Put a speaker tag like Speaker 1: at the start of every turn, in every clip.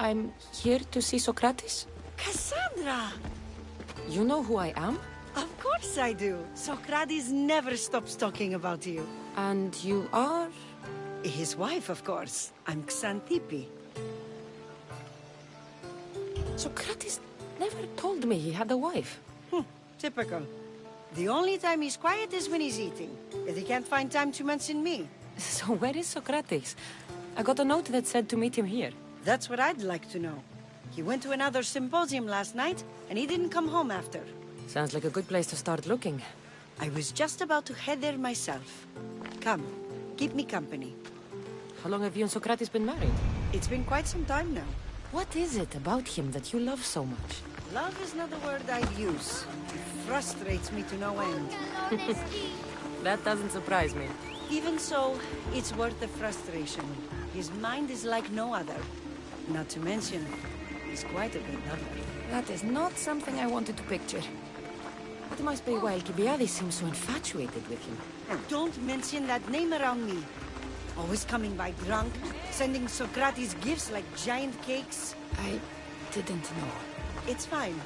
Speaker 1: I'm here to see Socrates.
Speaker 2: Cassandra!
Speaker 1: You know who I am?
Speaker 2: Of course I do. Socrates never stops talking about you.
Speaker 1: And you are?
Speaker 2: His wife, of course. I'm Xantippe.
Speaker 1: Socrates never told me he had a wife.
Speaker 2: Typical. The only time he's quiet is when he's eating. Yet he can't find time to mention me.
Speaker 1: So where is Socrates? I got a note that said to meet him here.
Speaker 2: That's what I'd like to know. He went to another symposium last night, and he didn't come home after.
Speaker 1: Sounds like a good place to start looking.
Speaker 2: I was just about to head there myself. Come, keep me company.
Speaker 1: How long have you and Socrates been married?
Speaker 2: It's been quite some time now.
Speaker 1: What is it about him that you love so much?
Speaker 2: Love is not a word I'd use. It frustrates me to no end.
Speaker 1: That doesn't surprise me.
Speaker 2: Even so, it's worth the frustration. His mind is like no other. Not to mention, he's quite a good lover.
Speaker 1: That is not something I wanted to picture. It must be why Alcibiades seems so infatuated with him.
Speaker 2: Don't mention that name around me. Always coming by drunk, sending Socrates gifts like giant cakes.
Speaker 1: I didn't know.
Speaker 2: It's fine.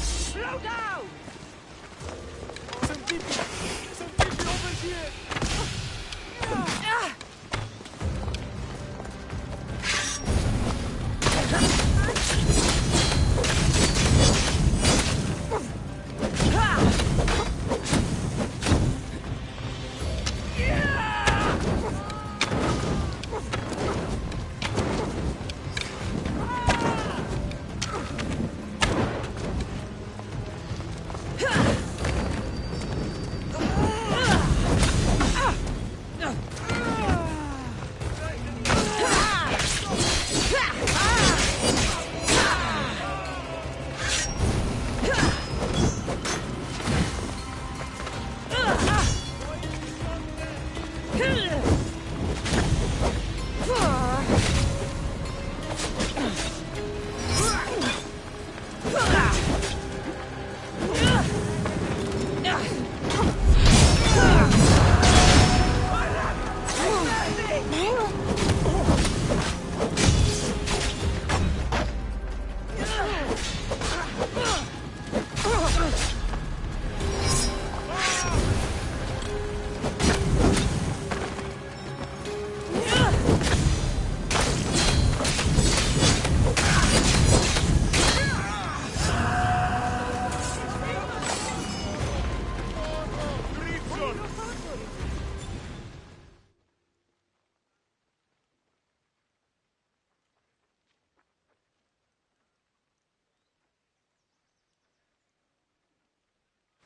Speaker 3: Slow down! Some people over here!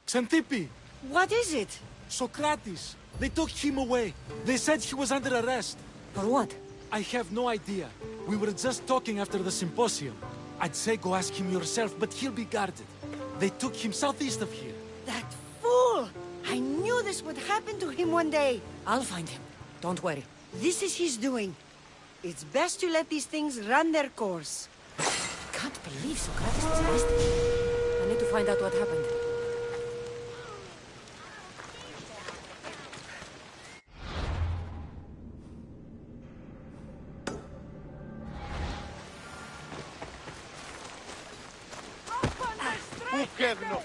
Speaker 4: Xantippe!
Speaker 2: What is it?
Speaker 4: Socrates! They took him away. They said he was under arrest.
Speaker 1: For what?
Speaker 4: I have no idea. We were just talking after the symposium. I'd say go ask him yourself, but he'll be guarded. They took him southeast of here.
Speaker 2: That fool! I knew this would happen to him one day.
Speaker 1: I'll find him. Don't worry.
Speaker 2: This is his doing. It's best to let these things run their course.
Speaker 1: Can't believe Socrates was arrested. I need to find out what happened. Careful.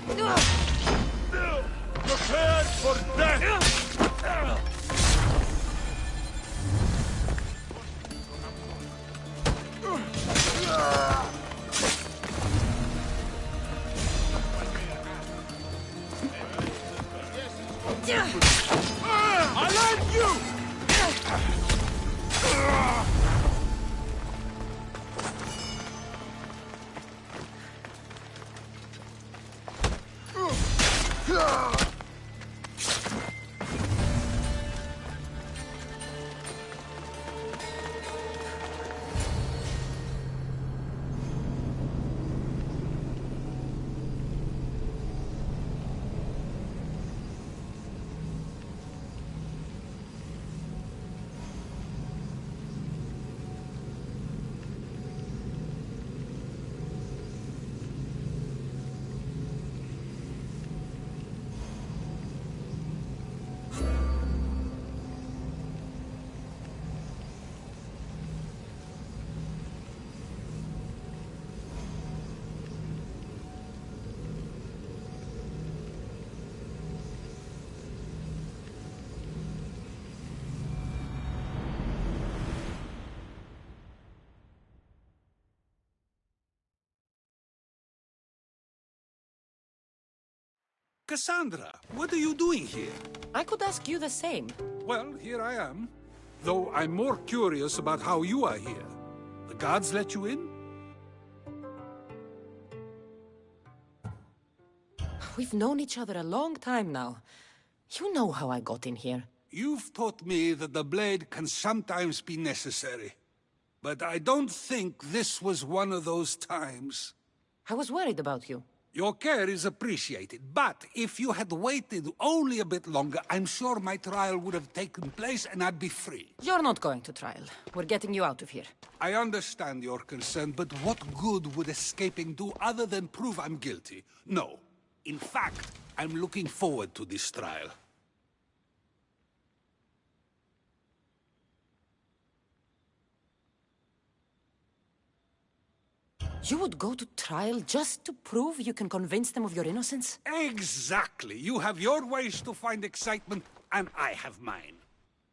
Speaker 3: Prepare for death! I like you!
Speaker 5: Cassandra, what are you doing here?
Speaker 1: I could ask you the same.
Speaker 5: Well, here I am. Though I'm more curious about how you are here. The guards let you in?
Speaker 1: We've known each other a long time now. You know how I got in here.
Speaker 5: You've taught me that the blade can sometimes be necessary. But I don't think this was one of those times.
Speaker 1: I was worried about you.
Speaker 5: Your care is appreciated, but if you had waited only a bit longer, I'm sure my trial would have taken place and I'd be free.
Speaker 1: You're not going to trial. We're getting you out of here.
Speaker 5: I understand your concern, but what good would escaping do other than prove I'm guilty? No. In fact, I'm looking forward to this trial.
Speaker 1: You would go to trial just to prove you can convince them of your innocence?
Speaker 5: Exactly. You have your ways to find excitement, and I have mine.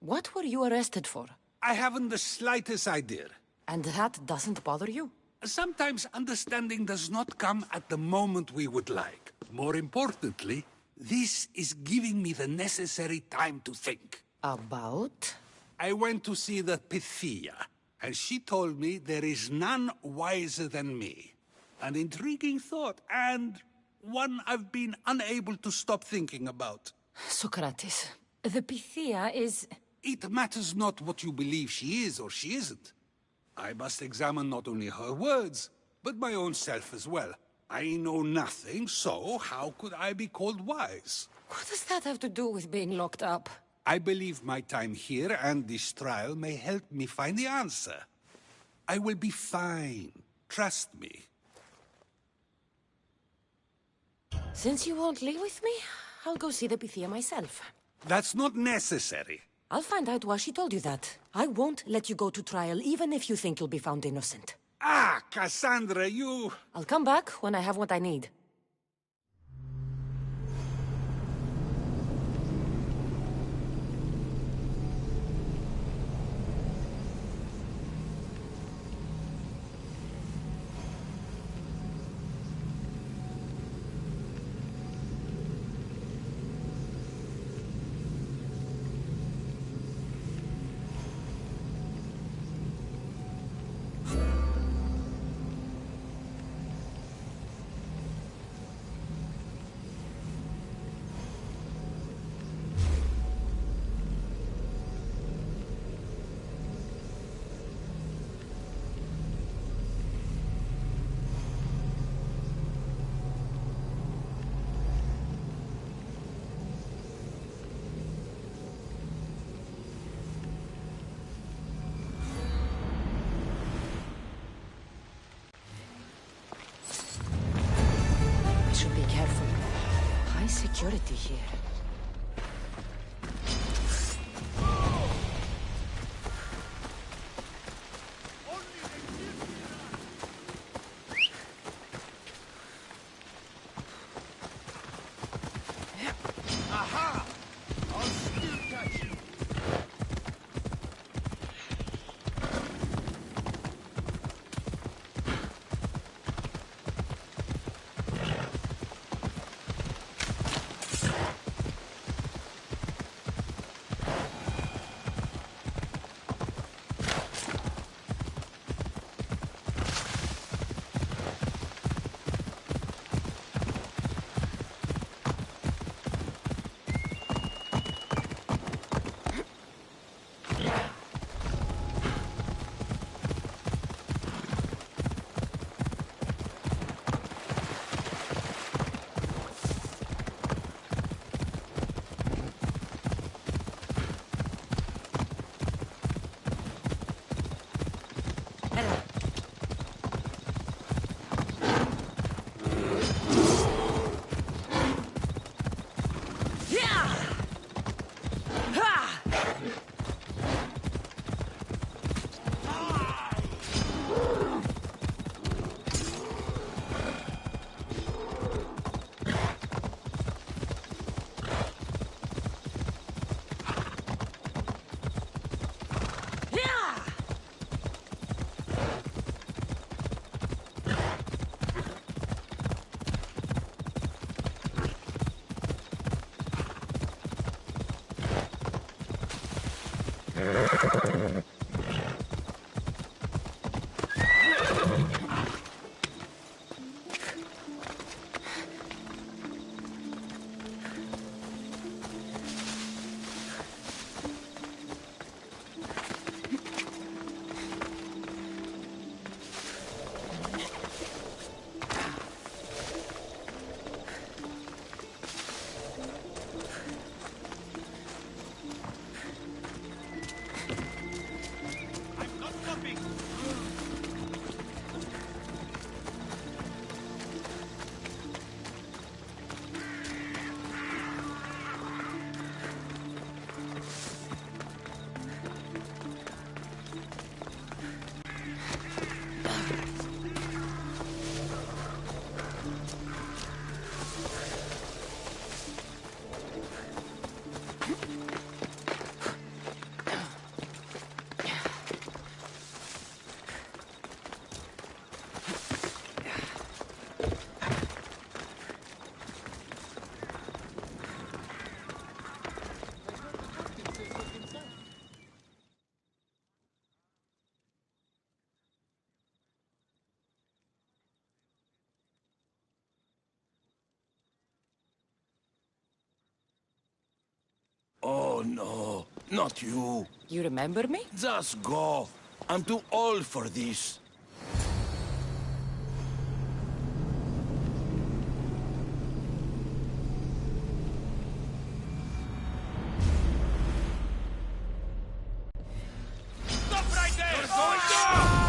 Speaker 1: What were you arrested for?
Speaker 5: I haven't the slightest idea.
Speaker 1: And that doesn't bother you?
Speaker 5: Sometimes understanding does not come at the moment we would like. More importantly, this is giving me the necessary time to think.
Speaker 1: About?
Speaker 5: I went to see the Pythia, and she told me there is none wiser than me. An intriguing thought, and one I've been unable to stop thinking about.
Speaker 1: Socrates, the Pythia is...
Speaker 5: It matters not what you believe she is or she isn't. I must examine not only her words, but my own self as well. I know nothing, so how could I be called wise?
Speaker 1: What does that have to do with being locked up?
Speaker 5: I believe my time here and this trial may help me find the answer. I will be fine. Trust me.
Speaker 1: Since you won't leave with me, I'll go see the Pythia myself.
Speaker 5: That's not necessary.
Speaker 1: I'll find out why she told you that. I won't let you go to trial, even if you think you'll be found innocent.
Speaker 5: Ah, Cassandra, you...
Speaker 1: I'll come back when I have what I need. Security here.
Speaker 3: Oh no, not you.
Speaker 1: You remember me?
Speaker 3: Just go. I'm too old for this. Stop right there! You're going down!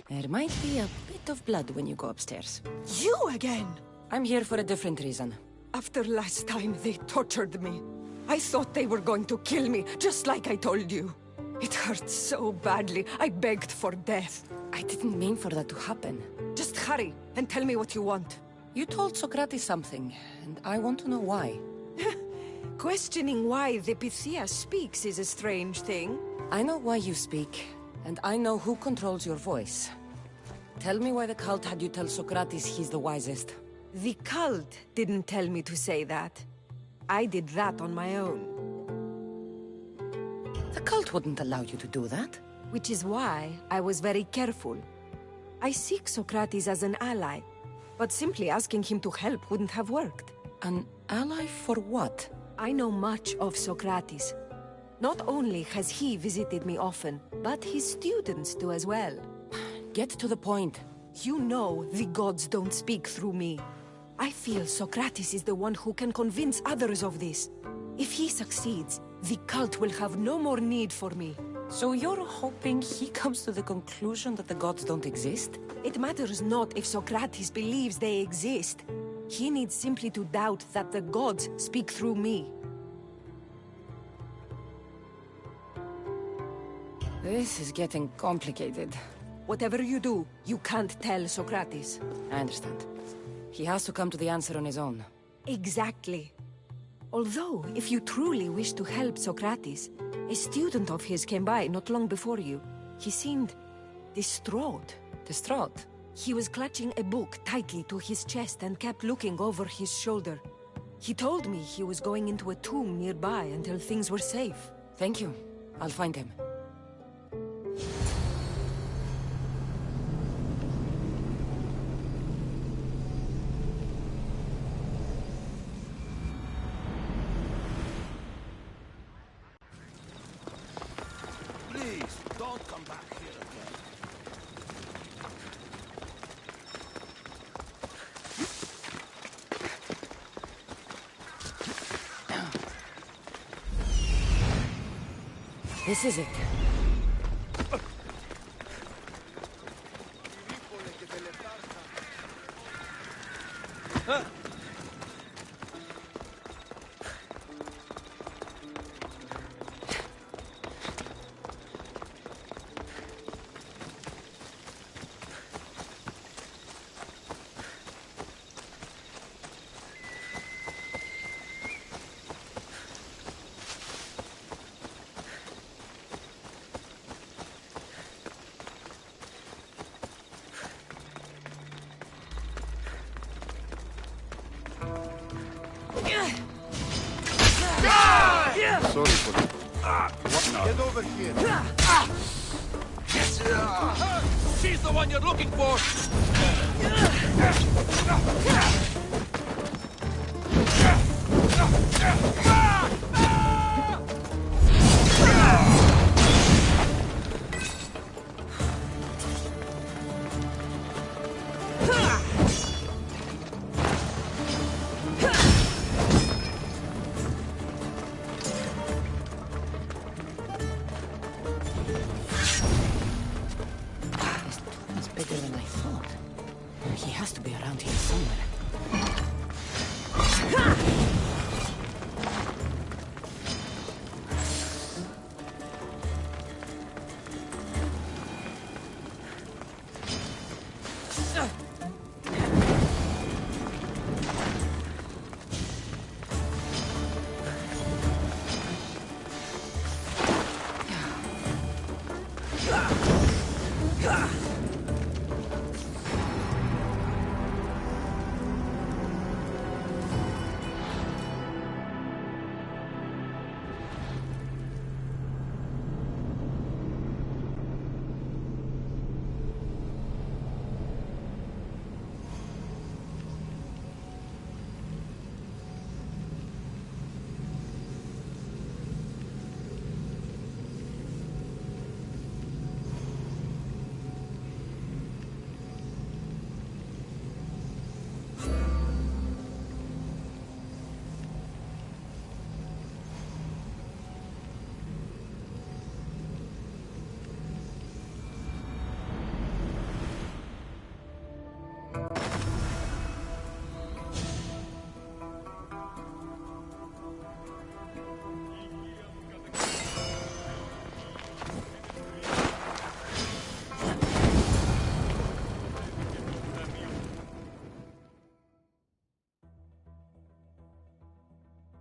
Speaker 1: There might be a bit of blood when you go upstairs.
Speaker 6: You again!
Speaker 1: I'm here for a different reason.
Speaker 6: After last time, they tortured me. I thought they were going to kill me, just like I told you. It hurt so badly, I begged for death.
Speaker 1: I didn't mean for that to happen.
Speaker 6: Just hurry, and tell me what you want.
Speaker 1: You told Socrates something, and I want to know why.
Speaker 6: Questioning why the Pythia speaks is a strange thing.
Speaker 1: I know why you speak, and I know who controls your voice. Tell me why the cult had you tell Socrates he's the wisest.
Speaker 6: The cult didn't tell me to say that. I did that on my own.
Speaker 1: The cult wouldn't allow you to do that.
Speaker 6: Which is why I was very careful. I seek Socrates as an ally, but simply asking him to help wouldn't have worked.
Speaker 1: An ally for what?
Speaker 6: I know much of Socrates. Not only has he visited me often, but his students do as well.
Speaker 1: Get to the point.
Speaker 6: You know the gods don't speak through me. I feel Socrates is the one who can convince others of this. If he succeeds, the cult will have no more need for me.
Speaker 1: So you're hoping he comes to the conclusion that the gods don't exist?
Speaker 6: It matters not if Socrates believes they exist. He needs simply to doubt that the gods speak through me.
Speaker 1: This is getting complicated.
Speaker 6: Whatever you do, you can't tell Socrates.
Speaker 1: I understand. He has to come to the answer on his own.
Speaker 6: Exactly. Although, if you truly wish to help Socrates, a student of his came by not long before you. He seemed distraught.
Speaker 1: Distraught?
Speaker 6: He was clutching a book tightly to his chest and kept looking over his shoulder. He told me he was going into a tomb nearby until things were safe.
Speaker 1: Thank you. I'll find him.
Speaker 3: Please, don't come back here again.
Speaker 1: This is it.
Speaker 3: Get over here.
Speaker 4: She's the one you're looking for!
Speaker 1: It's bigger than I thought. He has to be around here somewhere.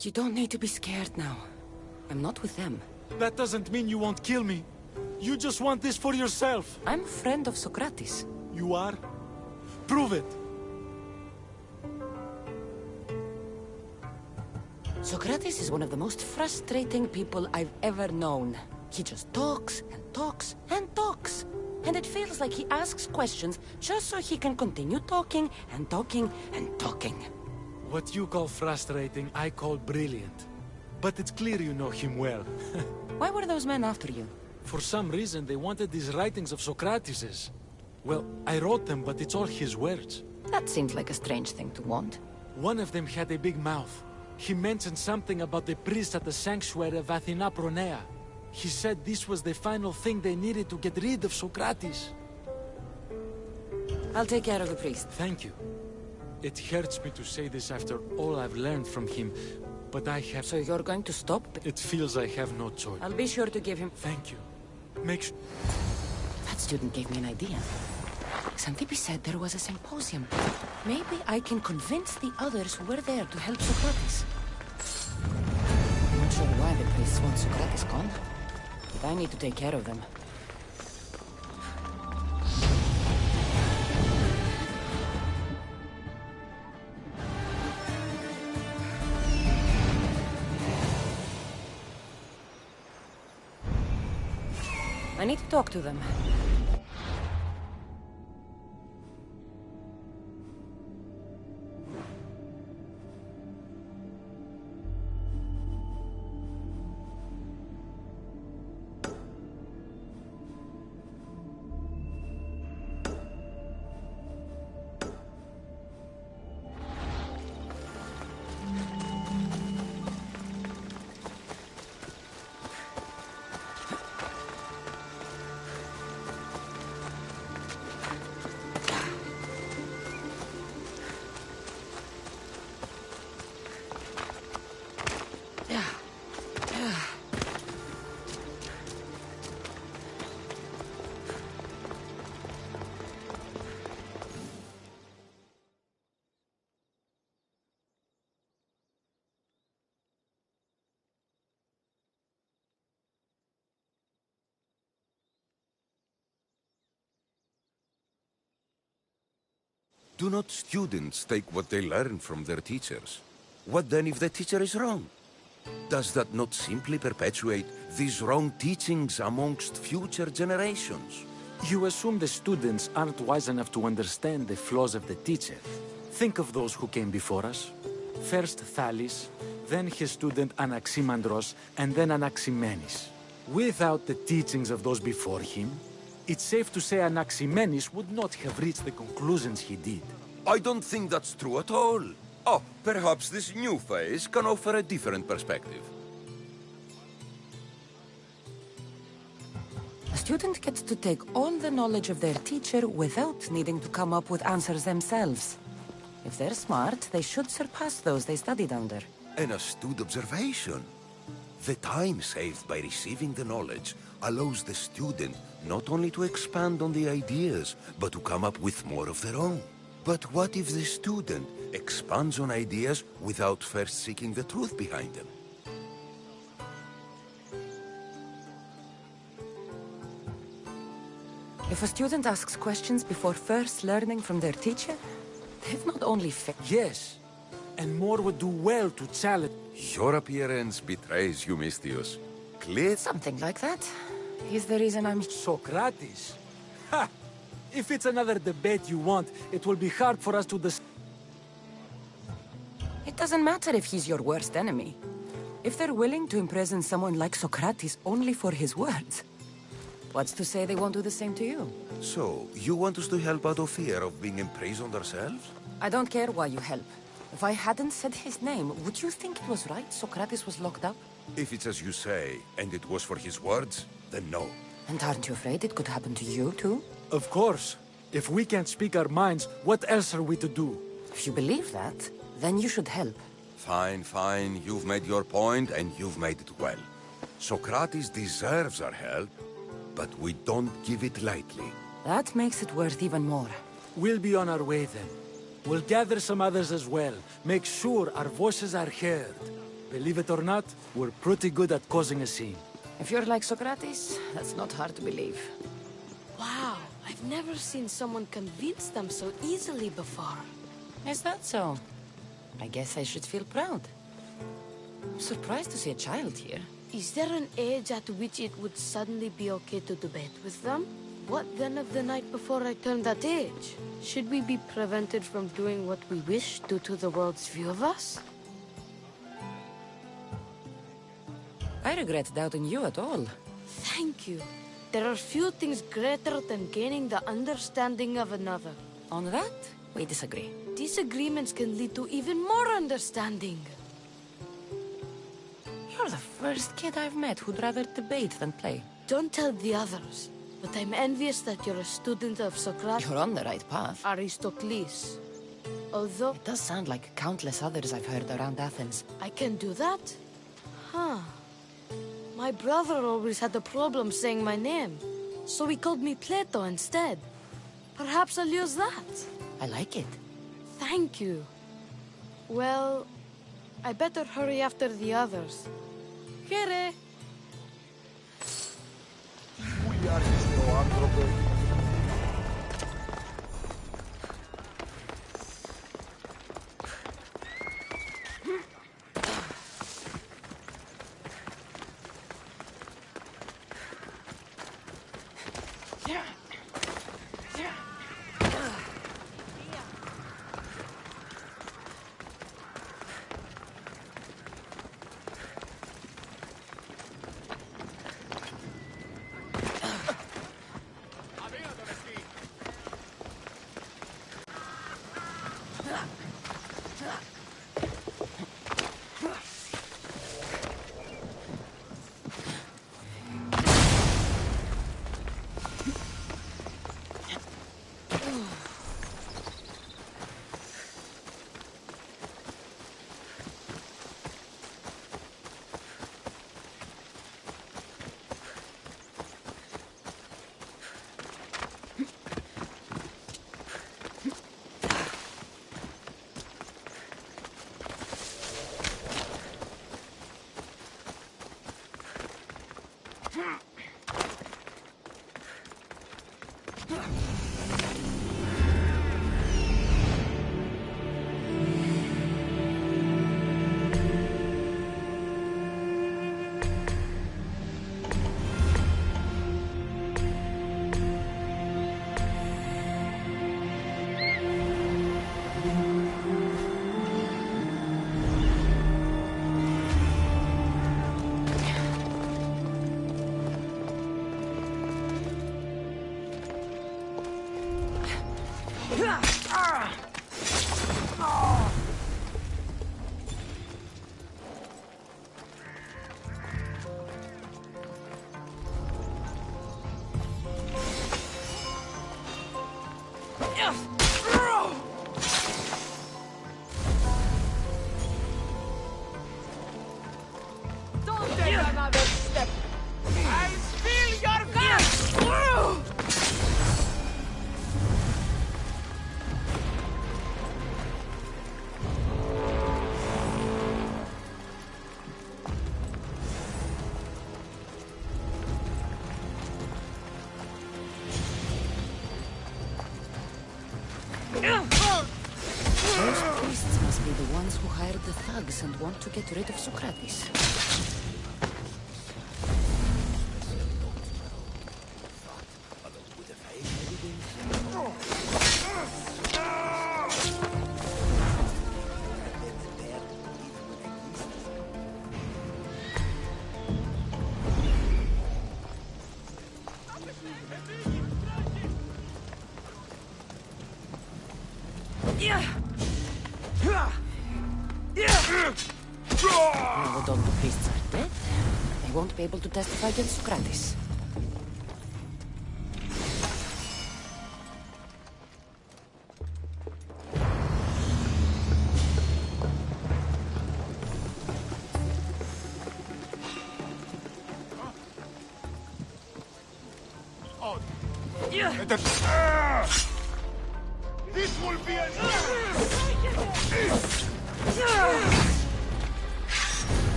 Speaker 1: You don't need to be scared now. I'm not with them.
Speaker 4: That doesn't mean you won't kill me. You just want this for yourself.
Speaker 1: I'm a friend of Socrates.
Speaker 4: You are? Prove it.
Speaker 1: Socrates is one of the most frustrating people I've ever known. He just talks and talks and talks. And it feels like he asks questions just so he can continue talking and talking and talking.
Speaker 4: What you call frustrating, I call brilliant. But it's clear you know him well.
Speaker 1: Why were those men after you?
Speaker 4: For some reason, they wanted these writings of Socrates's. Well, I wrote them, but it's all his words.
Speaker 1: That seems like a strange thing to want.
Speaker 4: One of them had a big mouth. He mentioned something about the priest at the sanctuary of Athena Pronea. He said this was the final thing they needed to get rid of Socrates.
Speaker 1: I'll take care of the priest.
Speaker 4: Thank you. It hurts me to say this after all I've learned from him, but I have...
Speaker 1: So you're going to stop?
Speaker 4: It feels I have no choice.
Speaker 1: I'll be sure to give him...
Speaker 4: Thank you. Make sure...
Speaker 1: That student gave me an idea. Xantippe said there was a symposium. Maybe I can convince the others who were there to help Socrates. I'm not sure why the priests want Socrates gone, but I need to take care of them. I need to talk to them.
Speaker 7: Do not students take what they learn from their teachers? What then if the teacher is wrong? Does that not simply perpetuate these wrong teachings amongst future generations?
Speaker 4: You assume the students aren't wise enough to understand the flaws of the teacher. Think of those who came before us. First Thales, then his student Anaximandros, and then Anaximenes. Without the teachings of those before him, it's safe to say Anaximenes would not have reached the conclusions he did.
Speaker 7: I don't think that's true at all. Oh, perhaps this new phase can offer a different perspective.
Speaker 1: A student gets to take all the knowledge of their teacher without needing to come up with answers themselves. If they're smart, they should surpass those they studied under.
Speaker 7: An astute observation. The time saved by receiving the knowledge allows the student not only to expand on the ideas, but to come up with more of their own. But what if the student expands on ideas without first seeking the truth behind them?
Speaker 1: If a student asks questions before first learning from their teacher, they've not only
Speaker 4: Yes, and more would do well to challenge.
Speaker 7: Your appearance betrays you, Mystios. Clear.
Speaker 1: something like that. He's the reason I'm...
Speaker 4: Socrates? Ha! If it's another debate you want, it will be hard for us to
Speaker 1: It doesn't matter if he's your worst enemy. If they're willing to imprison someone like Socrates only for his words, what's to say they won't do the same to you?
Speaker 7: So, you want us to help out of fear of being imprisoned ourselves?
Speaker 1: I don't care why you help. If I hadn't said his name, would you think it was right Socrates was locked up?
Speaker 7: If it's as you say, and it was for his words, then no.
Speaker 1: And aren't you afraid it could happen to you, too?
Speaker 4: Of course. If we can't speak our minds, what else are we to do?
Speaker 1: If you believe that, then you should help.
Speaker 7: Fine, fine. You've made your point, and you've made it well. Socrates deserves our help, but we don't give it lightly.
Speaker 1: That makes it worth even more.
Speaker 4: We'll be on our way then. We'll gather some others as well. Make sure our voices are heard. Believe it or not, we're pretty good at causing a scene.
Speaker 1: If you're like Socrates, that's not hard to believe.
Speaker 8: Wow, I've never seen someone convince them so easily before.
Speaker 1: Is that so? I guess I should feel proud. I'm surprised to see a child here.
Speaker 8: Is there an age at which it would suddenly be okay to debate with them? What then of the night before I turned that age? Should we be prevented from doing what we wish due to the world's view of us?
Speaker 1: I regret doubting you at all.
Speaker 8: Thank you. There are few things greater than gaining the understanding of another.
Speaker 1: On that, we disagree.
Speaker 8: Disagreements can lead to even more understanding.
Speaker 1: You're the first kid I've met who'd rather debate than play.
Speaker 8: Don't tell the others, but I'm envious that you're a student of Socrates.
Speaker 1: You're on the right path.
Speaker 8: Aristocles. Although
Speaker 1: It does sound like countless others I've heard around Athens.
Speaker 8: I can do that? Huh. My brother always had a problem saying my name, so he called me Plato instead. Perhaps I'll use that.
Speaker 1: I like it.
Speaker 8: Thank you. Well, I better hurry after the others. Here.
Speaker 1: Don't take another step! I feel your gun! Those priests must be the ones who hired the thugs and want to get rid of Socrates. Now that all the priests are dead, they won't be able to testify against Socrates.
Speaker 3: This will be an...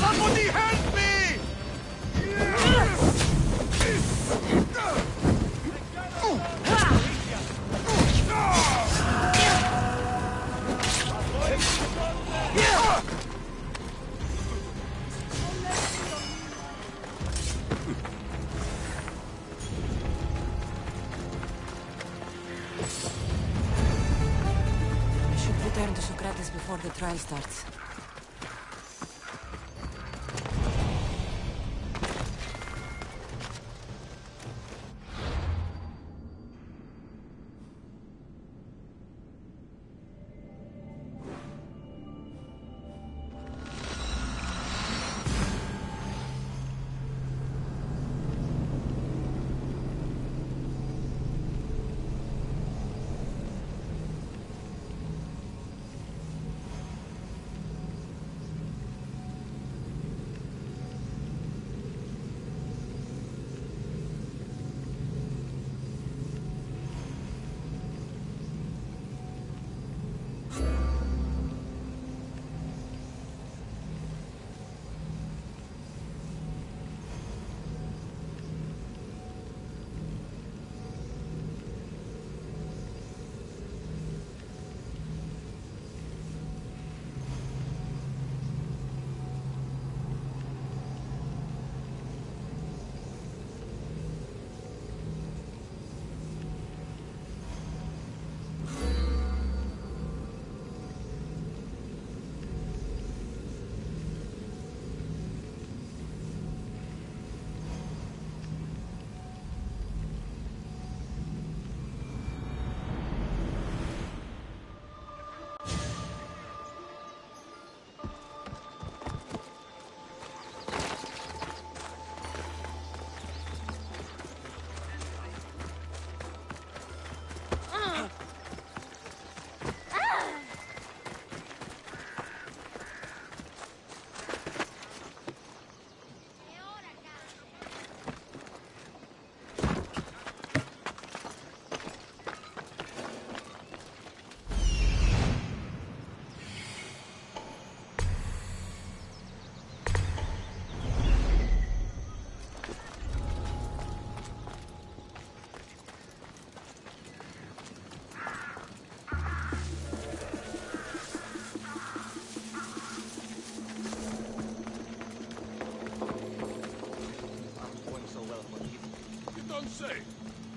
Speaker 3: Somebody help me!
Speaker 1: We should return to Socrates before the trial starts.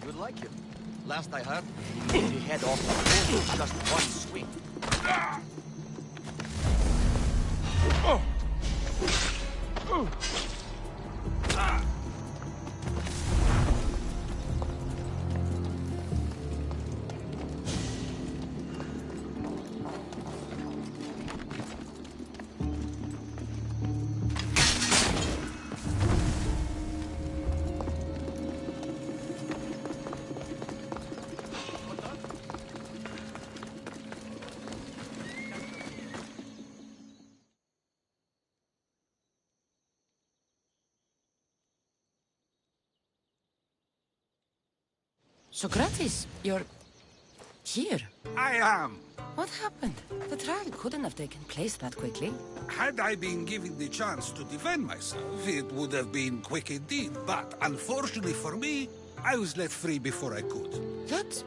Speaker 9: You'd like him. Last I heard, he ate your head off with just one swing.
Speaker 1: Socrates, you're... here.
Speaker 5: I am.
Speaker 1: What happened? The trial couldn't have taken place that quickly.
Speaker 5: Had I been given the chance to defend myself, it would have been quick indeed. But unfortunately for me, I was let free before I could.
Speaker 1: That's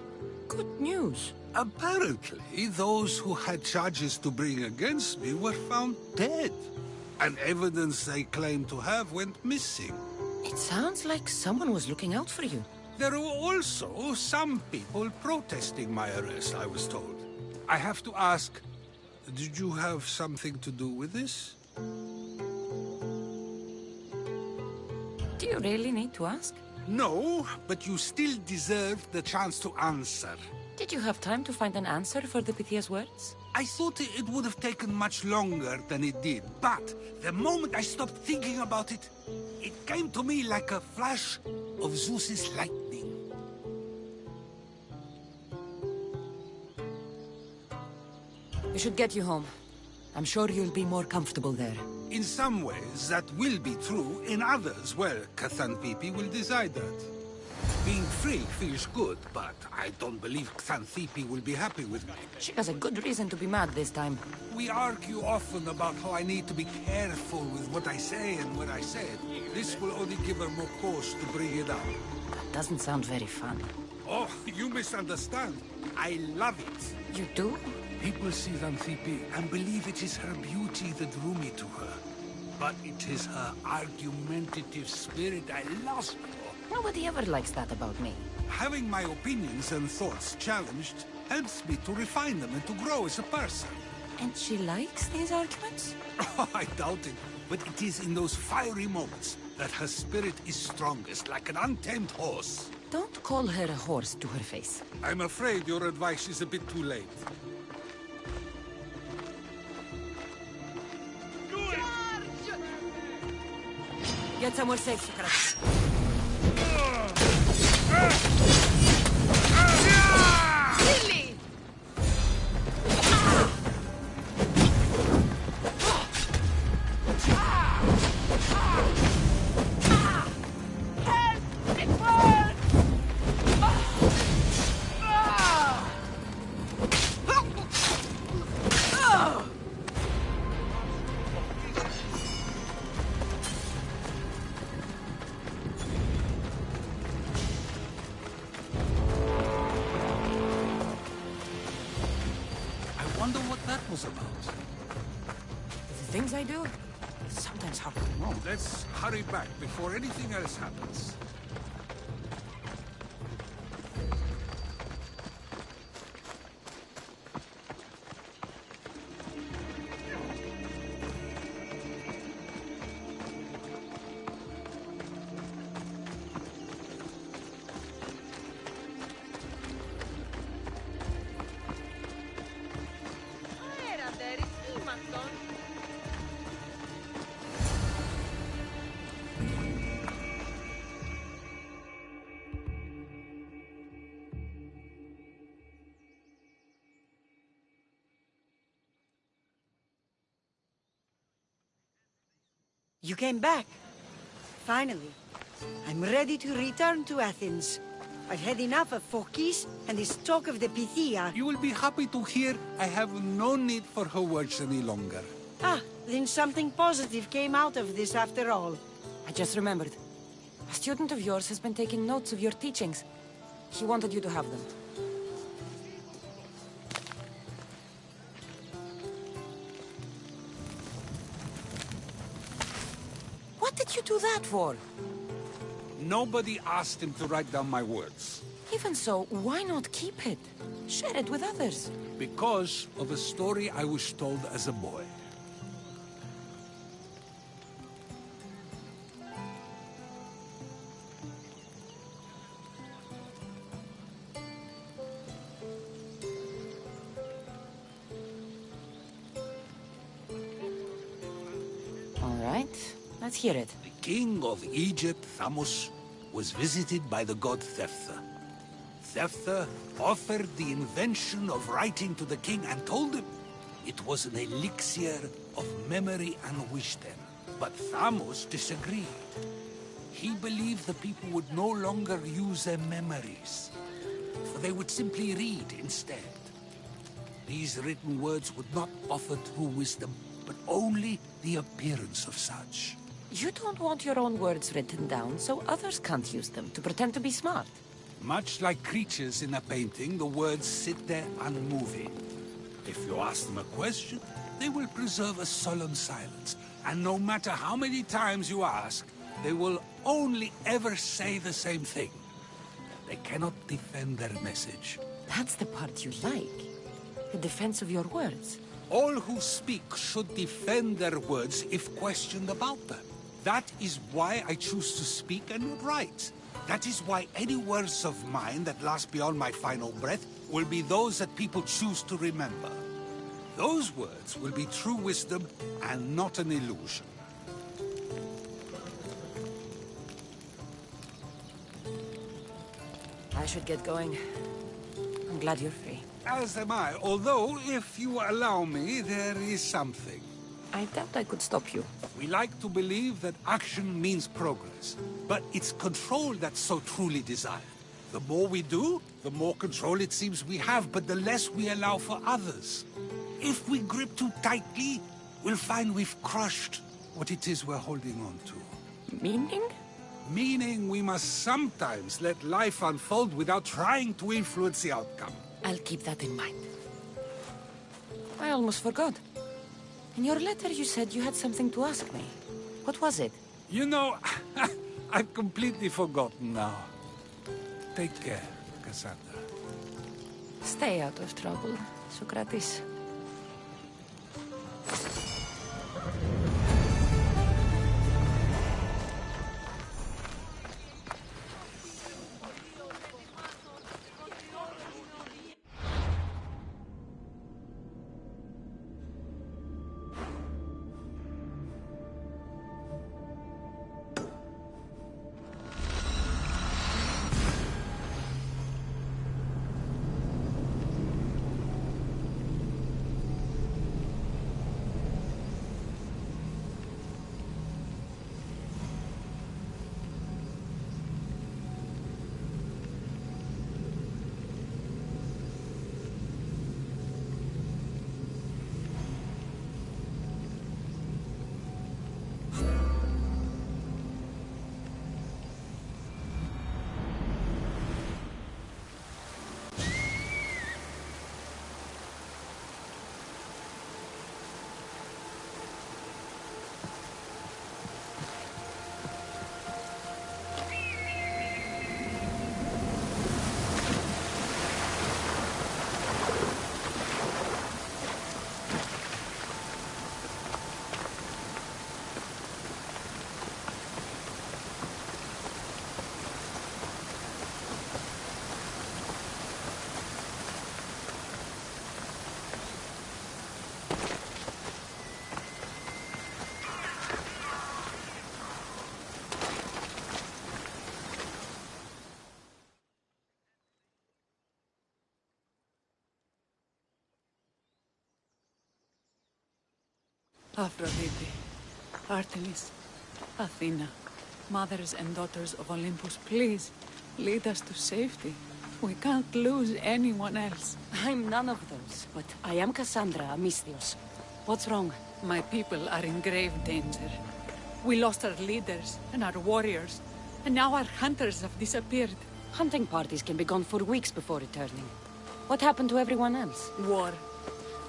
Speaker 1: good news.
Speaker 5: Apparently, those who had charges to bring against me were found dead. And evidence they claimed to have went missing.
Speaker 1: It sounds like someone was looking out for you.
Speaker 5: There were also some people protesting my arrest, I was told. I have to ask, did you have something to do with this?
Speaker 1: Do you really need to ask?
Speaker 5: No, but you still deserve the chance to answer.
Speaker 1: Did you have time to find an answer for the Pythia's words?
Speaker 5: I thought it would have taken much longer than it did, but the moment I stopped thinking about it, it came to me like a flash of Zeus's lightning.
Speaker 1: We should get you home. I'm sure you'll be more comfortable there.
Speaker 5: In some ways, that will be true. In others, well, Xanthippe will decide that. Being free feels good, but I don't believe Xanthippe will be happy with me.
Speaker 1: She has a good reason to be mad this time.
Speaker 5: We argue often about how I need to be careful with what I say and what I said. This will only give her more cause to bring it up.
Speaker 1: That doesn't sound very fun.
Speaker 5: Oh, you misunderstand. I love it.
Speaker 1: You do?
Speaker 5: People see Xanthippe and believe it is her beauty that drew me to her. But it is her argumentative spirit I lust for.
Speaker 1: Nobody ever likes that about me.
Speaker 5: Having my opinions and thoughts challenged helps me to refine them and to grow as a person.
Speaker 1: And she likes these arguments?
Speaker 5: Oh, I doubt it. But it is in those fiery moments that her spirit is strongest, like an untamed horse.
Speaker 1: Don't call her a horse to her face.
Speaker 5: I'm afraid your advice is a bit too late.
Speaker 1: Get somewhere safe, Socrates.
Speaker 6: Silly!
Speaker 5: I wonder what that was about.
Speaker 1: The things I do, it's sometimes hard to know.
Speaker 5: Let's hurry back before anything else happens.
Speaker 2: You came back. Finally. I'm ready to return to Athens. I've had enough of Phorkys and this talk of the Pythia.
Speaker 5: You will be happy to hear I have no need for her words any longer.
Speaker 2: Ah, then something positive came out of this after all.
Speaker 1: I just remembered. A student of yours has been taking notes of your teachings. He wanted you to have them. What did you do that for?
Speaker 5: Nobody asked him to write down my words.
Speaker 1: Even so, why not keep it? Share it with others.
Speaker 5: Because of a story I was told as a boy.
Speaker 1: All right, let's hear it.
Speaker 5: The king of Egypt, Thamos, was visited by the god Thephtha. Thephtha offered the invention of writing to the king and told him it was an elixir of memory and wisdom. But Thamos disagreed. He believed the people would no longer use their memories. for they would simply read instead. These written words would not offer true wisdom, but only the appearance of such.
Speaker 1: You don't want your own words written down, so others can't use them to pretend to be smart.
Speaker 5: Much like creatures in a painting, the words sit there unmoving. If you ask them a question, they will preserve a solemn silence. And no matter how many times you ask, they will only ever say the same thing. They cannot defend their message.
Speaker 1: That's the part you like. The defense of your words.
Speaker 5: All who speak should defend their words if questioned about them. That is why I choose to speak and not write. That is why any words of mine that last beyond my final breath will be those that people choose to remember. Those words will be true wisdom and not an illusion.
Speaker 1: I should get going. I'm glad you're free.
Speaker 5: As am I, although, if you allow me, there is something.
Speaker 1: I doubt I could stop you.
Speaker 5: We like to believe that action means progress, but it's control that's so truly desired. The more we do, the more control it seems we have, but the less we allow for others. If we grip too tightly, we'll find we've crushed what it is we're holding on to.
Speaker 1: Meaning?
Speaker 5: Meaning we must sometimes let life unfold without trying to influence the outcome.
Speaker 1: I'll keep that in mind. I almost forgot. In your letter you said you had something to ask me. What was it?
Speaker 5: You know, I've completely forgotten now. Take care, Cassandra.
Speaker 1: Stay out of trouble, Socrates.
Speaker 10: Aphrodite, Artemis, Athena, mothers and daughters of Olympus, please, lead us to safety. We can't lose anyone else.
Speaker 1: I'm none of those, but I am Cassandra Amistios. What's wrong?
Speaker 10: My people are in grave danger. We lost our leaders and our warriors, and now our hunters have disappeared.
Speaker 1: Hunting parties can be gone for weeks before returning. What happened to everyone else?
Speaker 10: War.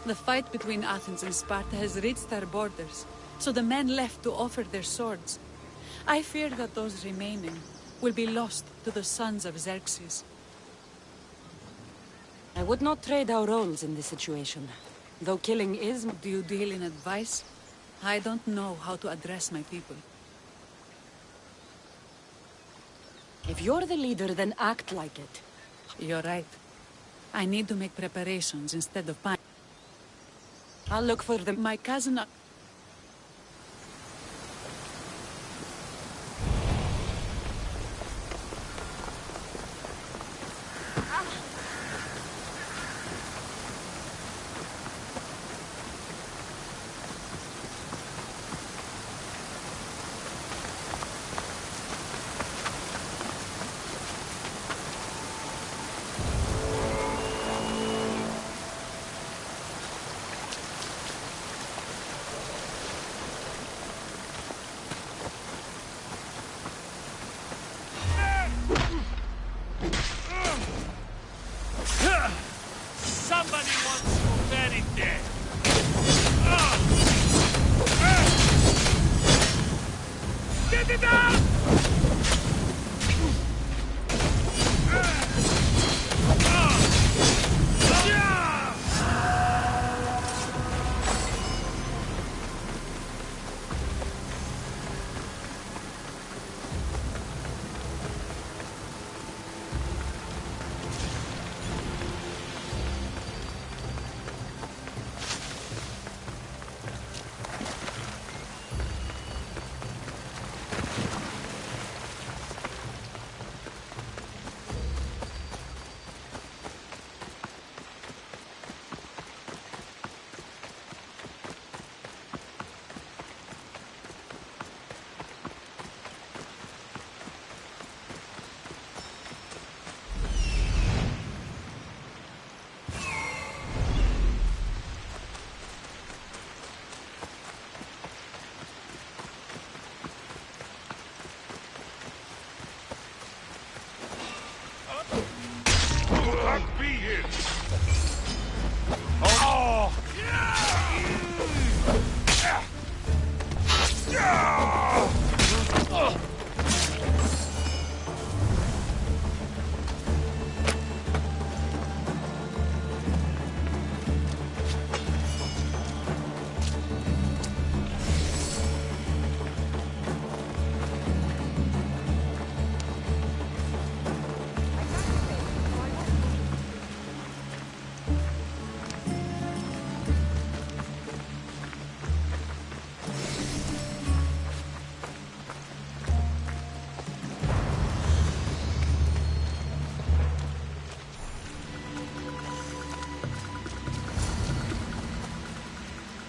Speaker 10: The fight between Athens and Sparta has reached our borders, so the men left to offer their swords. I fear that those remaining will be lost to the sons of Xerxes.
Speaker 1: I would not trade our roles in this situation. Though killing is...
Speaker 10: Do you deal in advice? I don't know how to address my people.
Speaker 1: If you're the leader, then act like it.
Speaker 10: You're right. I need to make preparations instead of panic.
Speaker 1: I'll look for them.
Speaker 10: My cousin...
Speaker 3: Get it out! Be it. Oh!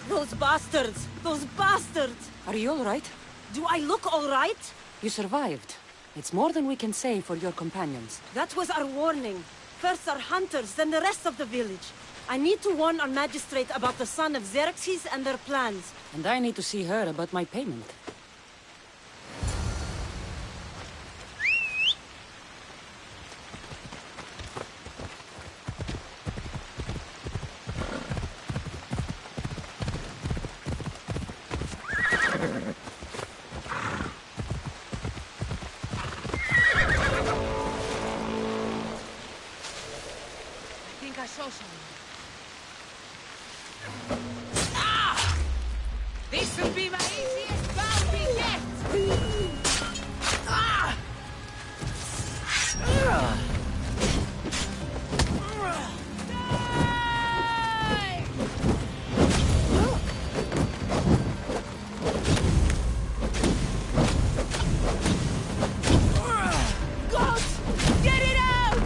Speaker 2: Those bastards! Those bastards!
Speaker 1: Are you all right?
Speaker 2: Do I look all right?
Speaker 1: You survived. It's more than we can say for your companions.
Speaker 2: That was our warning. First our hunters, then the rest of the village. I need to warn our magistrate about the son of Xerxes and their plans.
Speaker 1: And I need to see her about my payment.
Speaker 10: This will be my easiest bounty yet! Gods! Get it out!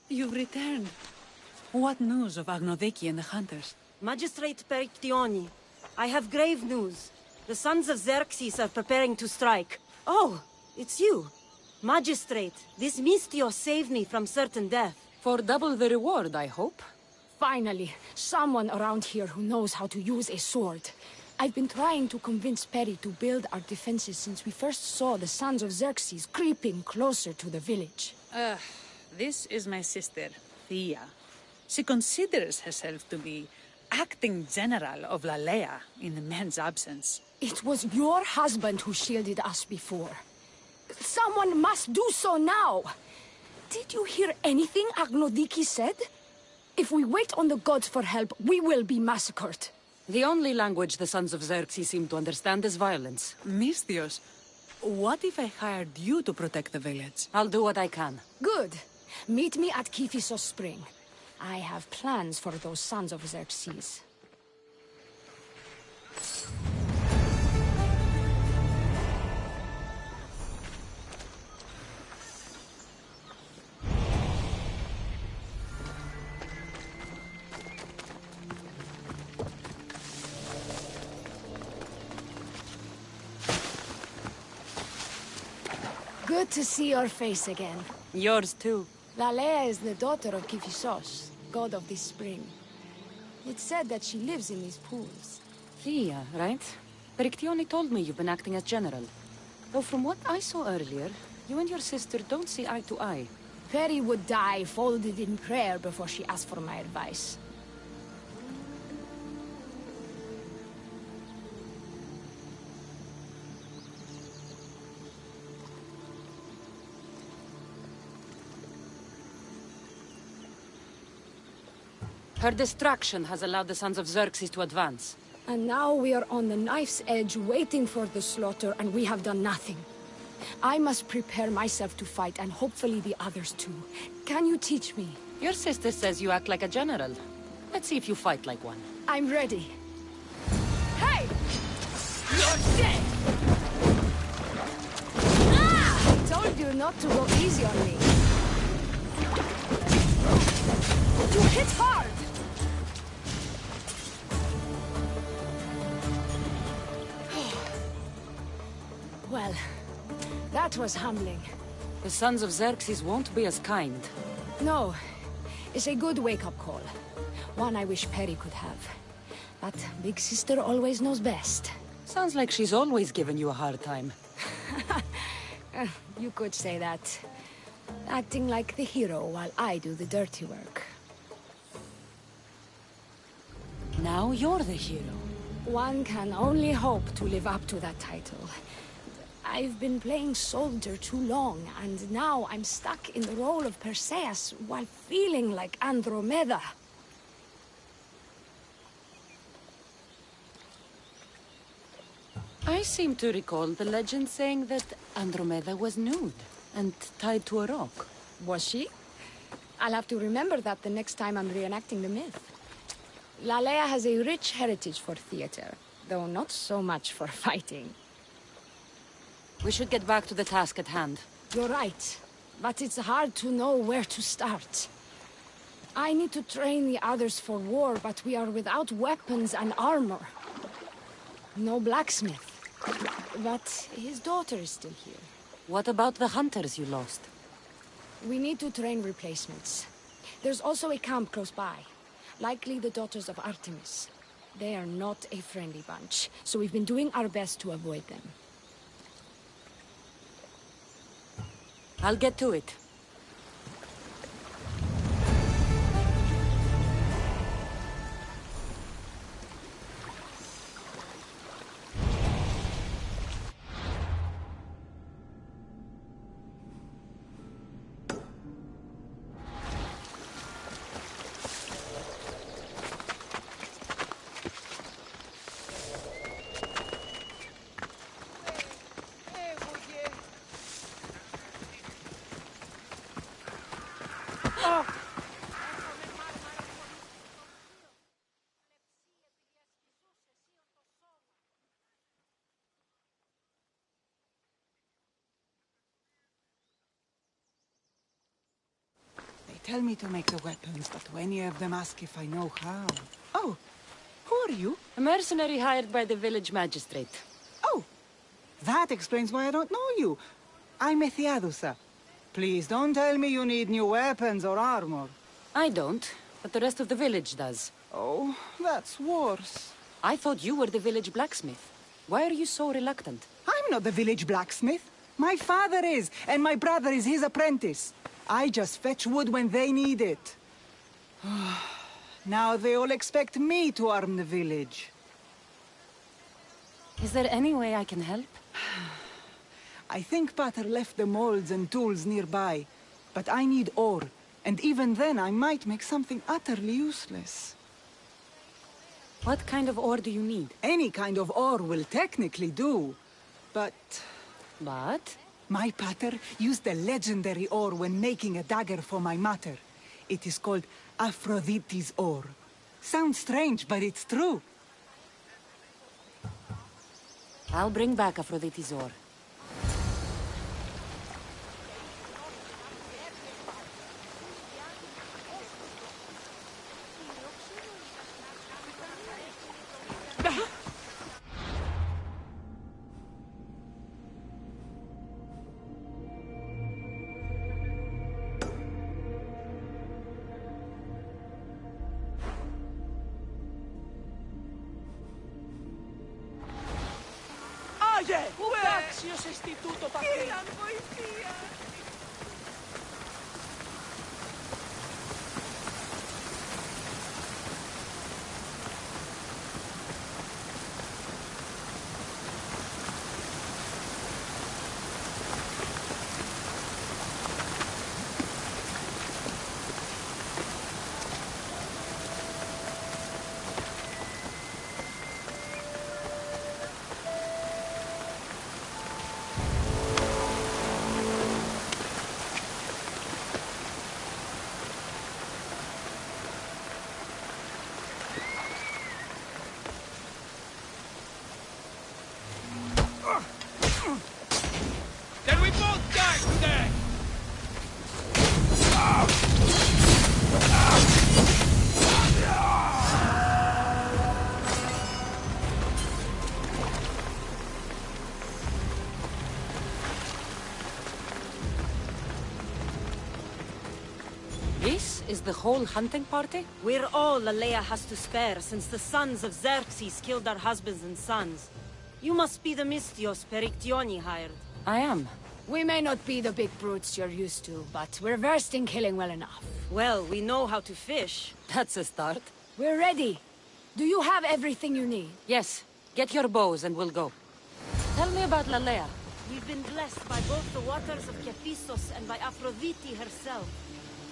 Speaker 10: You've returned. What news of Agnodeki and the hunters?
Speaker 2: Magistrate Perictioni, I have grave news. The sons of Xerxes are preparing to strike. Oh, it's you. Magistrate, this Mistio saved me from certain death.
Speaker 1: For double the reward, I hope.
Speaker 11: Finally, someone around here who knows how to use a sword. I've been trying to convince Peri to build our defenses since we first saw the sons of Xerxes creeping closer to the village.
Speaker 10: This is my sister, Thea. She considers herself to be acting general of Lalea in the man's absence.
Speaker 11: It was your husband who shielded us before. Someone must do so now! Did you hear anything Agnodiki said? If we wait on the gods for help, we will be massacred.
Speaker 1: The only language the Sons of Xerxes seem to understand is violence.
Speaker 10: Misthios, what if I hired you to protect the village?
Speaker 1: I'll do what I can.
Speaker 11: Good. Meet me at Kiphisos Spring. I have plans for those Sons of Xerxes. Good to see your face again.
Speaker 1: Yours too.
Speaker 11: Lalea is the daughter of Kiphisos, god of this spring. It's said that she lives in these pools.
Speaker 1: Thea, right? Perictione told me you've been acting as general. Though from what I saw earlier, you and your sister don't see eye to eye.
Speaker 11: Peri would die folded in prayer before she asked for my advice.
Speaker 1: Her distraction has allowed the Sons of Xerxes to advance.
Speaker 11: And now we are on the knife's edge waiting for the slaughter, and we have done nothing. I must prepare myself to fight, and hopefully the others too. Can you teach me?
Speaker 1: Your sister says you act like a general. Let's see if you fight like one.
Speaker 11: I'm ready. Hey! You're dead! Ah! I told you not to go easy on me. You hit hard! Well, that was humbling.
Speaker 1: The Sons of Xerxes won't be as kind.
Speaker 11: No, it's a good wake-up call. One I wish Peri could have. But Big Sister always knows best.
Speaker 1: Sounds like she's always given you a hard time.
Speaker 11: You could say that. Acting like the hero while I do the dirty work.
Speaker 1: Now you're the hero.
Speaker 11: One can only hope to live up to that title. I've been playing soldier too long, and now I'm stuck in the role of Perseus while feeling like Andromeda.
Speaker 1: I seem to recall the legend saying that Andromeda was nude and tied to a rock.
Speaker 11: Was she? I'll have to remember that the next time I'm reenacting the myth. Lalea has a rich heritage for theater, though not so much for fighting.
Speaker 1: We should get back to the task at hand.
Speaker 11: You're right, but it's hard to know where to start. I need to train the others for war, but we are without weapons and armor. No blacksmith. But his daughter is still here.
Speaker 1: What about the hunters you lost?
Speaker 11: We need to train replacements. There's also a camp close by. Likely the daughters of Artemis. They are not a friendly bunch, so we've been doing our best to avoid them.
Speaker 1: I'll get to it.
Speaker 12: Tell me to make the weapons, but many of them ask if I know how. Oh, who are you?
Speaker 1: A mercenary hired by the village magistrate.
Speaker 12: Oh, that explains why I don't know you. I'm Ethiadusa. Please don't tell me you need new weapons or armor.
Speaker 1: I don't, but the rest of the village does.
Speaker 12: Oh, that's worse.
Speaker 1: I thought you were the village blacksmith. Why are you so reluctant?
Speaker 12: I'm not the village blacksmith. My father is, and my brother is his apprentice. I just fetch wood when they need it. Now they all expect me to arm the village.
Speaker 1: Is there any way I can help?
Speaker 12: I think Pater left the molds and tools nearby, but I need ore. And even then, I might make something utterly useless.
Speaker 2: What kind of ore do you need?
Speaker 12: Any kind of ore will technically do, but...
Speaker 2: But?
Speaker 12: My pater used a legendary ore when making a dagger for my mater. It is called Aphrodite's ore. Sounds strange, but it's true.
Speaker 1: I'll bring back Aphrodite's ore.
Speaker 3: Then we both die today!
Speaker 1: This is the whole hunting party?
Speaker 2: We're all Aleia has to spare since the sons of Xerxes killed our husbands and sons. You must be the Mystios Perictioni hired.
Speaker 1: I am.
Speaker 11: We may not be the big brutes you're used to, but we're versed in killing well enough.
Speaker 2: Well, we know how to fish.
Speaker 1: That's a start.
Speaker 11: We're ready. Do you have everything you need?
Speaker 1: Yes. Get your bows and we'll go. Tell me about Lalea.
Speaker 2: We've been blessed by both the waters of Kephissos and by Aphrodite herself.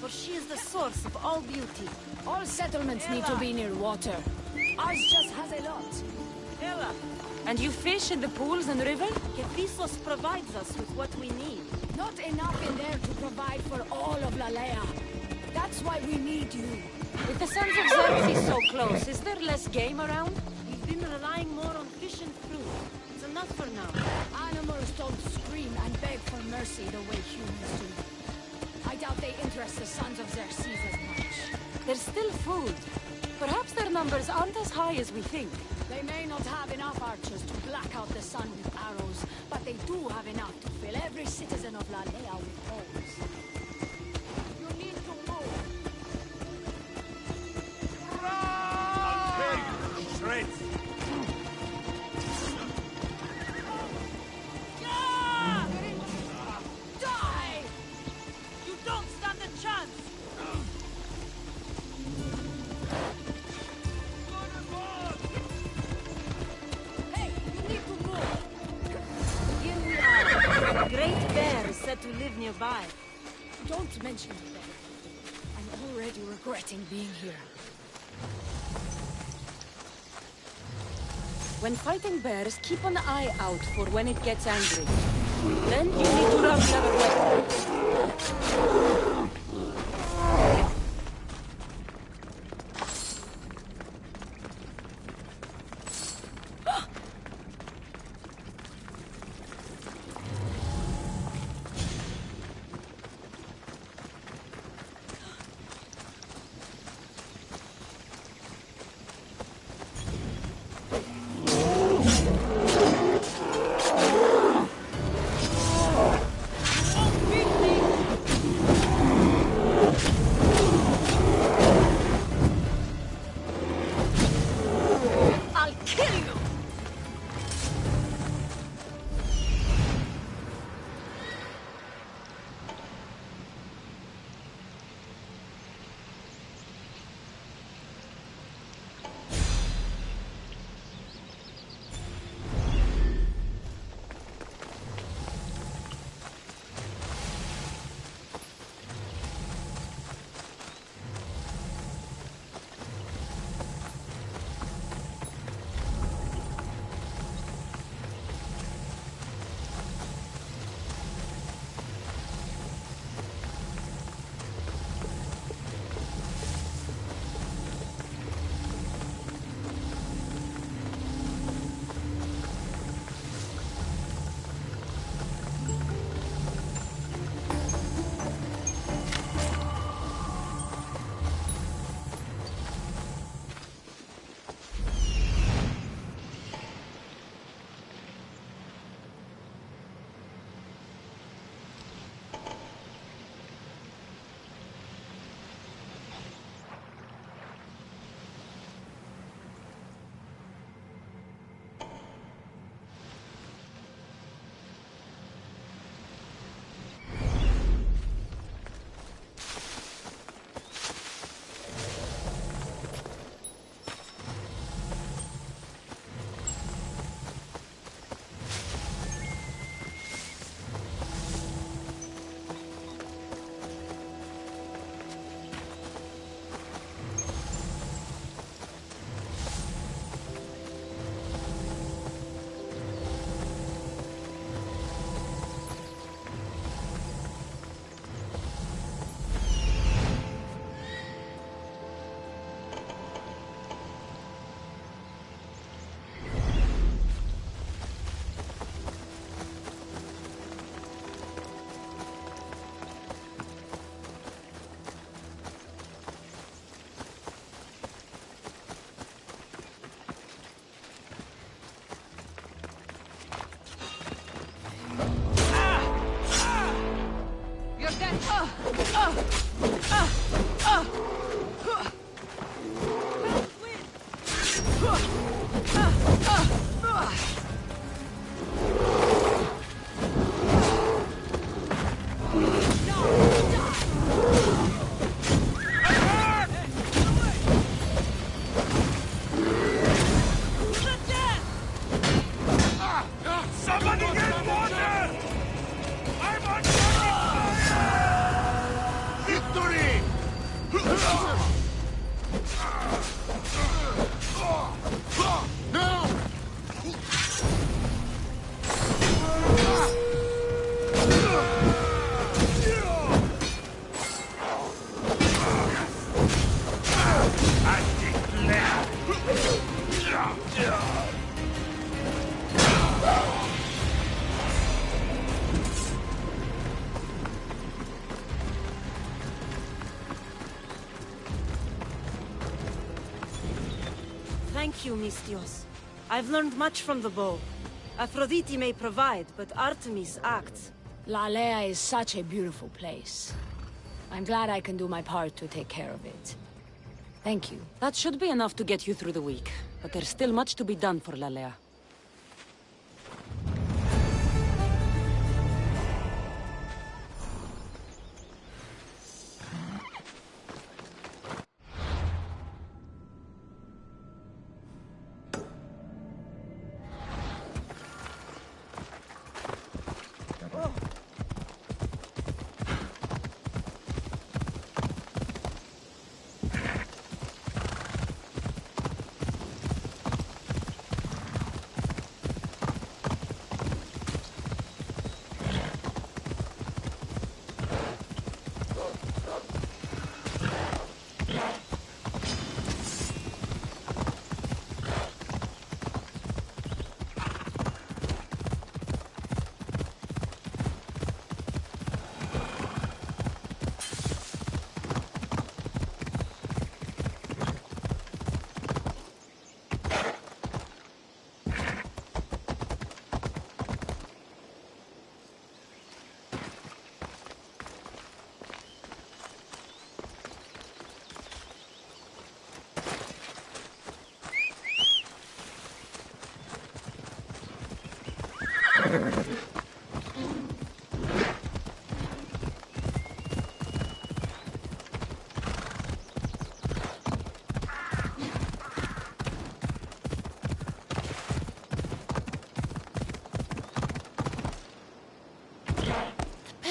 Speaker 2: For she is the source of all beauty.
Speaker 11: All settlements need to be near water. Ours just has a lot.
Speaker 2: Ella!
Speaker 1: And you fish in the pools and river?
Speaker 2: Kephissos provides us with what we need.
Speaker 11: Not enough in there to provide for all of Lalea. That's why we need you.
Speaker 1: With the sons of Xerxes so close, is there less game around?
Speaker 2: We've been relying more on fish and fruit. It's enough for now.
Speaker 11: Animals don't scream and beg for mercy the way humans do. I doubt they interest the sons of Xerxes as much.
Speaker 1: There's still food. Perhaps their numbers aren't as high as we think.
Speaker 11: They may not have enough archers to black out the sun with arrows, but they do have enough to fill every citizen of Lalea with holes. You need to move.
Speaker 3: I'll tear you to shreds!
Speaker 2: Die! You don't stand a chance! Great Bear is said to live nearby.
Speaker 11: Don't mention it, Ben. I'm already regretting being here.
Speaker 1: When fighting bears, keep an eye out for when it gets angry. Then you need to run the other way.
Speaker 3: Somebody get water! I'm on fire! Victory! No! I declare!
Speaker 2: Thank you, Mistios. I've learned much from the bow. Aphrodite may provide, but Artemis acts.
Speaker 11: Lalea is such a beautiful place. I'm glad I can do my part to take care of it. Thank you.
Speaker 1: That should be enough to get you through the week. But there's still much to be done for Lalea.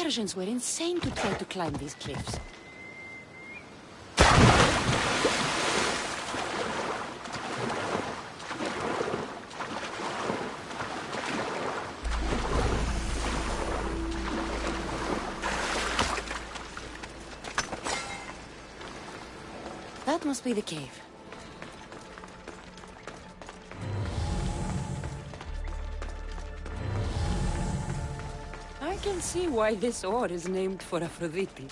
Speaker 1: The Persians were insane to try to climb these cliffs. That must be the cave. I can see why this ore is named for Aphrodite.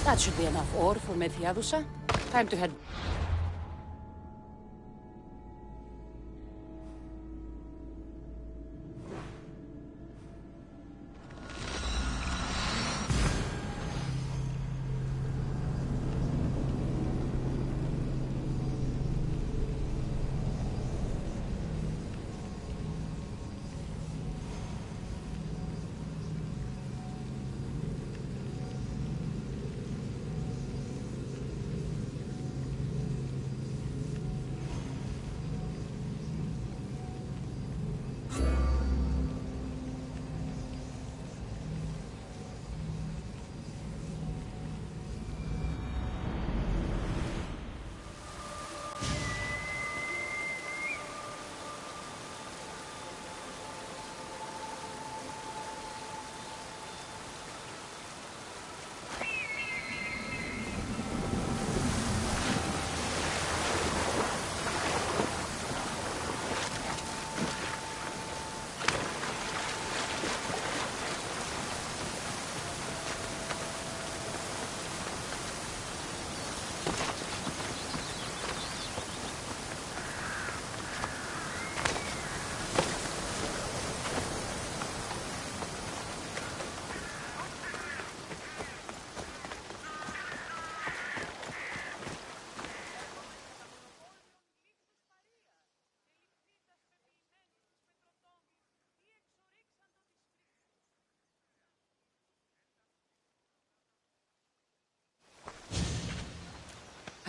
Speaker 1: That should be enough ore for Methiadusa. Time to head...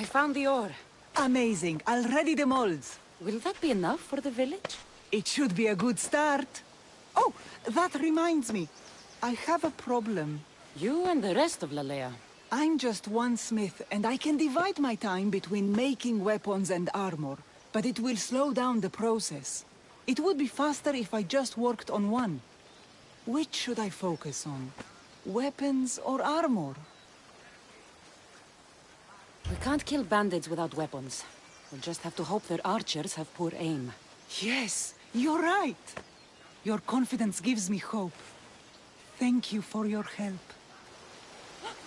Speaker 1: found the ore.
Speaker 12: Amazing. I'll ready the molds.
Speaker 1: Will that be enough for the village?
Speaker 12: It should be a good start. Oh, that reminds me. I have a problem.
Speaker 1: You and the rest of Lalea.
Speaker 12: I'm just one smith, and I can divide my time between making weapons and armor, but it will slow down the process. It would be faster if I just worked on one. Which should I focus on? Weapons or armor?
Speaker 1: We can't kill bandits without weapons. We'll just have to hope their archers have poor aim.
Speaker 12: Yes, you're right. Your confidence gives me hope. Thank you for your help.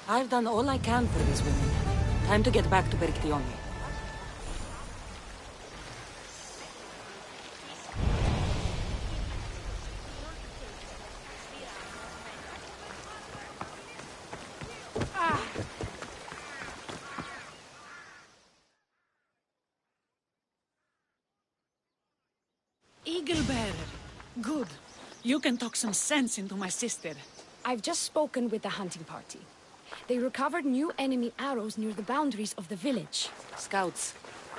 Speaker 1: I've done all I can for these women. Time to get back to Berictione.
Speaker 10: Eagle Bearer. Good. You can talk some sense into my sister.
Speaker 11: I've just spoken with the hunting party. They recovered new enemy arrows near the boundaries of the village.
Speaker 1: Scouts.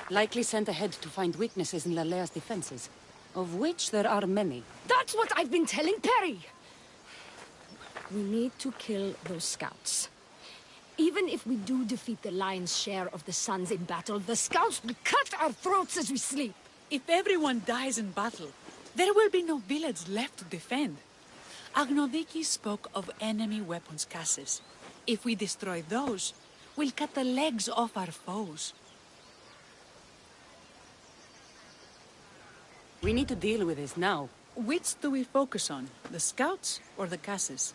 Speaker 1: Likely sent ahead to find weaknesses in Lalea's defenses. Of which there are many.
Speaker 11: That's what I've been telling Perry! We need to kill those scouts. Even if we do defeat the lion's share of the Suns in battle, the scouts will cut our throats as we sleep.
Speaker 10: If everyone dies in battle, there will be no village left to defend. Agnodiki spoke of enemy weapons caches. If we destroy those, we'll cut the legs off our foes.
Speaker 1: We need to deal with this now.
Speaker 10: Which do we focus on? The scouts or the caches?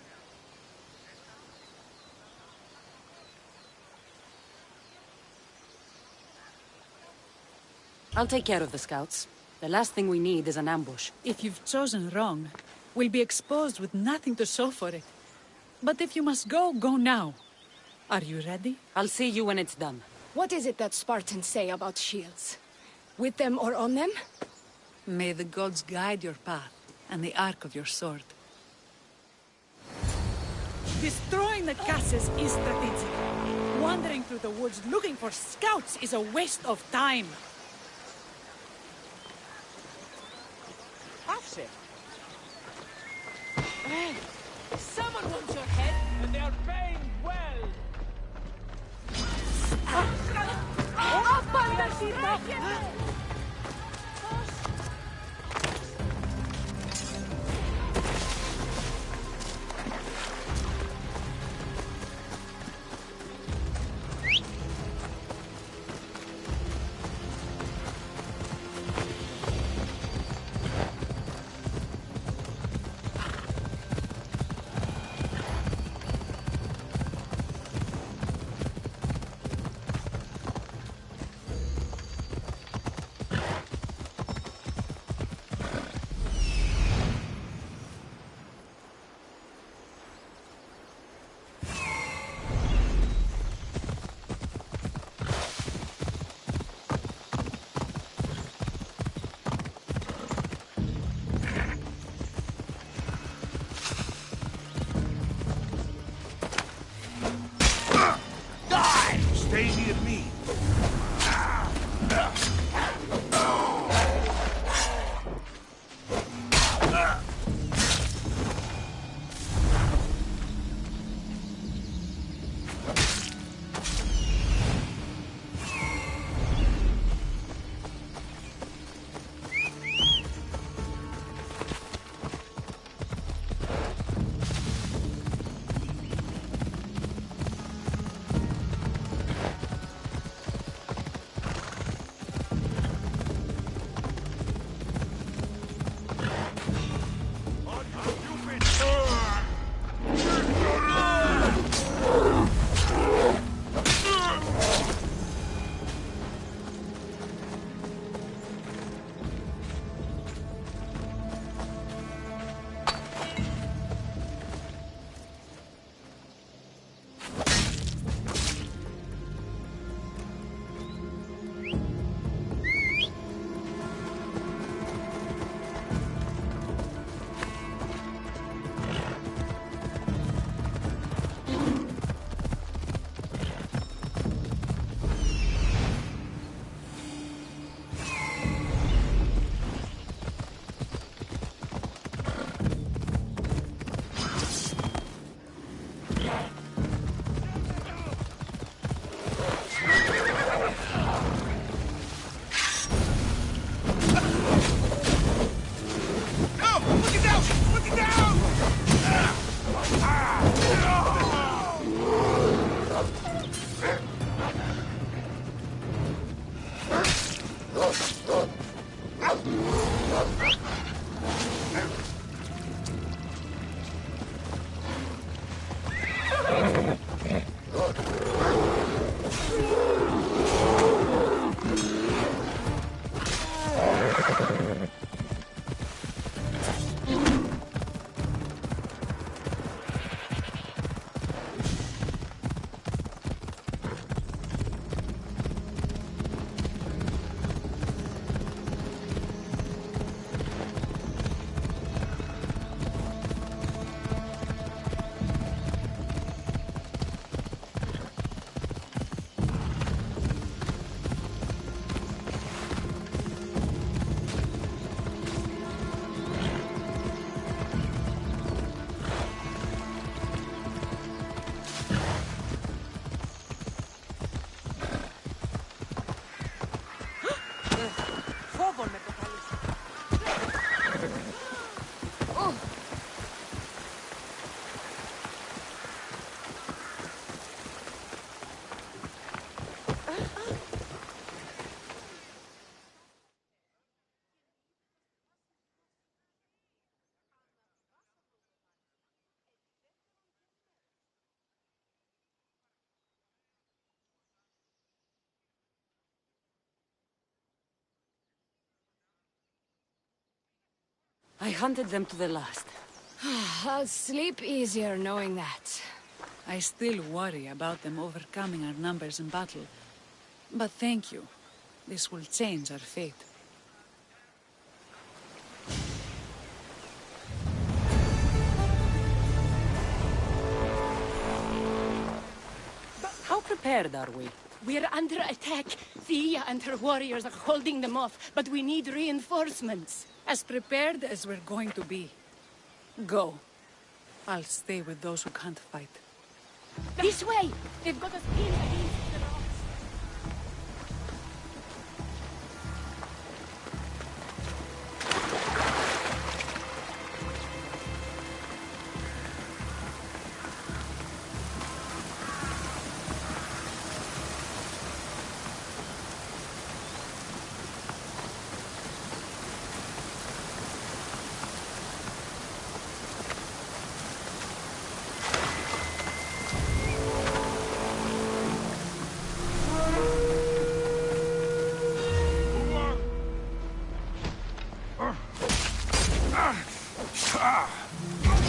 Speaker 1: I'll take care of the scouts. The last thing we need is an ambush.
Speaker 10: If you've chosen wrong, we'll be exposed with nothing to show for it. But if you must go, go now. Are you ready?
Speaker 1: I'll see you when it's done.
Speaker 11: What is it that Spartans say about shields? With them or on them?
Speaker 10: May the gods guide your path and the arc of your sword. Destroying the caches is strategic. Wandering through the woods looking for scouts is a waste of time.
Speaker 13: Afse! Hey! Someone wants your head, and they are paying well!
Speaker 3: Stay near me.
Speaker 1: I hunted them to the last.
Speaker 11: I'll sleep easier knowing that.
Speaker 10: I still worry about them overcoming our numbers in battle. But thank you. This will change our fate.
Speaker 1: How prepared are we?
Speaker 11: We're under attack. Thea and her warriors are holding them off, but we need reinforcements.
Speaker 10: As prepared as we're going to be. Go. I'll stay with those who can't fight.
Speaker 11: This way! They've got us pinned against the rocks.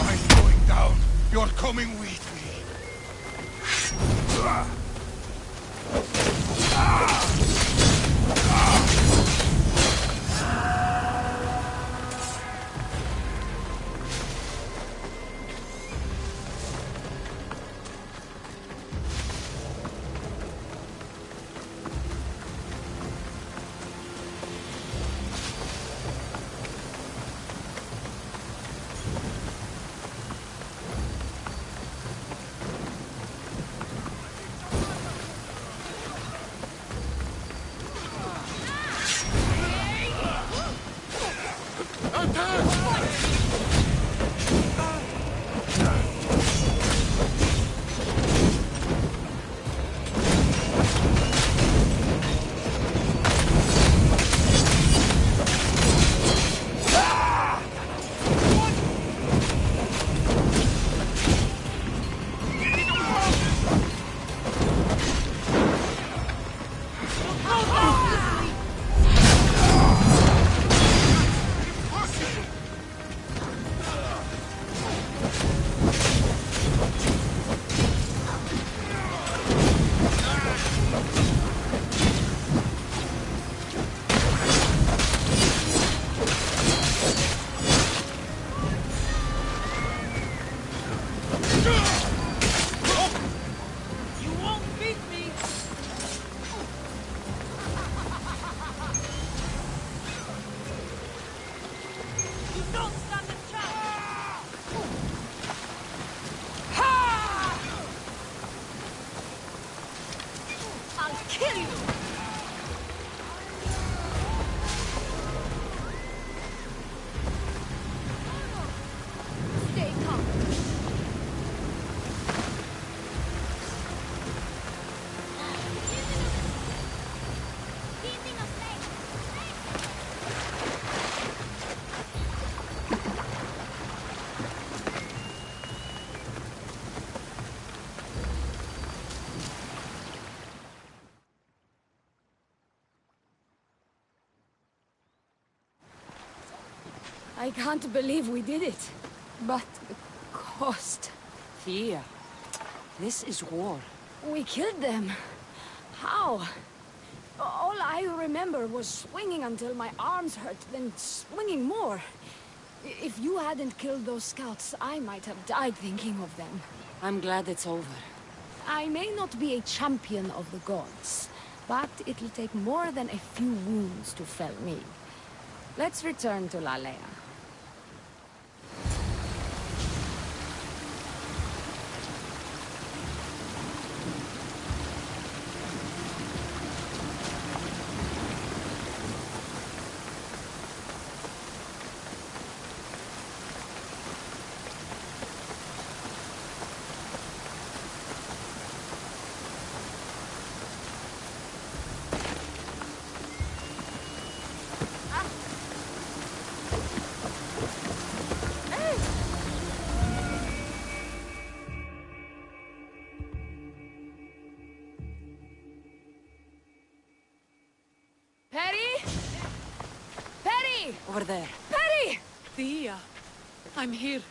Speaker 5: I'm going down. You're coming with me.
Speaker 11: I can't believe we did it. But the cost...
Speaker 1: Thea, this is war.
Speaker 11: We killed them. How? All I remember was swinging until my arms hurt, then swinging more. If you hadn't killed those scouts, I might have died thinking of them.
Speaker 1: I'm glad it's over.
Speaker 11: I may not be a champion of the gods, but it'll take more than a few wounds to fell me. Let's return to Lalea.
Speaker 1: Over there.
Speaker 11: Perry!
Speaker 10: Thea, I'm here.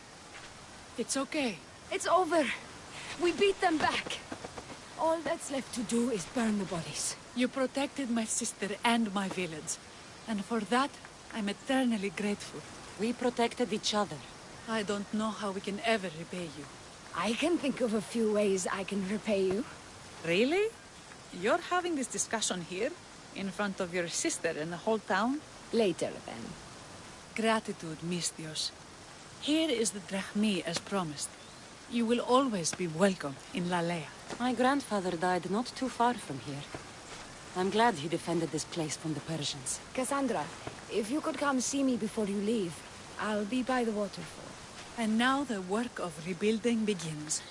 Speaker 10: It's okay.
Speaker 11: It's over. We beat them back. All that's left to do is burn the bodies.
Speaker 10: You protected my sister and my village. And for that, I'm eternally grateful.
Speaker 1: We protected each other.
Speaker 10: I don't know how we can ever repay you.
Speaker 11: I can think of a few ways I can repay you.
Speaker 10: Really? You're having this discussion here? In front of your sister and the whole town?
Speaker 11: Later, then.
Speaker 10: Gratitude, Misthios. Here is the drachmi as promised. You will always be welcome in Lalea.
Speaker 1: My grandfather died not too far from here. I'm glad he defended this place from the Persians.
Speaker 11: Cassandra, if you could come see me before you leave, I'll be by the waterfall.
Speaker 10: And now the work of rebuilding begins.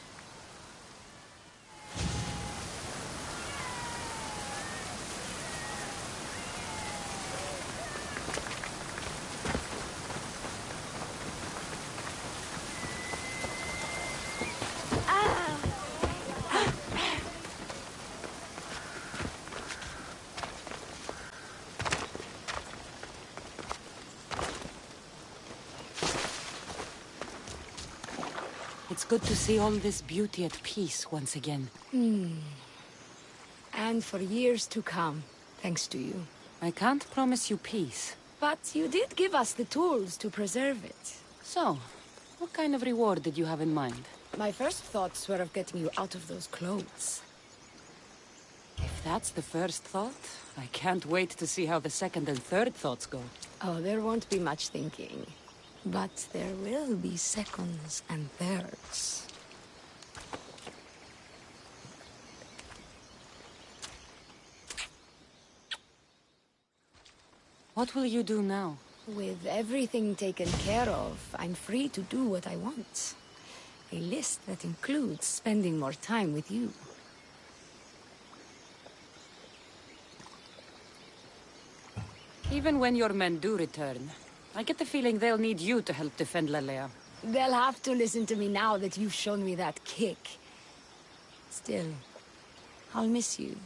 Speaker 1: It's good to see all this beauty at peace once again.
Speaker 11: And for years to come, thanks to you.
Speaker 1: I can't promise you peace.
Speaker 11: But you did give us the tools to preserve it.
Speaker 1: So, what kind of reward did you have in mind?
Speaker 11: My first thoughts were of getting you out of those clothes.
Speaker 1: If that's the first thought, I can't wait to see how the second and third thoughts go.
Speaker 11: Oh, there won't be much thinking. But there will be seconds and thirds.
Speaker 1: What will you do now?
Speaker 11: With everything taken care of, I'm free to do what I want. A list that includes spending more time with you.
Speaker 1: Even when your men do return, I get the feeling they'll need you to help defend Lalea.
Speaker 11: They'll have to listen to me now that you've shown me that kick. Still, I'll miss you.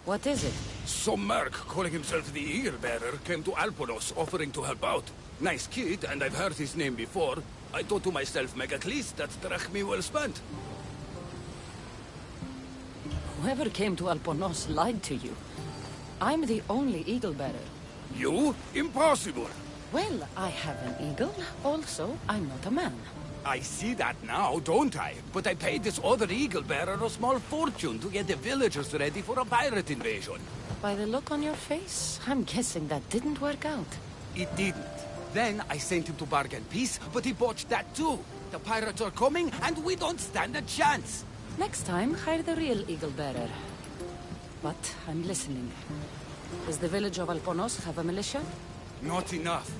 Speaker 1: What is it?
Speaker 3: Some merc calling himself the Eagle Bearer came to Alponos offering to help out. Nice kid, and I've heard his name before. I thought to myself, Megacles, that's drachmi well spent.
Speaker 1: Whoever came to Alponos lied to you. I'm the only Eagle Bearer.
Speaker 3: You? Impossible!
Speaker 1: Well, I have an eagle. Also, I'm not a man.
Speaker 3: I see that now, don't I? But I paid this other Eagle Bearer a small fortune to get the villagers ready for a pirate invasion.
Speaker 1: By the look on your face, I'm guessing that didn't work out.
Speaker 3: It didn't. Then I sent him to bargain peace, but he botched that too. The pirates are coming, and we don't stand a chance.
Speaker 1: Next time, hire the real Eagle Bearer. But I'm listening. Does the village of Alponos have a militia?
Speaker 3: Not enough.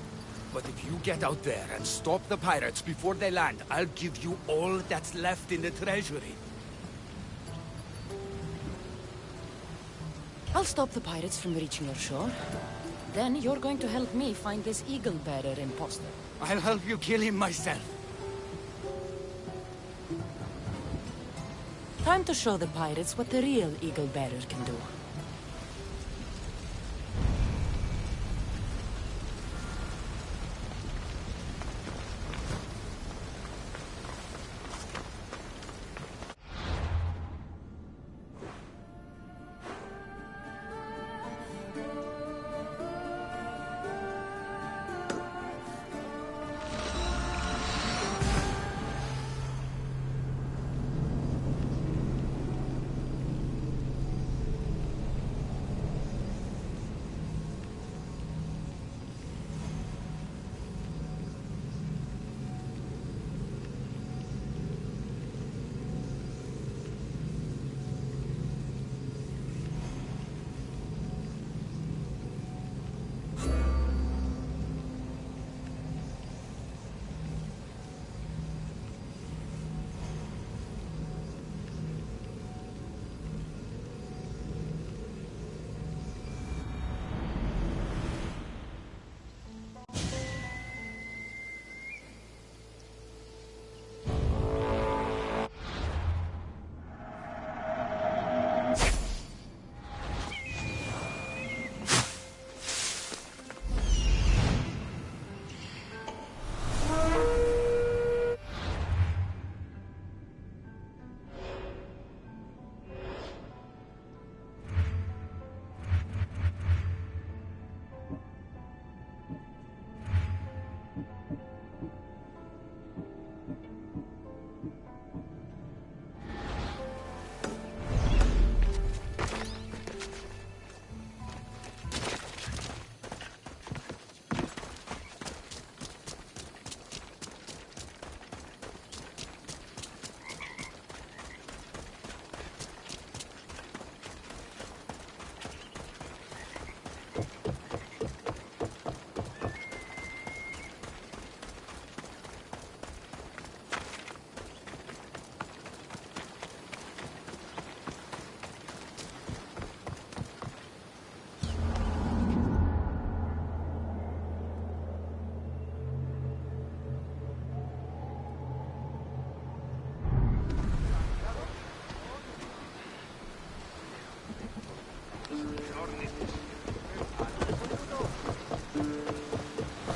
Speaker 3: But if you get out there and stop the pirates before they land, I'll give you all that's left in the treasury.
Speaker 1: I'll stop the pirates from reaching your shore. Then you're going to help me find this Eagle Bearer imposter.
Speaker 3: I'll help you kill him myself.
Speaker 1: Time to show the pirates what the real Eagle Bearer can do.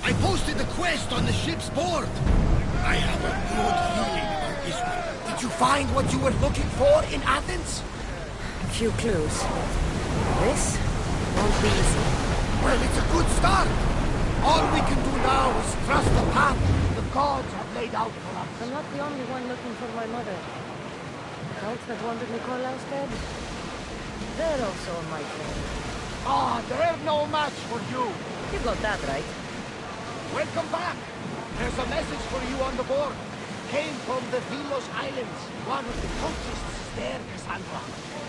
Speaker 7: I posted the quest on the ship's board. I have a good feeling about this one.
Speaker 14: Did you find what you were looking for in Athens?
Speaker 1: A few clues. This won't be easy.
Speaker 14: Well, it's a good start. All we can do now is trust the path the gods have laid out for us.
Speaker 2: I'm not the only one looking for my mother. The cult that wanted Nikolaus dead, they're also on my trail.
Speaker 14: Ah, they're no match for you.
Speaker 2: You got that right.
Speaker 14: Welcome back. There's a message for you on the board. Came from the Vilos Islands. One of the cultists is there, Cassandra.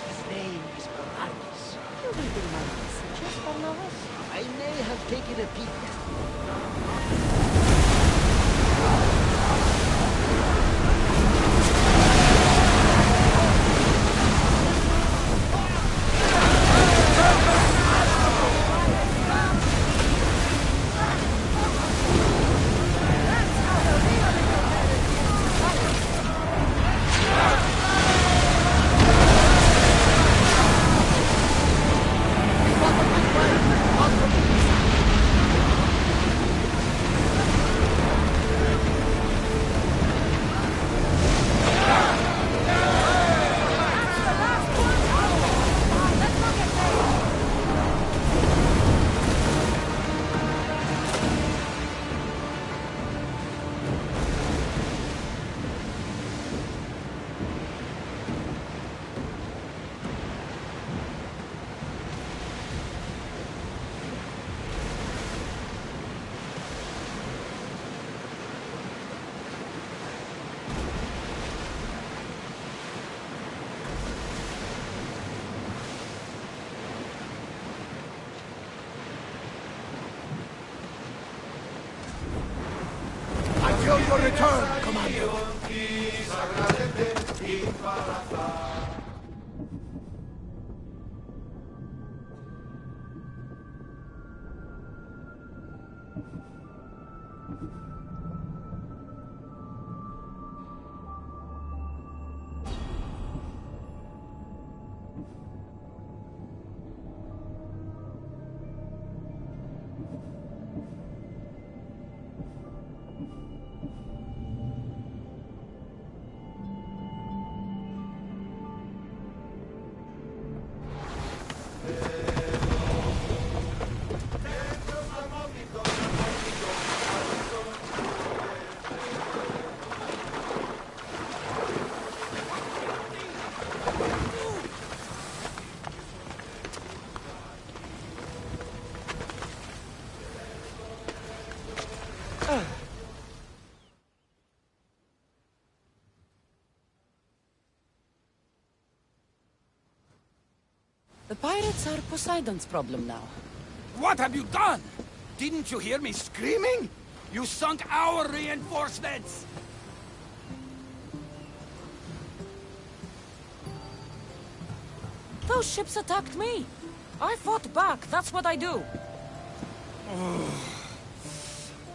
Speaker 14: His name is Bernardus.
Speaker 2: You reading my messages, Barnabas?
Speaker 14: I may have taken a peek. return, Commander.
Speaker 1: The pirates are Poseidon's problem now.
Speaker 3: What have you done? Didn't you hear me screaming? You sunk our reinforcements!
Speaker 1: Those ships attacked me. I fought back, that's what I do.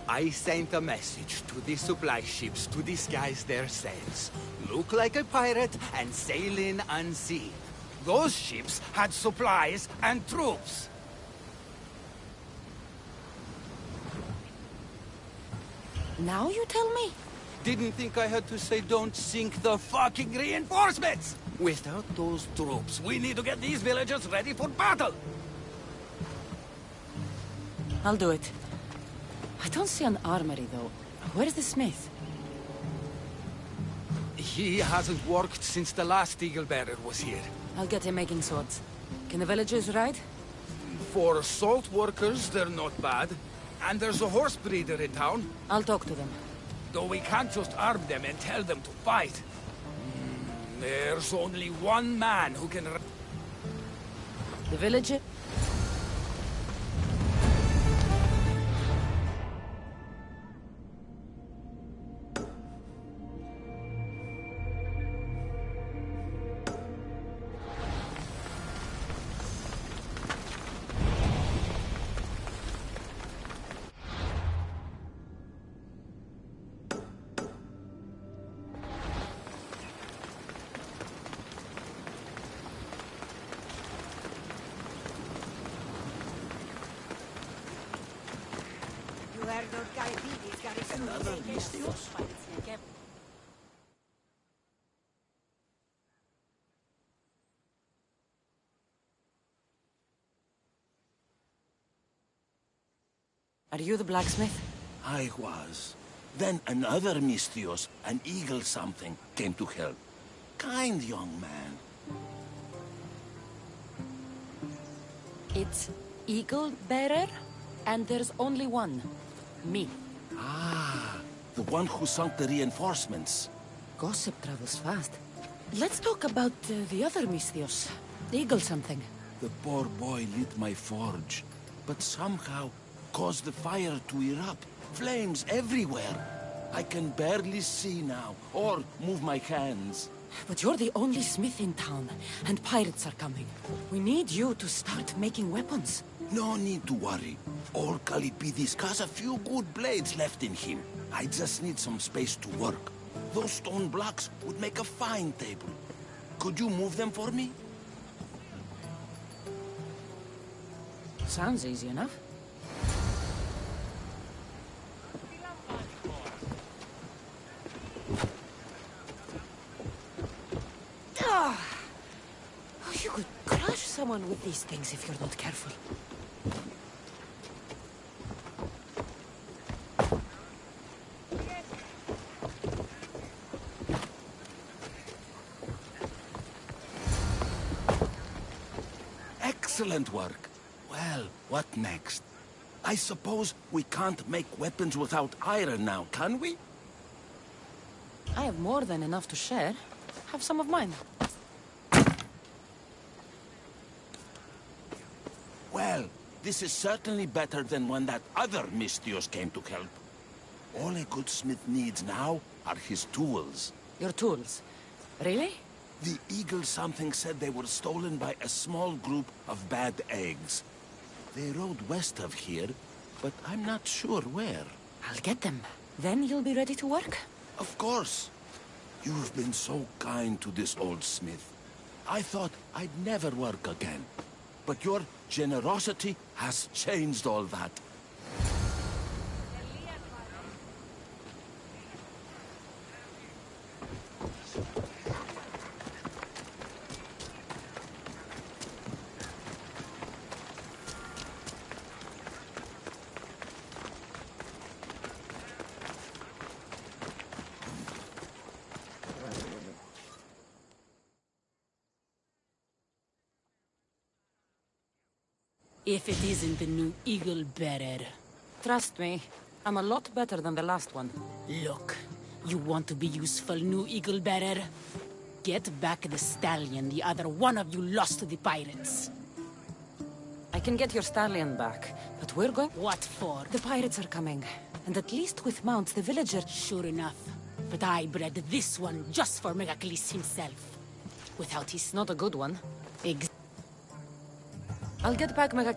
Speaker 3: I sent a message to the supply ships to disguise their sails. Look like a pirate and sail in unseen. Those ships had supplies and troops.
Speaker 1: Now you tell me?
Speaker 3: Didn't think I had to say don't sink the fucking reinforcements! Without those troops, we need to get these villagers ready for battle!
Speaker 1: I'll do it. I don't see an armory, though. Where's the smith?
Speaker 3: He hasn't worked since the last eagle bearer was here.
Speaker 1: I'll get him making swords. Can the villagers ride?
Speaker 3: For salt workers, they're not bad. And there's a horse breeder in town.
Speaker 1: I'll talk to them.
Speaker 3: Though we can't just arm them and tell them to fight. There's only one man who can...
Speaker 1: The villager?
Speaker 14: Another Mystios.
Speaker 1: Are you the blacksmith?
Speaker 7: I was. Then another Mystios, an eagle something, came to help. Kind young man.
Speaker 1: It's eagle bearer, and there's only one. Me.
Speaker 7: Ah, the one who sunk the reinforcements.
Speaker 1: Gossip travels fast. Let's talk about the other Mystios. Eagle something.
Speaker 7: The poor boy lit my forge, but somehow caused the fire to erupt. Flames everywhere. I can barely see now, or move my hands.
Speaker 1: But you're the only smith in town, and pirates are coming. We need you to start making weapons.
Speaker 7: No need to worry. All Kalipidis has a few good blades left in him. I just need some space to work. Those stone blocks would make a fine table. Could you move them for me?
Speaker 1: Sounds easy enough. You could crush someone with these things if you're not careful.
Speaker 7: Excellent work. Well, what next? I suppose we can't make weapons without iron now, can we?
Speaker 1: I have more than enough to share. Have some of mine.
Speaker 7: Well, this is certainly better than when that other Mystios came to help. All a good smith needs now are his tools.
Speaker 1: Your tools? Really?
Speaker 7: The eagle something said they were stolen by a small group of bad eggs. They rode west of here, but I'm not sure where.
Speaker 1: I'll get them. Then you'll be ready to work?
Speaker 7: Of course. You've been so kind to this old smith. I thought I'd never work again. But your generosity has changed all that.
Speaker 2: If it isn't the new Eagle Bearer.
Speaker 1: Trust me, I'm a lot better than the last one.
Speaker 2: Look, you want to be useful, new Eagle Bearer? Get back the stallion the other one of you lost to the pirates.
Speaker 1: I can get your stallion back, but we're going...
Speaker 2: What for?
Speaker 1: The pirates are coming. And at least with mounts, the villagers...
Speaker 2: Sure enough. But I bred this one just for Megacles himself. Without his...
Speaker 1: Not a good one. I'll get back Mega...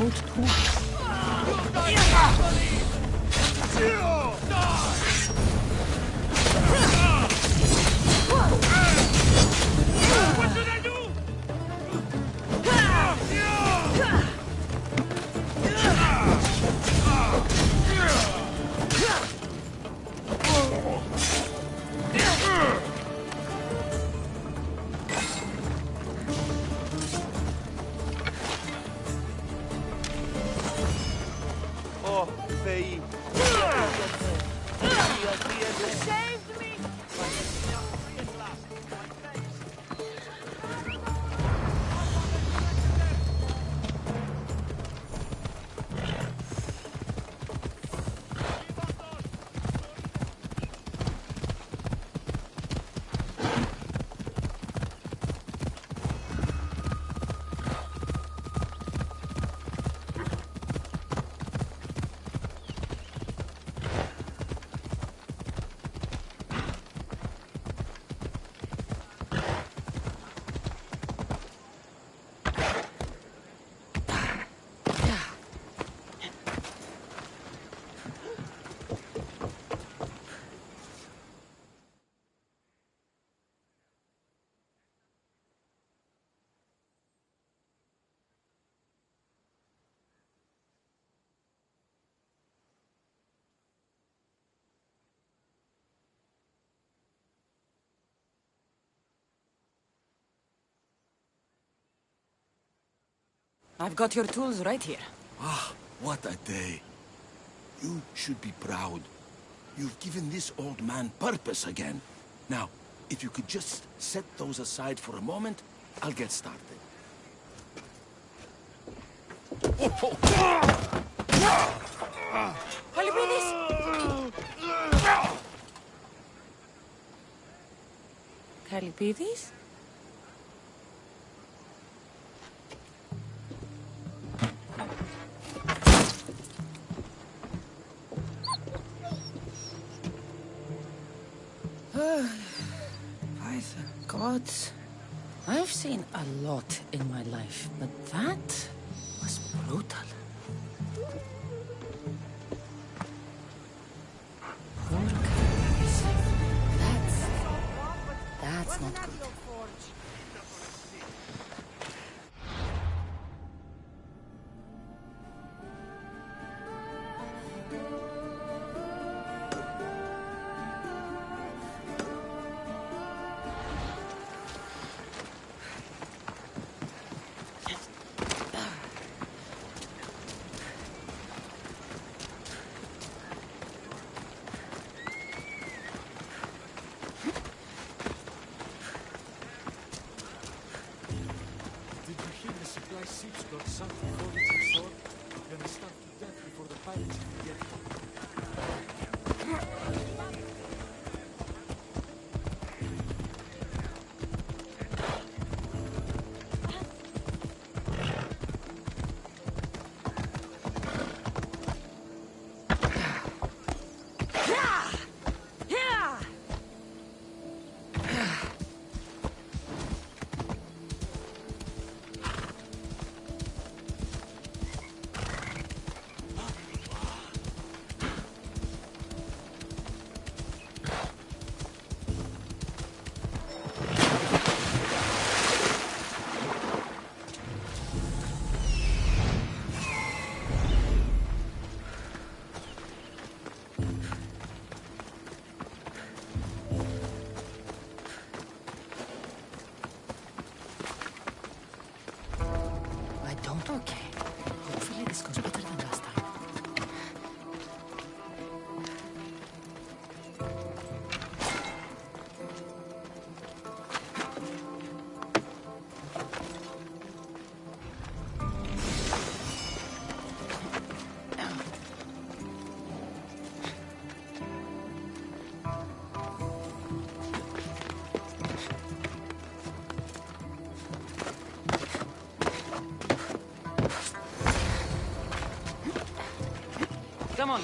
Speaker 1: old tools.
Speaker 13: What should I do?
Speaker 14: Oh, Faye.
Speaker 13: You saved me!
Speaker 1: I've got your tools right here.
Speaker 15: Ah, what a day. You should be proud. You've given this old man purpose again. Now, if you could just set those aside for a moment, I'll get started.
Speaker 1: Calibridis! Calibridis? By the gods. I've seen a lot in my life, but that was brutal. Poor Calibridis. That's not good.
Speaker 4: Ships got sunk before reaching shore, then they starved to death before the pirates could get them. Okay. Hopefully this goes better than last time. Come on.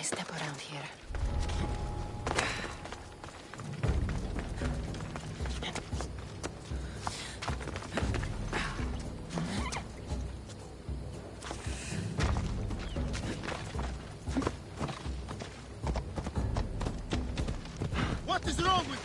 Speaker 1: Step around here.
Speaker 14: What is wrong with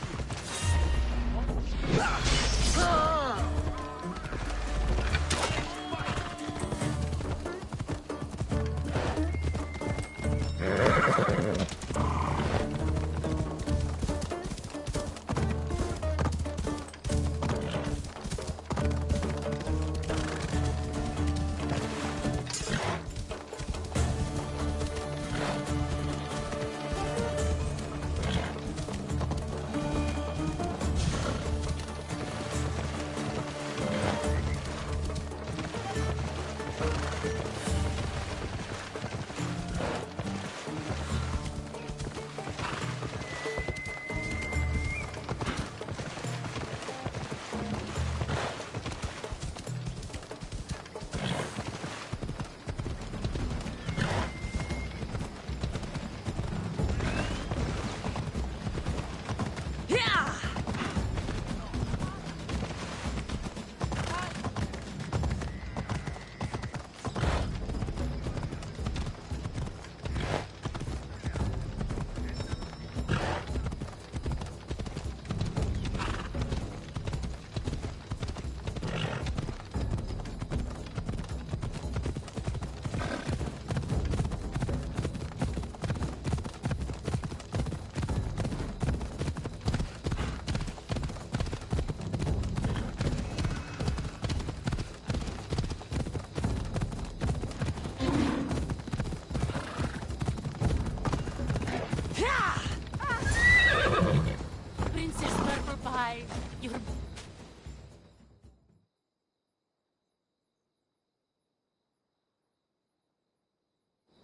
Speaker 1: Princess Purple Pie, you're...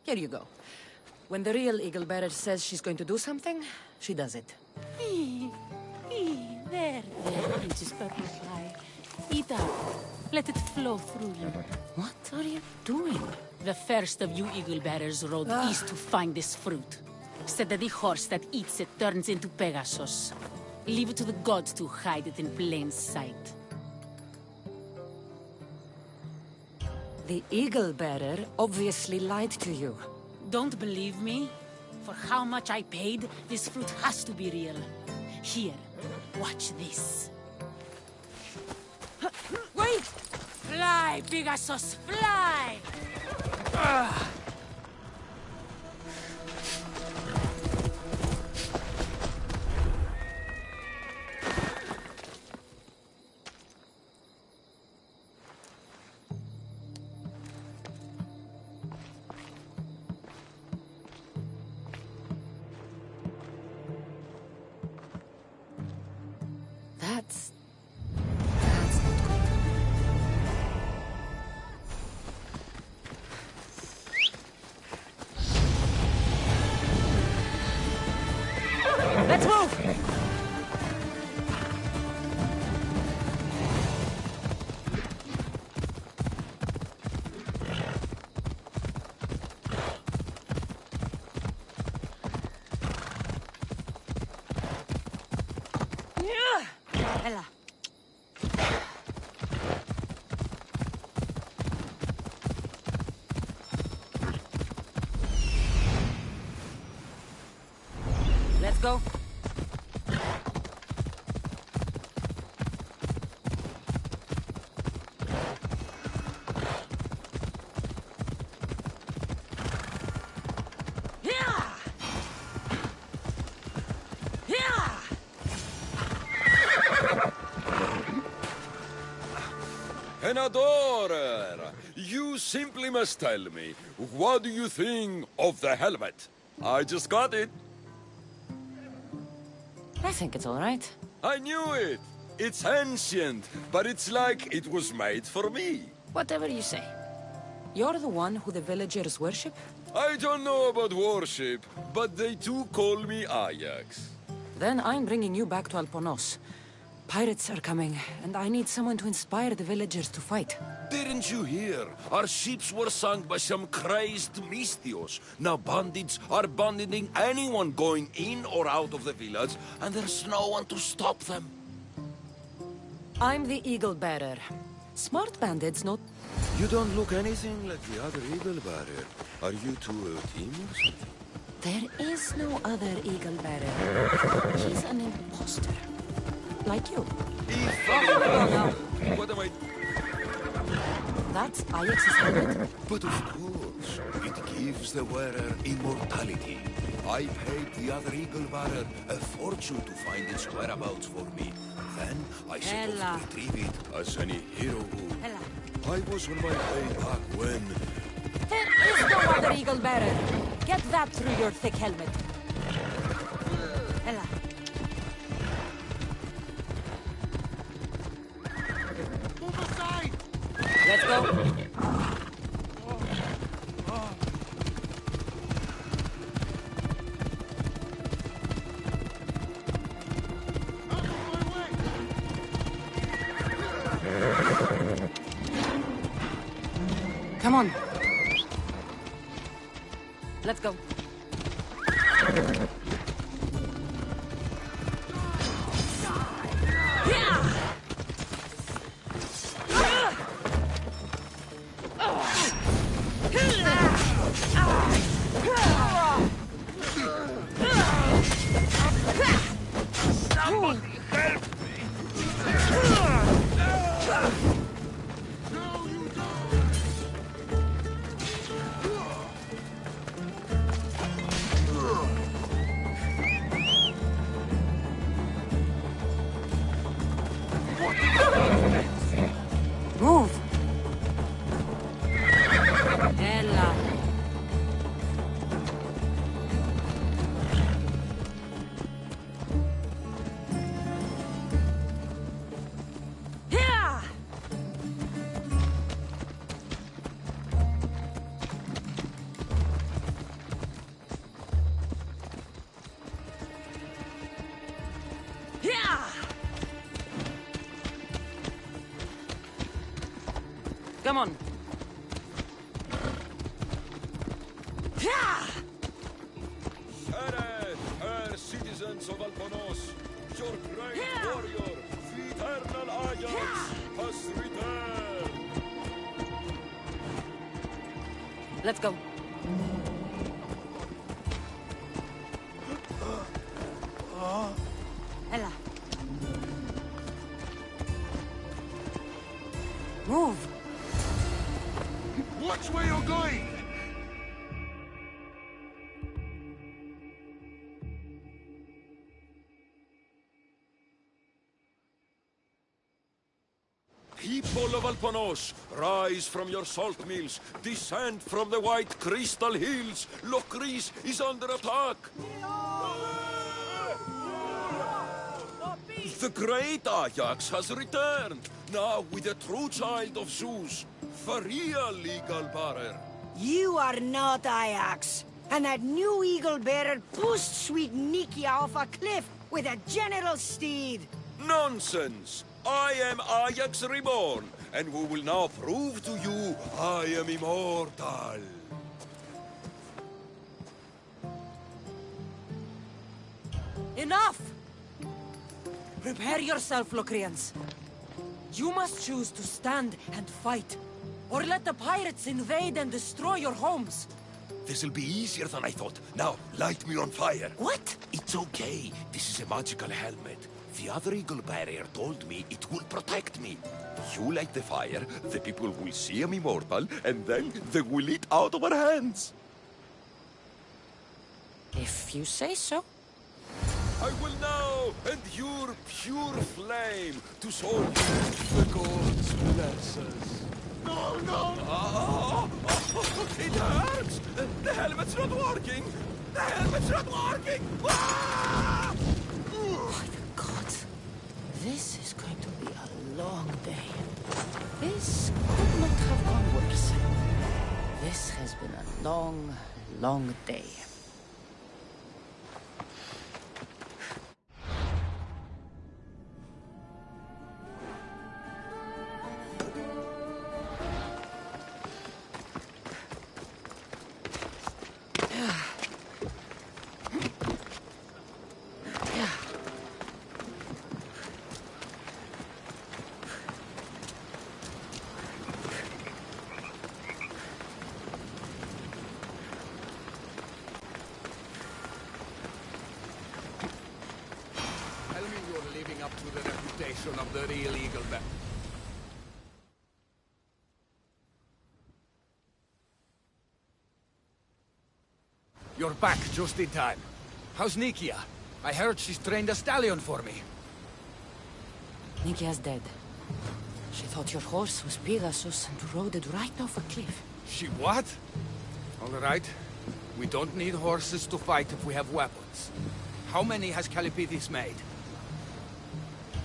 Speaker 1: Here you go. When the real Eagle Bearer says she's going to do something, she does it.
Speaker 16: There, Princess Purple Pie. Eat up. Let it flow through you.
Speaker 1: What are you doing?
Speaker 16: The first of you Eagle Bearers rode east to find this fruit. Said that the horse that eats it turns into Pegasus. Leave it to the gods to hide it in plain sight.
Speaker 1: The Eagle Bearer obviously lied to you.
Speaker 16: Don't believe me? For how much I paid, this fruit has to be real. Here, watch this.
Speaker 1: Wait!
Speaker 16: Fly, Pegasus, fly!
Speaker 1: That's
Speaker 2: Let's move! Ella. Let's go.
Speaker 17: Adorer, you simply must tell me, what do you think of the helmet? I just got it.
Speaker 1: I think it's all right.
Speaker 17: I knew it. It's ancient, but it's like it was made for me.
Speaker 1: Whatever you say. You're the one who the villagers worship?
Speaker 17: I don't know about worship, but they do call me Ajax.
Speaker 1: Then I'm bringing you back to Alponos. Pirates are coming, and I need someone to inspire the villagers to fight.
Speaker 7: Didn't you hear? Our ships were sunk by some crazed Mystios. Now bandits are banditing anyone going in or out of the village, and there's no one to stop them.
Speaker 1: I'm the Eagle Bearer. Smart bandits not...
Speaker 7: You don't look anything like the other Eagle Bearer. Are you two a team or something?
Speaker 1: There is no other Eagle Bearer. He's an imposter. Like you.
Speaker 17: What am I...
Speaker 1: That's Ajax's helmet?
Speaker 7: But of course, it gives the wearer immortality. I paid the other Eagle Bearer a fortune to find its whereabouts for me. Then I set off to retrieve it as any hero would. I was on my way back when...
Speaker 2: There is no other Eagle Bearer. Get that through your thick helmet. Ella. Let's go.
Speaker 1: Come on. Let's go. Move.
Speaker 2: Ella.
Speaker 1: Come on.
Speaker 17: Her citizens of Alponos, your great warrior, the eternal Ajax, has returned.
Speaker 1: Let's go.
Speaker 2: Ella. Move.
Speaker 7: Watch where you're going!
Speaker 17: People of Alpanos, rise from your salt mills, descend from the white crystal hills. Lokris is under attack. The great Ajax has returned, now with the true child of Zeus, Faria legal bearer.
Speaker 2: You are not Ajax. And that new eagle bearer pushed sweet Nikia off a cliff with a general steed.
Speaker 17: Nonsense! I am Ajax reborn, and we will now prove to you I am immortal.
Speaker 1: Enough! Prepare yourself, Locrians. You must choose to stand and fight, or let the pirates invade and destroy your homes.
Speaker 7: This'll be easier than I thought. Now, light me on fire.
Speaker 1: What?
Speaker 7: It's okay. This is a magical helmet. The other eagle barrier told me it will protect me. You light the fire, the people will see I'm immortal, and then they will eat out of our hands.
Speaker 1: If you say so.
Speaker 17: I will now endure pure flame to soul you. The gods bless us. No, no! Oh, it hurts! The helmet's not working! The helmet's not working! Ah!
Speaker 1: Oh, the gods. This is going to be a long day. This could not have gone worse. This has been a long, long day.
Speaker 3: Of the real eagle bear. You're back just in time. How's Nikia? I heard she's trained a stallion for me.
Speaker 1: Nikia's dead. She thought your horse was Pegasus and rode it right off a cliff.
Speaker 3: She what? All right. We don't need horses to fight if we have weapons. How many has Calipidis made?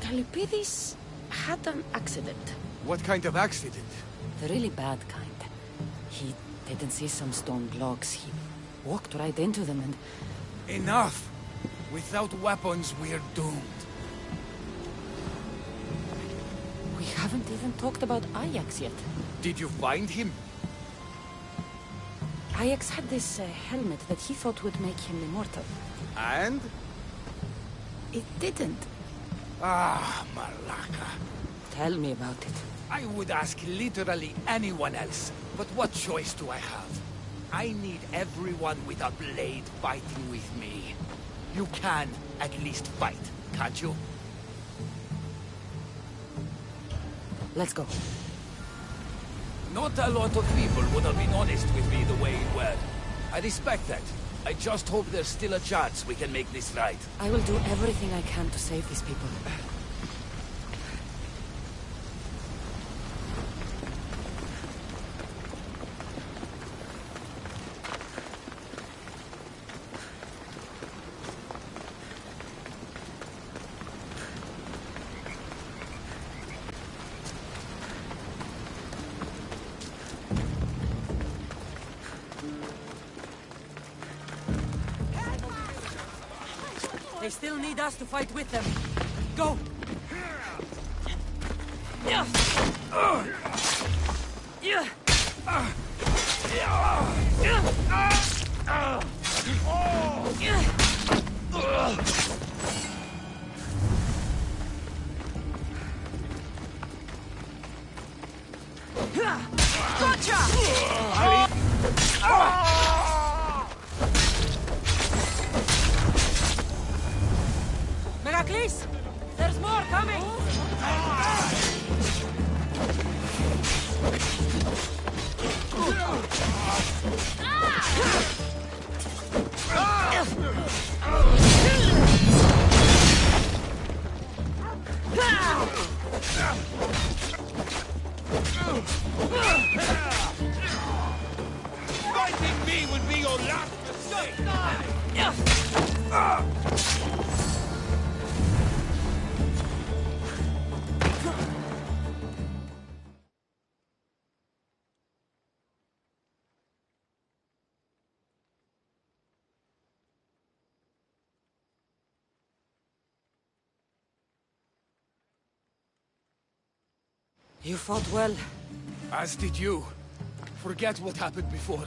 Speaker 1: Calipidis had an accident.
Speaker 3: What kind of accident?
Speaker 1: The really bad kind. He didn't see some stone blocks. He walked right into them and...
Speaker 3: Enough! Without weapons, we're doomed.
Speaker 1: We haven't even talked about Ajax yet.
Speaker 3: Did you find him?
Speaker 1: Ajax had this helmet that he thought would make him immortal.
Speaker 3: And?
Speaker 1: It didn't.
Speaker 3: Ah, Malaka.
Speaker 1: Tell me about it.
Speaker 3: I would ask literally anyone else, but what choice do I have? I need everyone with a blade fighting with me. You can at least fight, can't you?
Speaker 1: Let's go.
Speaker 3: Not a lot of people would have been honest with me the way you were. I respect that. I just hope there's still a chance we can make this right.
Speaker 1: I will do everything I can to save these people. They still need us to fight with them. Go! Gotcha!
Speaker 2: Megacles! There's more coming!
Speaker 3: Fighting me would be your last mistake!
Speaker 2: You fought well.
Speaker 3: As did you. Forget what happened before.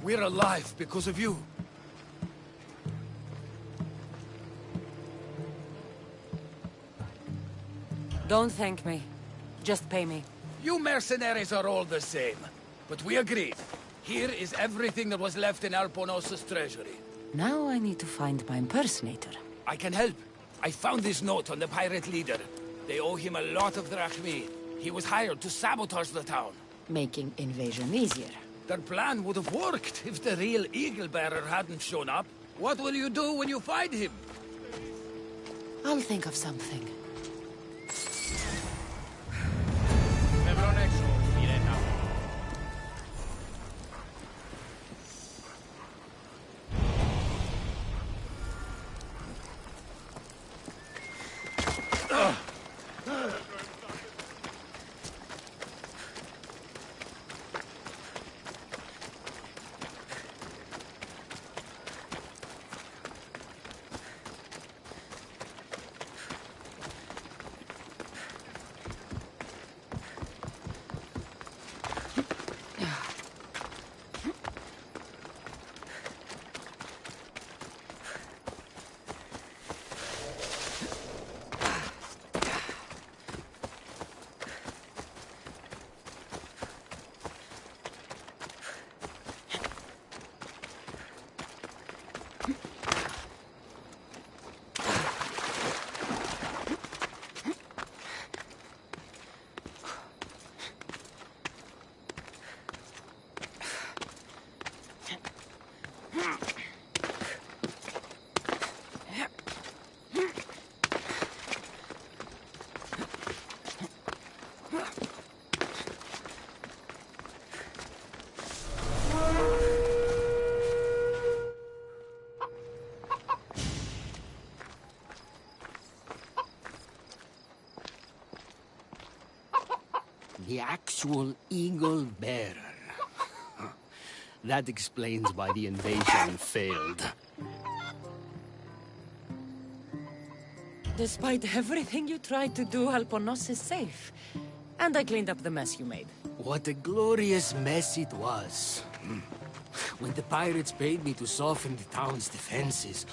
Speaker 3: We're alive because of you.
Speaker 2: Don't thank me. Just pay me.
Speaker 3: You mercenaries are all the same. But we agreed. Here is everything that was left in Alponos's treasury.
Speaker 1: Now I need to find my impersonator.
Speaker 3: I can help. I found this note on the pirate leader. They owe him a lot of drachmi. He was hired to sabotage the town.
Speaker 1: Making invasion easier.
Speaker 3: Their plan would have worked if the real Eagle-bearer hadn't shown up. What will you do when you find him?
Speaker 1: I'll think of something.
Speaker 14: The actual Eagle-bearer. That explains why the invasion failed.
Speaker 1: Despite everything you tried to do, Alponos is safe. And I cleaned up the mess you made.
Speaker 14: What a glorious mess it was. When the pirates paid me to soften the town's defenses,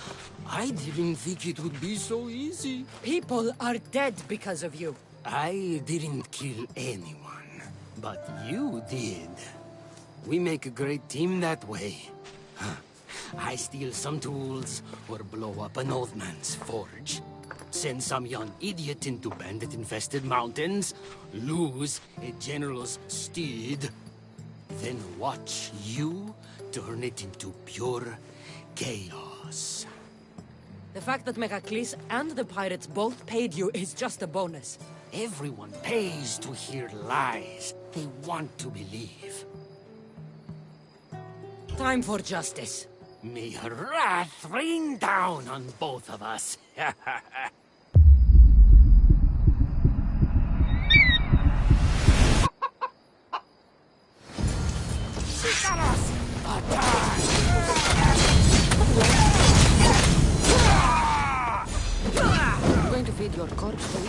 Speaker 14: I didn't think it would be so easy.
Speaker 1: People are dead because of you.
Speaker 14: I didn't kill anyone, but you did. We make a great team that way. I steal some tools, or blow up an old man's forge. Send some young idiot into bandit-infested mountains. Lose a general's steed. Then watch you turn it into pure chaos.
Speaker 1: The fact that Megacles and the pirates both paid you is just a bonus.
Speaker 14: Everyone pays to hear lies they want to believe.
Speaker 1: Time for justice.
Speaker 14: May her wrath rain down on both of us.
Speaker 3: Sicaros!
Speaker 1: I'm going to feed your corpse to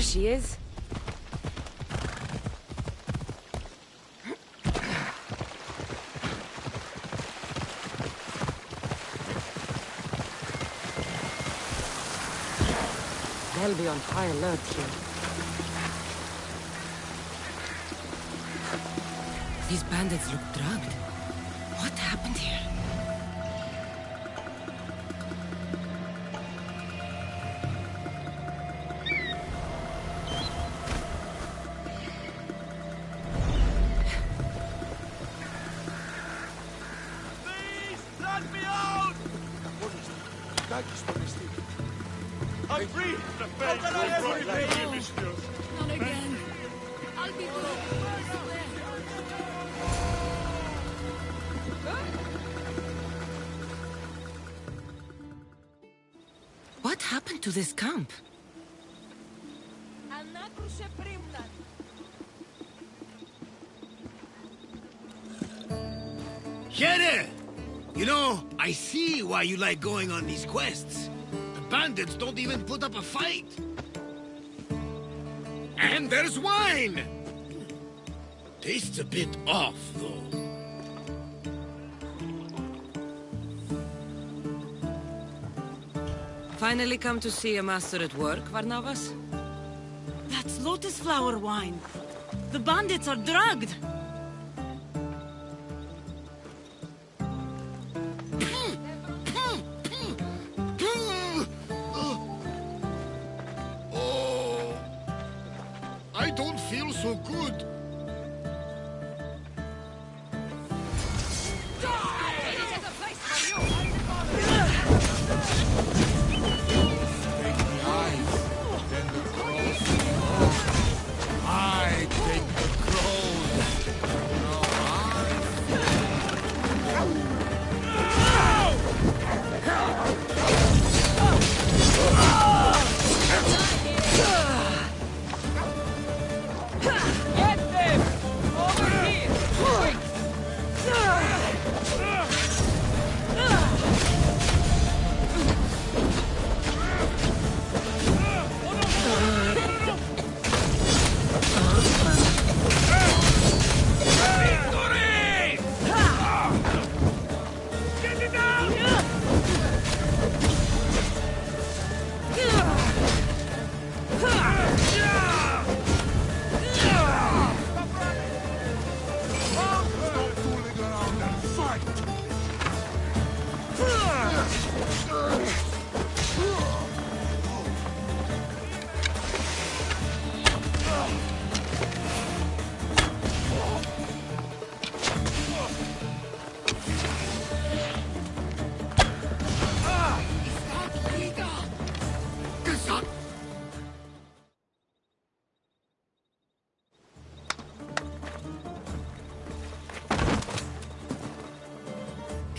Speaker 2: she is. They'll be on high alert here. These bandits look drugged. What happened here?
Speaker 17: Let me out! I'm free! How can I ever repay you, mistress?
Speaker 10: Not again. I'll be good.
Speaker 1: What happened to this camp?
Speaker 18: Shere! You know, I see why you like going on these quests. The bandits don't even put up a fight. And there's wine! Tastes a bit off, though.
Speaker 2: Finally come to see a master at work, Varnavas?
Speaker 19: That's lotus flower wine. The bandits are drugged.
Speaker 18: Oh, I don't feel so good.
Speaker 17: I take the crown.
Speaker 13: Get them! Over here! Quick!
Speaker 17: Get it down! Stop fooling around and fight!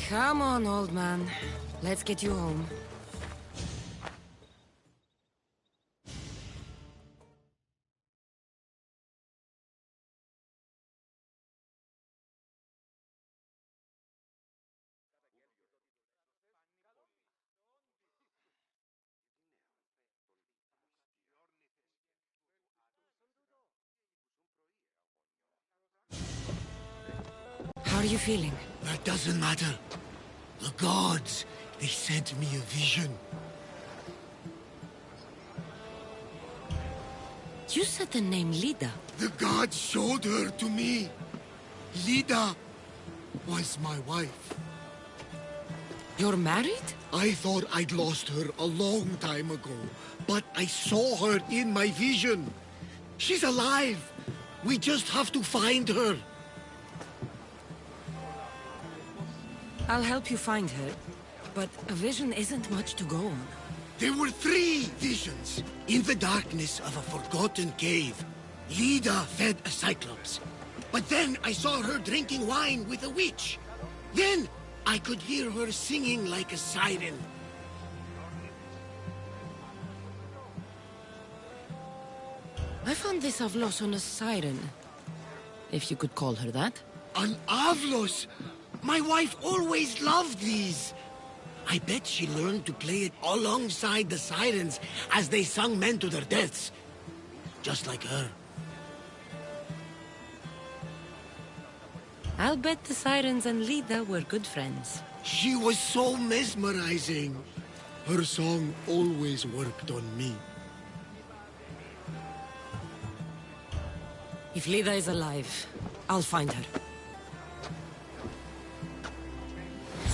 Speaker 2: Come on, old man. Let's get you home. How are you feeling?
Speaker 18: That doesn't matter. The gods, they sent me a vision.
Speaker 2: You said the name Lida.
Speaker 18: The gods showed her to me. Lida was my wife.
Speaker 2: You're married?
Speaker 18: I thought I'd lost her a long time ago, but I saw her in my vision. She's alive. We just have to find her.
Speaker 2: I'll help you find her, but a vision isn't much to go on.
Speaker 18: There were 3 visions. In the darkness of a forgotten cave, Lida fed a cyclops. But then I saw her drinking wine with a witch. Then I could hear her singing like a siren.
Speaker 2: I found this Avlos on a siren, if you could call her that.
Speaker 18: An Avlos? My wife always loved these. I bet she learned to play it alongside the sirens as they sung men to their deaths. just like her.
Speaker 2: I'll bet the Sirens and Lida were good friends.
Speaker 18: She was so mesmerizing. Her song always worked on me.
Speaker 2: If Lida is alive, I'll find her.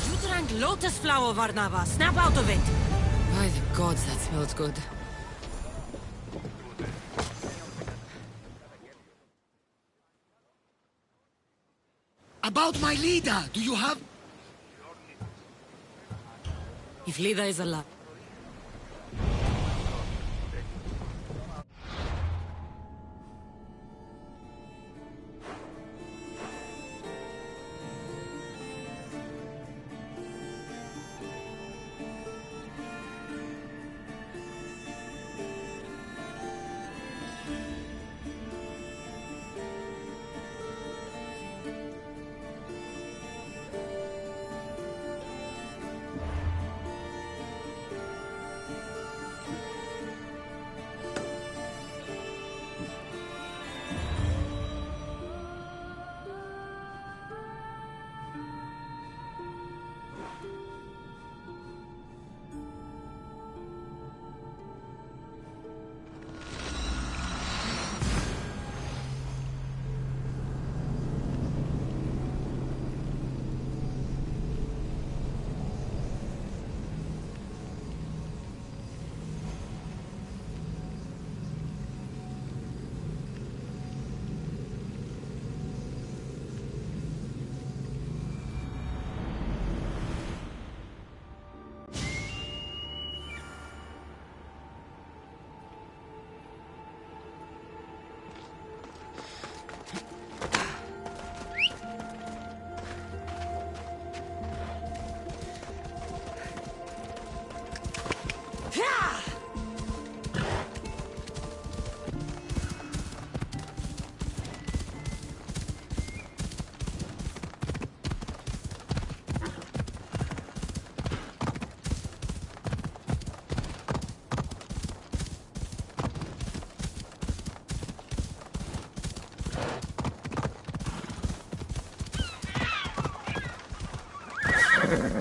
Speaker 2: You drank lotus flower, Varnava. Snap out of it! By the gods, that smells good.
Speaker 18: About my Lida, do you have...
Speaker 2: If Lida is alive...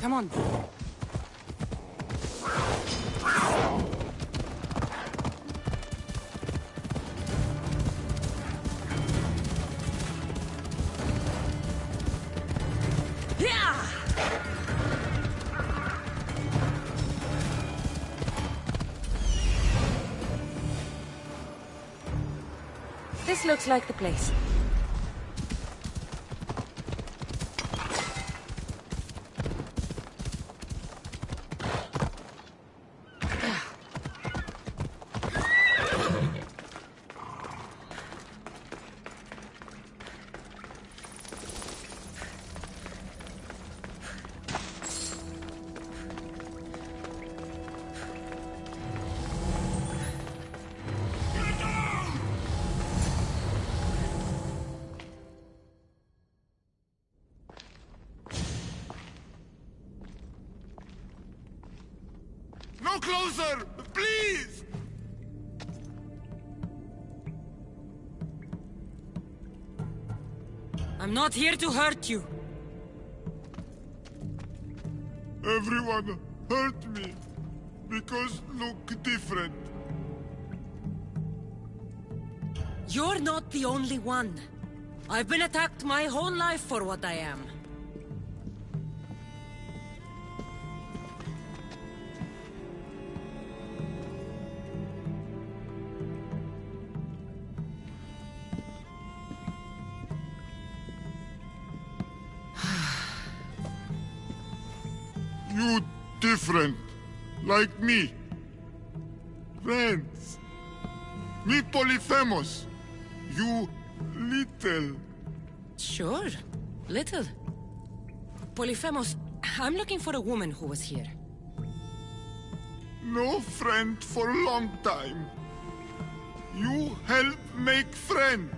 Speaker 2: Come on. This looks like the place.
Speaker 17: No closer! Please!
Speaker 2: I'm not here to hurt you.
Speaker 17: Everyone hurt me because look different.
Speaker 2: You're not the only one. I've been attacked my whole life for what I am.
Speaker 17: You different, like me. Friends. Me Polyphemus. You little.
Speaker 2: Sure, little. Polyphemus, I'm looking for a woman who was here.
Speaker 17: No friend for a long time. You help make friend.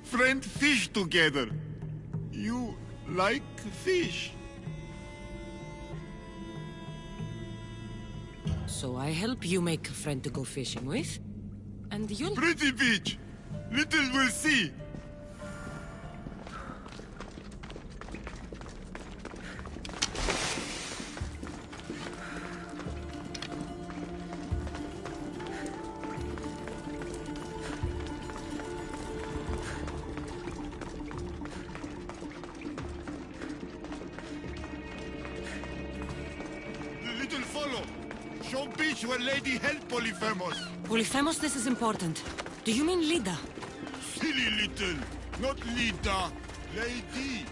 Speaker 17: Friend fish together. You like fish.
Speaker 2: So I help you make a friend to go fishing with? And you'll...
Speaker 17: Pretty bitch! Little will see! Little follow! Show bitch where lady help Polyphemus!
Speaker 2: Polyphemus, this is important. Do you mean Lida?
Speaker 17: Silly little! Not Lida! Lady!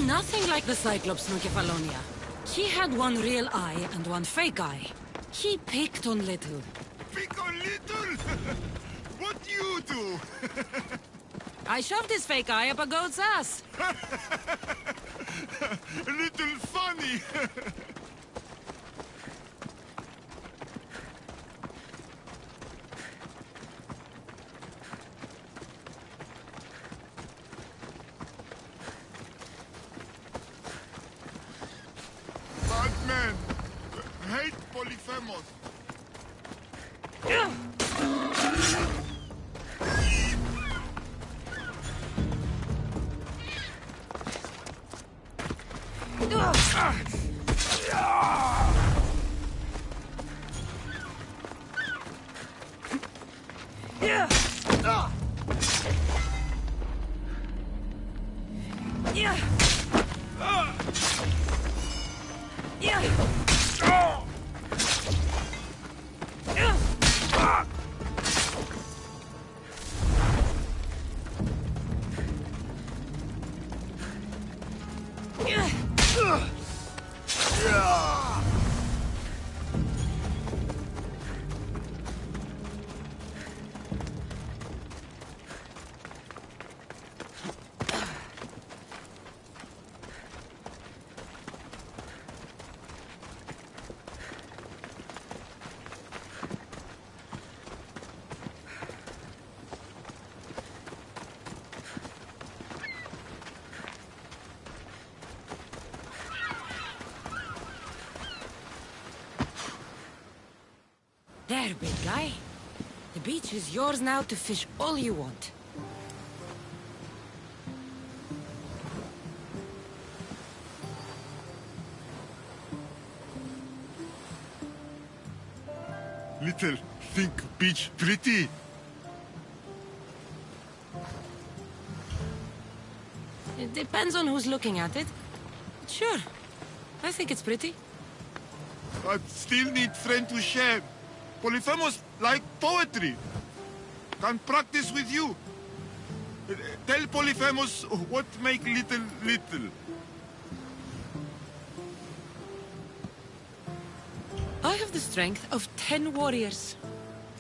Speaker 2: Nothing like the Cyclops, Nucepalonia. He had one real eye and one fake eye. He picked on little.
Speaker 17: Pick on little? What you do?
Speaker 2: I shoved his fake eye up a goat's ass.
Speaker 17: Little funny. Batman! Hate Polyphemus!
Speaker 2: There, big guy. The beach is yours now to fish all you want.
Speaker 17: Little, think beach pretty?
Speaker 2: It depends on who's looking at it. Sure. I think it's pretty.
Speaker 17: But still need friend to share. Polyphemus like poetry. Can practice with you. Tell Polyphemus what make little little.
Speaker 2: I have the strength of 10 warriors.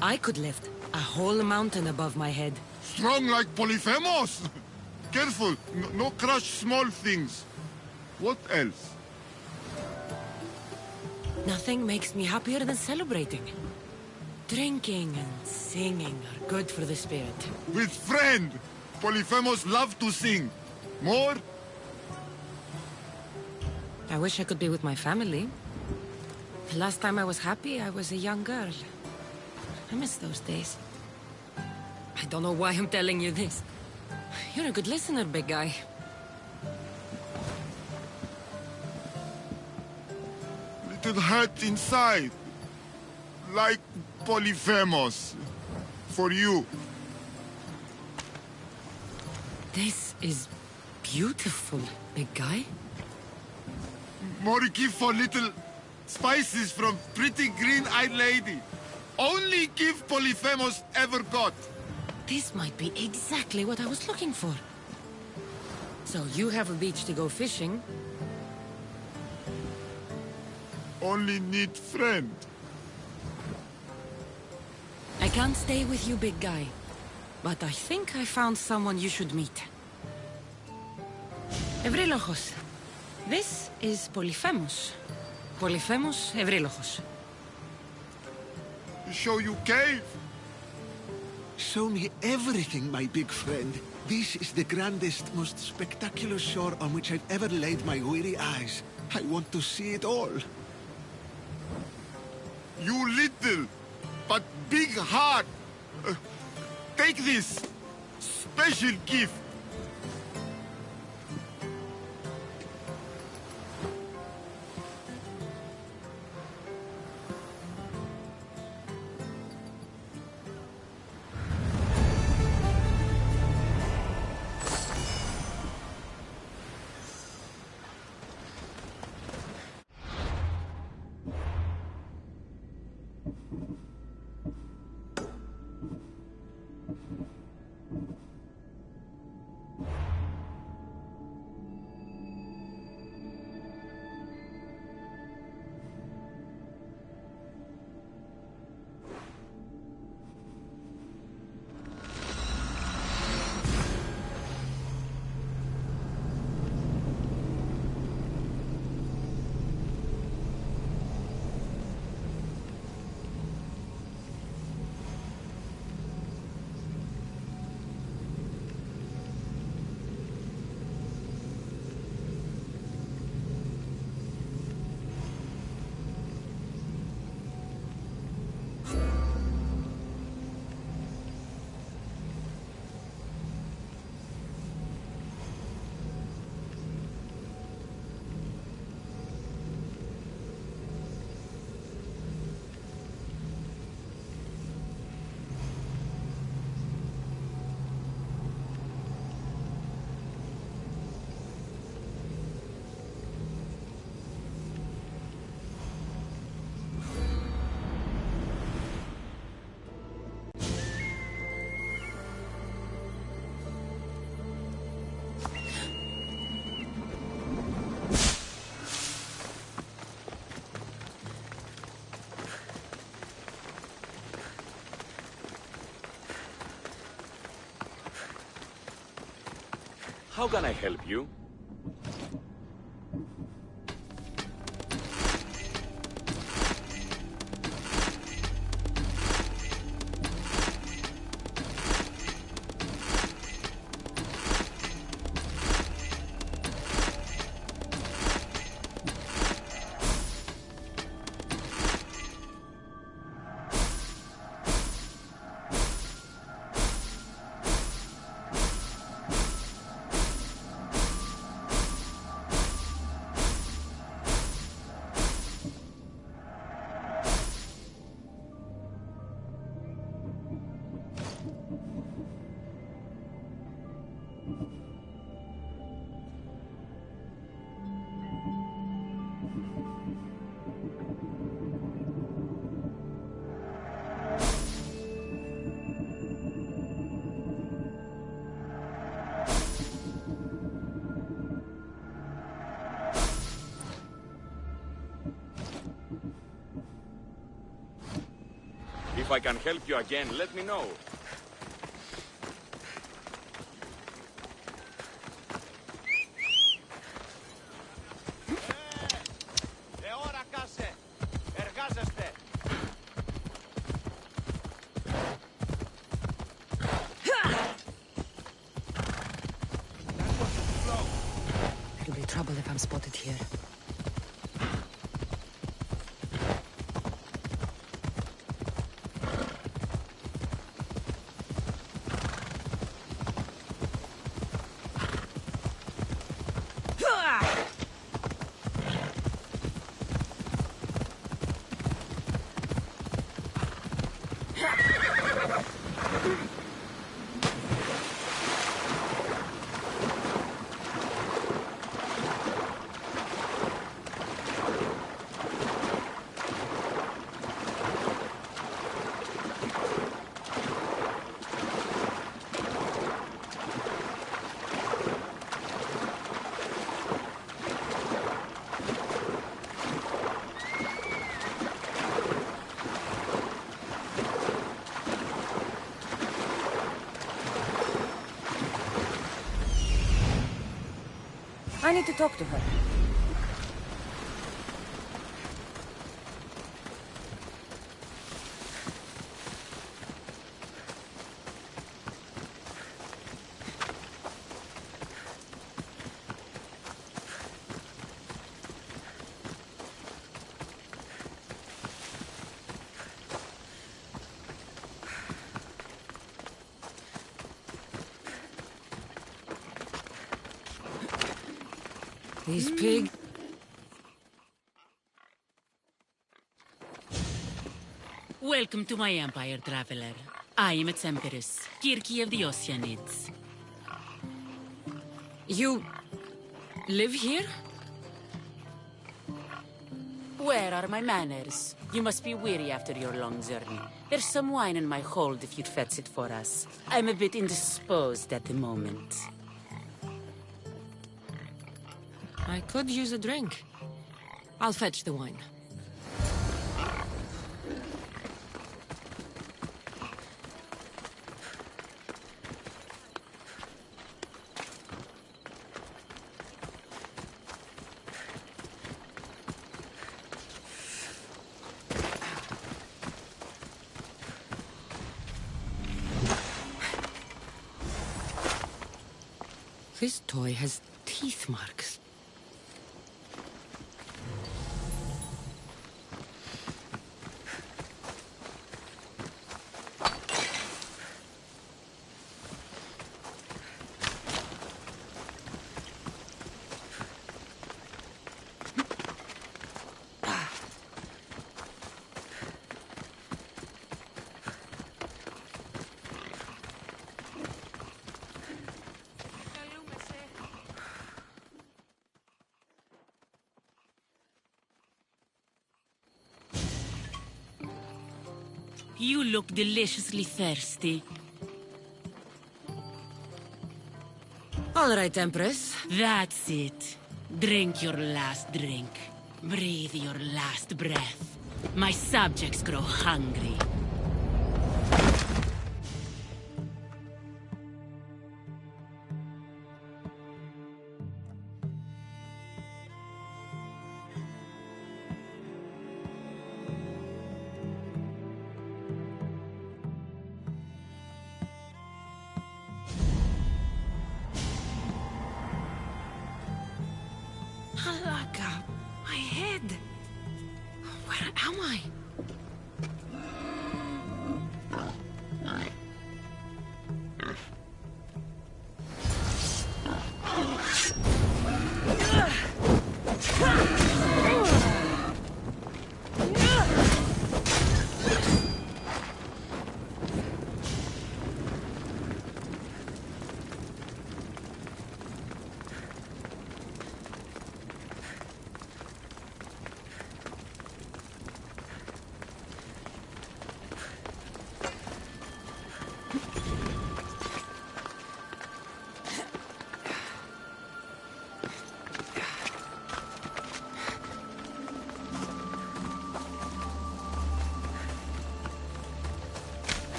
Speaker 2: I could lift a whole mountain above my head.
Speaker 17: Strong like Polyphemus! Careful, no crush small things. What else?
Speaker 2: Nothing makes me happier than celebrating. Drinking and singing are good for the spirit.
Speaker 17: With friend! Polyphemus love to sing. More?
Speaker 1: I wish I could be with my family. The last time I was happy, I was a young girl. I miss those days. I don't know why I'm telling you this. You're a good listener, big guy.
Speaker 20: Little hurt inside. Like Polyphemus. For you.
Speaker 1: This is beautiful, big guy.
Speaker 20: More gift for little spices from pretty green-eyed lady. Only gift Polyphemus ever got.
Speaker 1: This might be exactly what I was looking for. So you have a beach to go fishing.
Speaker 20: Only need friend.
Speaker 1: I can't stay with you, big guy. But I think I found someone you should meet. Ευρύλοχος. This is Polyphemus. Polyphemus Ευρύλοχος.
Speaker 20: Show you cave?
Speaker 18: Show me everything, my big friend. This is the grandest, most spectacular shore on which I've ever laid my weary eyes. I want to see it all.
Speaker 20: You little, but big heart. Take this special gift.
Speaker 4: How can I help you? If I can help you again, let me know.
Speaker 1: It'll be trouble if I'm spotted here. I need to talk to her.
Speaker 6: These pigs...
Speaker 16: Welcome to my empire, traveler. I am its empress, Kirki of the Oceanids.
Speaker 6: You... live here?
Speaker 16: Where are my manners? You must be weary after your long journey. There's some wine in my hold if you'd fetch it for us. I'm a bit indisposed at the moment.
Speaker 6: I could use a drink. I'll fetch the wine. This toy has teeth marks.
Speaker 16: You look deliciously thirsty.
Speaker 6: All right, Empress.
Speaker 16: That's it. Drink your last drink. Breathe your last breath. My subjects grow hungry.
Speaker 6: Halaka, my head. Where am I?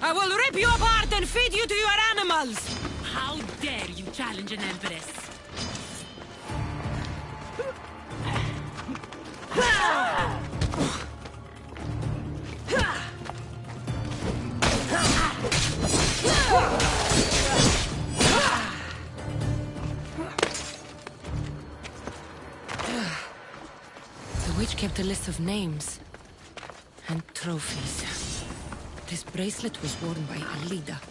Speaker 6: I will rip you apart and feed you to your animals!
Speaker 16: How dare you challenge an empress?
Speaker 1: The witch kept a list of names and trophies. This bracelet was worn by Alida.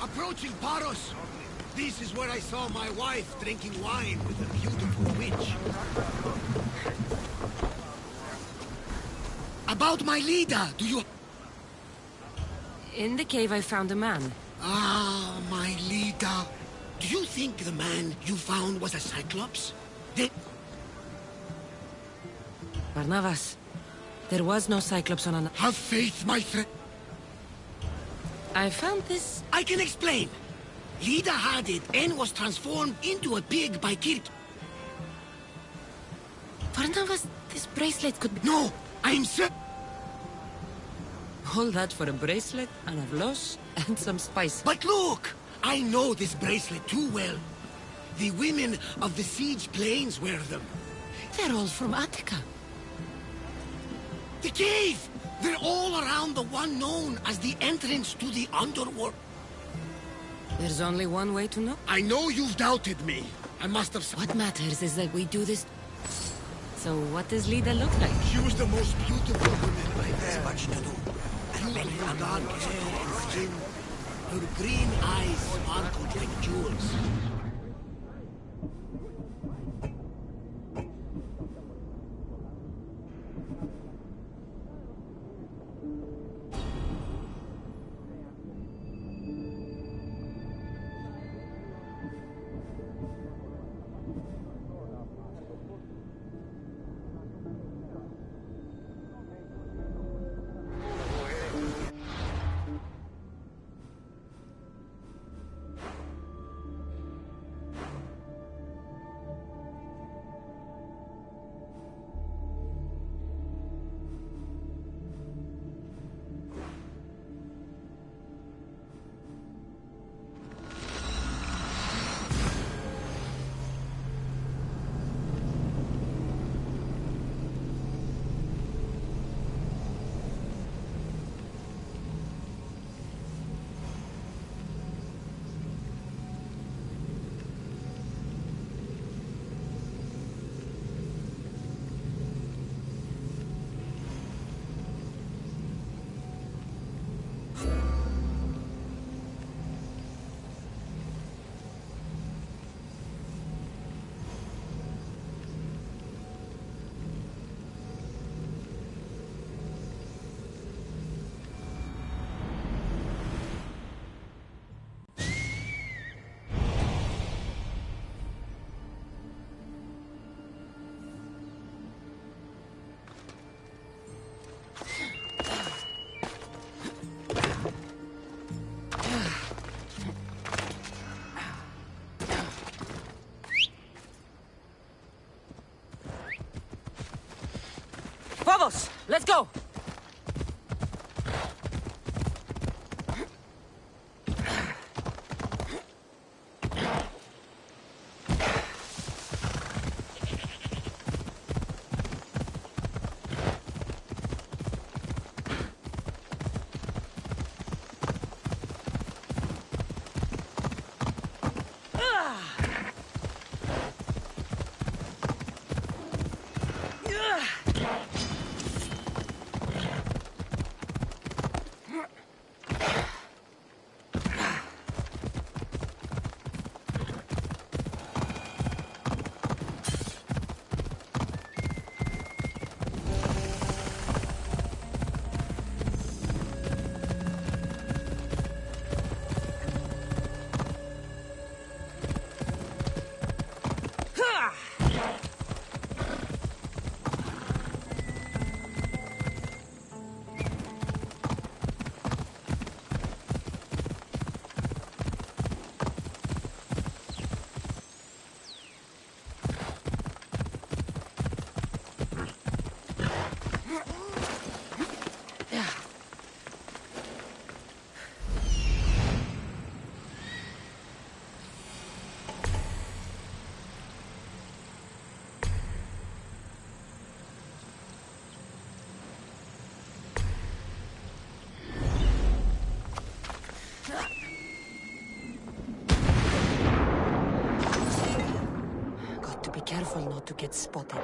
Speaker 18: Approaching Paros! This is where I saw my wife drinking wine with a beautiful witch. About my leader, do you...
Speaker 6: In the cave I found a man.
Speaker 18: Ah, my leader. Do you think the man you found was a Cyclops?
Speaker 6: Barnabas, there was no Cyclops on an...
Speaker 18: Have faith, my friend.
Speaker 6: I found this...
Speaker 18: I can explain. Lida had it and was transformed into a pig by Kirk.
Speaker 6: Barnabas, this bracelet could be...
Speaker 18: No, I'm sure...
Speaker 6: All that for a bracelet and a gloss and some spice.
Speaker 18: But look! I know this bracelet too well. The women of the Siege Plains wear them.
Speaker 6: They're all from Attica.
Speaker 18: The cave! They're all around the one known as the entrance to the underworld.
Speaker 6: There's only one way to know.
Speaker 18: I know you've doubted me. I must have...
Speaker 6: What matters is that we do this... So what does Lida look like?
Speaker 18: She was the most beautiful woman I've ever much to do. Her dark hair and skin, her green eyes sparkled like jewels.
Speaker 1: Let's go! Careful not to get spotted.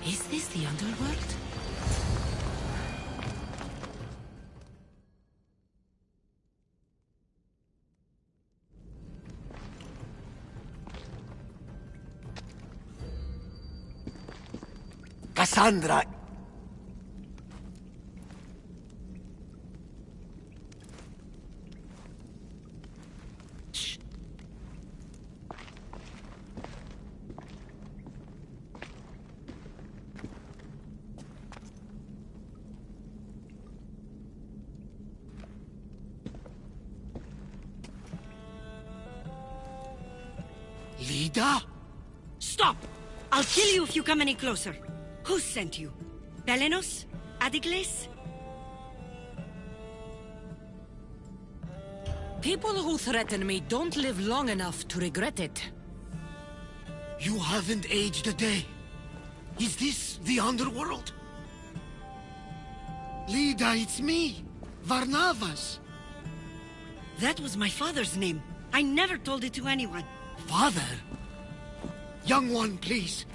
Speaker 1: Is this the underworld?
Speaker 18: Cassandra! Lida?
Speaker 2: Stop! I'll kill you if you come any closer. Who sent you? Belenos? Adigles?
Speaker 1: People who threaten me don't live long enough to regret it.
Speaker 18: You haven't aged a day. Is this the underworld? Lida, it's me, Varnavas.
Speaker 2: That was my father's name. I never told it to anyone.
Speaker 18: Father? Young one, please.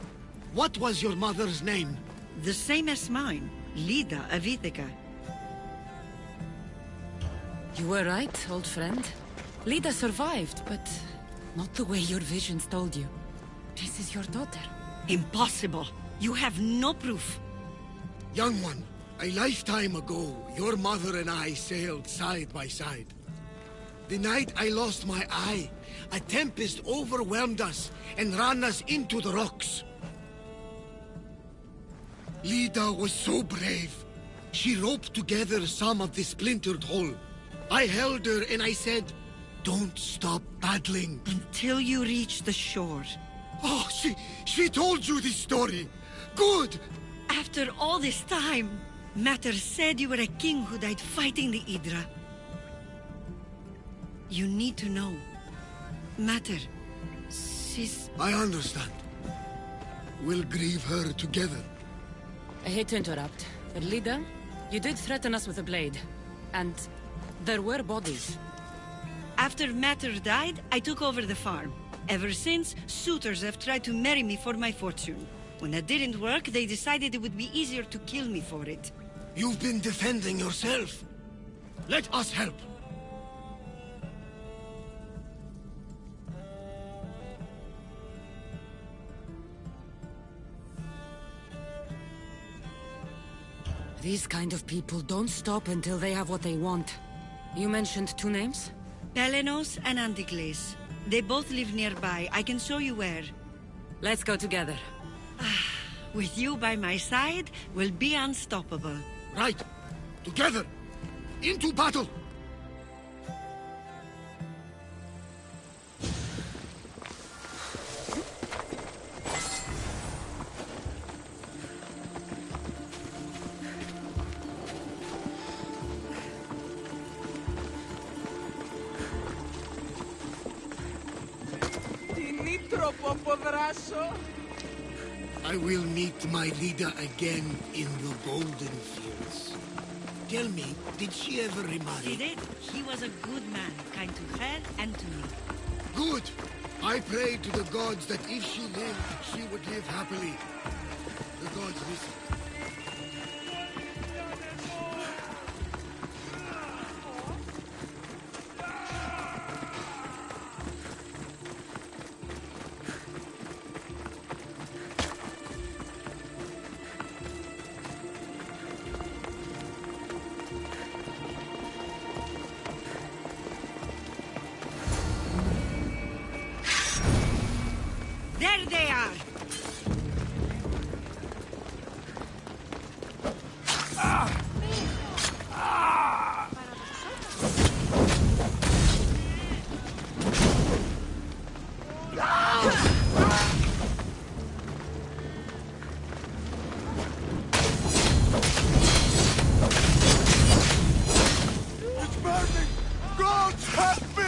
Speaker 18: What was your mother's name?
Speaker 21: The same as mine, Lida of Ithaca.
Speaker 1: You were right, old friend. Lida survived, but not the way your visions told you. This is your daughter.
Speaker 21: Impossible. You have no proof.
Speaker 18: Young one, a lifetime ago, your mother and I sailed side by side. The night I lost my eye, a tempest overwhelmed us and ran us into the rocks. Lida was so brave. She roped together some of the splintered hull. I held her and I said, "Don't stop battling."
Speaker 21: Until you reach the shore.
Speaker 18: Oh, she told you this story. Good!
Speaker 21: After all this time, Matter said you were a king who died fighting the Hydra. You need to know. Matter, she's...
Speaker 18: I understand. We'll grieve her together.
Speaker 1: I hate to interrupt, but Lida, you did threaten us with a blade. And there were bodies.
Speaker 21: After Matter died, I took over the farm. Ever since, suitors have tried to marry me for my fortune. When that didn't work, they decided it would be easier to kill me for it.
Speaker 18: You've been defending yourself. Let us help.
Speaker 1: These kind of people don't stop until they have what they want. You mentioned two names?
Speaker 21: Pelenos and Anticles. They both live nearby. I can show you where.
Speaker 1: Let's go together.
Speaker 21: With you by my side, we'll be unstoppable.
Speaker 18: Right. Together. Into battle. I will meet my leader again in the Golden Fields. Tell me, did she ever remarry?
Speaker 21: She did. He was a good man, kind to her and to me.
Speaker 18: Good. I pray to the gods that if she lived, she would live happily. The gods listen.
Speaker 21: There they are!
Speaker 17: It's burning! Gods help me!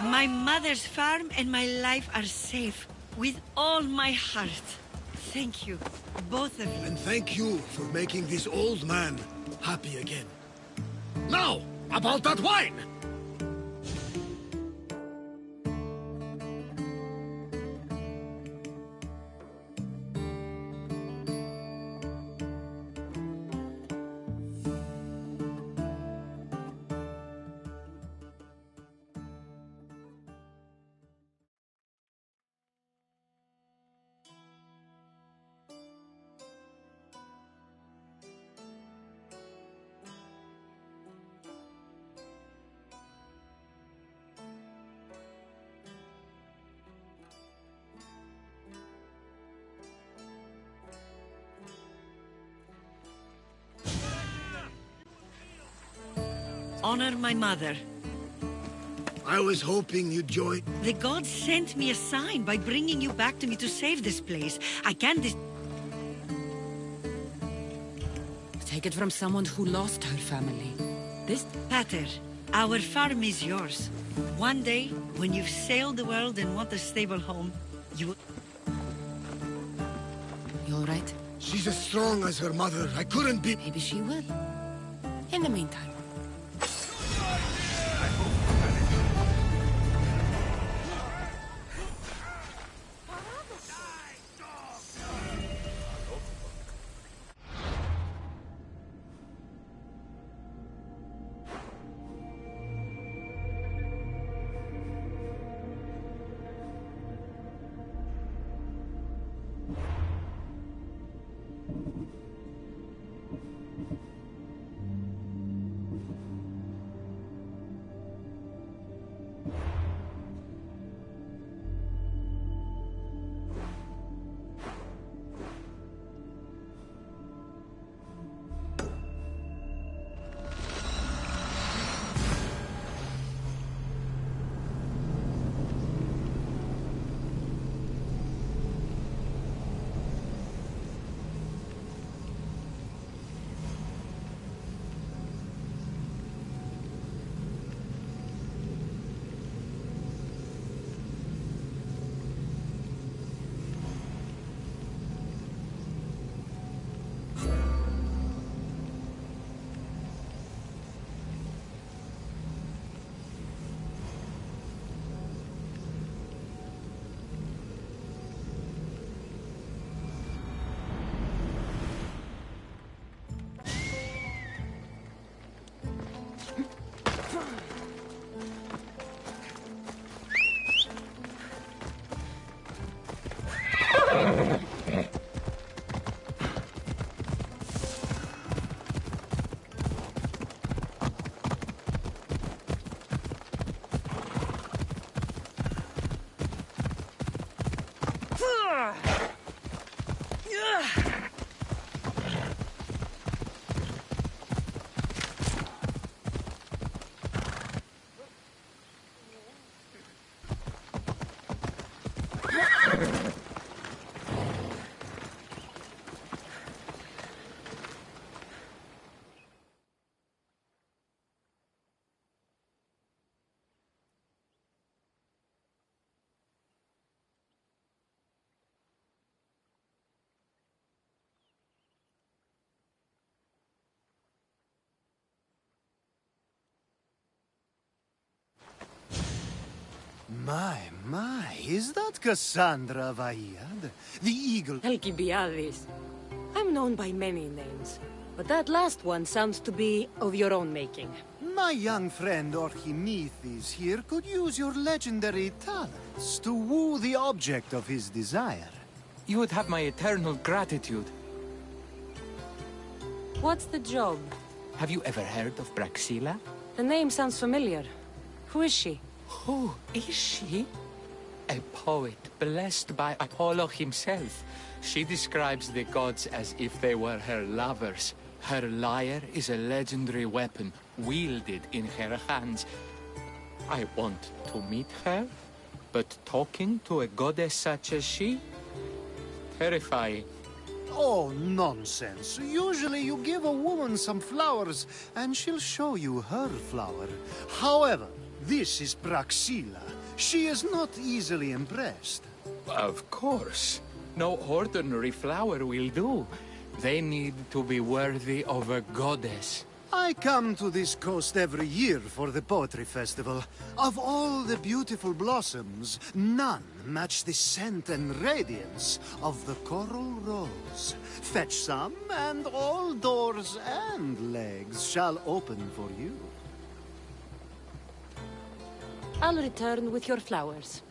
Speaker 21: My mother's farm and my life are safe. With all my heart. Thank you, both of you.
Speaker 18: And thank you for making this old man happy again. Now, about that wine!
Speaker 21: honor my mother.
Speaker 18: I was hoping you'd join.
Speaker 21: The gods sent me a sign by bringing you back to me to save this place. I can't
Speaker 1: Take it from someone who lost her family. This...
Speaker 21: Pater, our farm is yours. One day, when you've sailed the world and want a stable home, you...
Speaker 1: You all right?
Speaker 18: She's as strong as her mother. I couldn't be...
Speaker 1: Maybe she will. In the meantime.
Speaker 8: My, is that Cassandra Vahyad? The eagle...
Speaker 2: Alcibiades. I'm known by many names, but that last one sounds to be of your own making.
Speaker 8: My young friend Archimedes here could use your legendary talents to woo the object of his desire.
Speaker 4: You would have my eternal gratitude.
Speaker 2: What's the job?
Speaker 4: Have you ever heard of Praxila?
Speaker 2: The name sounds familiar. Who is she?
Speaker 4: Who is she? A poet blessed by Apollo himself. She describes the gods as if they were her lovers. Her lyre is a legendary weapon, wielded in her hands. I want to meet her, but talking to a goddess such as she? Terrifying.
Speaker 8: Oh, nonsense. Usually you give a woman some flowers, and she'll show you her flower. However, this is Praxila. She is not easily impressed.
Speaker 4: Of course. No ordinary flower will do. They need to be worthy of a goddess.
Speaker 8: I come to this coast every year for the Poetry Festival. Of all the beautiful blossoms, none match the scent and radiance of the coral rose. Fetch some, and all doors and legs shall open for you.
Speaker 2: I'll return with your flowers.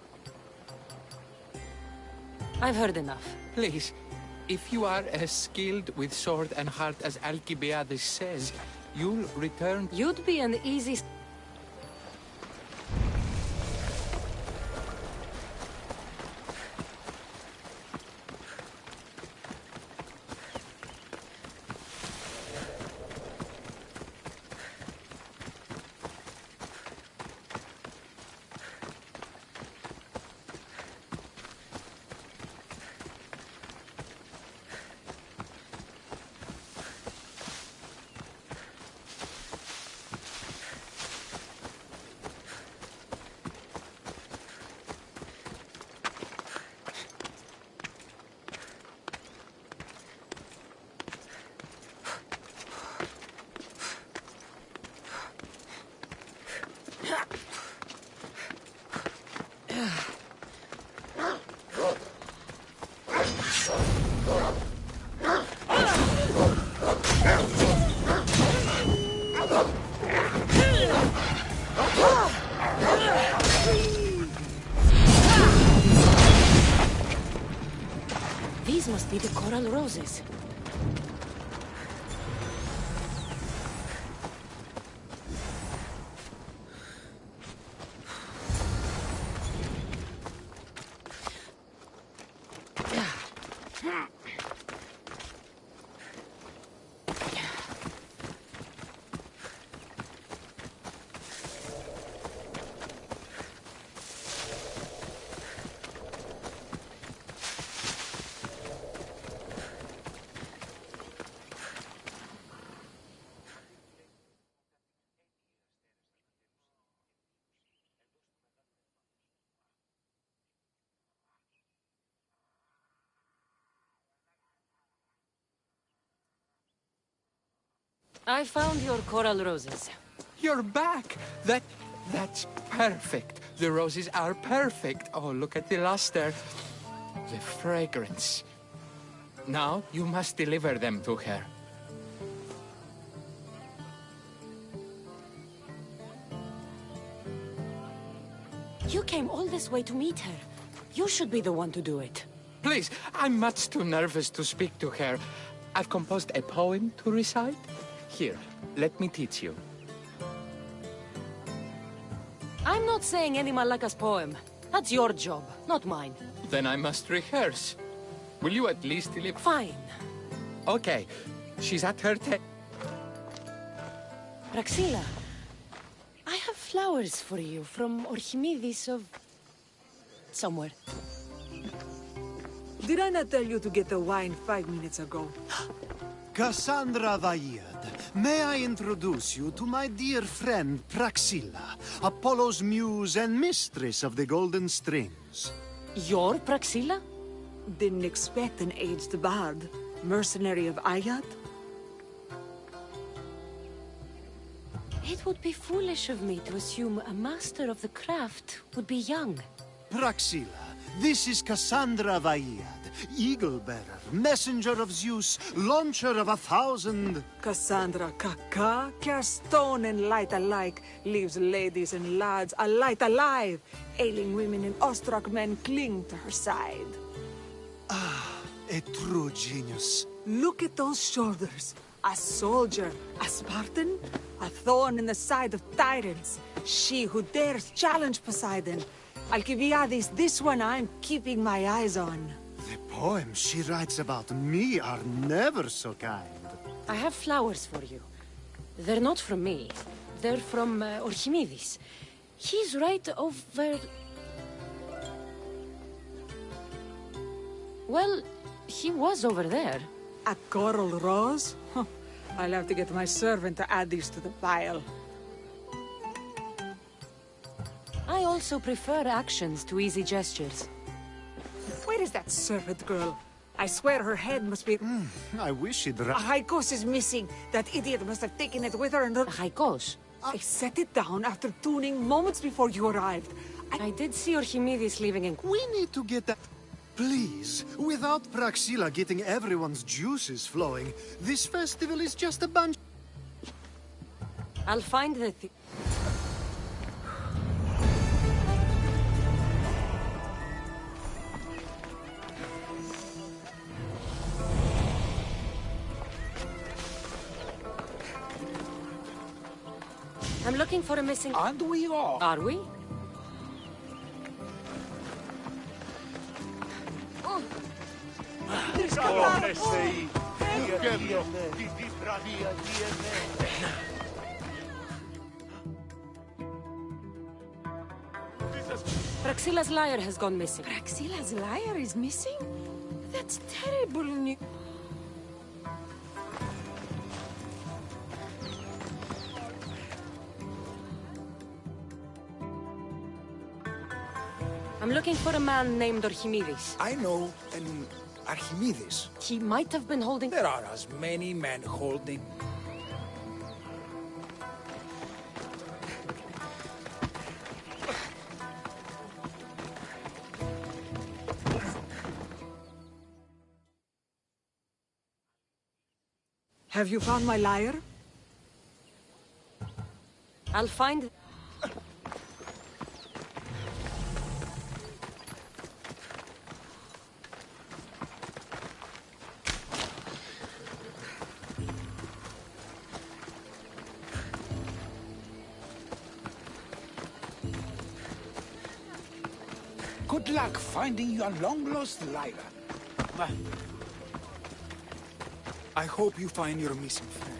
Speaker 2: I've heard enough.
Speaker 4: Please, if you are as skilled with sword and heart as Alcibiades says, you'll return...
Speaker 2: You'd be an easy...
Speaker 1: coral roses. I found your coral roses.
Speaker 9: You're back! That's perfect. The roses are perfect. Oh, look at the luster. The fragrance. Now, you must deliver them to her.
Speaker 1: You came all this way to meet her. You should be the one to do it.
Speaker 9: Please, I'm much too nervous to speak to her. I've composed a poem to recite. Here, let me teach you.
Speaker 1: I'm not saying any Malaka's poem. That's your job, not mine.
Speaker 9: Then I must rehearse. Will you at least deliver?
Speaker 1: Fine.
Speaker 9: Okay, she's at her
Speaker 1: Praxila, I have flowers for you from Orchimidis of... somewhere.
Speaker 12: Did I not tell you to get the wine 5 minutes ago?
Speaker 8: Cassandra Vaird, may I introduce you to my dear friend Praxila, Apollo's muse and mistress of the Golden Strings.
Speaker 1: You're Praxila?
Speaker 12: Didn't expect an aged bard. Mercenary of Ayat?
Speaker 1: It would be foolish of me to assume a master of the craft would be young.
Speaker 8: Praxila, this is Cassandra Vaird, Eagle-bearer, messenger of Zeus, launcher of 1,000...
Speaker 12: Cassandra Kaka, cast stone and light alike, leaves ladies and lads alight alive. Ailing women and awestruck men cling to her side.
Speaker 8: Ah, a true genius.
Speaker 12: Look at those shoulders. A soldier, a Spartan, a thorn in the side of tyrants. She who dares challenge Poseidon. Alcibiades, this one I'm keeping my eyes on.
Speaker 8: The poems she writes about me are never so kind.
Speaker 1: I have flowers for you. They're not from me. They're from Orchimidis. He's right over... Well, he was over there.
Speaker 12: A coral rose? Huh. I'll have to get my servant to add these to the pile.
Speaker 1: I also prefer actions to easy gestures.
Speaker 12: Where is that servant girl? I swear her head must be...
Speaker 8: I wish she'd...
Speaker 12: A haikos is missing. That idiot must have taken it with her and... A
Speaker 1: haikos?
Speaker 12: I set it down after tuning moments before you arrived.
Speaker 1: I did see Orchimidis leaving in...
Speaker 8: We need to get that... Please, without Praxila getting everyone's juices flowing, this festival is just a bunch...
Speaker 1: I'll find the... I'm looking for a missing...
Speaker 9: And we are.
Speaker 1: Are we? Praxila's lyre has gone missing.
Speaker 6: Praxila's lyre is missing? That's terrible news.
Speaker 1: I'm looking for a man named Orchimidis.
Speaker 22: I know an Archimedes.
Speaker 1: He might have been holding...
Speaker 22: There are as many men holding...
Speaker 12: Have you found my lyre?
Speaker 1: I'll find...
Speaker 22: Good luck finding your long-lost Lyra. I hope you find your missing friend.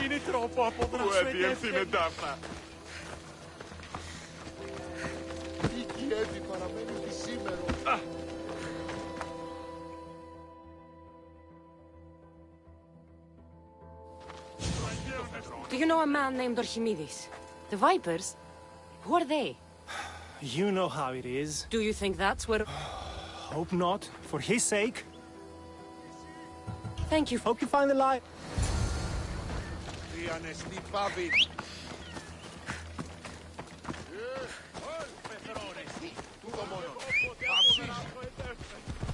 Speaker 17: Είναι τρόπο από δράσου ευθύνε Ντάφνα. Η Κιέβη παραμένει τη σήμερα.
Speaker 1: Do you know a man named Archimedes? The Vipers? Who are they?
Speaker 5: You know how it is.
Speaker 1: Do you think that's where...
Speaker 5: Hope not. For his sake.
Speaker 1: Thank you.
Speaker 5: Hope you find the light.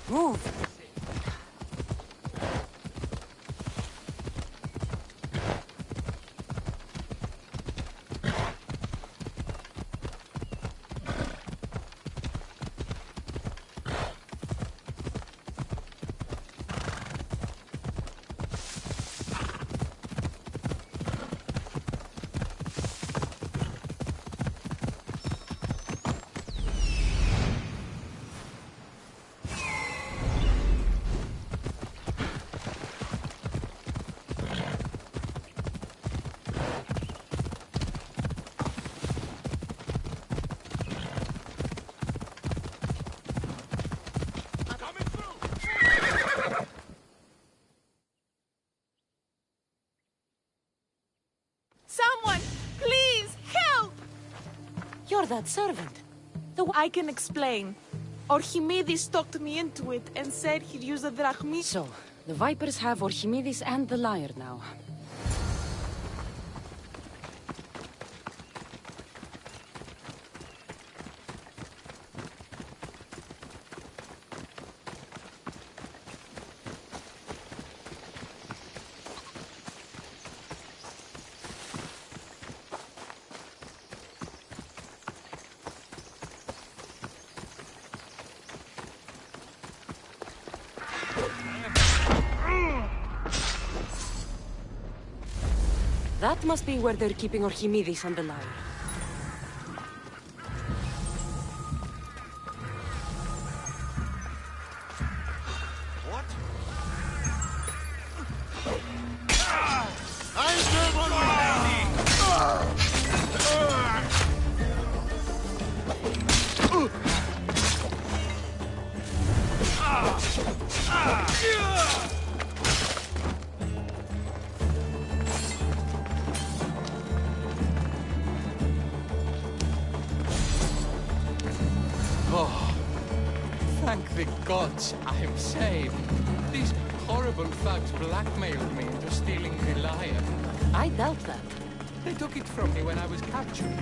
Speaker 1: Move.
Speaker 11: Someone, please, help!
Speaker 1: You're that servant.
Speaker 11: I can explain. Archimedes talked me into it and said he'd use the drachmi.
Speaker 1: So, the Vipers have Archimedes and the Lyre now. That must be where they're keeping Archimedes and the Lyre.
Speaker 17: What?
Speaker 9: Oh, thank the gods I'm saved. These horrible thugs blackmailed me into stealing the Lyre.
Speaker 1: I doubt that.
Speaker 9: They took it from me when I was captured.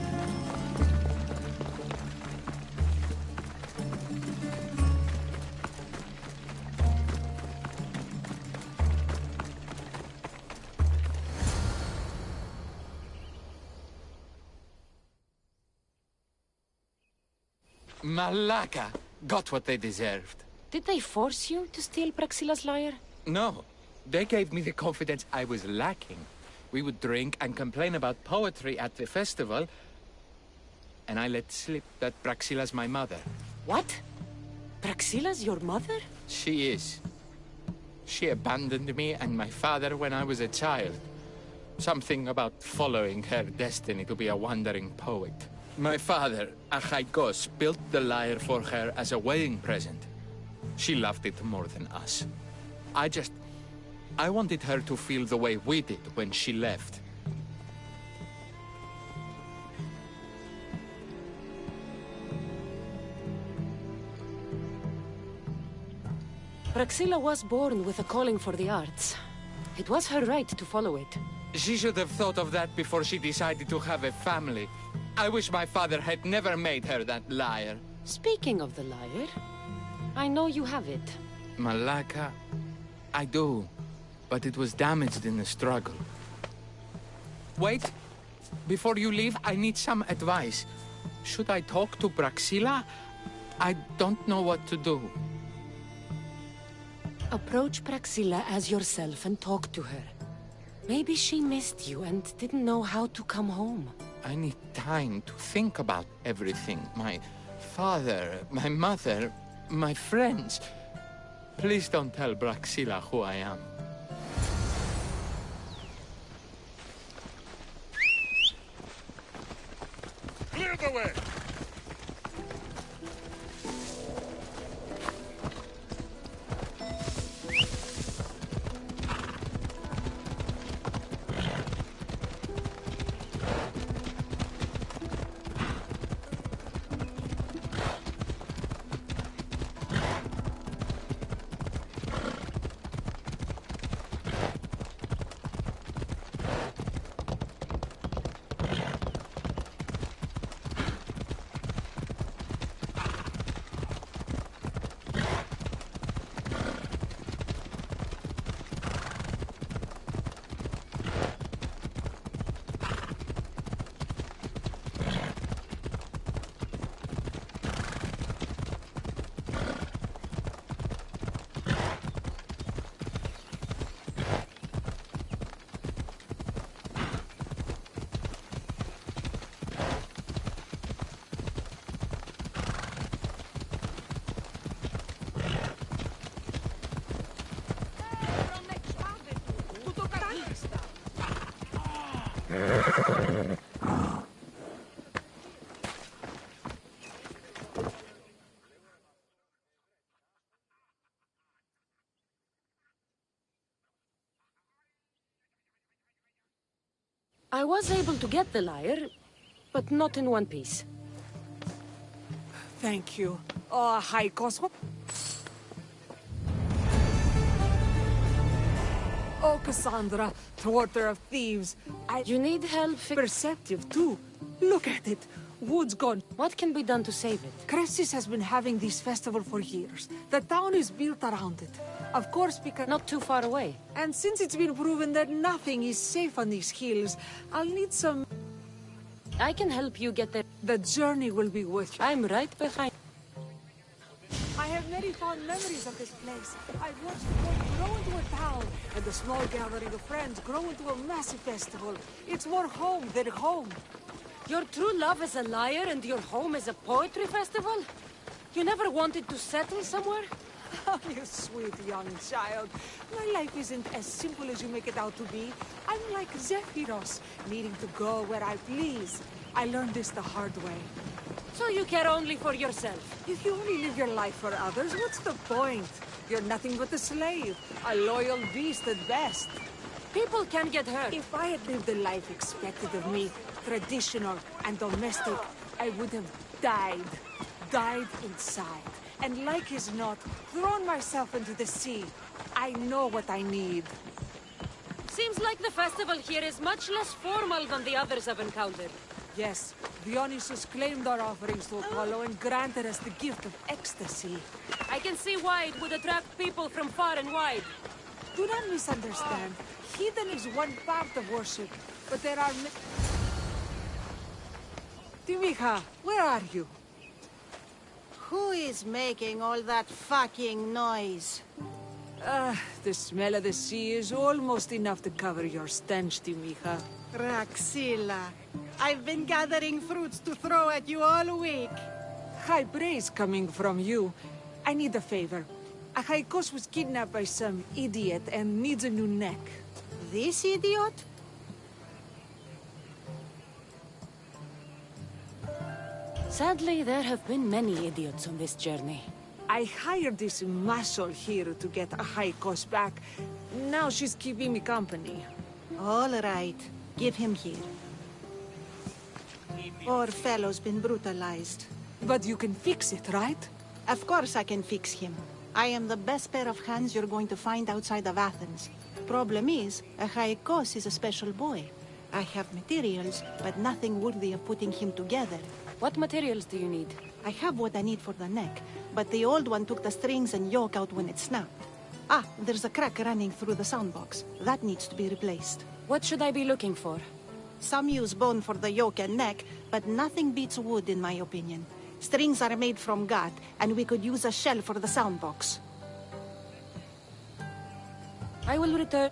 Speaker 9: Malaka got what they deserved.
Speaker 1: Did they force you to steal Praxilla's Lyre?
Speaker 9: No, they gave me the confidence I was lacking. We would drink and complain about poetry at the festival, and I let slip that Praxilla's my mother.
Speaker 1: What? Praxilla's your mother?
Speaker 9: She is. She abandoned me and my father when I was a child. Something about following her destiny to be a wandering poet. My father, Achaikos, built the lyre for her as a wedding present. She loved it more than us. I wanted her to feel the way we did when she left.
Speaker 1: Praxilla was born with a calling for the arts. It was her right to follow it.
Speaker 9: She should have thought of that before she decided to have a family. I wish my father had never made her that lyre.
Speaker 1: Speaking of the lyre, I know you have it.
Speaker 9: Malaka, I do, but it was damaged in the struggle. Wait, before you leave, I need some advice. Should I talk to Praxilla? I don't know what to do.
Speaker 1: Approach Praxilla as yourself and talk to her. Maybe she missed you and didn't know how to come home.
Speaker 9: I need time to think about everything. My father, my mother, my friends. Please don't tell Braxilla who I am.
Speaker 17: Clear the way!
Speaker 2: I was able to get the lyre, but not in one piece.
Speaker 6: Thank you. Oh, High Cosmo. Oh, Cassandra, thwarter of thieves.
Speaker 2: You need help
Speaker 6: perceptive, too. Look at it. Wood's gone.
Speaker 2: What can be done to save it?
Speaker 6: Cressis has been having this festival for years. The town is built around it. Of course, because...
Speaker 2: Not too far away.
Speaker 6: And since it's been proven that nothing is safe on these hills, I'll need some...
Speaker 2: I can help you get there.
Speaker 6: The journey will be worth it.
Speaker 2: I'm right behind.
Speaker 6: I have many fond memories of this place. I've watched it grow into a town, and a small gathering of friends grow into a massive festival. It's more home than home.
Speaker 2: Your true love is a lyre and your home is a poetry festival? You never wanted to settle somewhere?
Speaker 6: Oh, you sweet young child. My life isn't as simple as you make it out to be. I'm like Zephyros, needing to go where I please. I learned this the hard way.
Speaker 2: So you care only for yourself?
Speaker 6: If you only live your life for others, what's the point? You're nothing but a slave, a loyal beast at best.
Speaker 2: People can get hurt.
Speaker 6: If I had lived the life expected of me, traditional and domestic, I would have died. Died inside. And like as not, thrown myself into the sea. I know what I need.
Speaker 2: Seems like the festival here is much less formal than the others I've encountered.
Speaker 6: Yes, Dionysus claimed our offerings to Apollo and granted us the gift of ecstasy.
Speaker 2: I can see why it would attract people from far and wide.
Speaker 6: Do not misunderstand. Heathen is one part of worship, but there are Timiha, where are you?
Speaker 21: Who is making all that fucking noise?
Speaker 6: The smell of the sea is almost enough to cover your stench, Timiha.
Speaker 21: Raxilla, I've been gathering fruits to throw at you all week.
Speaker 6: High praise coming from you. I need a favor. Achaikos was kidnapped by some idiot and needs a new neck.
Speaker 21: This idiot?
Speaker 2: Sadly, there have been many idiots on this journey.
Speaker 6: I hired this muscle here to get Achaikos back. Now she's keeping me company.
Speaker 21: All right. Give him here. Poor fellow's been brutalized.
Speaker 6: But you can fix it, right?
Speaker 21: Of course I can fix him. I am the best pair of hands you're going to find outside of Athens. Problem is, Achaikos is a special boy. I have materials, but nothing worthy of putting him together.
Speaker 2: What materials do you need?
Speaker 21: I have what I need for the neck, but the old one took the strings and yoke out when it snapped. Ah, there's a crack running through the soundbox. That needs to be replaced.
Speaker 2: What should I be looking for?
Speaker 21: Some use bone for the yoke and neck, but nothing beats wood in my opinion. Strings are made from gut, and we could use a shell for the soundbox.
Speaker 2: I will return.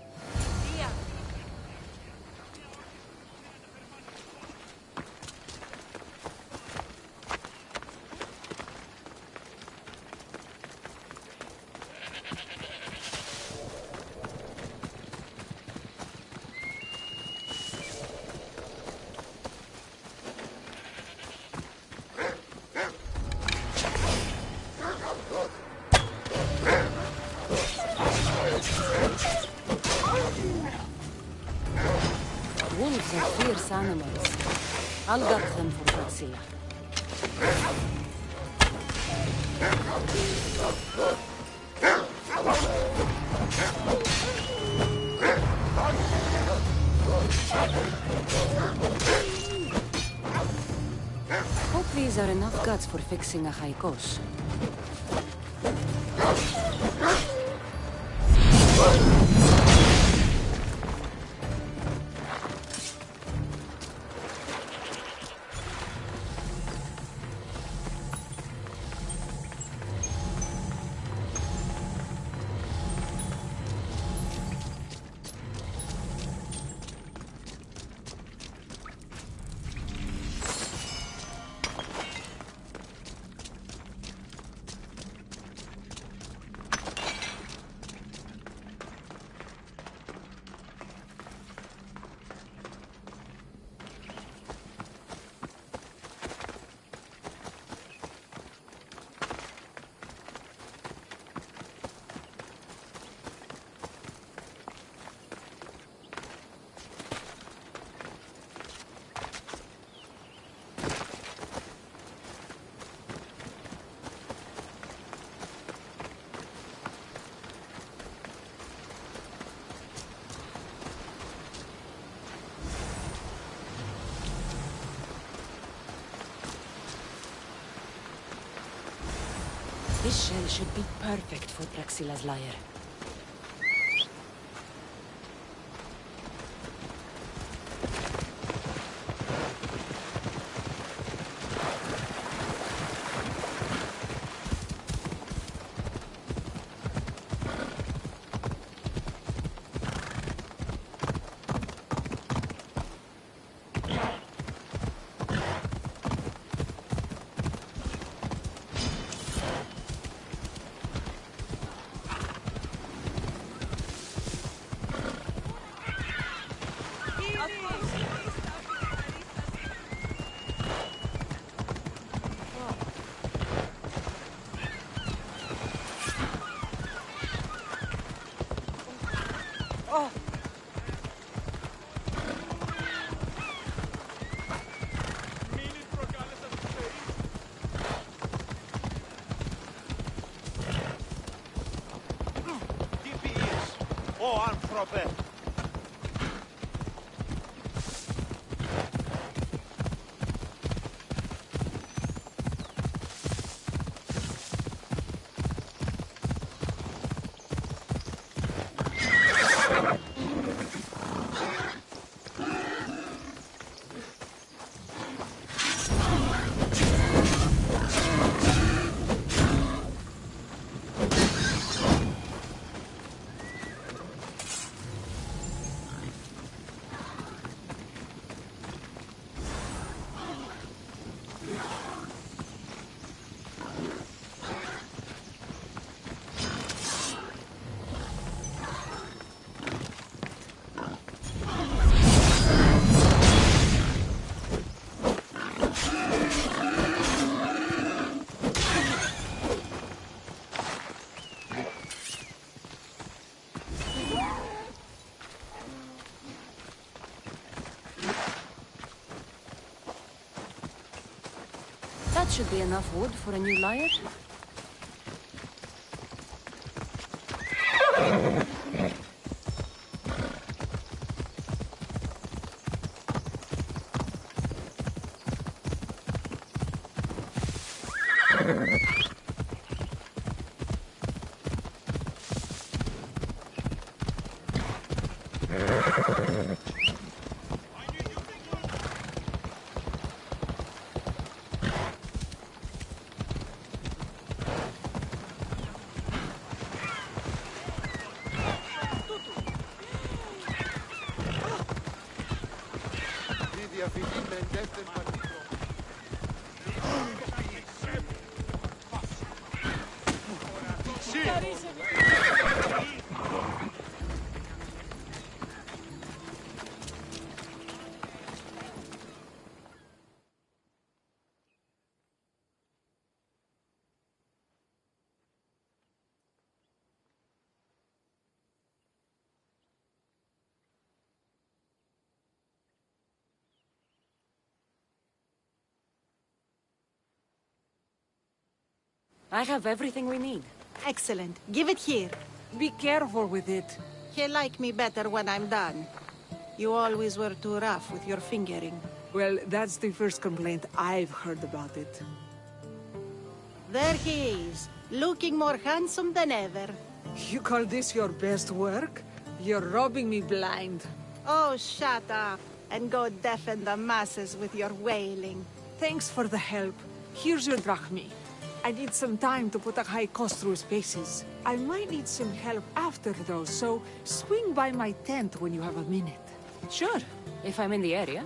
Speaker 2: precious animals. I'll guard them for Godzilla. Hope these are enough guts for fixing a Haikos. This shell should be perfect for Praxila's lyre. That should be enough wood for a new lyre. I have everything we need.
Speaker 21: Excellent. Give it here.
Speaker 6: Be careful with it.
Speaker 21: He'll like me better when I'm done. You always were too rough with your fingering.
Speaker 6: Well, that's the first complaint I've heard about it.
Speaker 21: There he is, looking more handsome than ever.
Speaker 6: You call this your best work? You're robbing me blind.
Speaker 21: Oh, shut up, and go deafen the masses with your wailing.
Speaker 6: Thanks for the help. Here's your drachmi. I need some time to put a high cost through his paces. I might need some help after, though, so swing by my tent when you have a minute.
Speaker 2: Sure, if I'm in the area.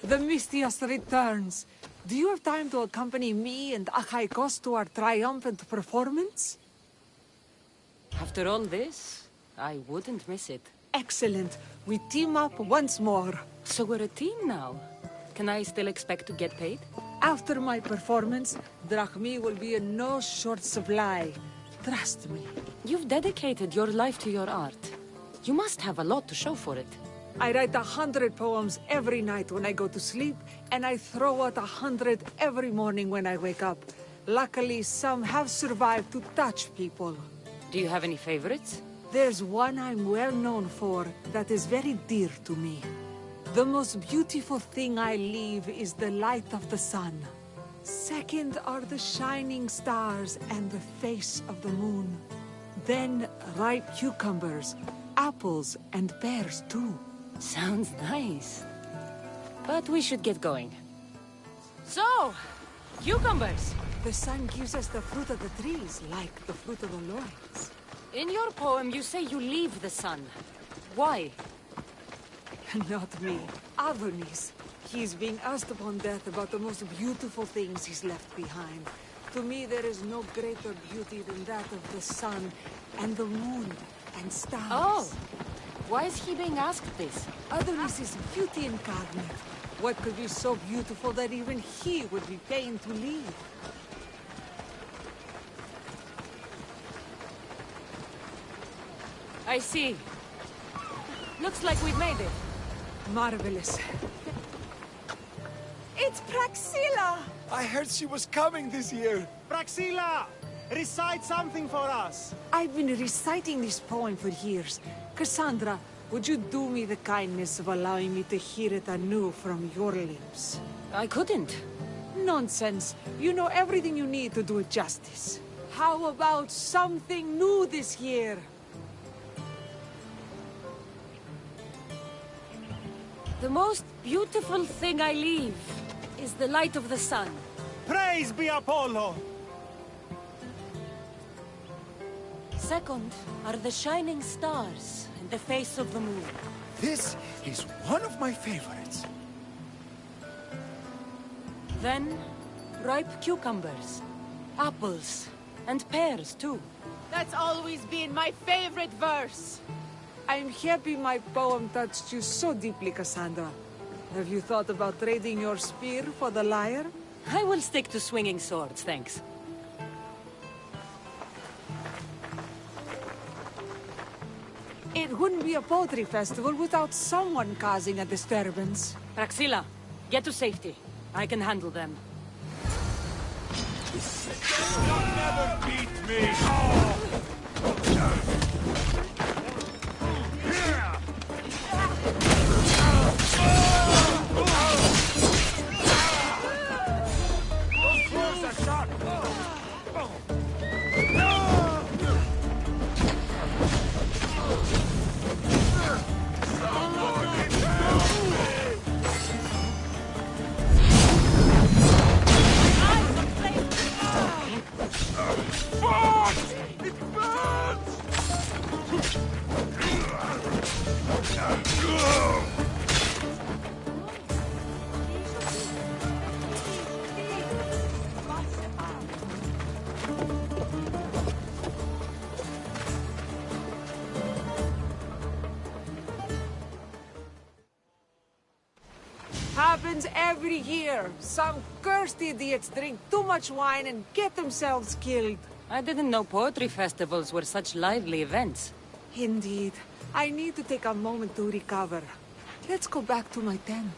Speaker 6: The Mistias returns. Do you have time to accompany me and Achaikos to our triumphant performance?
Speaker 2: After all this, I wouldn't miss it.
Speaker 6: Excellent. We team up once more.
Speaker 2: So we're a team now. Can I still expect to get paid?
Speaker 6: After my performance, drachmi will be in no short supply. Trust me.
Speaker 2: You've dedicated your life to your art. You must have a lot to show for it.
Speaker 6: I write 100 poems every night when I go to sleep, and I throw out 100 every morning when I wake up. Luckily, some have survived to touch people.
Speaker 2: Do you have any favorites?
Speaker 6: There's one I'm well known for that is very dear to me. The most beautiful thing I leave is the light of the sun. Second are the shining stars and the face of the moon. Then ripe cucumbers, apples, and pears too.
Speaker 2: Sounds nice. But we should get going. So, cucumbers!
Speaker 6: The sun gives us the fruit of the trees, like the fruit of the loins.
Speaker 2: In your poem, you say you leave the sun. Why?
Speaker 6: Not me. Adonis. He's being asked upon death about the most beautiful things he's left behind. To me, there is no greater beauty than that of the sun, and the moon, and stars.
Speaker 2: Oh! Why is he being asked this?
Speaker 6: Adonis is beauty incarnate. What could be so beautiful that even he would be pained to leave?
Speaker 2: I see. Looks like we've made it.
Speaker 6: Marvelous.
Speaker 11: It's Praxilla!
Speaker 22: I heard she was coming this year.
Speaker 5: Praxilla! Recite something for us!
Speaker 6: I've been reciting this poem for years. Cassandra, would you do me the kindness of allowing me to hear it anew from your lips?
Speaker 2: I couldn't.
Speaker 6: Nonsense. You know everything you need to do it justice. How about something new this year?
Speaker 2: The most beautiful thing I leave is the light of the sun.
Speaker 5: Praise be Apollo!
Speaker 2: Second are the shining stars and the face of the moon.
Speaker 22: This is one of my favorites.
Speaker 2: Then, ripe cucumbers, apples, and pears too.
Speaker 11: That's always been my favorite verse.
Speaker 6: I'm happy my poem touched you so deeply, Cassandra. Have you thought about trading your spear for the lyre?
Speaker 2: I will stick to swinging swords, thanks.
Speaker 6: It wouldn't be a poetry festival without someone causing a disturbance.
Speaker 2: Praxilla, get to safety. I can handle them.
Speaker 17: You'll never beat me! burns! It burns!
Speaker 6: Happens every year. Some cursed idiots drink too much wine and get themselves killed.
Speaker 2: I didn't know poetry festivals were such lively events.
Speaker 6: Indeed. I need to take a moment to recover. Let's go back to my tent.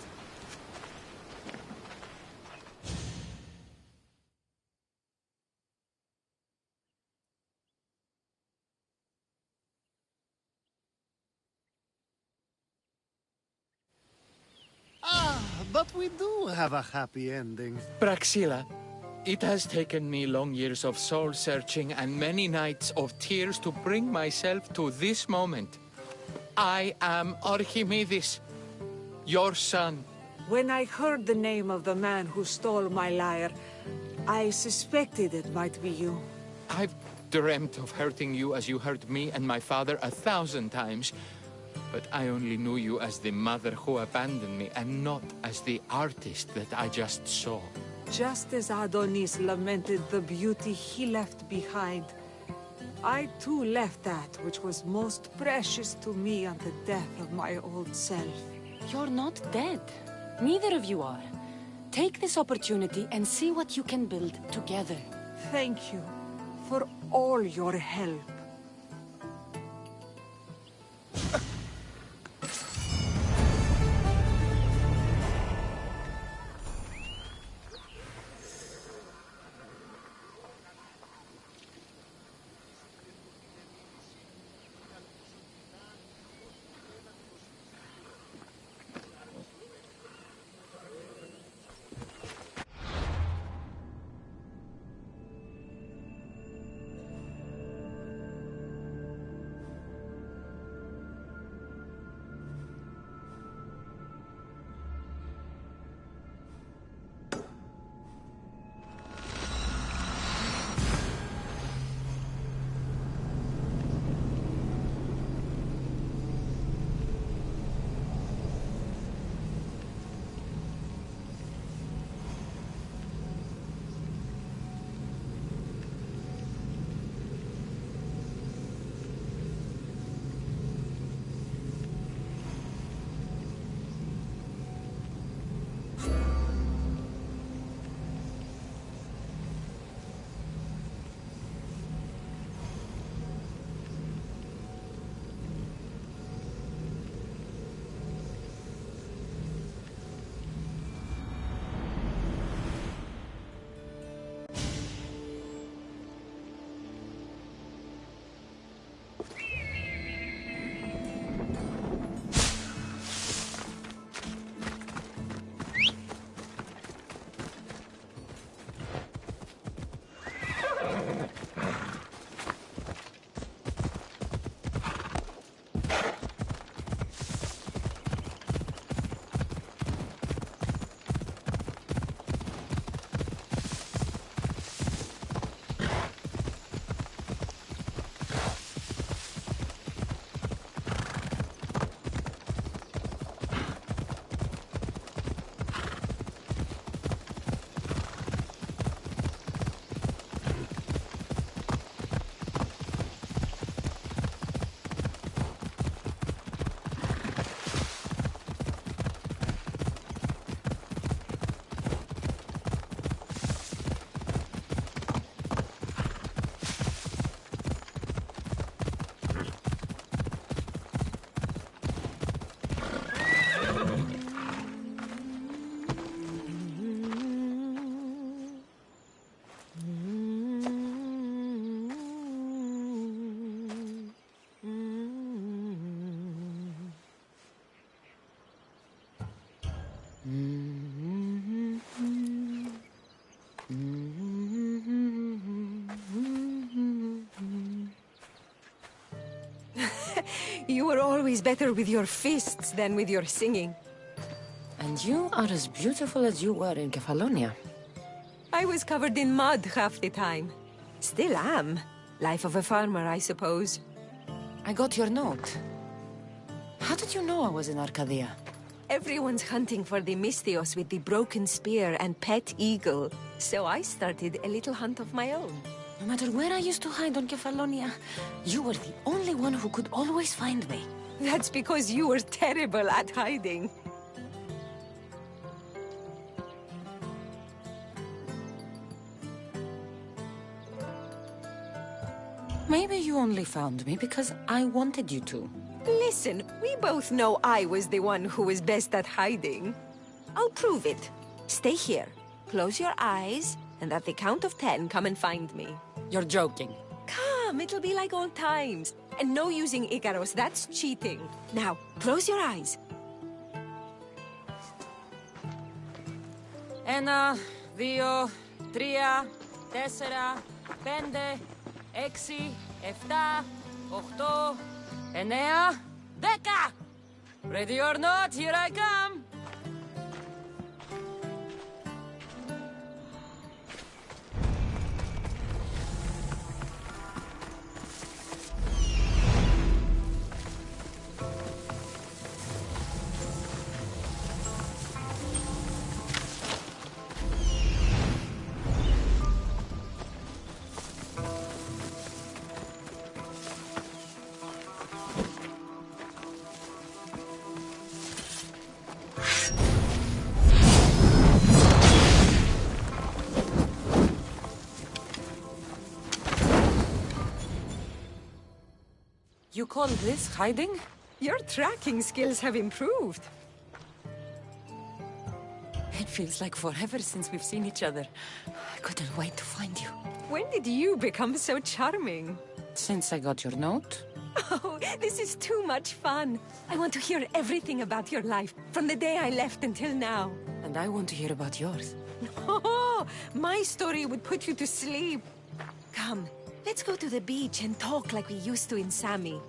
Speaker 8: But we do have a happy ending.
Speaker 9: Praxila, it has taken me long years of soul-searching and many nights of tears to bring myself to this moment. I am Archimedes, your son.
Speaker 6: When I heard the name of the man who stole my lyre, I suspected it might be you.
Speaker 9: I've dreamt of hurting you as you hurt me and my father 1,000 times. But I only knew you as the mother who abandoned me, and not as the artist that I just saw.
Speaker 6: Just as Adonis lamented the beauty he left behind, I too left that which was most precious to me on the death of my old self.
Speaker 2: You're not dead. Neither of you are. Take this opportunity and see what you can build together.
Speaker 6: Thank you for all your help.
Speaker 2: You were always better with your fists than with your singing. And you are as beautiful as you were in Kefalonia. I was covered in mud half the time.
Speaker 7: Still am. Life of a farmer, I suppose.
Speaker 1: I got your note. How did you know I was in Arcadia?
Speaker 7: Everyone's hunting for the Mystios with the broken spear and pet eagle. So I started a little hunt of my own.
Speaker 1: No matter where I used to hide on Kefalonia, you were the only one who could always find me.
Speaker 7: That's because you were terrible at hiding.
Speaker 1: Maybe you only found me because I wanted you to.
Speaker 7: Listen, we both know I was the one who was best at hiding. I'll prove it. Stay here, close your eyes, and at the count of 10, come and find me.
Speaker 1: You're joking.
Speaker 7: Come, it'll be like old times. And no using Icaros, that's cheating. Now, close your eyes.
Speaker 2: Ένα, δύο, τρία, τέσσερα, πέντε, έξι, εφτά, οχτώ, εννέα, δέκα! Ready or not, here I come!
Speaker 1: You call this hiding?
Speaker 7: Your tracking skills have improved.
Speaker 1: It feels like forever since we've seen each other. I couldn't wait to find you.
Speaker 7: When did you become so charming?
Speaker 1: Since I got your note.
Speaker 7: Oh, this is too much fun. I want to hear everything about your life, from the day I left until now.
Speaker 1: And I want to hear about yours.
Speaker 7: Oh, my story would put you to sleep. Come, let's go to the beach and talk like we used to in Sami.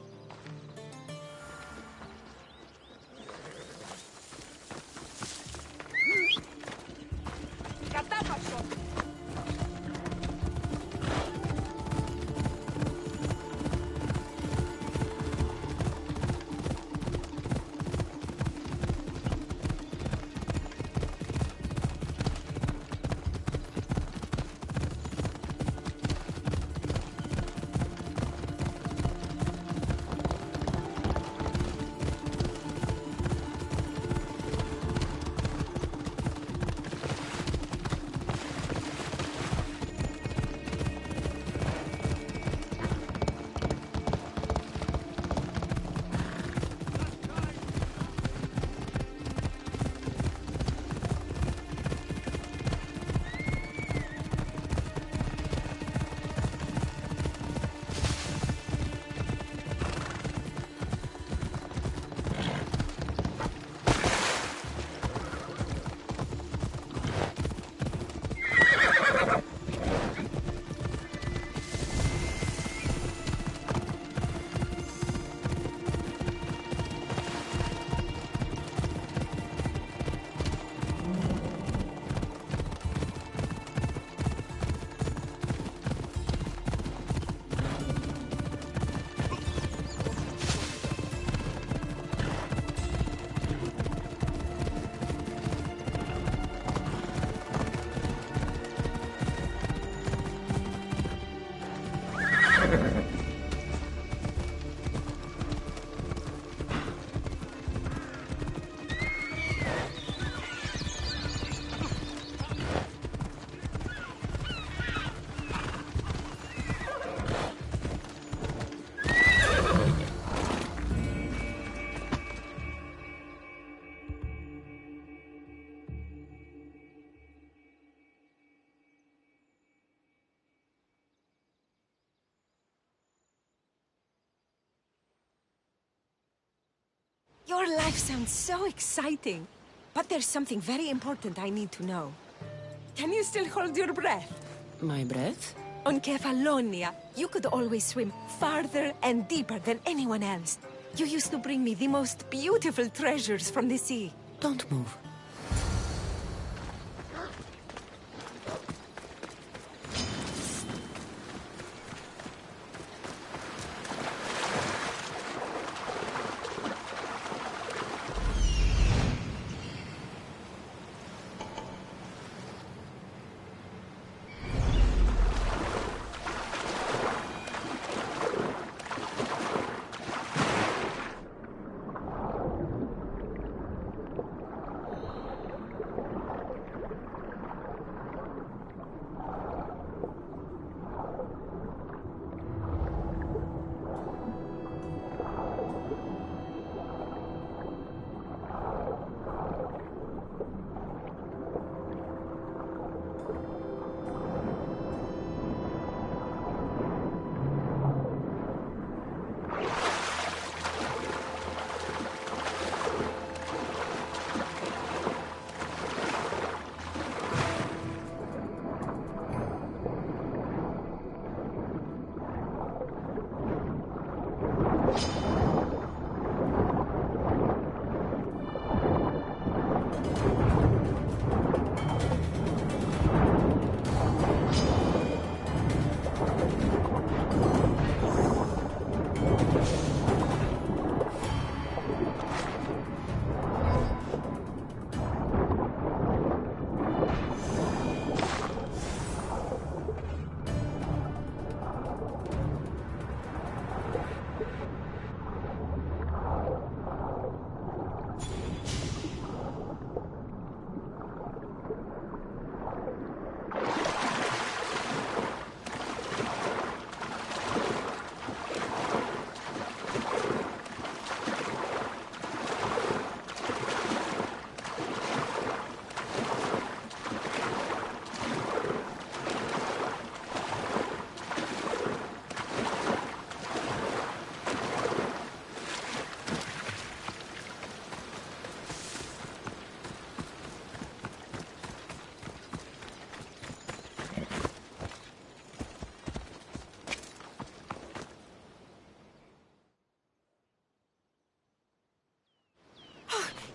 Speaker 7: Your life sounds so exciting. But there's something very important I need to know. Can you still hold your breath?
Speaker 1: My breath?
Speaker 7: On Kefalonia, you could always swim farther and deeper than anyone else. You used to bring me the most beautiful treasures from the sea.
Speaker 1: Don't move.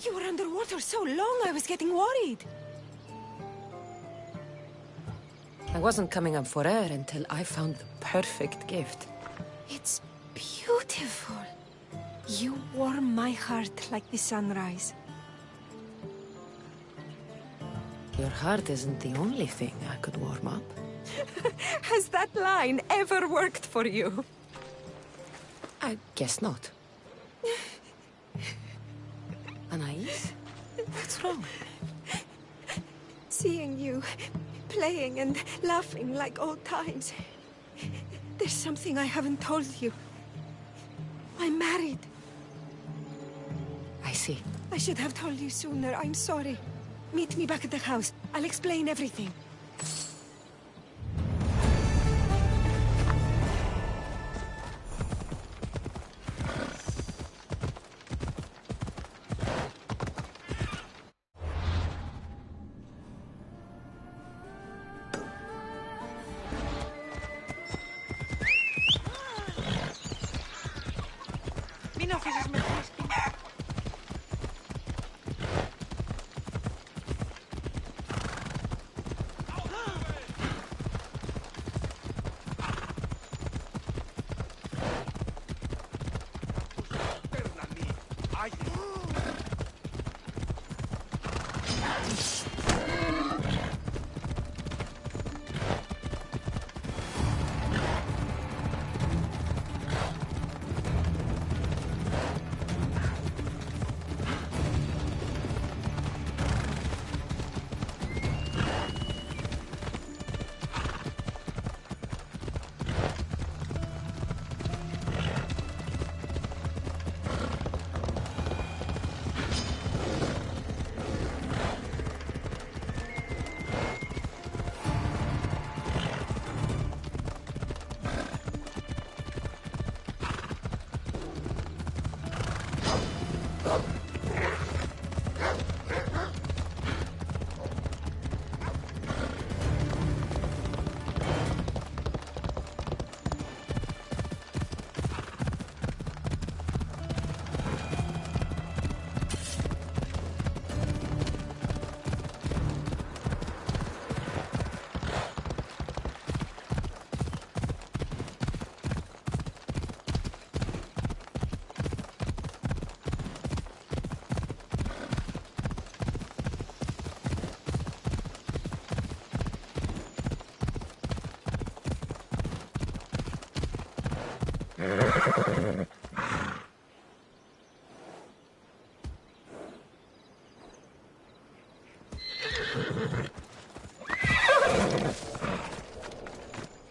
Speaker 7: You were underwater so long, I was getting worried.
Speaker 1: I wasn't coming up for air until I found the perfect gift.
Speaker 7: It's beautiful. You warm my heart like the sunrise.
Speaker 1: Your heart isn't the only thing I could warm up.
Speaker 7: Has that line ever worked for you?
Speaker 1: I guess not. Anais? What's wrong?
Speaker 7: Seeing you playing and laughing like old times. There's something I haven't told you. I'm married.
Speaker 1: I see.
Speaker 7: I should have told you sooner. I'm sorry. Meet me back at the house. I'll explain everything.
Speaker 11: Μην αφήσεις με χρήστη.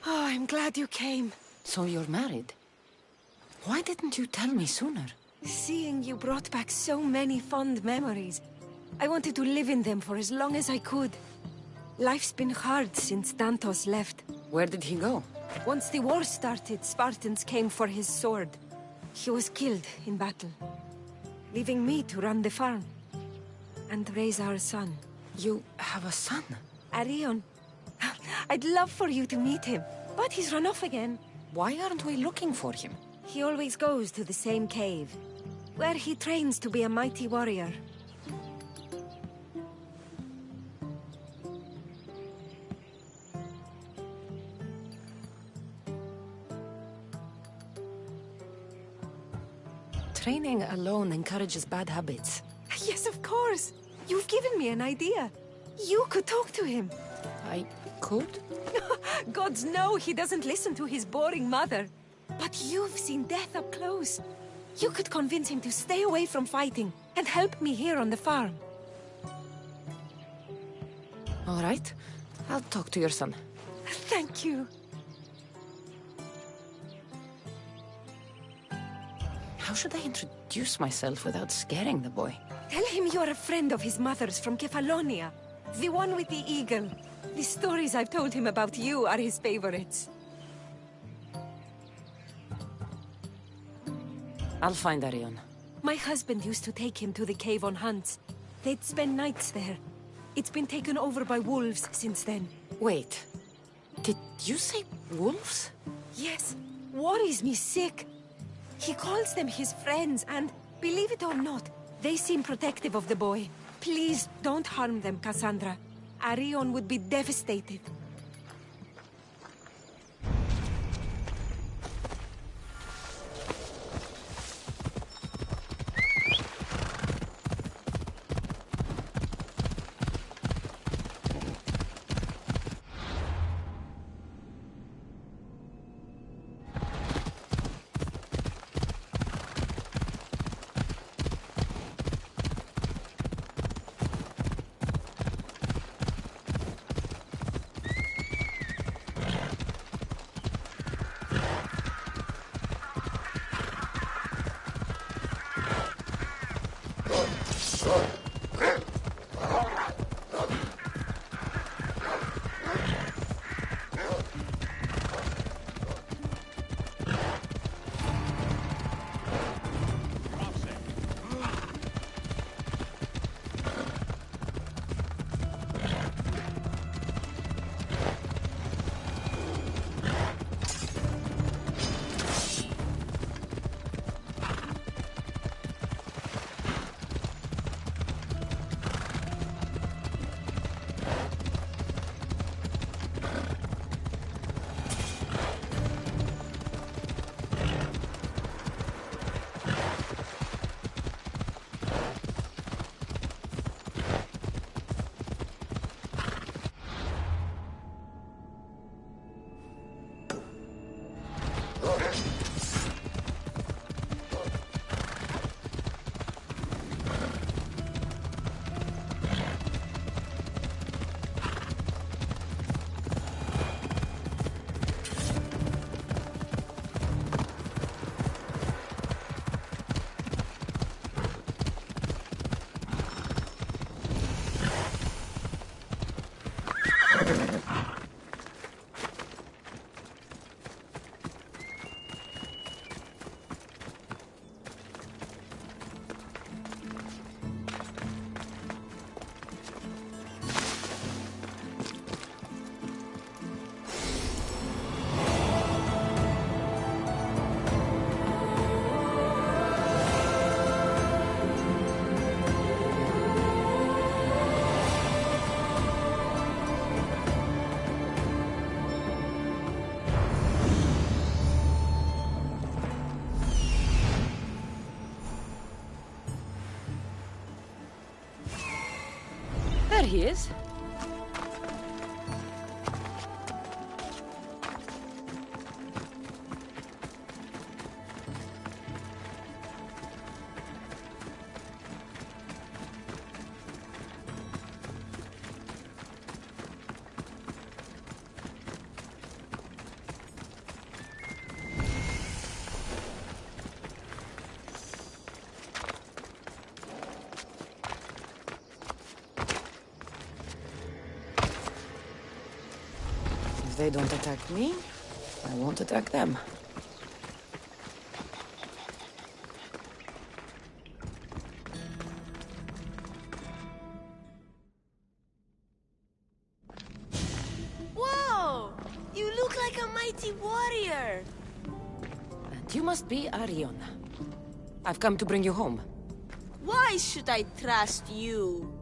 Speaker 7: Oh, I'm glad you came.
Speaker 1: So you're married? Why didn't you tell me sooner?
Speaker 7: Seeing you brought back so many fond memories. I wanted to live in them for as long as I could. Life's been hard since Dantos left.
Speaker 1: Where did he go?
Speaker 7: Once the war started, Spartans came for his sword. He was killed in battle, leaving me to run the farm and raise our son.
Speaker 1: You have a son?
Speaker 7: Arion. I'd love for you to meet him, but he's run off again.
Speaker 1: Why aren't we looking for him?
Speaker 7: He always goes to the same cave, where he trains to be a mighty warrior.
Speaker 1: Training alone encourages bad habits.
Speaker 7: Yes, of course. You've given me an idea. You could talk to him.
Speaker 1: I could?
Speaker 7: Gods know he doesn't listen to his boring mother. But you've seen death up close. You could convince him to stay away from fighting and help me here on the farm.
Speaker 1: All right. I'll talk to your son.
Speaker 7: Thank you.
Speaker 1: How should I introduce myself without scaring the boy?
Speaker 7: Tell him you're a friend of his mother's from Kefalonia. The one with the eagle. The stories I've told him about you are his favorites.
Speaker 1: I'll find Arion.
Speaker 7: My husband used to take him to the cave on hunts. They'd spend nights there. It's been taken over by wolves since then.
Speaker 1: Wait. Did you say wolves?
Speaker 7: Yes. Worries me sick. He calls them his friends, and believe it or not, They seem protective of the boy. Please, don't harm them, Cassandra. Arion would be devastated.
Speaker 1: There he is. If they don't attack me, I won't attack them.
Speaker 14: Whoa! You look like a mighty warrior!
Speaker 1: And you must be Arion. I've come to bring you home.
Speaker 14: Why should I trust you?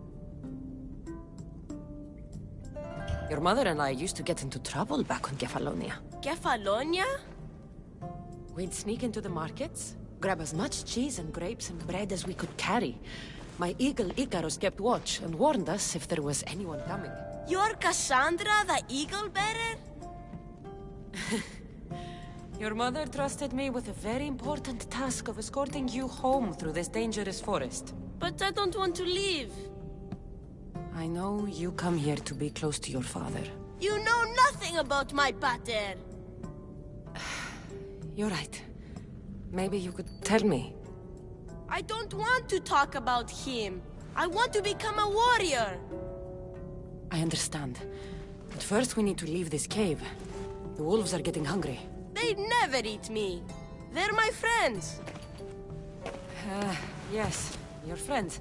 Speaker 1: Your mother and I used to get into trouble back on Kefalonia.
Speaker 14: Kefalonia?
Speaker 1: We'd sneak into the markets, grab as much cheese and grapes and bread as we could carry. My eagle Icarus kept watch and warned us if there was anyone coming.
Speaker 14: You're Cassandra, the eagle bearer?
Speaker 1: Your mother trusted me with a very important task of escorting you home through this dangerous forest.
Speaker 14: But I don't want to leave.
Speaker 1: I know you come here to be close to your father.
Speaker 14: You know nothing about my pater.
Speaker 1: You're right. Maybe you could tell me.
Speaker 14: I don't want to talk about him. I want to become a warrior.
Speaker 1: I understand. But first we need to leave this cave. The wolves are getting hungry.
Speaker 14: They'd never eat me. They're my friends.
Speaker 1: Yes, your friends.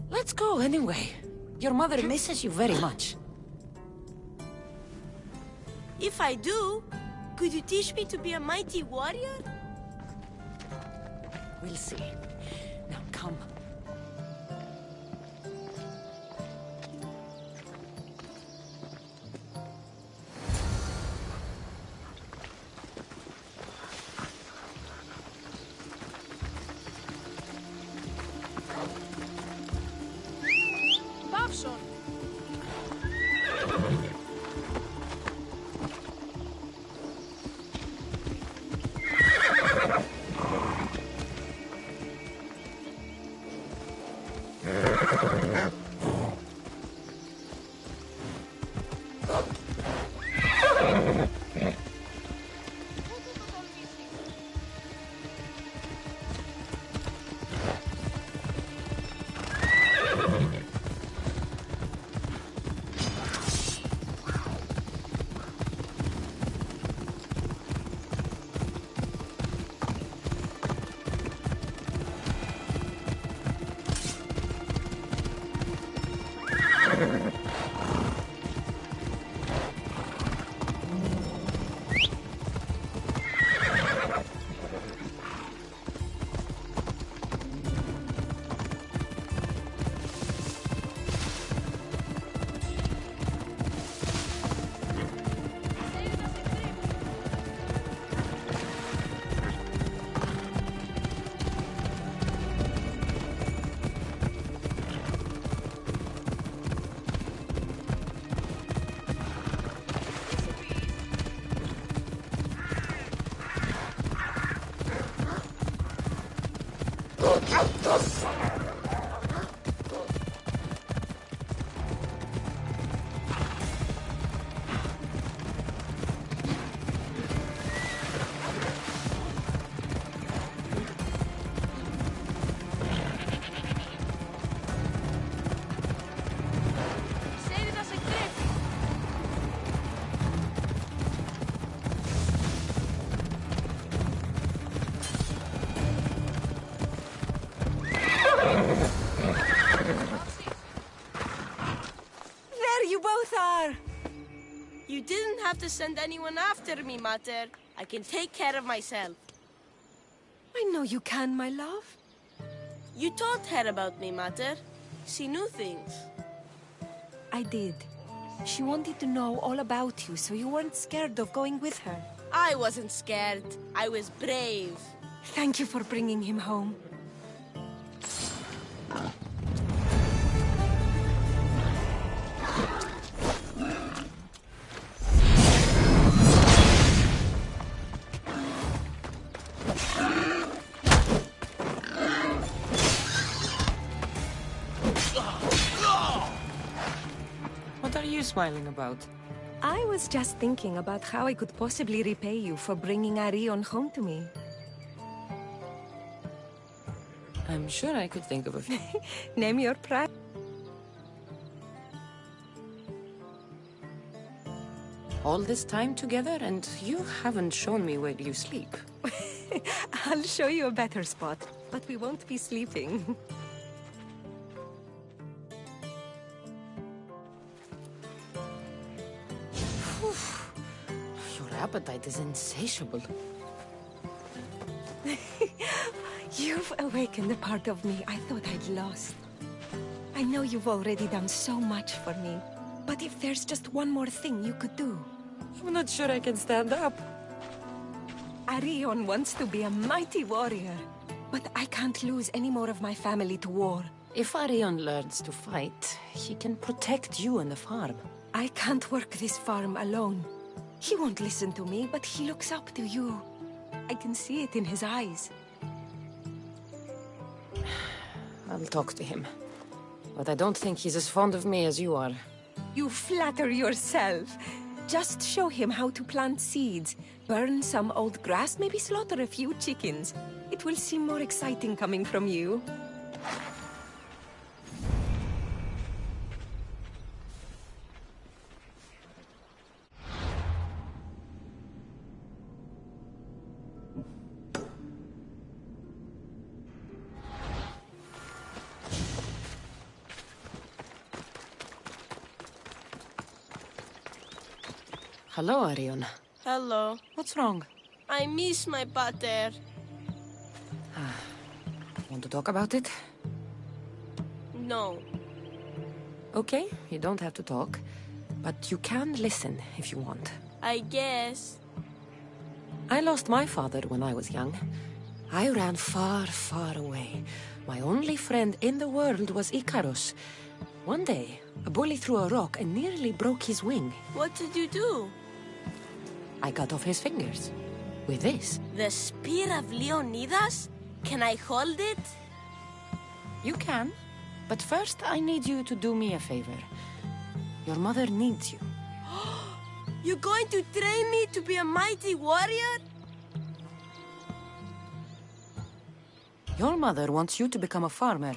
Speaker 1: Let's go anyway. Your mother misses you very much.
Speaker 14: If I do, could you teach me to be a mighty warrior?
Speaker 1: We'll see. Now come.
Speaker 7: There you both are!
Speaker 14: You didn't have to send anyone after me, Mater. I can take care of myself.
Speaker 7: I know you can, my love.
Speaker 14: You told her about me, Mater. She knew things.
Speaker 7: I did. She wanted to know all about you, so you weren't scared of going with her.
Speaker 14: I wasn't scared. I was brave.
Speaker 7: Thank you for bringing him home.
Speaker 1: What are you smiling about?
Speaker 7: I was just thinking about how I could possibly repay you for bringing Arion home to me.
Speaker 1: I'm sure I could think of a few.
Speaker 7: Name your price.
Speaker 1: All this time together, and you haven't shown me where you sleep.
Speaker 7: I'll show you a better spot, but we won't be sleeping.
Speaker 1: Your appetite is insatiable.
Speaker 7: You've awakened a part of me I thought I'd lost. I know you've already done so much for me, but if there's just one more thing you could do...
Speaker 1: I'm not sure I can stand up.
Speaker 7: Arion wants to be a mighty warrior, but I can't lose any more of my family to war.
Speaker 1: If Arion learns to fight, he can protect you and the farm.
Speaker 7: I can't work this farm alone. He won't listen to me, but he looks up to you. I can see it in his eyes.
Speaker 1: I'll talk to him. But I don't think he's as fond of me as you are.
Speaker 7: You flatter yourself. Just show him how to plant seeds. Burn some old grass, maybe slaughter a few chickens. It will seem more exciting coming from you.
Speaker 1: Hello, Arion.
Speaker 14: Hello.
Speaker 1: What's wrong?
Speaker 14: I miss my pater.
Speaker 1: Want to talk about it?
Speaker 14: No.
Speaker 1: Okay, you don't have to talk. But you can listen if you want.
Speaker 14: I guess.
Speaker 1: I lost my father when I was young. I ran far, far away. My only friend in the world was Icarus. One day, a bully threw a rock and nearly broke his wing.
Speaker 14: What did you do?
Speaker 1: I cut off his fingers. With this.
Speaker 14: The spear of Leonidas? Can I hold it?
Speaker 1: You can. But first, I need you to do me a favor. Your mother needs you.
Speaker 14: You're going to train me to be a mighty warrior?
Speaker 1: Your mother wants you to become a farmer.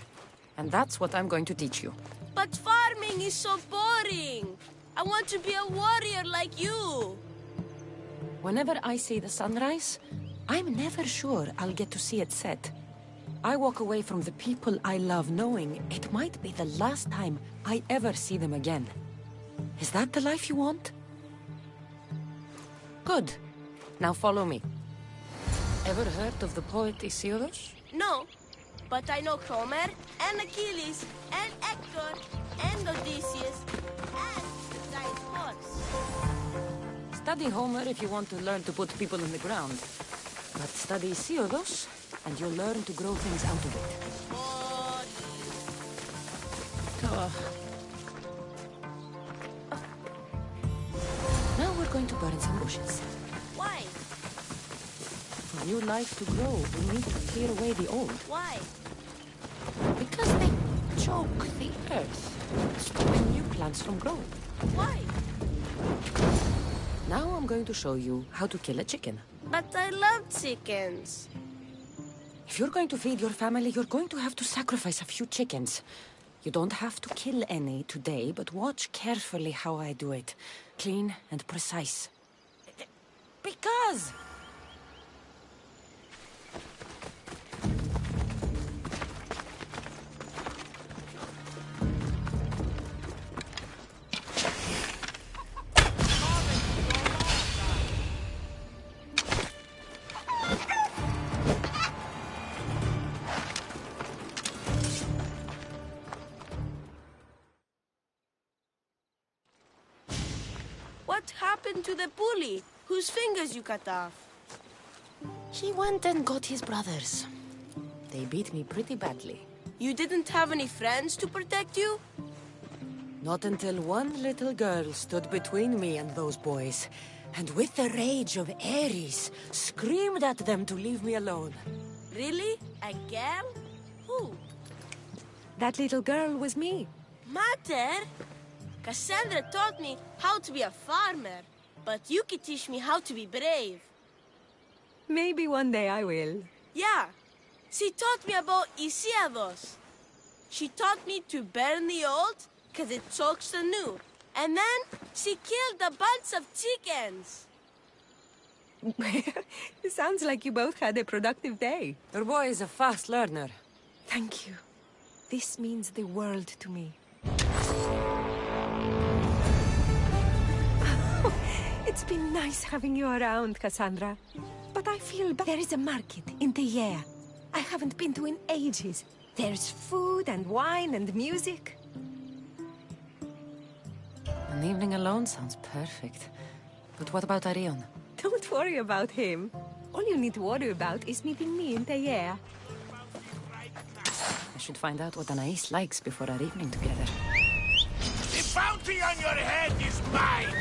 Speaker 1: And that's what I'm going to teach you.
Speaker 14: But farming is so boring. I want to be a warrior like you.
Speaker 1: Whenever I see the sunrise, I'm never sure I'll get to see it set. I walk away from the people I love knowing it might be the last time I ever see them again. Is that the life you want? Good. Now follow me. Ever heard of the poet Hesiodus?
Speaker 14: No, but I know Homer, and Achilles, and Hector, and Odysseus, and the giant horse.
Speaker 1: Study Homer if you want to learn to put people in the ground. But study Hesiodus, and you'll learn to grow things out of it. Now we're going to burn some bushes.
Speaker 14: Why?
Speaker 1: For new life to grow, we need to clear away the old.
Speaker 14: Why?
Speaker 1: Because they choke the earth, stopping new plants from growing.
Speaker 14: Why?
Speaker 1: Now I'm going to show you how to kill a chicken.
Speaker 14: But I love chickens.
Speaker 1: If you're going to feed your family, you're going to have to sacrifice a few chickens. You don't have to kill any today, but watch carefully how I do it. Clean and precise. Because...
Speaker 14: What happened to the bully whose fingers you cut off?
Speaker 1: He went and got his brothers. They beat me pretty badly.
Speaker 14: You didn't have any friends to protect you?
Speaker 1: Not until one little girl stood between me and those boys, and with the rage of Ares, screamed at them to leave me alone.
Speaker 14: Really? A girl? Who?
Speaker 7: That little girl was me.
Speaker 14: Mater? Cassandra taught me how to be a farmer, but you could teach me how to be brave.
Speaker 7: Maybe one day I will.
Speaker 14: Yeah, she taught me about Isiados. She taught me to burn the old, because it chokes the new. And then she killed a bunch of chickens.
Speaker 7: It sounds like you both had a productive day.
Speaker 1: Your boy is a fast learner.
Speaker 7: Thank you. This means the world to me. It's been nice having you around, Cassandra. But I feel there is a market in Teyea I haven't been to in ages. There's food and wine and music.
Speaker 1: An evening alone sounds perfect. But what about Arion?
Speaker 7: Don't worry about him. All you need to worry about is meeting me in Teyea.
Speaker 1: I should find out what Anais likes before our evening together.
Speaker 13: The bounty on your head is mine!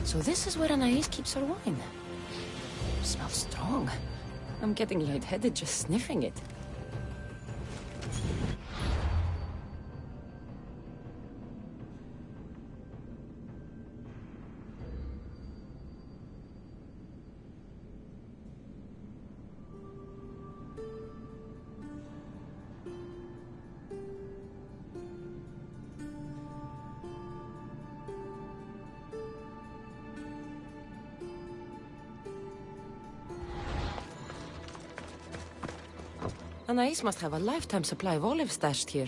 Speaker 1: So this is where Anais keeps her wine. Smells strong. I'm getting lightheaded just sniffing it. Anais must have a lifetime supply of olives stashed here.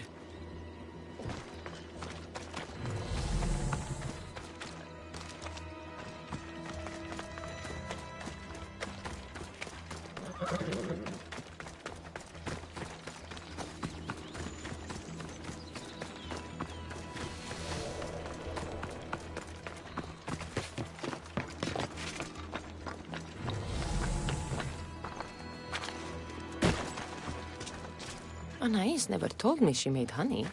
Speaker 1: Anais never told me she made honey.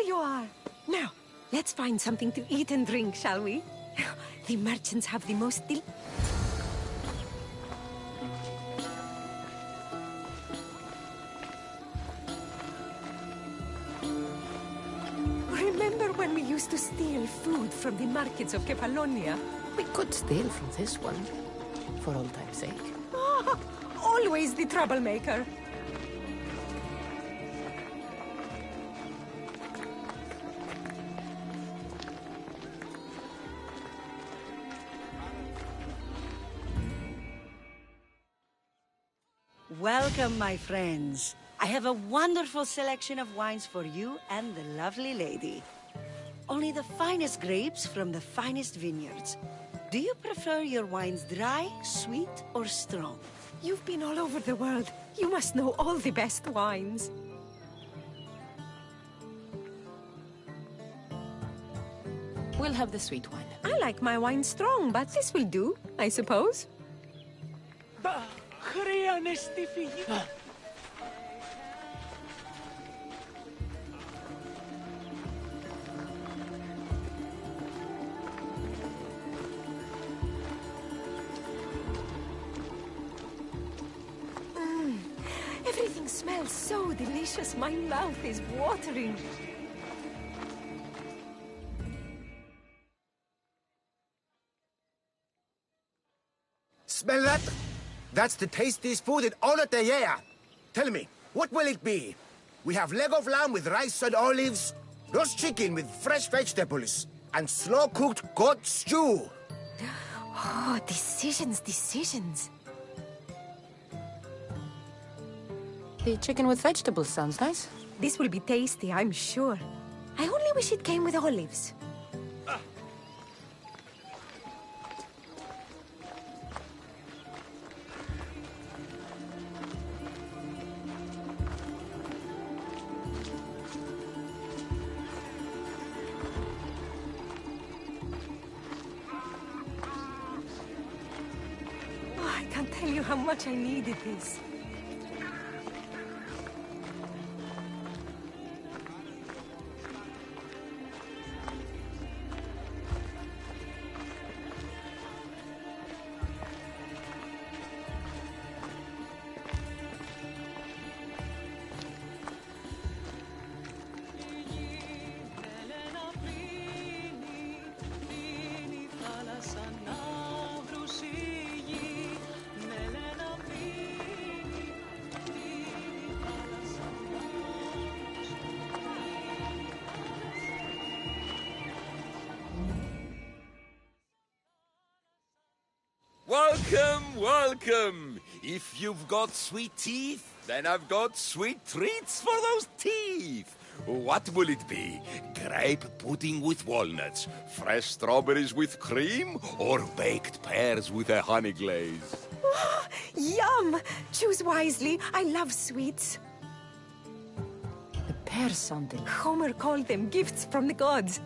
Speaker 7: you are. Now, let's find something to eat and drink, shall we? The merchants have the most Remember when we used to steal food from the markets of Kefalonia?
Speaker 1: We could steal from this one, for old time's sake.
Speaker 7: Ah, always the troublemaker.
Speaker 3: Welcome, my friends. I have a wonderful selection of wines for you and the lovely lady. Only the finest grapes from the finest vineyards. Do you prefer your wines dry, sweet, or strong?
Speaker 7: You've been all over the world. You must know all the best wines.
Speaker 1: We'll have the sweet wine.
Speaker 7: I like my wine strong, but this will do, I suppose. Everything smells so delicious. My mouth is watering.
Speaker 15: Smell that? That's the tastiest food in all of the year. Tell me, what will it be? We have leg of lamb with rice and olives, roast chicken with fresh vegetables, and slow-cooked goat stew.
Speaker 7: Oh, decisions, decisions.
Speaker 1: The chicken with vegetables sounds nice.
Speaker 7: This will be tasty, I'm sure. I only wish it came with olives. Oh, I can't tell you how much I needed this.
Speaker 17: Welcome, welcome! If you've got sweet teeth, then I've got sweet treats for those teeth. What will it be? Grape pudding with walnuts, fresh strawberries with cream, or baked pears with a honey glaze?
Speaker 7: Oh, yum! Choose wisely. I love sweets.
Speaker 1: The pears sounded.
Speaker 7: Homer called them gifts from the gods.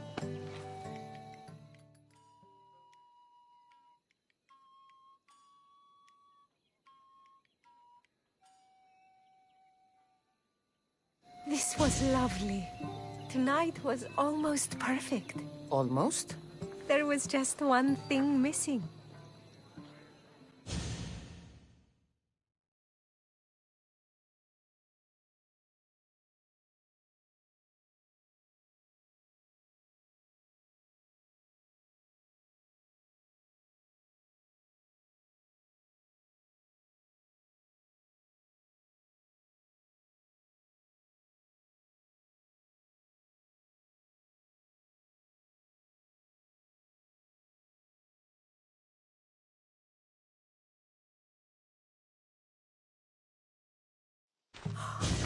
Speaker 7: This was lovely. Tonight was almost perfect.
Speaker 1: Almost?
Speaker 7: There was just one thing missing.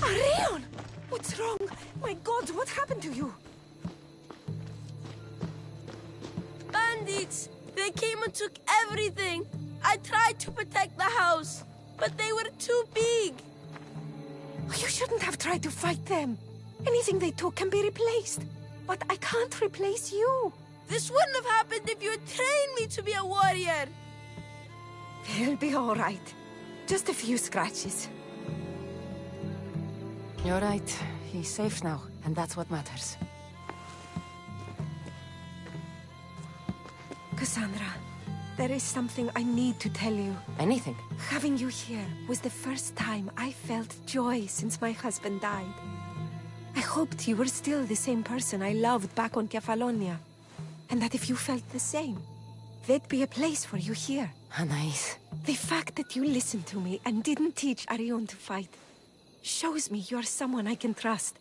Speaker 7: Arion! What's wrong? My God, what happened to you?
Speaker 14: Bandits! They came and took everything! I tried to protect the house, but they were too big!
Speaker 7: You shouldn't have tried to fight them. Anything they took can be replaced. But I can't replace you.
Speaker 14: This wouldn't have happened if you had trained me to be a warrior!
Speaker 7: They'll be all right. Just a few scratches.
Speaker 1: You're right. He's safe now, and that's what matters.
Speaker 7: Cassandra, there is something I need to tell you.
Speaker 1: Anything?
Speaker 7: Having you here was the first time I felt joy since my husband died. I hoped you were still the same person I loved back on Kefalonia. And that if you felt the same, there'd be a place for you here.
Speaker 1: Anais.
Speaker 7: The fact that you listened to me and didn't teach Arion to fight shows me you're someone I can trust.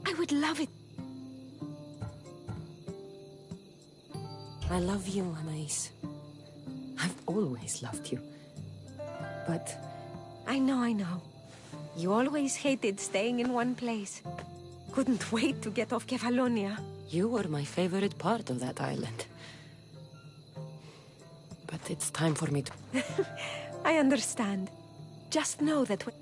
Speaker 7: I would love it.
Speaker 1: I love you, Anais. I've always loved you. But...
Speaker 7: I know. You always hated staying in one place. Couldn't wait to get off Kefalonia.
Speaker 1: You were my favorite part of that island. But it's time for me to...
Speaker 7: I understand. Just know that when...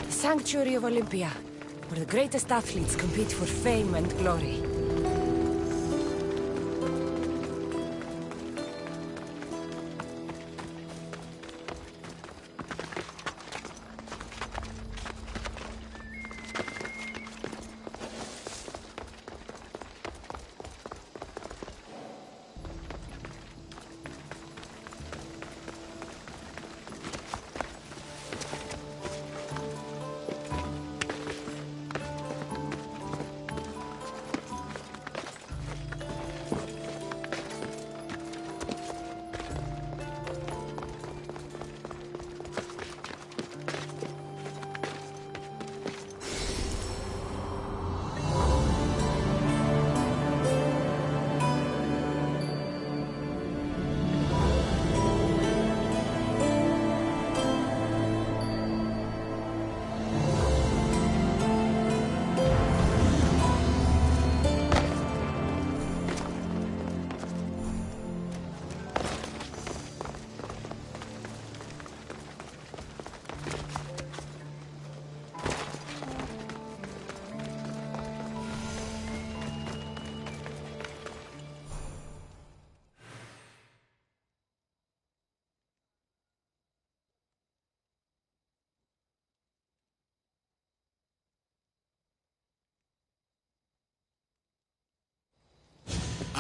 Speaker 1: Sanctuary of Olympia, where the greatest athletes compete for fame and glory.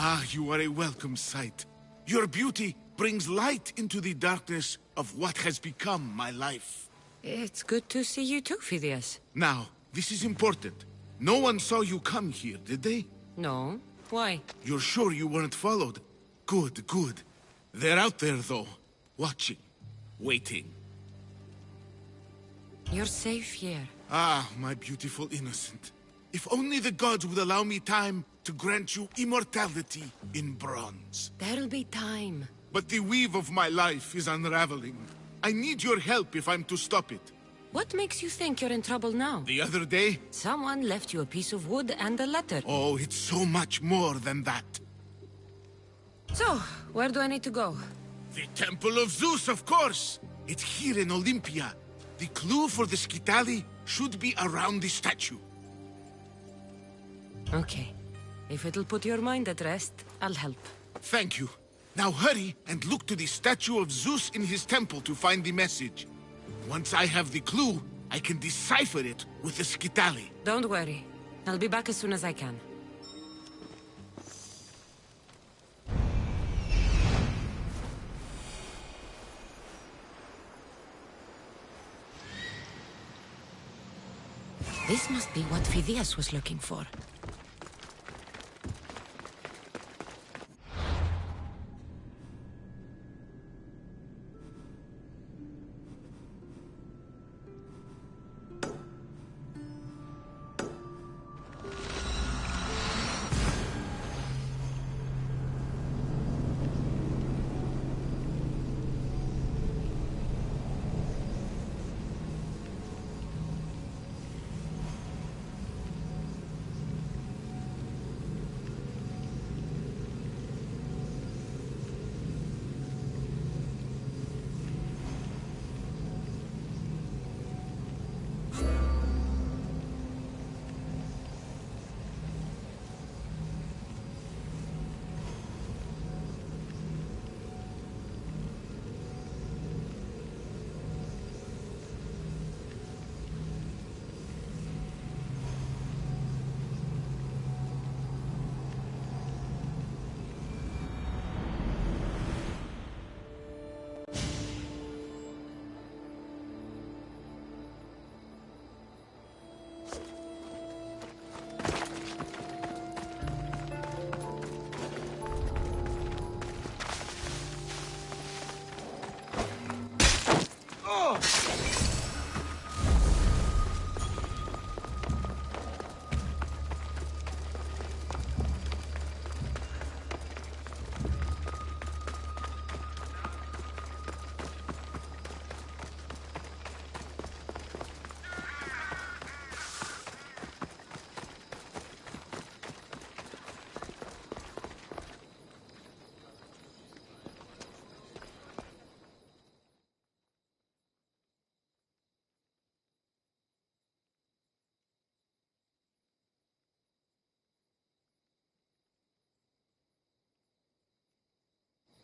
Speaker 20: Ah, you are a welcome sight. Your beauty brings light into the darkness of what has become my life.
Speaker 1: It's good to see you too, Phidias.
Speaker 20: Now, this is important. No one saw you come here, did they?
Speaker 1: No. Why?
Speaker 20: You're sure you weren't followed? Good, good. They're out there, though. Watching. Waiting.
Speaker 1: You're safe here.
Speaker 20: Ah, my beautiful innocent. If only the gods would allow me time to grant you immortality in bronze.
Speaker 1: There'll be time.
Speaker 20: But the weave of my life is unraveling. I need your help if I'm to stop it.
Speaker 1: What makes you think you're in trouble now?
Speaker 20: The other day?
Speaker 1: Someone left you a piece of wood and a letter.
Speaker 20: Oh, it's so much more than that.
Speaker 1: So, where do I need to go?
Speaker 20: The Temple of Zeus, of course! It's here in Olympia. The clue for the Scitali should be around the statue.
Speaker 1: Okay. If it'll put your mind at rest, I'll help.
Speaker 20: Thank you. Now hurry and look to the statue of Zeus in his temple to find the message. Once I have the clue, I can decipher it with the Scitali.
Speaker 1: Don't worry. I'll be back as soon as I can. This must be what Phidias was looking for.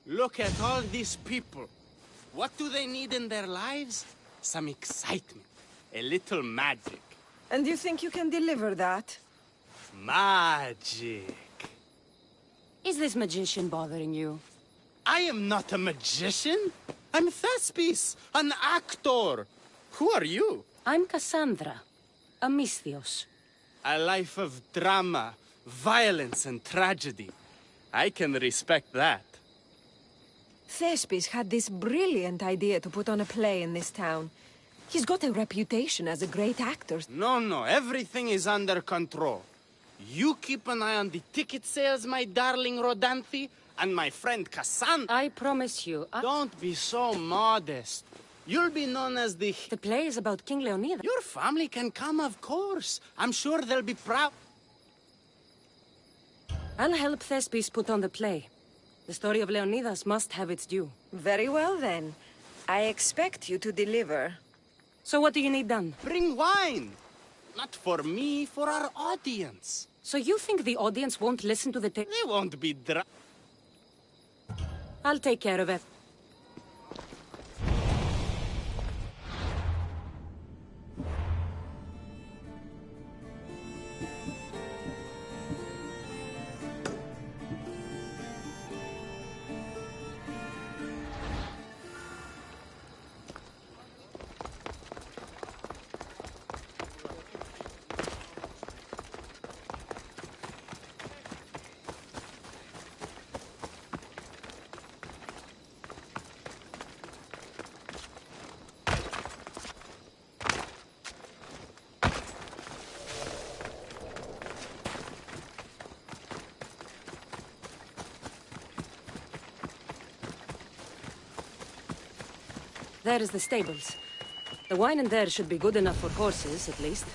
Speaker 10: Look at all these people. What do they need in their lives? Some excitement. A little magic.
Speaker 12: And you think you can deliver that?
Speaker 10: Magic.
Speaker 1: Is this magician bothering you?
Speaker 10: I am not a magician. I'm Thespis, an actor. Who are you?
Speaker 1: I'm Cassandra, a Misthios.
Speaker 10: A life of drama, violence, and tragedy. I can respect that.
Speaker 7: Thespis had this brilliant idea to put on a play in this town. He's got a reputation as a great actor.
Speaker 10: No, everything is under control. You keep an eye on the ticket sales, my darling Rodanthe, and my friend Cassandra.
Speaker 1: I promise you,
Speaker 10: Don't be so modest. You'll be known as the...
Speaker 1: The play is about King Leonidas.
Speaker 10: Your family can come, of course. I'm sure they'll be proud.
Speaker 1: I'll help Thespis put on the play. The story of Leonidas must have its due.
Speaker 7: Very well, then. I expect you to deliver.
Speaker 1: So what do you need done?
Speaker 10: Bring wine! Not for me, for our audience.
Speaker 1: So you think the audience won't listen to the
Speaker 10: They won't be drunk.
Speaker 1: I'll take care of it.
Speaker 2: There is the stables. The wine in there should be good enough for horses, at least.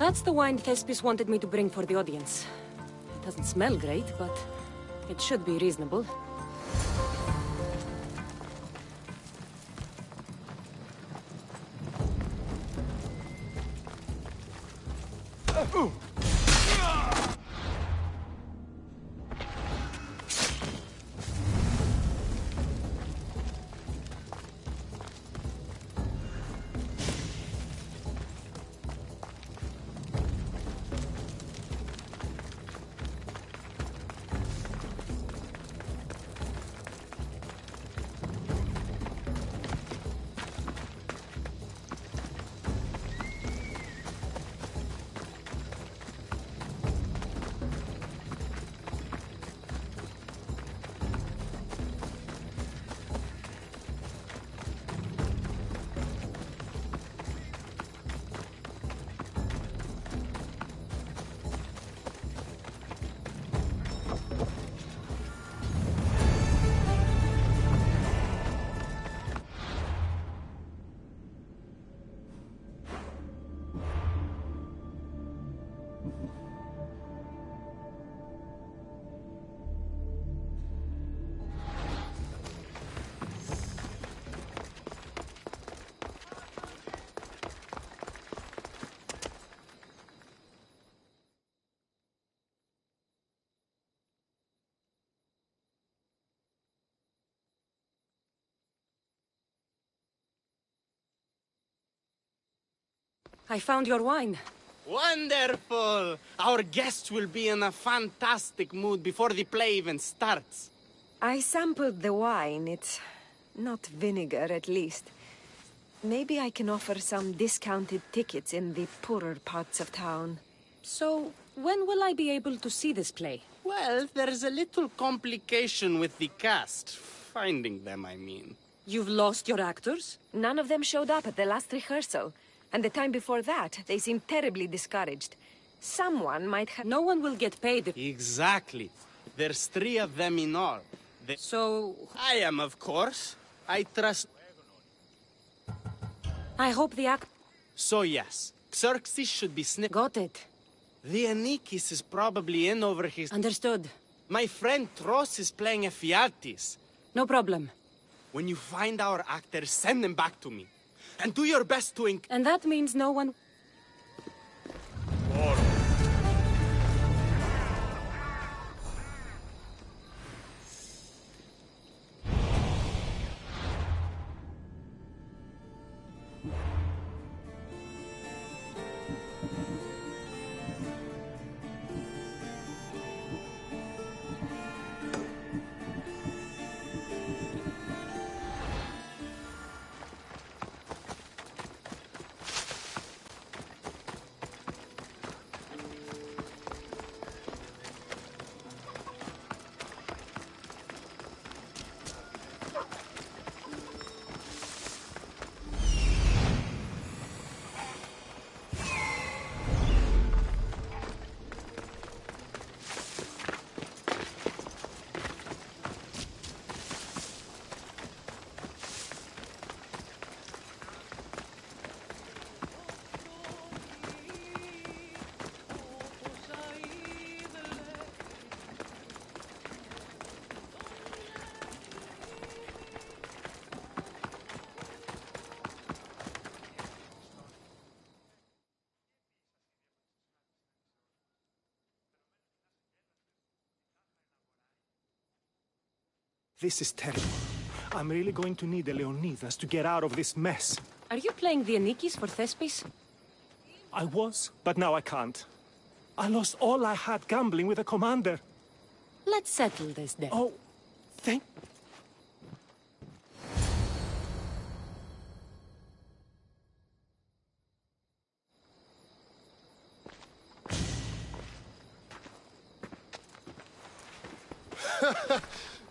Speaker 2: That's the wine Thespis wanted me to bring for the audience. It doesn't smell great, but it should be reasonable. I found your wine.
Speaker 10: Wonderful! Our guests will be in a fantastic mood before the play even starts.
Speaker 7: I sampled the wine. It's not vinegar, at least. Maybe I can offer some discounted tickets in the poorer parts of town.
Speaker 2: So, when will I be able to see this play?
Speaker 10: Well, there's a little complication with the cast. Finding them, I mean.
Speaker 2: You've lost your actors?
Speaker 7: None of them showed up at the last rehearsal. And the time before that, they seemed terribly discouraged. Someone might have...
Speaker 2: No one will get paid.
Speaker 10: Exactly. There's 3 of them in all.
Speaker 2: So...
Speaker 10: I am, of course. I trust...
Speaker 2: I hope the act...
Speaker 10: So yes, Xerxes should be
Speaker 2: Got it.
Speaker 10: The Anikis is probably in over his...
Speaker 2: Understood.
Speaker 10: My friend Tros is playing Ephialtes.
Speaker 2: No problem.
Speaker 10: When you find our actors, send them back to me. And do your best to
Speaker 2: And that means no one...
Speaker 5: This is terrible. I'm really going to need the Leonidas to get out of this mess.
Speaker 2: Are you playing the Anikis for Thespis?
Speaker 5: I was, but now I can't. I lost all I had gambling with the commander.
Speaker 2: Let's settle this then.
Speaker 5: Oh, thank...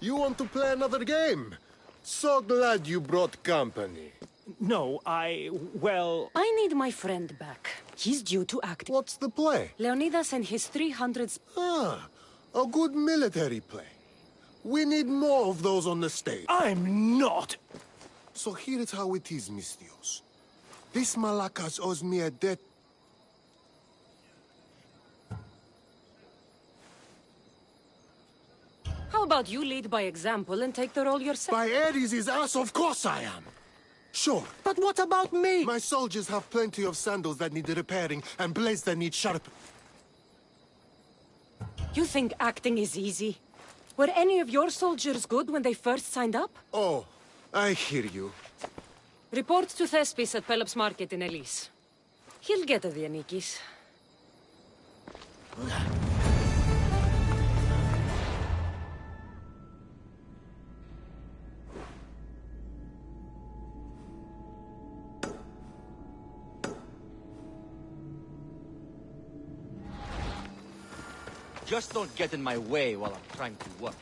Speaker 16: You want to play another game? So glad you brought company.
Speaker 5: No, well...
Speaker 1: I need my friend back. He's due to act.
Speaker 16: What's the play?
Speaker 1: Leonidas and his 300...
Speaker 16: Ah, a good military play. We need more of those on the stage.
Speaker 5: I'm not!
Speaker 16: So here is how it is, Mistios. This Malakas owes me a debt.
Speaker 1: How about you lead by example and take the role yourself?
Speaker 16: By Ares' ass, of course I am! Sure, but what about me? My soldiers have plenty of sandals that need repairing and blades that need sharpening.
Speaker 1: You think acting is easy? Were any of your soldiers good when they first signed up?
Speaker 16: Oh, I hear you.
Speaker 1: Report to Thespis at Pelops Market in Elise. He'll get the Anikis.
Speaker 19: Just don't get in my way while I'm trying to work.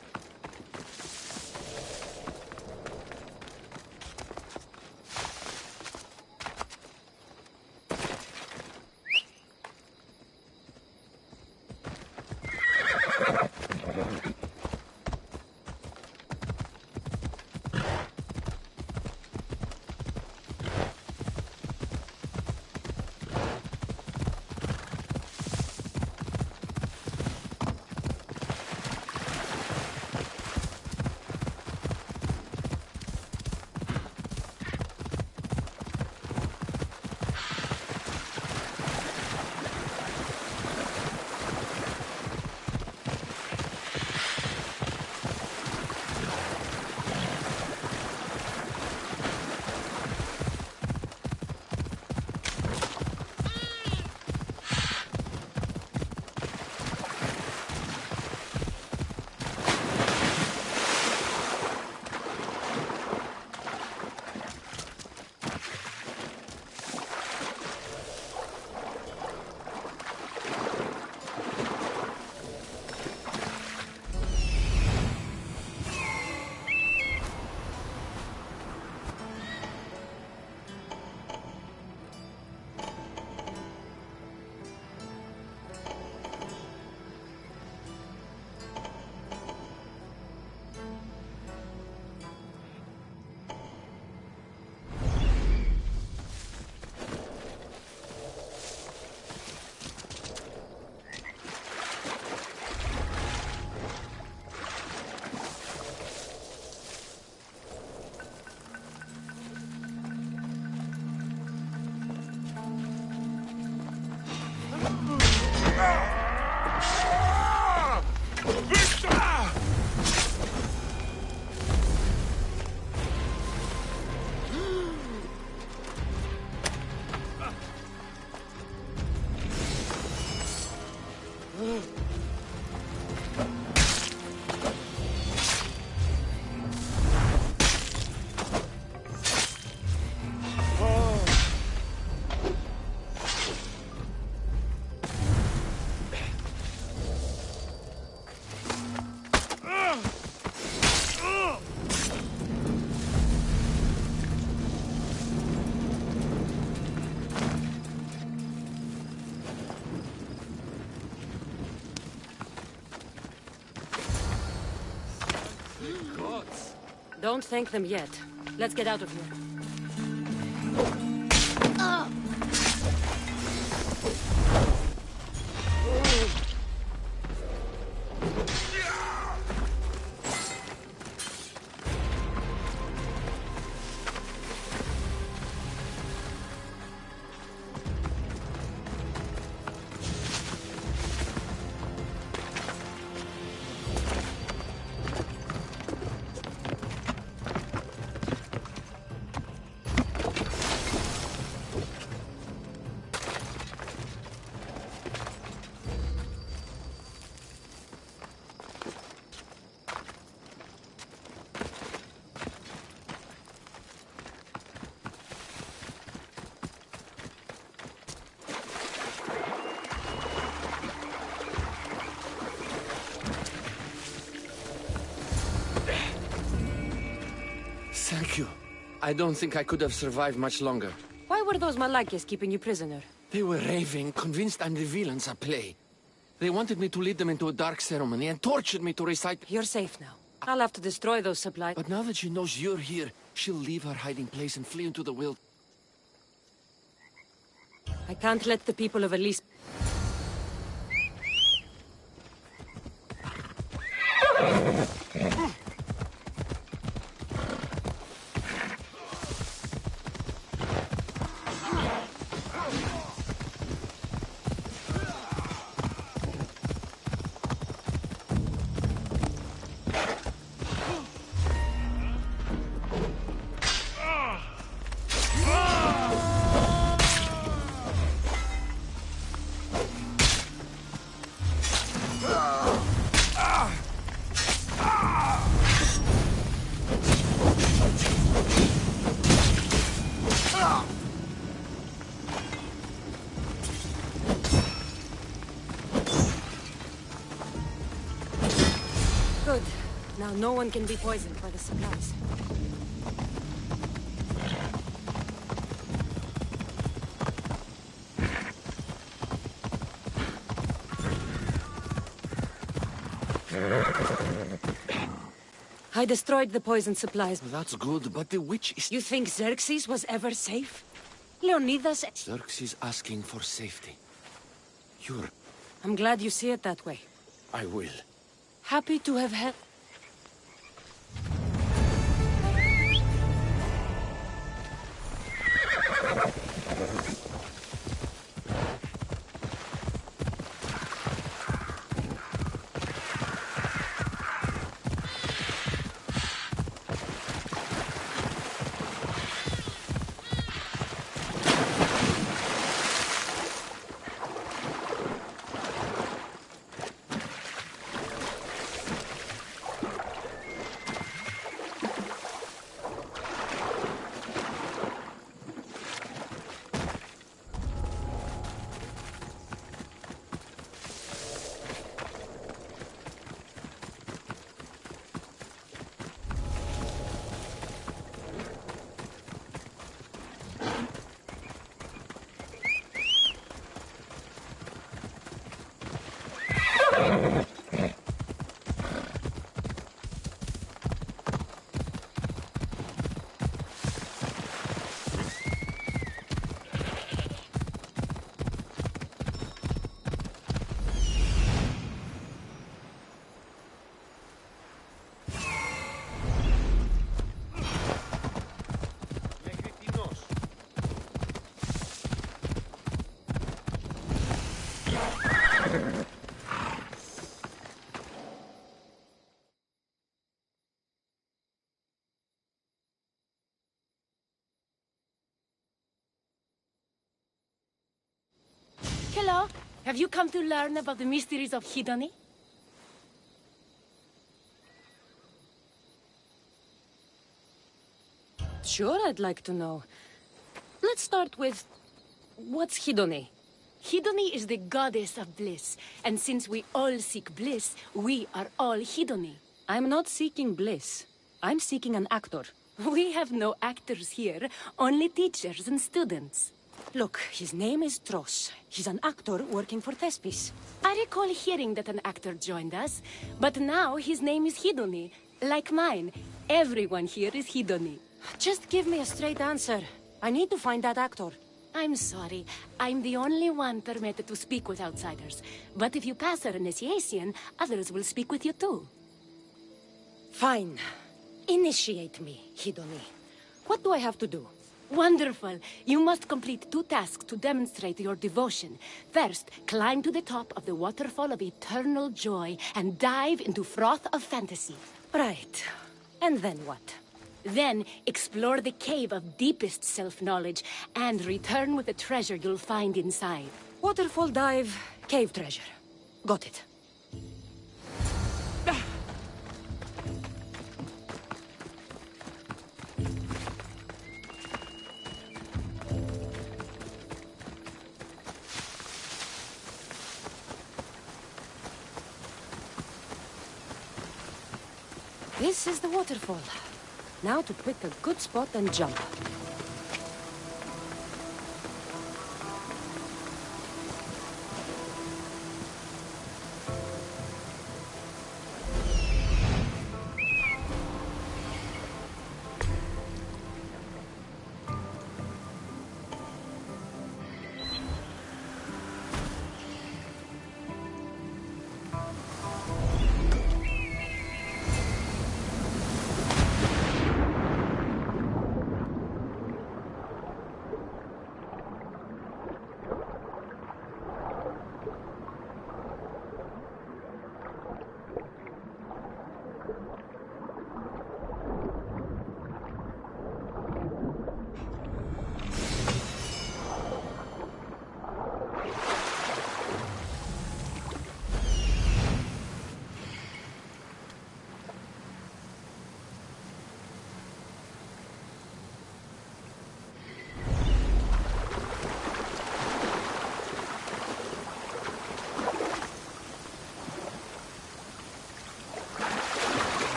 Speaker 1: Don't thank them yet. Let's get out of here.
Speaker 4: Thank you. I don't think I could have survived much longer.
Speaker 1: Why were those Malakias keeping you prisoner?
Speaker 4: They were raving, convinced I'm the villains at play. They wanted me to lead them into a dark ceremony and tortured me to recite...
Speaker 1: You're safe now. I'll have to destroy those supplies.
Speaker 4: But now that she knows you're here, she'll leave her hiding place and flee into the wild.
Speaker 1: I can't let the people of Elise... Good. Now no one can be poisoned by the supplies. I destroyed the poison supplies.
Speaker 4: That's good, but the witch is...
Speaker 1: You think Xerxes was ever safe? Leonidas...
Speaker 4: Xerxes asking for safety. You're...
Speaker 1: I'm glad you see it that way.
Speaker 4: I will.
Speaker 1: Happy to have helped. Hello. Have you come to learn about the mysteries of Hedony? Sure, I'd like to know. Let's start with... what's Hedony? Hedony is the goddess of bliss, and since we all seek bliss, we are all Hedony. I'm not seeking bliss. I'm seeking an actor. We have no actors here, only teachers and students. Look, his name is Tros. He's an actor working for Thespis. I recall hearing that an actor joined us, but now his name is Hedony. Like mine, everyone here is Hedony. Just give me a straight answer. I need to find that actor. I'm sorry. I'm the only one permitted to speak with outsiders. But if you pass our initiation, others will speak with you too. Fine. Initiate me, Hedony. What do I have to do? Wonderful. You must complete 2 tasks to demonstrate your devotion. First, climb to the top of the waterfall of eternal joy and dive into froth of fantasy. Right. And then what? Then, explore the cave of deepest self-knowledge and return with the treasure you'll find inside. Waterfall dive, cave treasure. Got it. This is the waterfall.
Speaker 2: Now to pick a good spot and jump.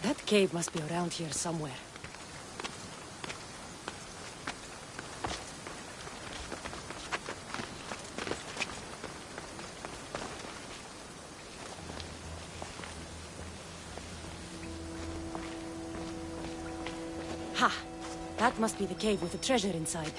Speaker 2: That cave must be around here somewhere. Ha! That must be the cave with the treasure inside.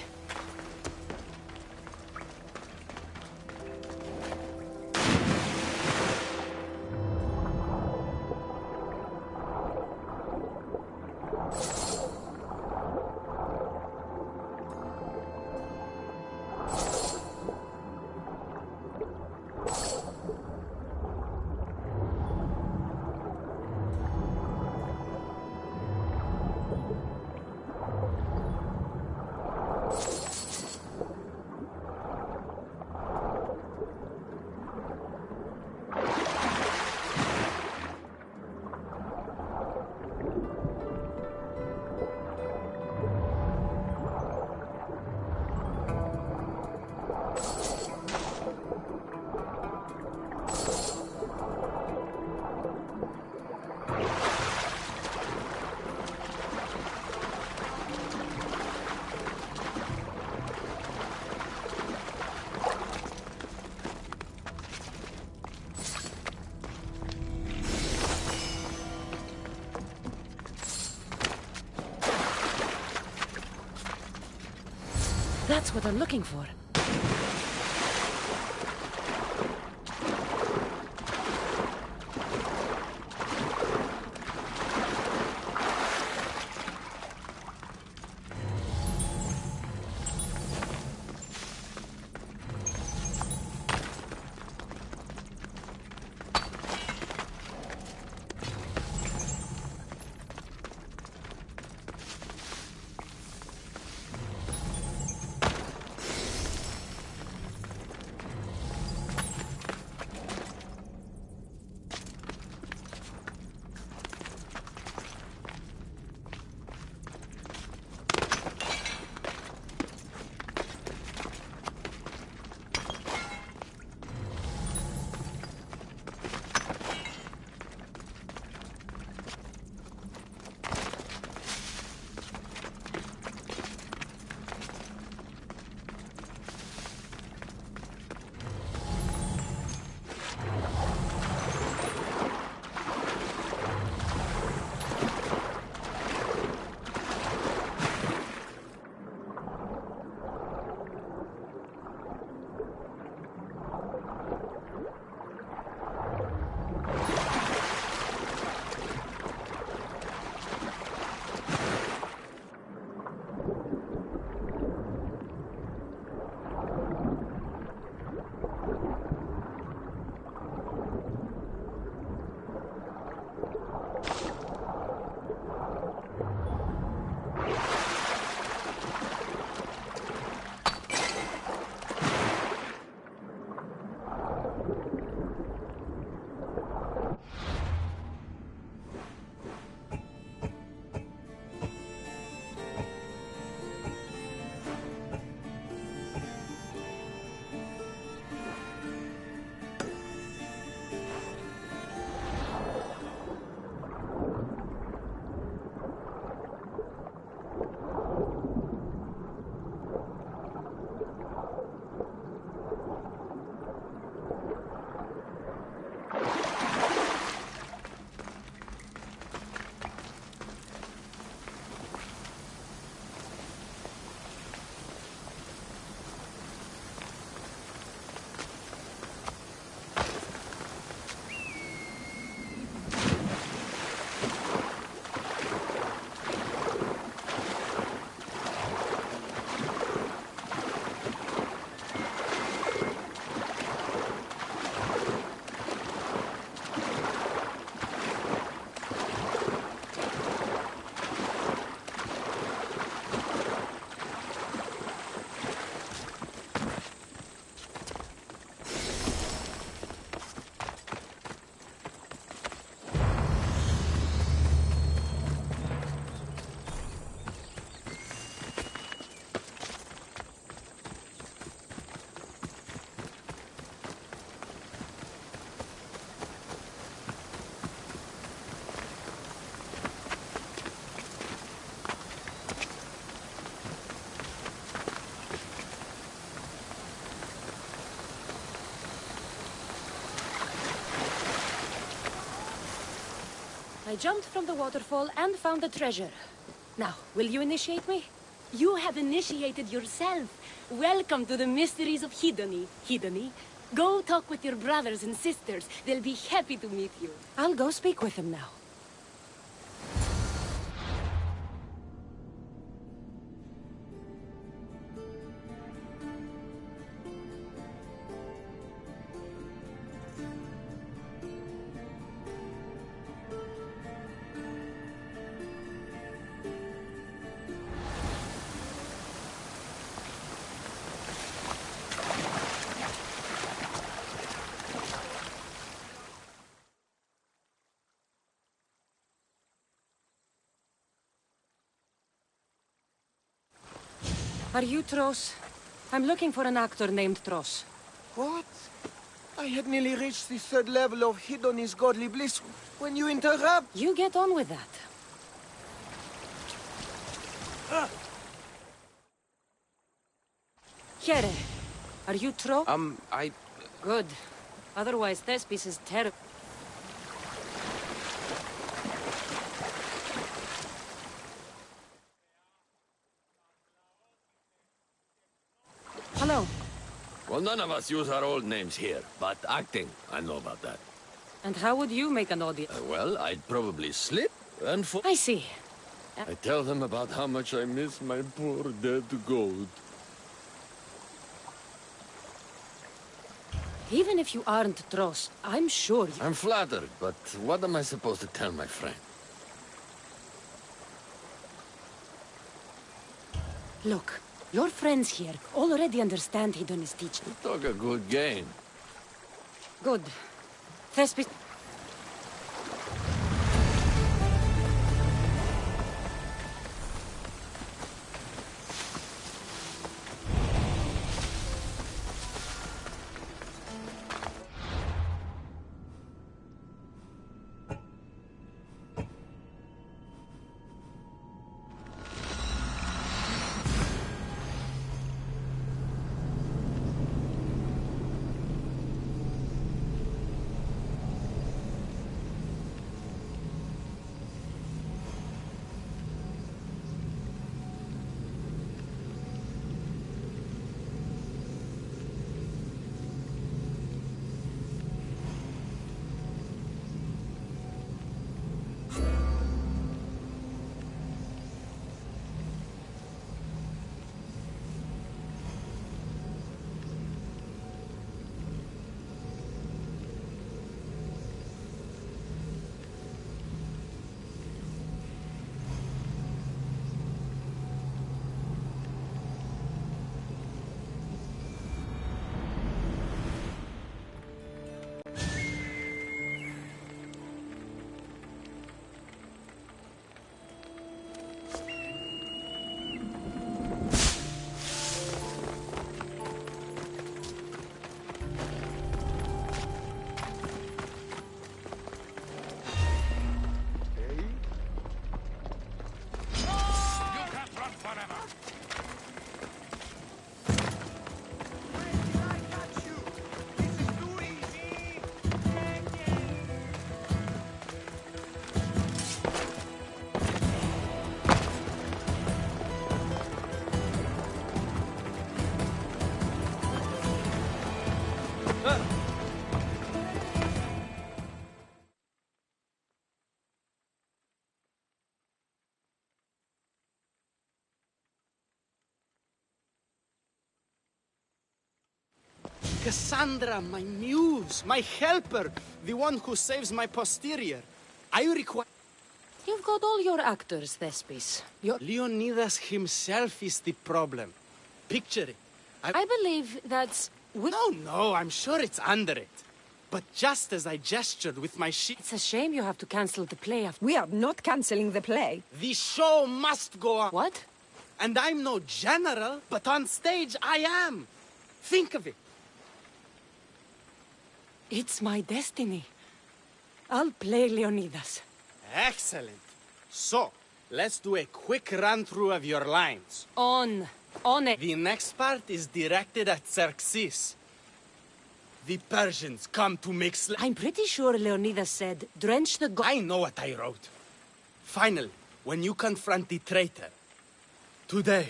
Speaker 2: That's what I'm looking for. I jumped from the waterfall and found the treasure. Now, will you initiate me? You have initiated yourself. Welcome to the mysteries of Hedony. Hedony, go talk with your brothers and sisters. They'll be happy to meet you. I'll go speak with them now. Are you Tros? I'm looking for an actor named Tros.
Speaker 22: What? I had nearly reached the 3rd level of Hedony's godly bliss when you interrupt.
Speaker 2: You get on with that. Here, are you Tro? Good. Otherwise, Thespis is terrible. Hello.
Speaker 17: Well, none of us use our old names here, but acting, I know about that.
Speaker 2: And how would you make an audience?
Speaker 17: Well, I'd probably slip and fall.
Speaker 2: I see.
Speaker 17: I tell them about how much I miss my poor dead goat.
Speaker 2: Even if you aren't Tros, I'm sure you...
Speaker 17: I'm flattered, but what am I supposed to tell my friend?
Speaker 2: Look, your friends here already understand Hedony's teaching.
Speaker 17: You talk a good game.
Speaker 2: Good. Thespis...
Speaker 10: Cassandra, my muse, my helper, the one who saves my posterior. I require...
Speaker 2: You've got all your actors, Thespis.
Speaker 10: Leonidas himself is the problem. Picture it.
Speaker 2: I believe that's...
Speaker 10: No, I'm sure it's under it. But just as I gestured with my sheet...
Speaker 2: It's a shame you have to cancel the play after...
Speaker 7: We are not canceling the play.
Speaker 10: The show must go on.
Speaker 2: What?
Speaker 10: And I'm no general, but on stage I am. Think of it.
Speaker 2: It's my destiny. I'll play Leonidas.
Speaker 10: Excellent. So, let's do a quick run-through of your lines.
Speaker 2: On it.
Speaker 10: The next part is directed at Xerxes. The Persians come to make
Speaker 2: I'm pretty sure Leonidas said, drench the
Speaker 10: I know what I wrote. Finally, when you confront the traitor. Today.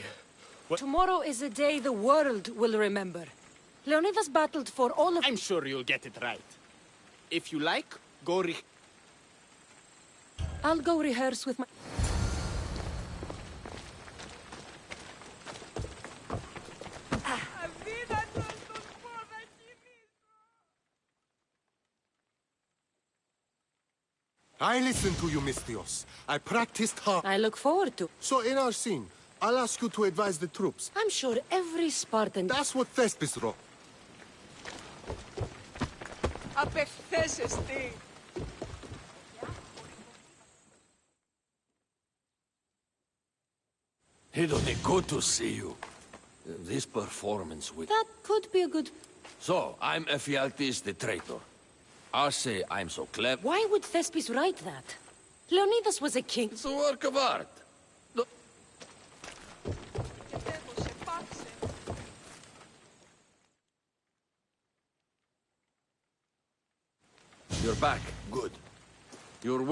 Speaker 2: Tomorrow is a day the world will remember. Leonidas battled for all of...
Speaker 10: I'm sure you'll get it right. If you like, go
Speaker 2: I'll go rehearse with my...
Speaker 16: I listened to you, Misthios. I practiced hard.
Speaker 2: I look forward to...
Speaker 16: So in our scene, I'll ask you to advise the troops.
Speaker 2: I'm sure every Spartan...
Speaker 16: That's what Thespis wrote.
Speaker 6: Απευθέσεστη.
Speaker 17: Hidone, good to see you. This performance with...
Speaker 2: That could be a good...
Speaker 17: So, I'm Ephialtes the traitor. I'll say I'm so clever.
Speaker 2: Why would Thespis write that? Leonidas was a king.
Speaker 17: It's a work of art. You're back. Good.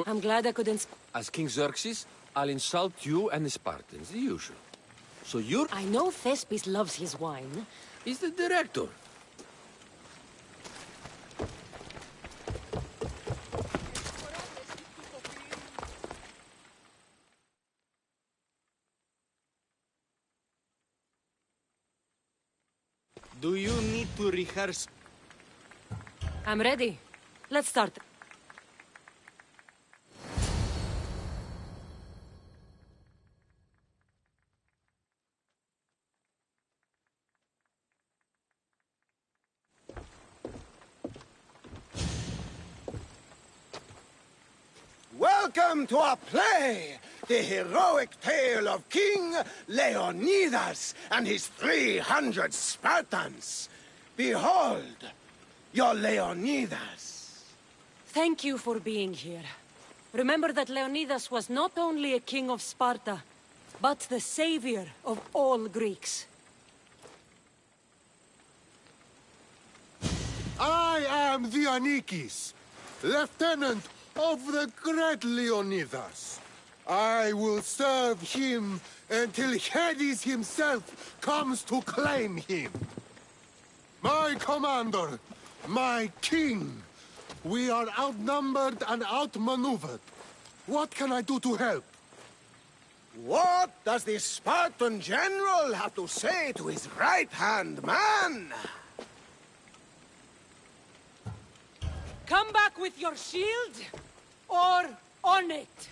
Speaker 2: I'm glad I could
Speaker 4: As King Xerxes, I'll insult you and the Spartans, the usual. So you're...
Speaker 2: I know Thespis loves his wine.
Speaker 4: He's the director.
Speaker 10: Do you need to rehearse?
Speaker 2: I'm ready. Let's start.
Speaker 15: Welcome to our play, the heroic tale of King Leonidas and his 300 Spartans. Behold, your Leonidas.
Speaker 2: Thank you for being here. Remember that Leonidas was not only a king of Sparta, but the savior of all Greeks.
Speaker 16: I am Dionychus, lieutenant of the great Leonidas. I will serve him until Hades himself comes to claim him. My commander, my king, we are outnumbered and outmaneuvered. What can I do to help?
Speaker 15: What does the Spartan general have to say to his right-hand man?
Speaker 2: Come back with your shield, or on it.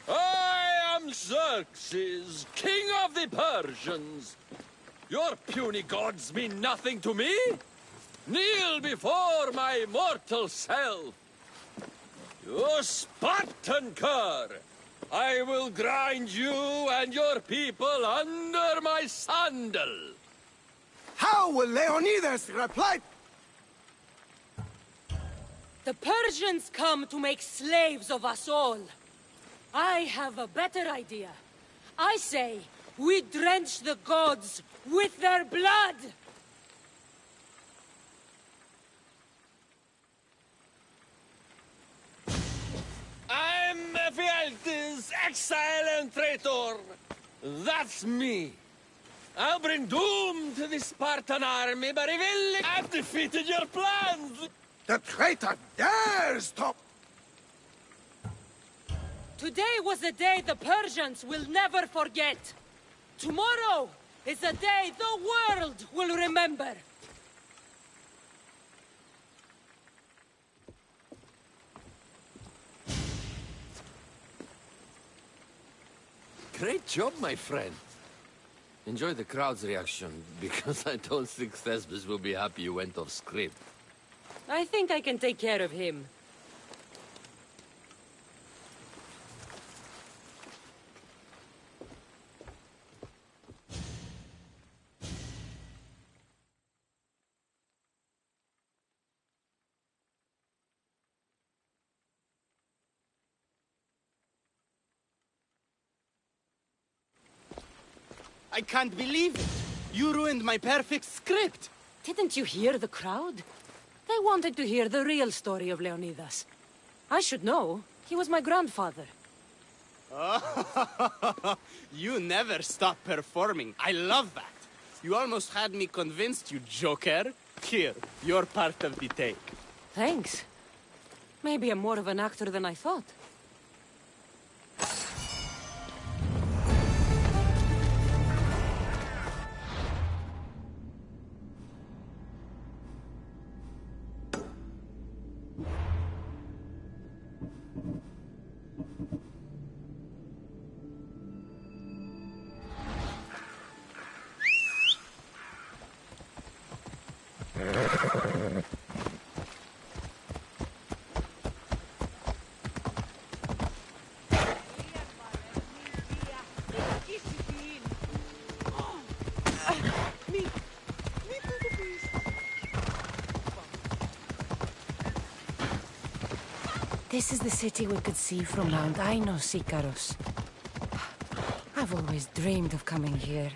Speaker 17: I am Xerxes, king of the Persians. Your puny gods mean nothing to me. Kneel before my mortal self. You Spartan cur! I will grind you and your people under my sandal.
Speaker 15: How will Leonidas reply?
Speaker 2: The Persians come to make slaves of us all. I have a better idea. I say, we drench the gods with their blood!
Speaker 17: I'm Ephialtes, exile and traitor. That's me. I'll bring doom to the Spartan army by revealing I've defeated your plans.
Speaker 15: The traitor dares to...
Speaker 2: Today was a day the Persians will never forget. Tomorrow is a day the world will remember.
Speaker 4: Great job, my friend. Enjoy the crowd's reaction, because I don't think Thespis will be happy you went off script.
Speaker 2: I think I can take care of him.
Speaker 10: I can't believe it. You ruined my perfect script.
Speaker 2: Didn't you hear the crowd? They wanted to hear the real story of Leonidas. I should know. He was my grandfather.
Speaker 10: You never stop performing. I love that. You almost had me convinced, you joker. Here, you're part of the take.
Speaker 2: Thanks. Maybe I'm more of an actor than I thought. This is the city we could see from Mount Ainos, Icarus. I've always dreamed of coming here.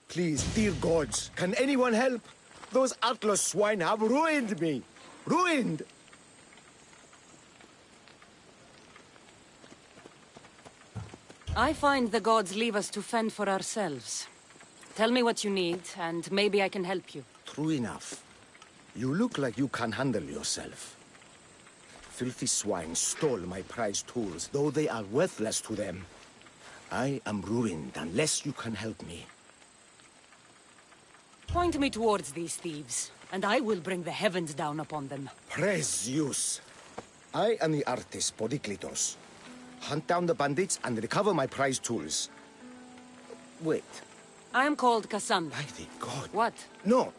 Speaker 15: Please, dear gods, can anyone help? Those Atlas swine have ruined me. Ruined!
Speaker 2: I find the gods leave us to fend for ourselves. Tell me what you need, and maybe I can help you.
Speaker 15: True enough. You look like you can handle yourself. Filthy swine stole my prized tools, though they are worthless to them. I am ruined unless you can help me.
Speaker 2: Point me towards these thieves, and I will bring the heavens down upon them.
Speaker 15: Praise Zeus! I am the artist Podiklitos. Hunt down the bandits and recover my prized tools. Wait.
Speaker 2: I am called Cassandra.
Speaker 15: By the god.
Speaker 2: What?
Speaker 15: No.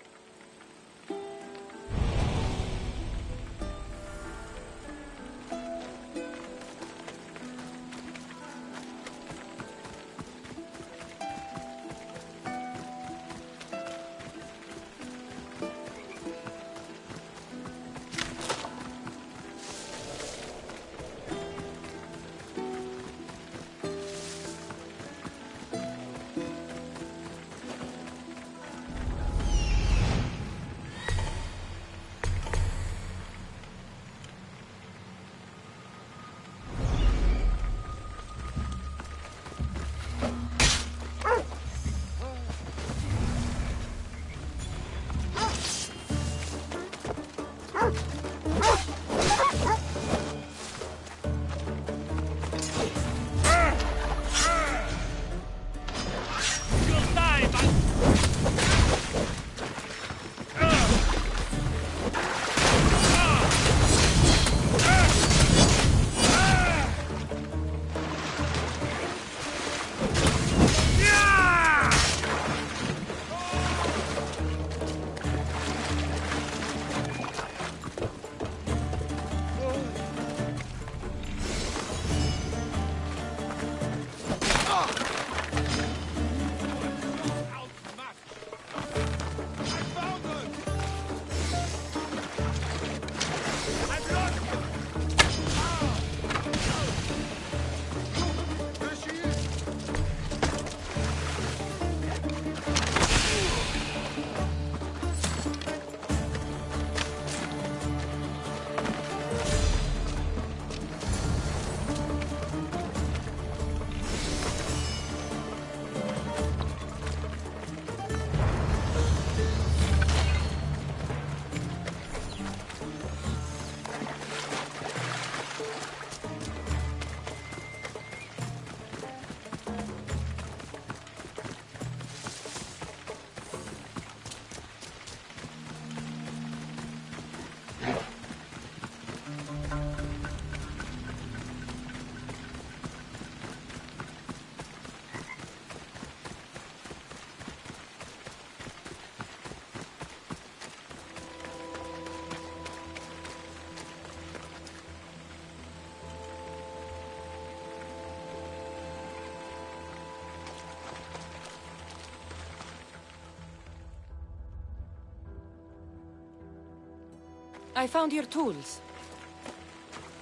Speaker 1: I found your tools.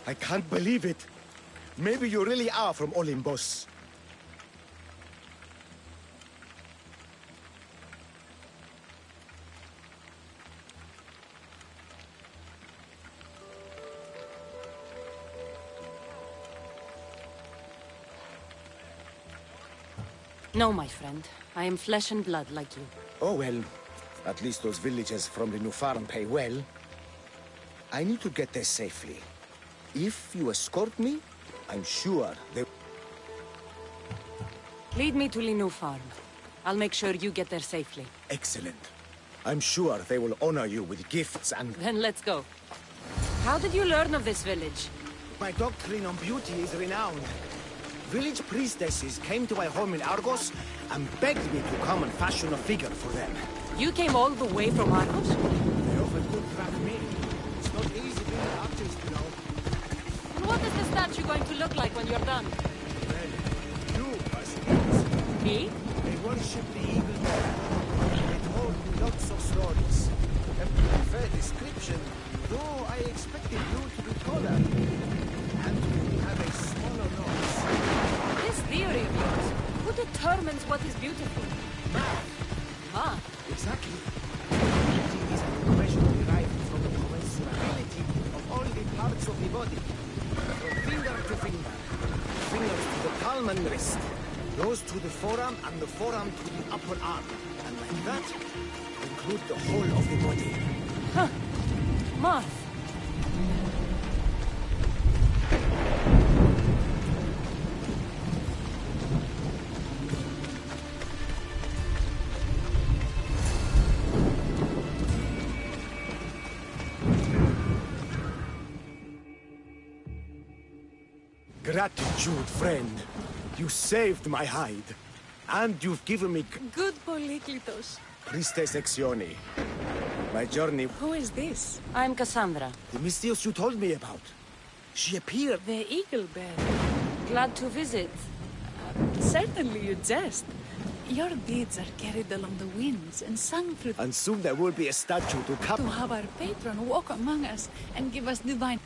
Speaker 15: I can't believe it. Maybe you really are from Olympus.
Speaker 1: No, my friend. I am flesh and blood like you.
Speaker 15: Oh, well. At least those villagers from the new farm pay well. I need to get there safely. If you escort me, I'm sure they...
Speaker 1: Lead me to Linu Farm. I'll make sure you get there safely.
Speaker 15: Excellent. I'm sure they will honor you with gifts and...
Speaker 1: Then let's go. How did you learn of this village?
Speaker 15: My doctrine on beauty is renowned. Village priestesses came to my home in Argos and begged me to come and fashion a figure for them.
Speaker 1: You came all the way from Argos?
Speaker 15: They often could track me. It's not easy being an artist, you know.
Speaker 1: And what is the statue going to look like when you're done?
Speaker 15: Well, you must guess.
Speaker 1: Me?
Speaker 15: They worship the eagle bear. They told me lots of stories. A pretty fair description, though I expected you to be taller. And you have a smaller nose.
Speaker 1: This theory of yours, who determines what is beautiful? Ah,
Speaker 15: exactly. Beauty is an impression derived from the commensurability of all the parts of the body. From finger to finger. Fingers to the palm and wrist. Those to the forearm and the forearm to the upper arm. And like that, include the whole of the body.
Speaker 1: Huh. Marth.
Speaker 15: Gratitude, friend. You saved my hide. And you've given me...
Speaker 11: Good Polyklitos.
Speaker 15: Priestess Exioni. My journey...
Speaker 11: Who is this?
Speaker 1: I'm Cassandra.
Speaker 15: The Mystios you told me about. She appeared...
Speaker 11: The eagle bear.
Speaker 1: Glad to visit.
Speaker 11: Certainly you jest. Your deeds are carried along the winds and sung through...
Speaker 15: And soon there will be a statue to come...
Speaker 11: To have our patron walk among us and give us divine...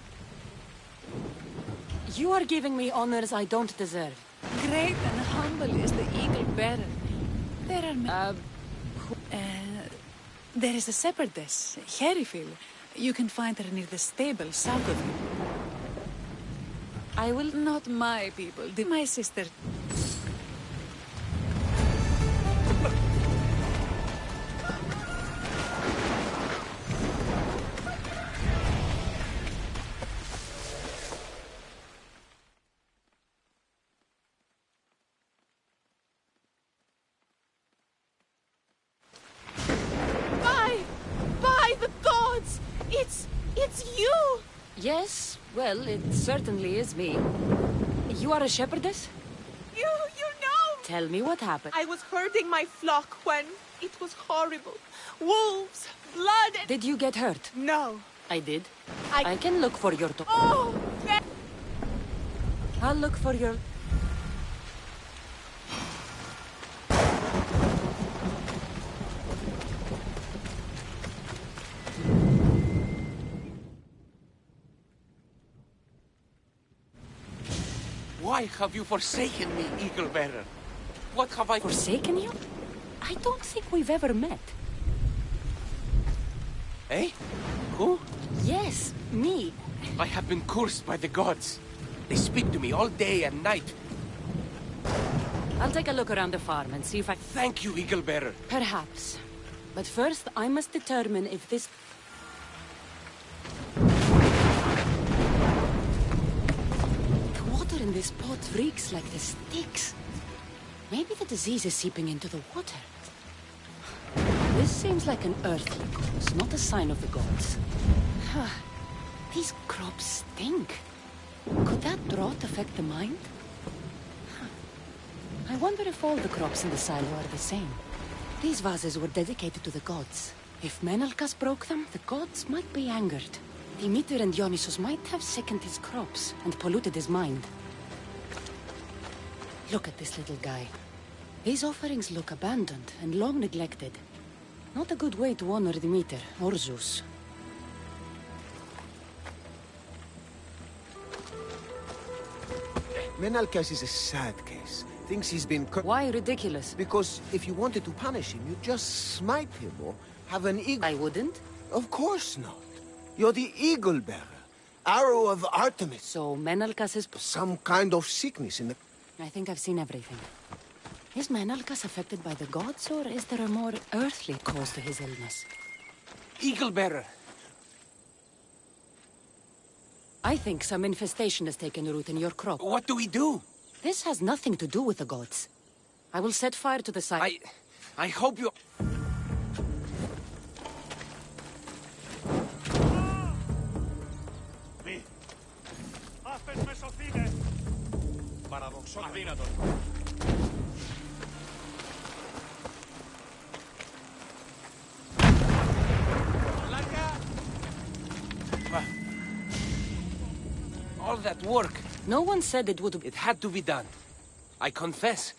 Speaker 1: You are giving me honors I don't deserve.
Speaker 11: Great and humble is the eagle bearer. There are there is a shepherdess, Herifil. You can find her near the stable south of you.
Speaker 1: I will...
Speaker 11: Not my people, my sister. It's you!
Speaker 1: Yes, well, it certainly is me. You are a shepherdess?
Speaker 11: You know!
Speaker 1: Tell me what happened.
Speaker 11: I was herding my flock when it was horrible. Wolves, blood and...
Speaker 1: Did you get hurt?
Speaker 11: No.
Speaker 1: I did. I can look for your...
Speaker 11: Oh!
Speaker 1: I'll look for your...
Speaker 9: Why have you forsaken me, Eagle Bearer? What have I...
Speaker 1: Forsaken you? I don't think we've ever met.
Speaker 9: Eh? Who?
Speaker 1: Yes, me.
Speaker 9: I have been cursed by the gods. They speak to me all day and night.
Speaker 1: I'll take a look around the farm and see if I...
Speaker 9: Thank you, Eagle Bearer.
Speaker 1: Perhaps. But first, I must determine if this... The water in this pot reeks like the sticks. Maybe the disease is seeping into the water. This seems like an earthly cause, not a sign of the gods. These crops stink. Could that drought affect the mind? I wonder if all the crops in the silo are the same. These vases were dedicated to the gods. If Menalcas broke them, the gods might be angered. Demeter and Dionysus might have sickened his crops and polluted his mind. Look at this little guy. These offerings look abandoned and long neglected. Not a good way to honor Demeter or Zeus.
Speaker 22: Menalcas is a sad case. Thinks he's been
Speaker 1: Why ridiculous?
Speaker 22: Because if you wanted to punish him, you'd just smite him or have an eagle.
Speaker 1: I wouldn't?
Speaker 22: Of course not. You're the eagle bearer. Arrow of Artemis.
Speaker 1: So Menalcas is...
Speaker 22: Some kind of sickness in the...
Speaker 1: I think I've seen everything. Is Menalcas affected by the gods, or is there a more earthly cause to his illness?
Speaker 22: Eagle bearer.
Speaker 1: I think some infestation has taken root in your crop.
Speaker 22: What do we do?
Speaker 1: This has nothing to do with the gods. I will set fire to the site.
Speaker 22: I hope you...
Speaker 18: All that work.
Speaker 1: No one said it would...
Speaker 18: It had to be done. I confess.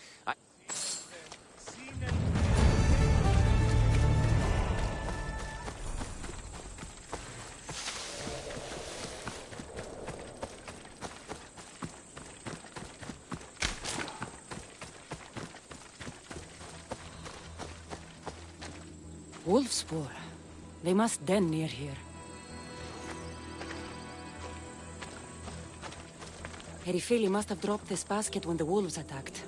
Speaker 1: Wolf spoor. They must den near here. Erifili must have dropped this basket when the wolves attacked.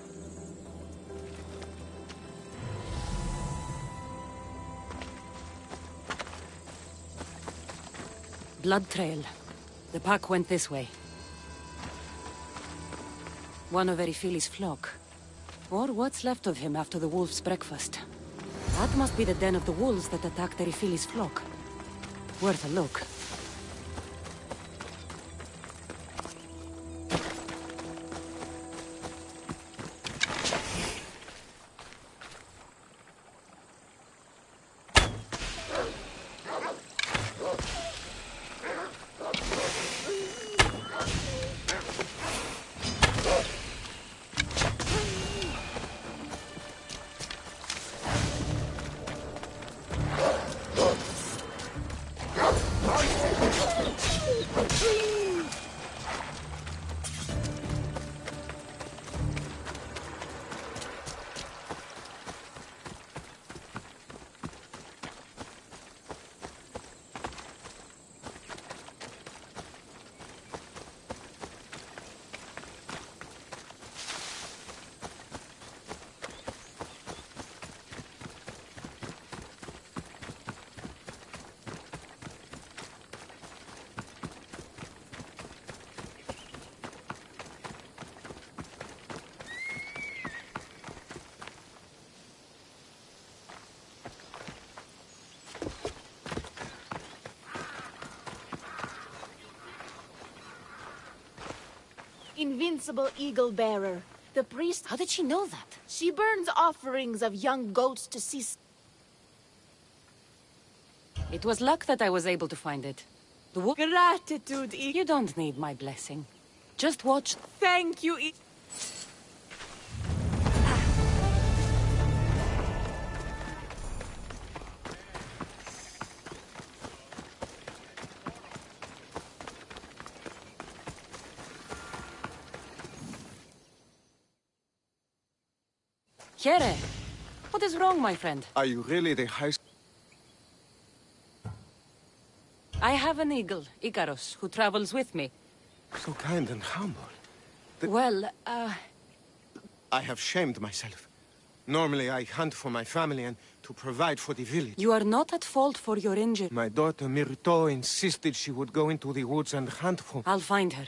Speaker 1: Blood trail. The pack went this way. One of Erifili's flock. Or what's left of him after the wolf's breakfast. That must be the den of the wolves that attacked Erifili's flock. Worth a look.
Speaker 11: Invincible eagle bearer. The priest...
Speaker 1: How did she know that?
Speaker 11: She burns offerings of young goats to cease...
Speaker 1: It was luck that I was able to find it. The
Speaker 11: Gratitude,
Speaker 1: You don't need my blessing. Just watch...
Speaker 11: Thank you,
Speaker 1: Here! What is wrong, my friend?
Speaker 22: Are you really the high...
Speaker 1: I have an eagle, Icarus, who travels with me.
Speaker 22: So kind and humble.
Speaker 1: Well,
Speaker 22: I have shamed myself. Normally I hunt for my family and to provide for the village.
Speaker 1: You are not at fault for your injury.
Speaker 22: My daughter Myrto insisted she would go into the woods and hunt for...
Speaker 1: I'll find her.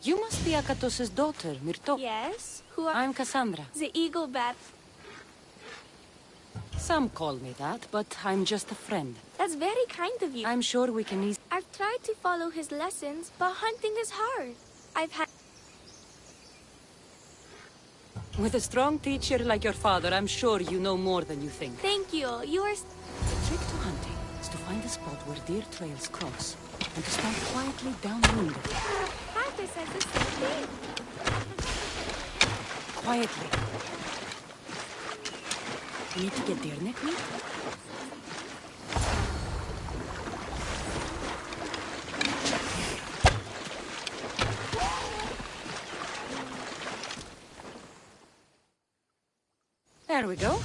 Speaker 1: You must be Akatos's daughter, Myrto.
Speaker 8: Yes? Who are...
Speaker 1: I'm Cassandra.
Speaker 8: The eagle bat.
Speaker 1: Some call me that, but I'm just a friend.
Speaker 8: That's very kind of you.
Speaker 1: I'm sure we can
Speaker 8: I've tried to follow his lessons, but hunting is hard. I've had...
Speaker 1: With a strong teacher like your father, I'm sure you know more than you think.
Speaker 8: Thank you. You are...
Speaker 1: The trick to hunting is to find a spot where deer trails cross, and to stand quietly downwind.
Speaker 8: Father says the same thing.
Speaker 1: Quietly. Need to get deer neck meat? There we go.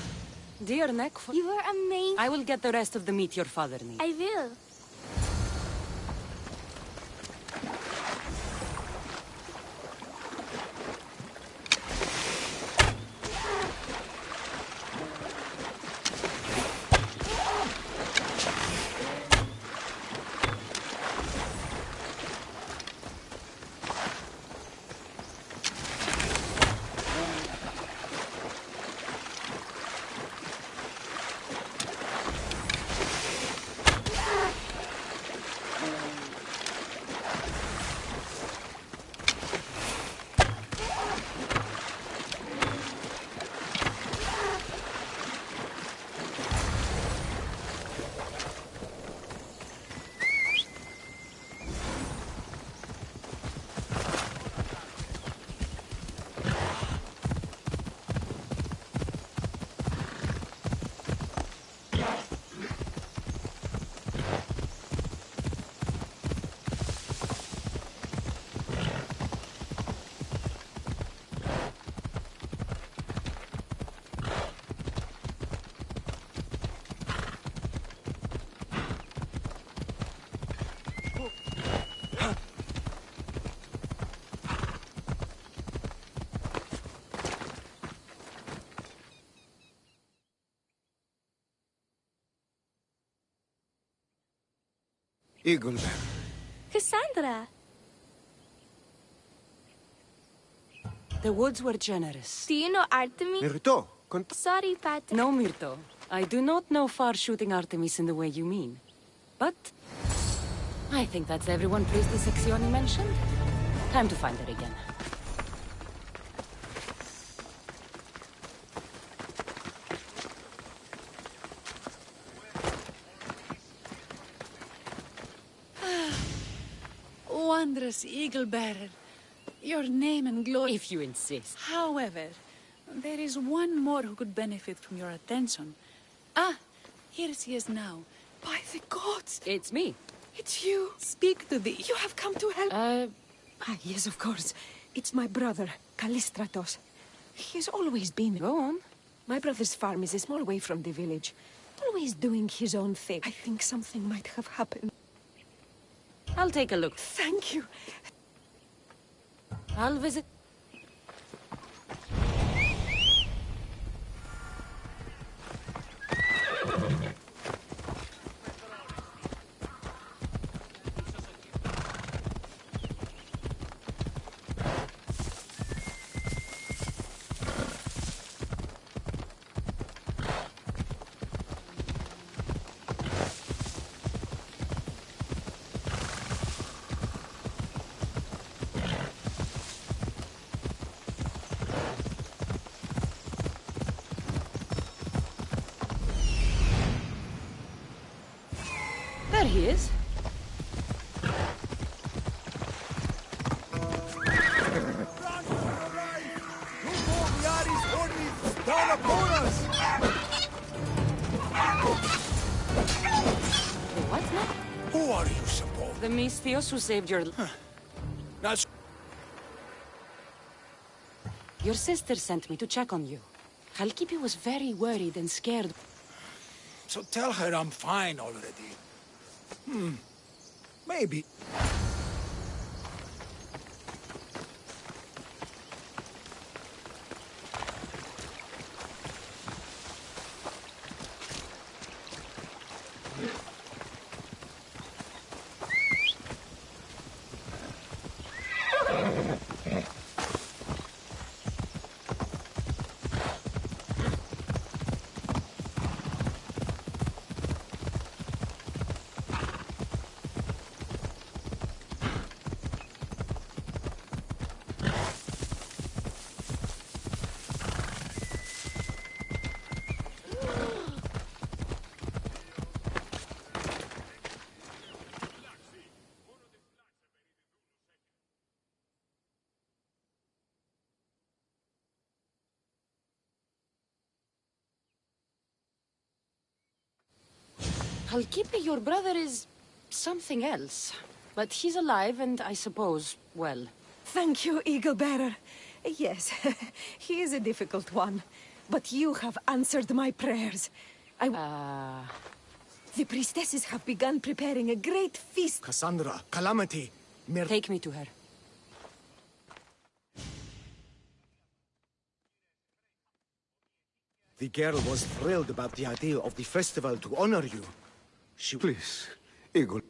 Speaker 1: Deer neck for...
Speaker 8: You are amazing.
Speaker 1: I will get the rest of the meat your father needs.
Speaker 8: I will.
Speaker 22: Eaglebearer.
Speaker 8: Cassandra.
Speaker 1: The woods were generous.
Speaker 8: Do you know Artemis?
Speaker 22: Myrto.
Speaker 8: Sorry, Pat.
Speaker 1: No, Myrto. I do not know far-shooting Artemis in the way you mean. But... I think that's everyone praised the Sexioni mentioned. Time to find her again.
Speaker 21: Wondrous Eagle-Bearer, your name and glory...
Speaker 1: If you insist.
Speaker 21: However, there is one more who could benefit from your attention. Ah, here she is now. By the gods!
Speaker 1: It's me.
Speaker 21: It's you. Speak to thee. You have come to help...
Speaker 7: Yes, of course. It's my brother, Callistratos. He's always been...
Speaker 1: Go on.
Speaker 7: My brother's farm is a small way from the village. Always doing his own thing. I think something might have happened.
Speaker 1: I'll take a look.
Speaker 7: Thank you.
Speaker 1: I'll visit... There he is. What now?
Speaker 20: Who are you, suppose?
Speaker 1: The Mystios who saved your...
Speaker 20: That's...
Speaker 1: Your sister sent me to check on you. Halkipi was very worried and scared.
Speaker 20: So tell her I'm fine already. Maybe.
Speaker 1: Halkipi, your brother is something else. But he's alive and I suppose, well...
Speaker 7: Thank you, Eagle Bearer. Yes, he is a difficult one. But you have answered my prayers. The priestesses have begun preparing a great feast.
Speaker 15: Cassandra, Calamity,
Speaker 1: Take me to her.
Speaker 15: The girl was thrilled about the idea of the festival to honor you.
Speaker 3: Please, Eagle.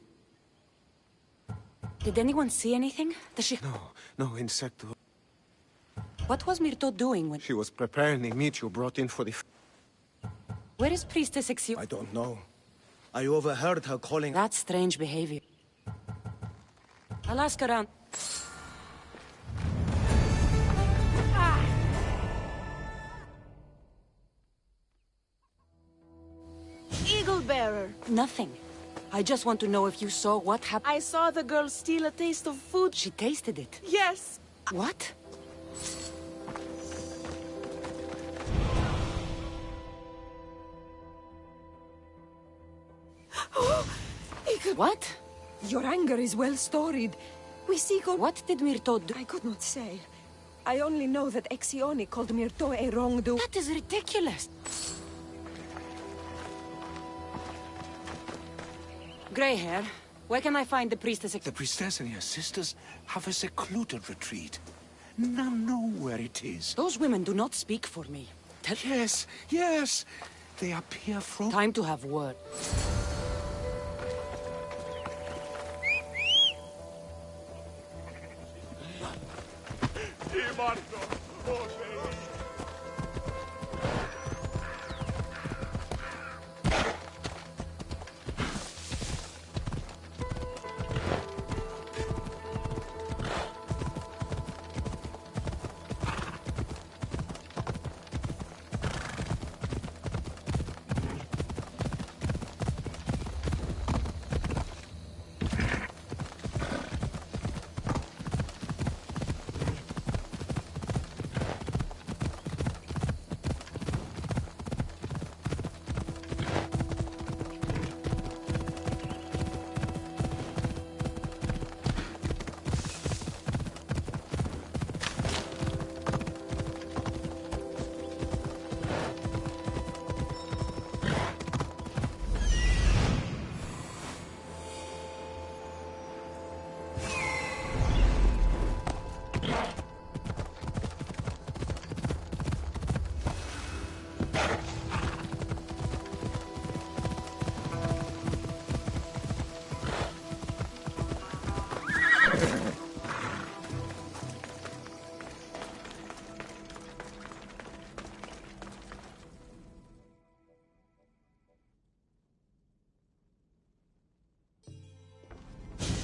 Speaker 1: Did anyone see anything? Does she...
Speaker 3: No, Insecto.
Speaker 1: What was Myrto doing when...
Speaker 3: She was preparing the meat you brought in for the...
Speaker 1: Where is Priestess Exio?
Speaker 15: I don't know. I overheard her calling...
Speaker 1: That's strange behavior. I'll ask around.
Speaker 14: Eagle Bearer.
Speaker 1: Nothing. I just want to know if you saw what happened.
Speaker 11: I saw the girl steal a taste of food.
Speaker 1: She tasted it.
Speaker 11: Yes.
Speaker 1: What? What?
Speaker 7: Your anger is well storied. We seek...
Speaker 1: What did Myrto do?
Speaker 7: I could not say. I only know that Exione called Myrto a wrongdoer.
Speaker 1: That is ridiculous. Grey hair, where can I find the priestess?
Speaker 3: The priestess and her sisters have a secluded retreat. None know where it is.
Speaker 1: Those women do not speak for me.
Speaker 3: Yes. They appear from...
Speaker 1: Time to have word.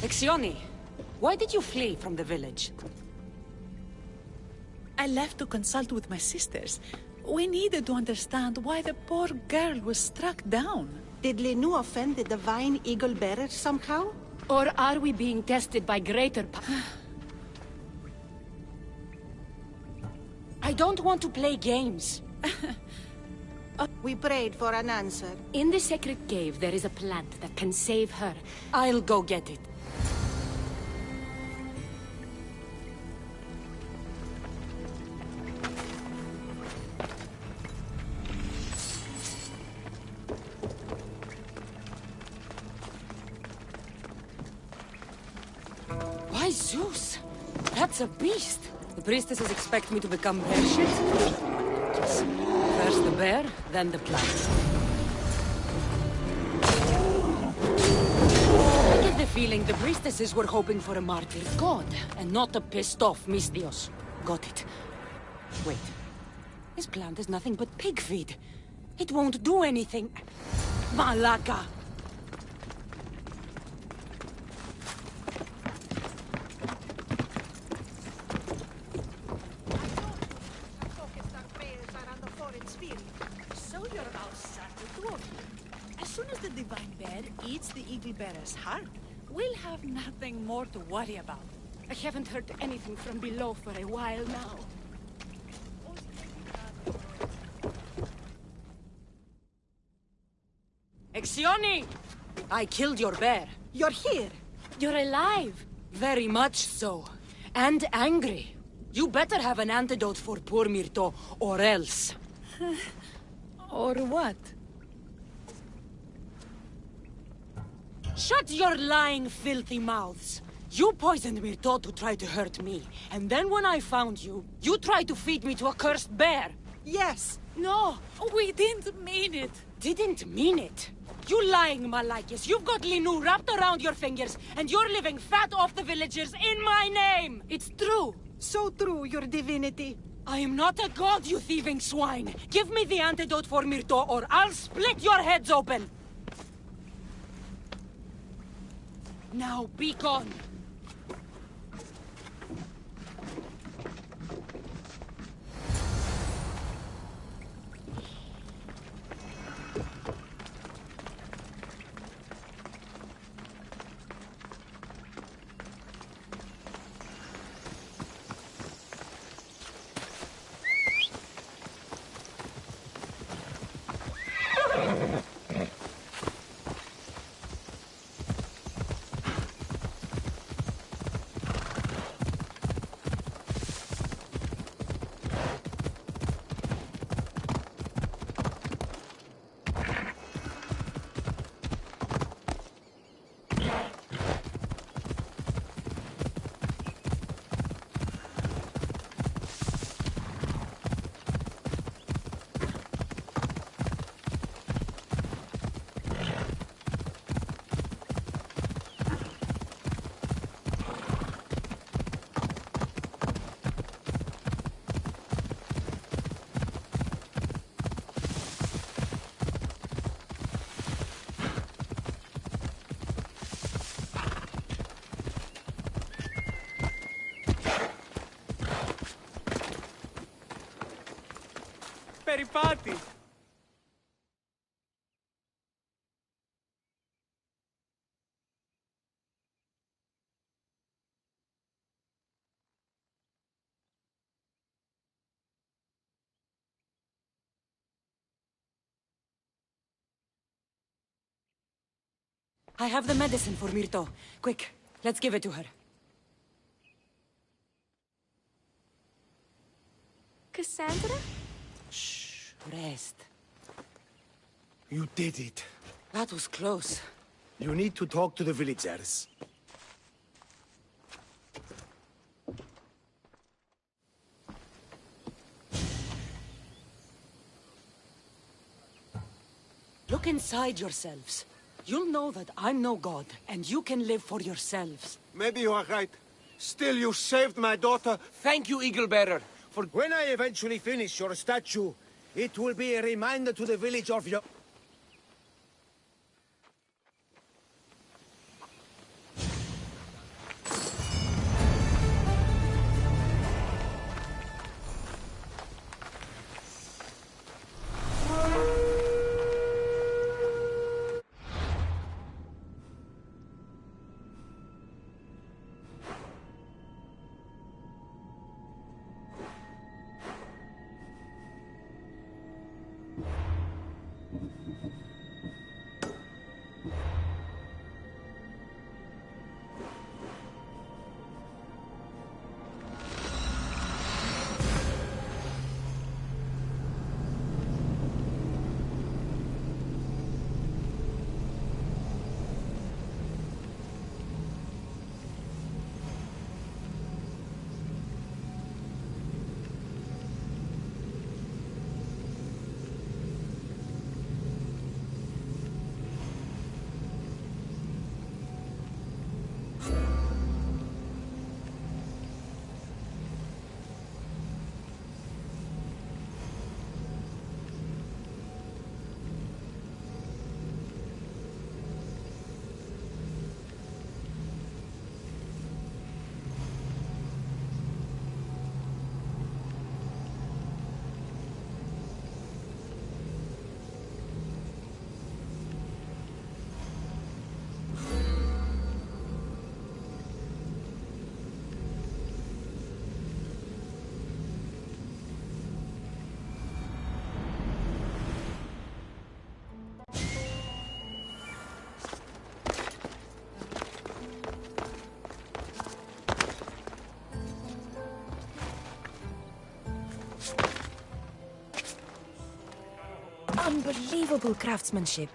Speaker 1: Exione, why did you flee from the village?
Speaker 21: I left to consult with my sisters. We needed to understand why the poor girl was struck down.
Speaker 14: Did Lenu offend the divine Eagle Bearer somehow?
Speaker 1: Or are we being tested by greater power? I don't want to play games.
Speaker 14: We prayed for an answer.
Speaker 1: In the sacred cave, there is a plant that can save her. I'll go get it. Why, Zeus? That's a beast. The priestesses expect me to become bear shit? First the bear, then the plant. I get the feeling the priestesses were hoping for a martyr god, and not a pissed-off Mystios. Got it. Wait. This plant is nothing but pig feed. It won't do anything. Malaka!
Speaker 21: As soon as the divine bear eats the eagle bearer's heart, we'll have nothing more to worry about.
Speaker 1: I haven't heard anything from below for a while now.
Speaker 2: Exioni! I killed your bear.
Speaker 6: You're here.
Speaker 2: You're alive. Very much so. And angry. You better have an antidote for poor Myrto, or else.
Speaker 21: Or what?
Speaker 2: Shut your lying, filthy mouths. You poisoned Myrto to try to hurt me. And then when I found you, you tried to feed me to a cursed bear.
Speaker 6: Yes.
Speaker 2: No.
Speaker 21: We didn't mean it.
Speaker 2: Didn't mean it. You lying Malakis. You've got Linu wrapped around your fingers, and you're living fat off the villagers in my name. It's true.
Speaker 6: So true, your divinity.
Speaker 2: I am not a god, you thieving swine. Give me the antidote for Myrto, or I'll split your heads open. Now be gone.
Speaker 22: Περιπάτη.
Speaker 2: I have the medicine for Myrto. Quick, let's give it to her.
Speaker 8: Cassandra?
Speaker 2: Shh, rest.
Speaker 15: You did it.
Speaker 2: That was close.
Speaker 15: You need to talk to the villagers.
Speaker 2: Look inside yourselves. You'll know that I'm no god, and you can live for yourselves.
Speaker 22: Maybe you are right. Still, you saved my daughter.
Speaker 18: Thank you, Eagle Bearer, for...
Speaker 15: When I eventually finish your statue, it will be a reminder to the village of your...
Speaker 1: Unbelievable craftsmanship.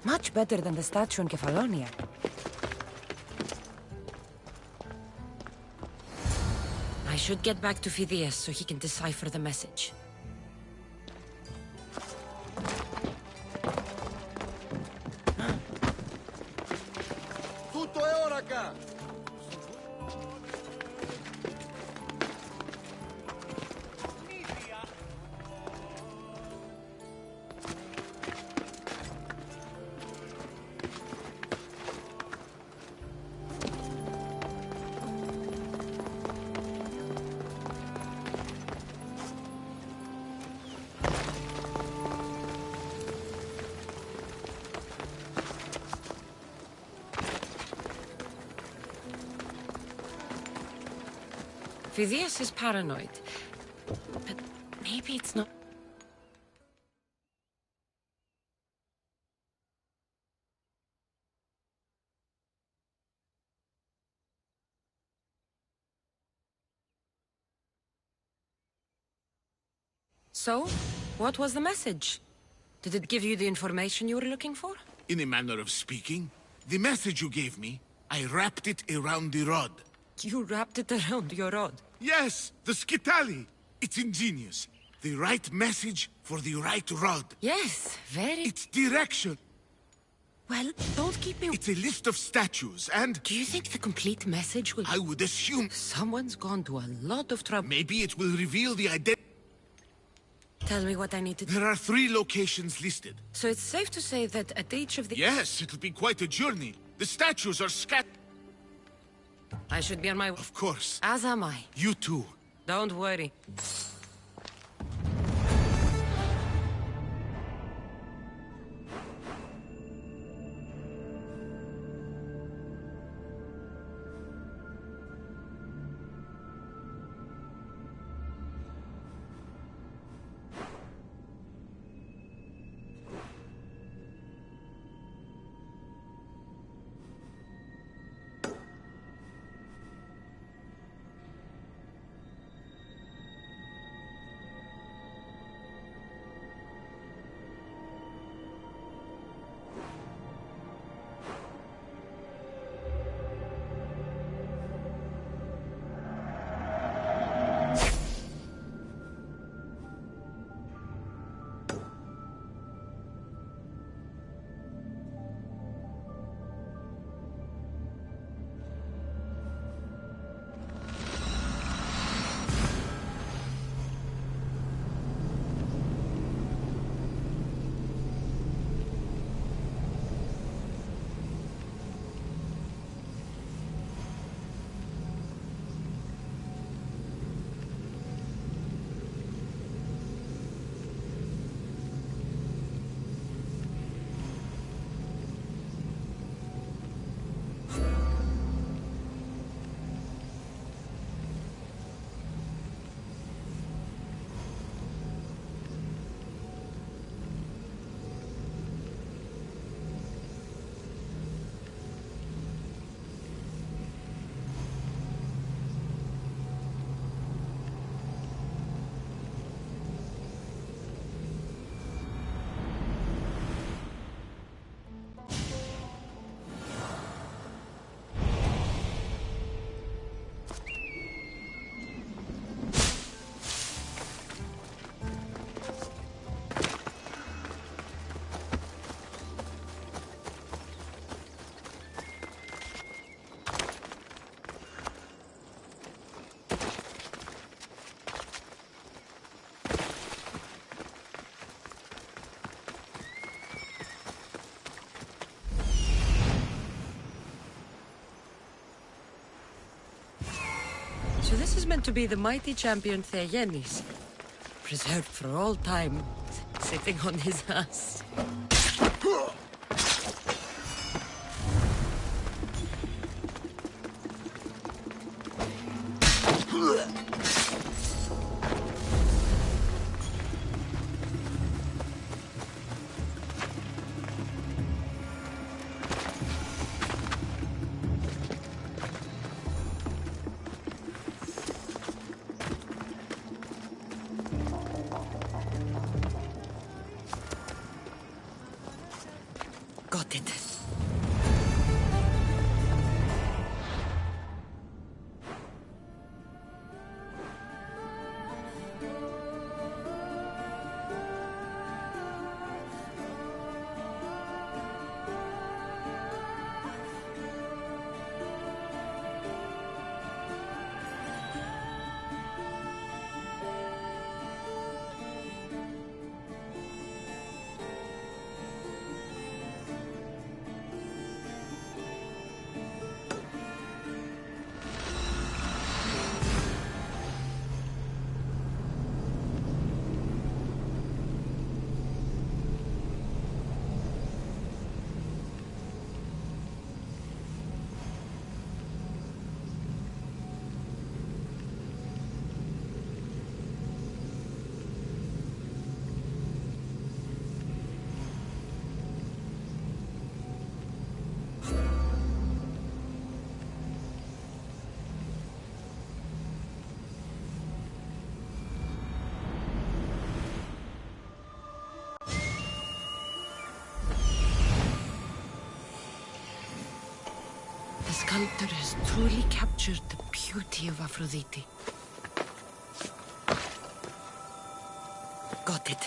Speaker 1: Much better than the statue in Kefalonia. I should get back to Phidias so he can decipher the message.
Speaker 22: Tutto è oraca!
Speaker 1: Phidias is paranoid. But maybe it's not... So, what was the message? Did it give you the information you were looking for?
Speaker 20: In a manner of speaking, the message you gave me, I wrapped it around the rod.
Speaker 1: You wrapped it around your rod?
Speaker 20: Yes, the Skitali. It's ingenious. The right message for the right rod.
Speaker 1: Yes, very...
Speaker 20: It's direction.
Speaker 1: Well, don't keep me...
Speaker 20: It's a list of statues and...
Speaker 1: Do you think the complete message will...
Speaker 20: I would assume...
Speaker 1: Someone's gone to a lot of trouble.
Speaker 20: Maybe it will reveal the identity...
Speaker 1: Tell me what I need to do.
Speaker 20: There are 3 locations listed.
Speaker 1: So it's safe to say that at each of the...
Speaker 20: Yes, it'll be quite a journey. The statues are scattered.
Speaker 1: I should be on my...
Speaker 20: Of course.
Speaker 1: As am I.
Speaker 20: You too.
Speaker 1: Don't worry. So this is meant to be the mighty champion Theogenes, preserved for all time, sitting on his ass. Got it. The sculptor has truly captured the beauty of Aphrodite. Got it.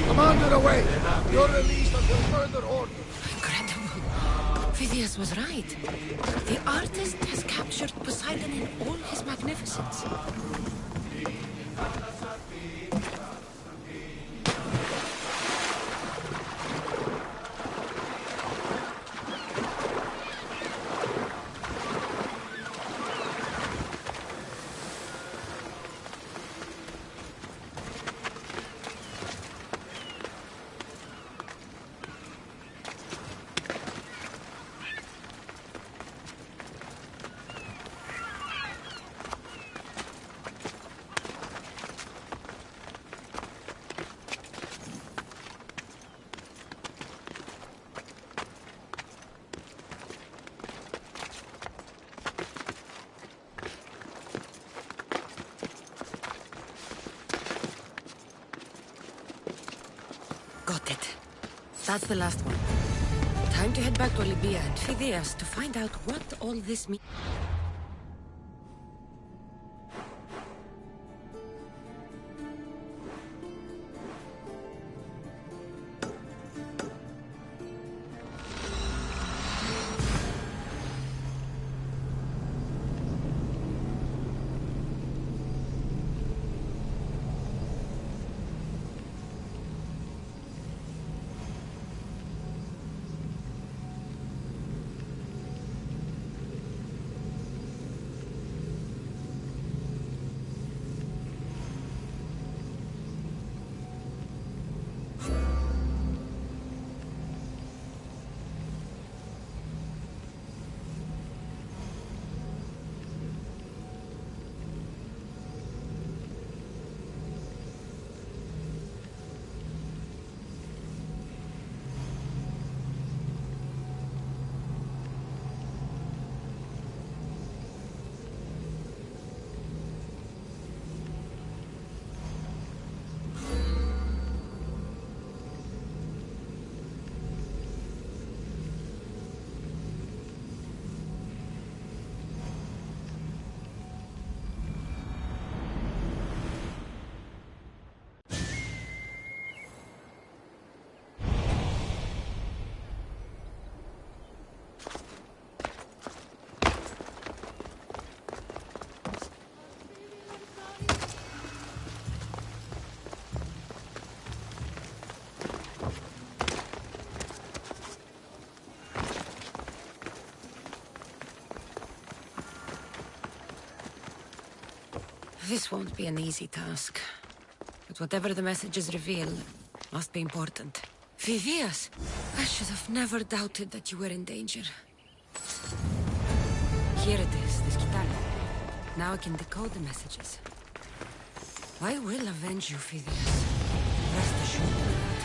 Speaker 15: Commander, away! You're released until further orders.
Speaker 1: Incredible. Phidias was right. The artist has captured Poseidon in all his magnificence. That's the last one. Time to head back to Libya and Phidias to find out what all this means. This won't be an easy task. But whatever the messages reveal, must be important. Phidias! I should have never doubted that you were in danger. Here it is, this guitar. Now I can decode the messages. I will avenge you, Phidias. Rest assured of that.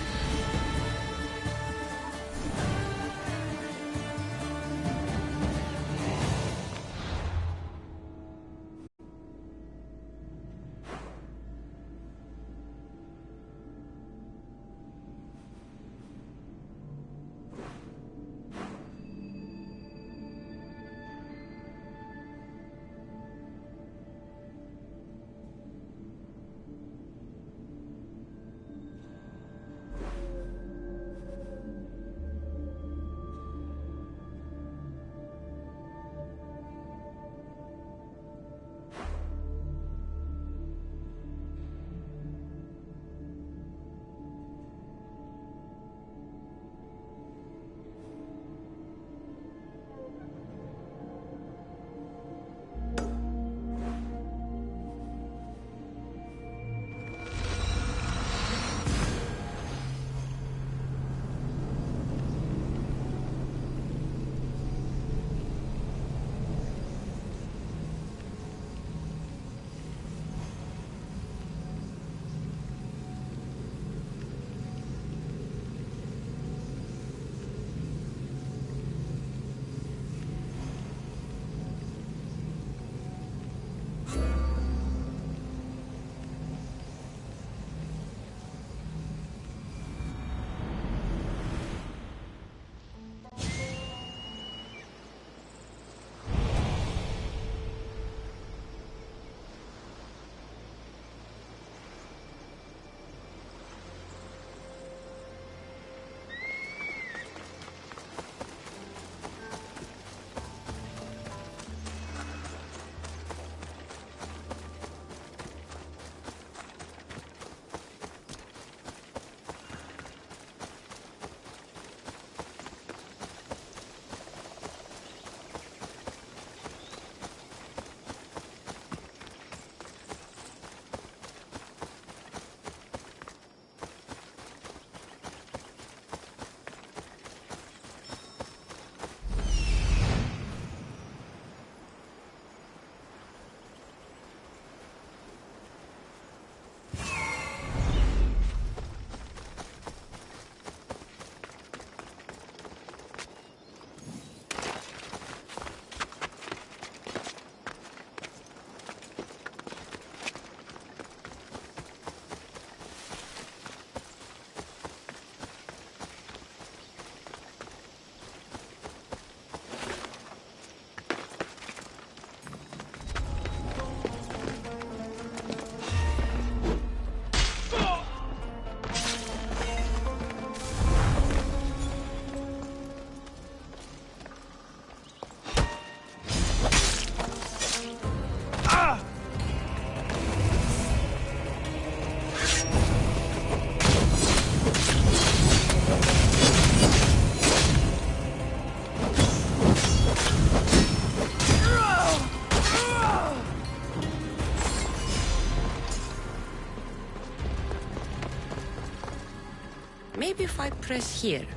Speaker 1: Maybe if I press here.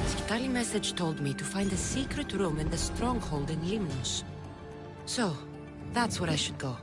Speaker 1: Skitali message told me to find a secret room in the stronghold in Limnos. So, that's where I should go.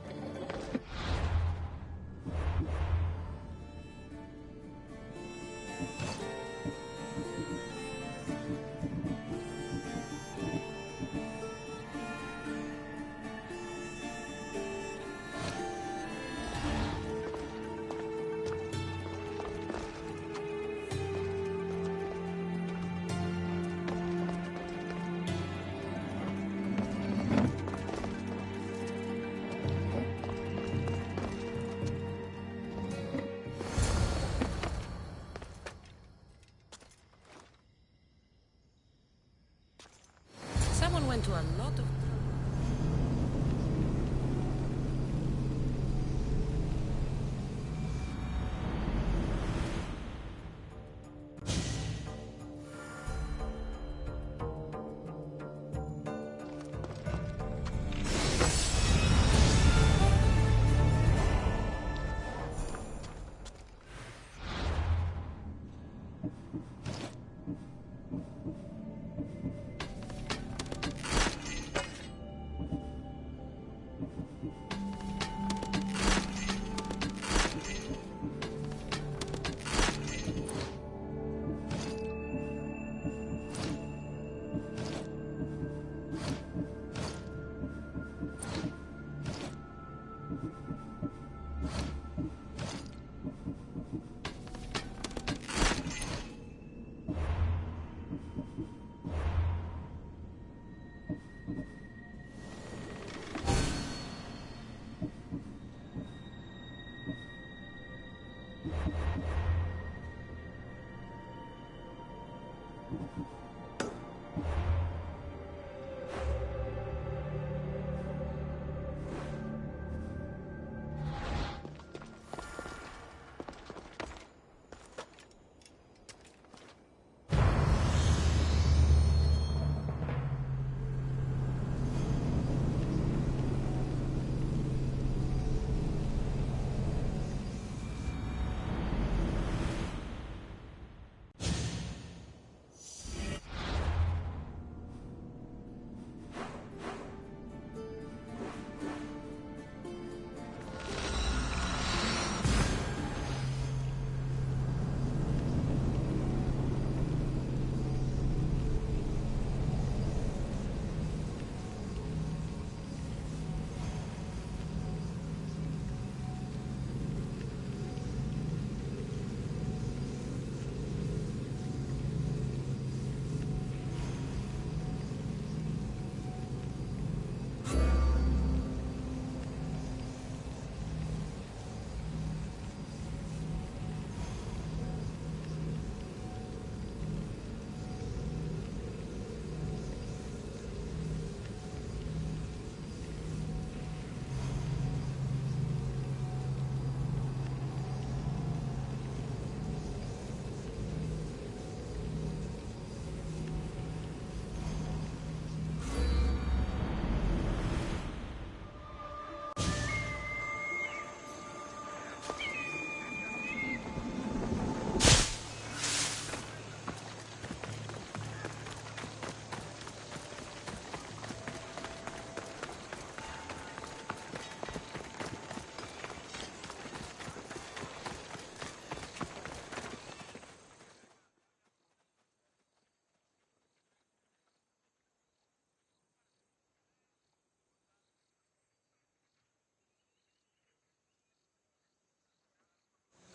Speaker 1: Someone went to a lot of...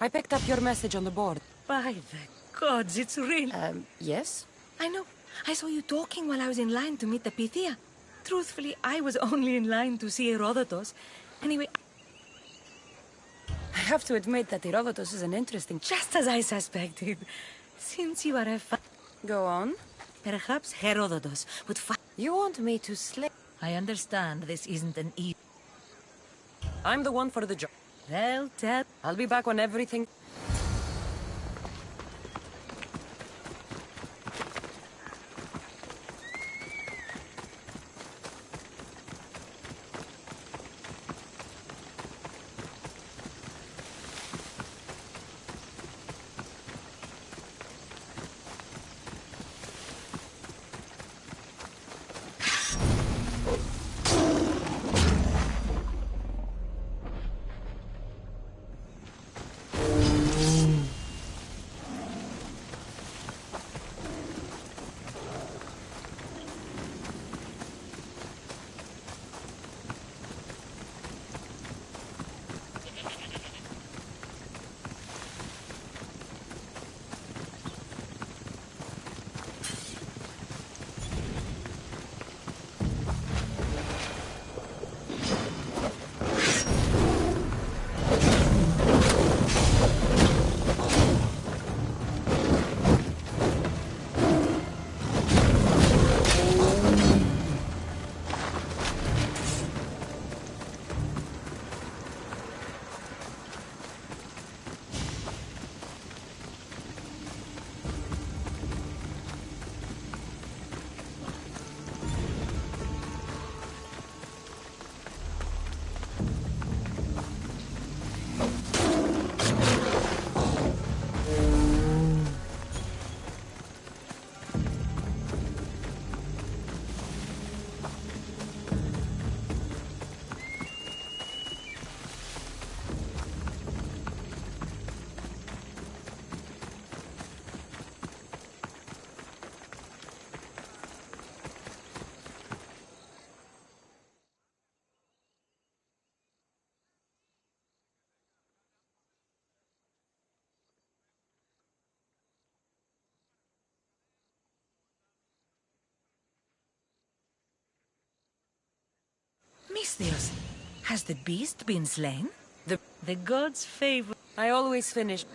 Speaker 1: I picked up your message on the board.
Speaker 7: By the gods, it's real.
Speaker 1: Yes?
Speaker 7: I know. I saw you talking while I was in line to meet the Pythia. Truthfully, I was only in line to see Herodotus. Anyway...
Speaker 1: have to admit that Herodotus is an interesting...
Speaker 7: Just as I suspected. Since you are a
Speaker 1: Go on.
Speaker 7: perhaps Herodotus would find...
Speaker 1: You want me to slay...
Speaker 7: I understand this isn't an easy...
Speaker 1: I'm the one for the job.
Speaker 7: Well, tell...
Speaker 1: I'll be back when everything...
Speaker 7: Misthios, has the beast been slain? The gods favor...
Speaker 1: I always finish...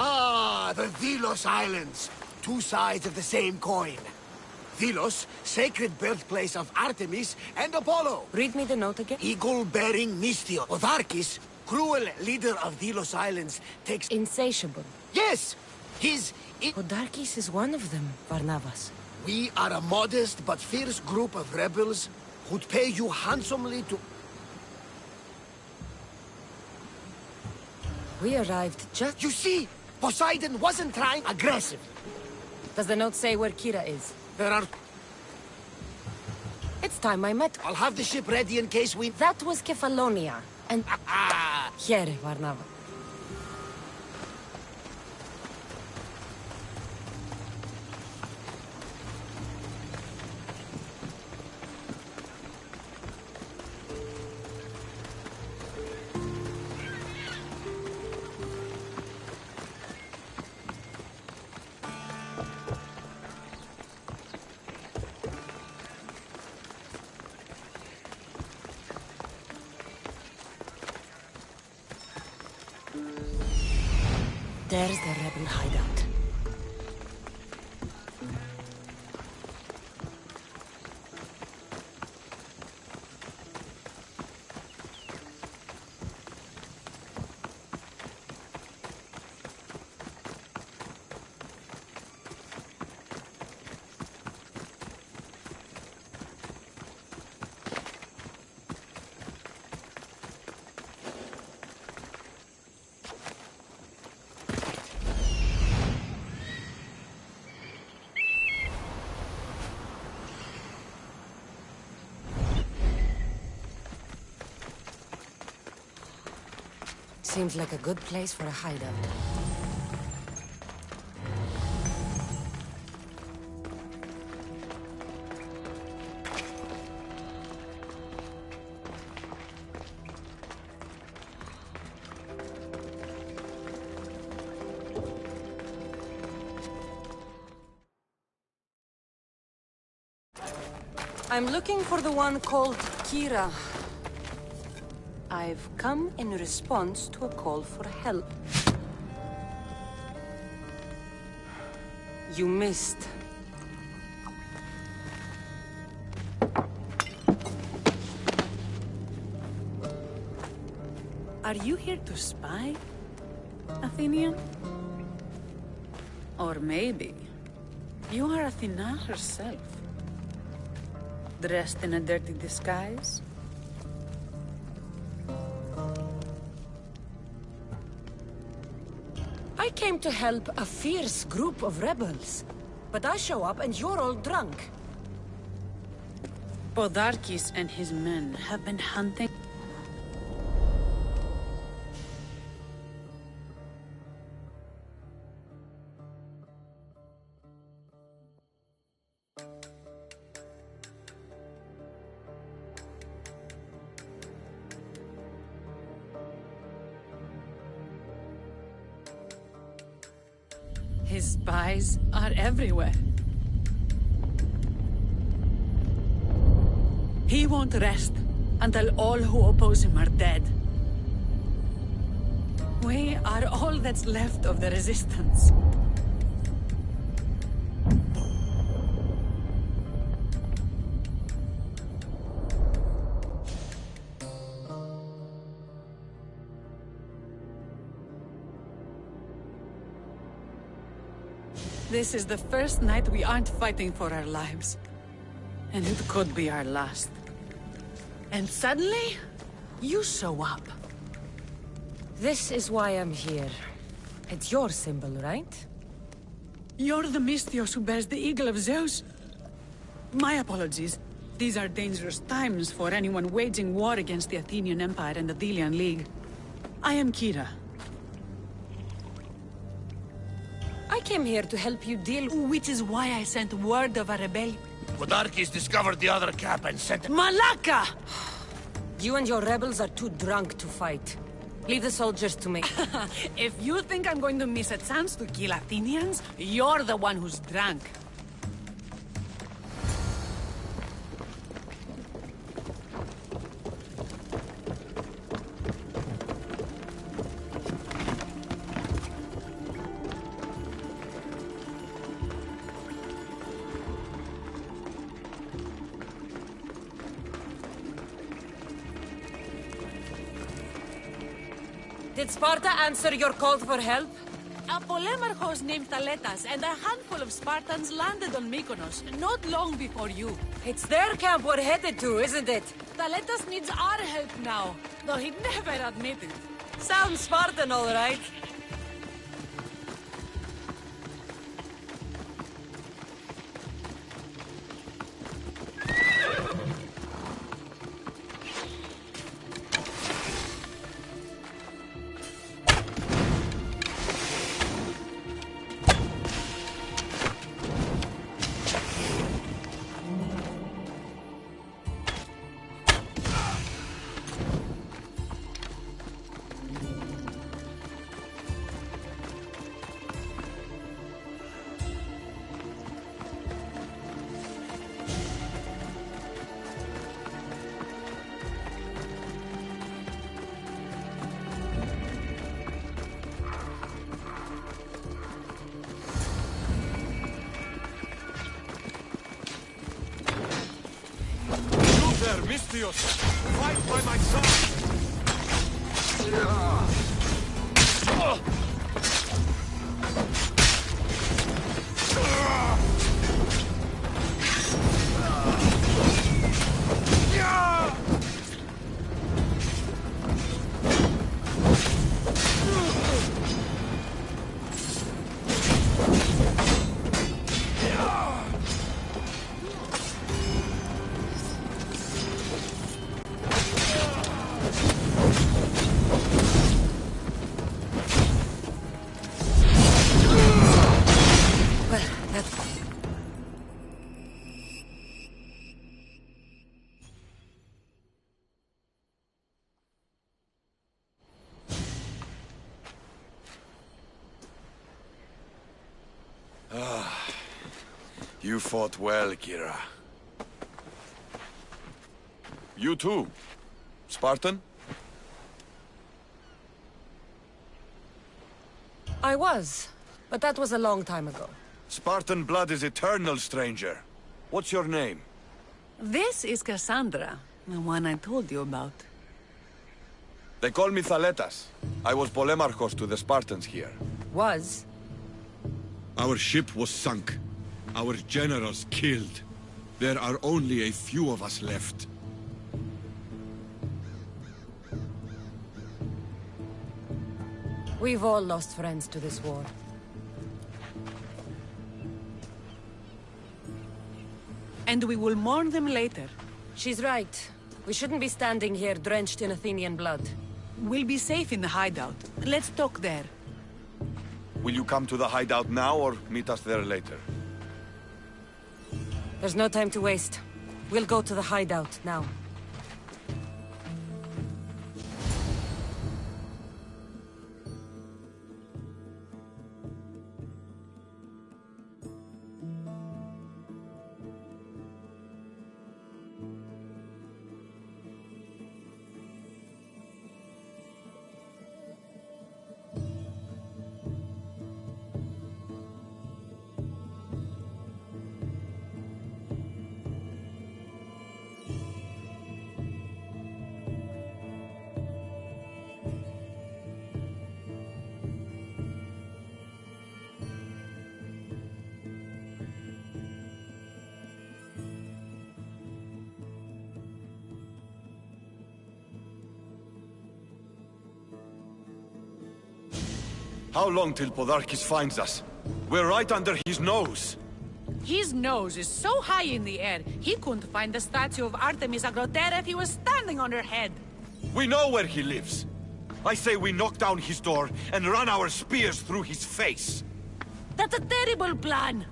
Speaker 15: Ah, the Delos Islands. Two sides of the same coin. Delos, sacred birthplace of Artemis and Apollo.
Speaker 1: Read me the note again.
Speaker 15: Eagle-bearing Misthios. Otharkis, cruel leader of Delos Islands, takes...
Speaker 1: Insatiable.
Speaker 15: Yes!
Speaker 1: Podarkis is one of them, Barnabas.
Speaker 15: We are a modest but fierce group of rebels who'd pay you handsomely to...
Speaker 1: We arrived just...
Speaker 15: You see, Poseidon wasn't trying aggressive.
Speaker 1: Does the note say where Kira is?
Speaker 15: There are...
Speaker 1: It's time I met...
Speaker 15: I'll have the ship ready in case we...
Speaker 1: That was Kefalonia. And... Here, Barnabas. There's the rebel hideout. Seems like a good place for a hideout.
Speaker 2: I'm looking for the one called Kira. I've come in response to a call for help. You missed.
Speaker 21: Are you here to spy, Athenian? Or maybe you are Athena herself, dressed in a dirty disguise?
Speaker 1: I came to help a fierce group of rebels. But I show up and you're all drunk.
Speaker 21: Podarkis and his men have been hunting... His spies are everywhere. He won't rest until all who oppose him are dead. We are all that's left of the resistance. This is the first night we aren't fighting for our lives. And it could be our last. And suddenly, you show up.
Speaker 1: This is why I'm here. It's your symbol, right?
Speaker 21: You're the Mystios who bears the eagle of Zeus. My apologies. These are dangerous times for anyone waging war against the Athenian Empire and the Delian League. I am Kira.
Speaker 1: I came here to help you deal...
Speaker 21: Which is why I sent word of a rebellion.
Speaker 15: Podarkis discovered the other camp and sent...
Speaker 21: Malaka!
Speaker 1: You and your rebels are too drunk to fight. Leave the soldiers to me.
Speaker 21: If you think I'm going to miss a chance to kill Athenians, you're the one who's drunk.
Speaker 1: Did Sparta answer your call for help?
Speaker 21: A polemarchos named Thaletas and a handful of Spartans landed on Mykonos not long before you.
Speaker 2: It's their camp we're headed to, isn't it?
Speaker 21: Thaletas needs our help now, though he'd never admit it.
Speaker 2: Sounds Spartan, all right.
Speaker 17: Misthios, fight by my side! You fought well, Kira. You too, Spartan?
Speaker 2: I was, but that was a long time ago.
Speaker 17: Spartan blood is eternal, stranger. What's your name?
Speaker 21: This is Cassandra, the one I told you about.
Speaker 17: They call me Thaletas. I was polemarchos to the Spartans here.
Speaker 2: Was?
Speaker 17: Our ship was sunk. Our generals killed. There are only a few of us left.
Speaker 2: We've all lost friends to this war.
Speaker 21: And we will mourn them later.
Speaker 2: She's right. We shouldn't be standing here drenched in Athenian blood.
Speaker 21: We'll be safe in the hideout. Let's talk there.
Speaker 17: Will you come to the hideout now or meet us there later?
Speaker 2: There's no time to waste. We'll go to the hideout now.
Speaker 17: How long till Podarkis finds us? We're right under his nose.
Speaker 21: His nose is so high in the air, he couldn't find the statue of Artemis Agrotera if he was standing on her head.
Speaker 17: We know where he lives. I say we knock down his door and run our spears through his face.
Speaker 21: That's a terrible plan.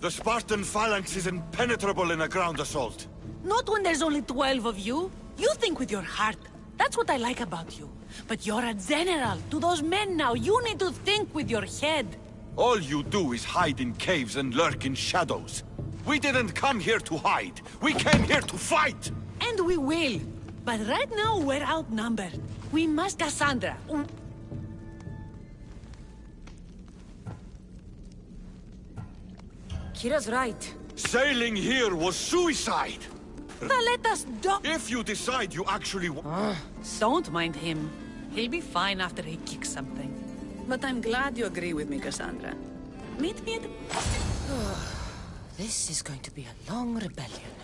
Speaker 17: The Spartan phalanx is impenetrable in a ground assault.
Speaker 21: Not when there's only 12 of you. You think with your heart. That's what I like about you. But you're a general. To those men now, you need to think with your head.
Speaker 17: All you do is hide in caves and lurk in shadows. We didn't come here to hide. We came here to fight!
Speaker 21: And we will. But right now, we're outnumbered. We must Cassandra.
Speaker 2: Kira's right.
Speaker 17: Sailing here was suicide!
Speaker 21: Let us do—
Speaker 17: If you decide you actually
Speaker 21: Don't mind him. He'll be fine after he kicks something. But I'm glad you agree with me, Cassandra. Meet me at the...
Speaker 1: This is going to be a long rebellion.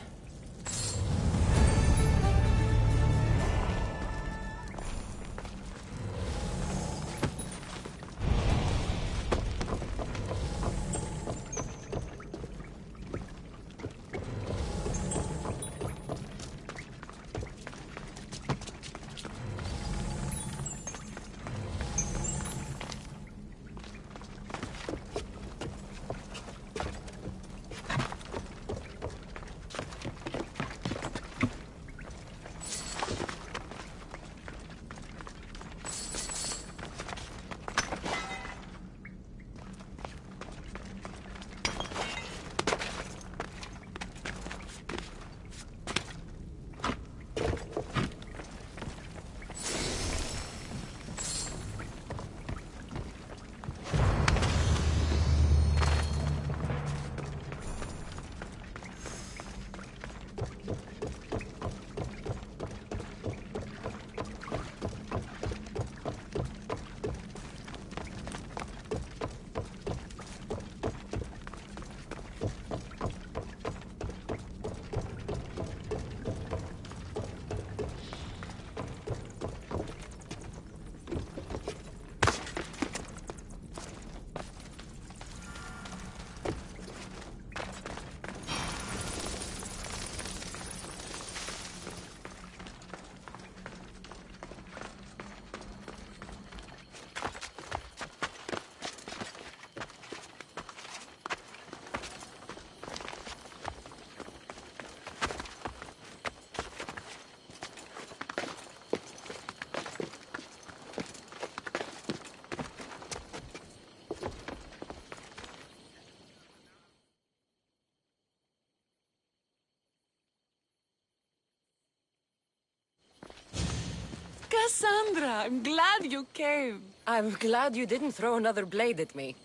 Speaker 21: Cassandra, I'm glad you came.
Speaker 1: I'm glad you didn't throw another blade at me.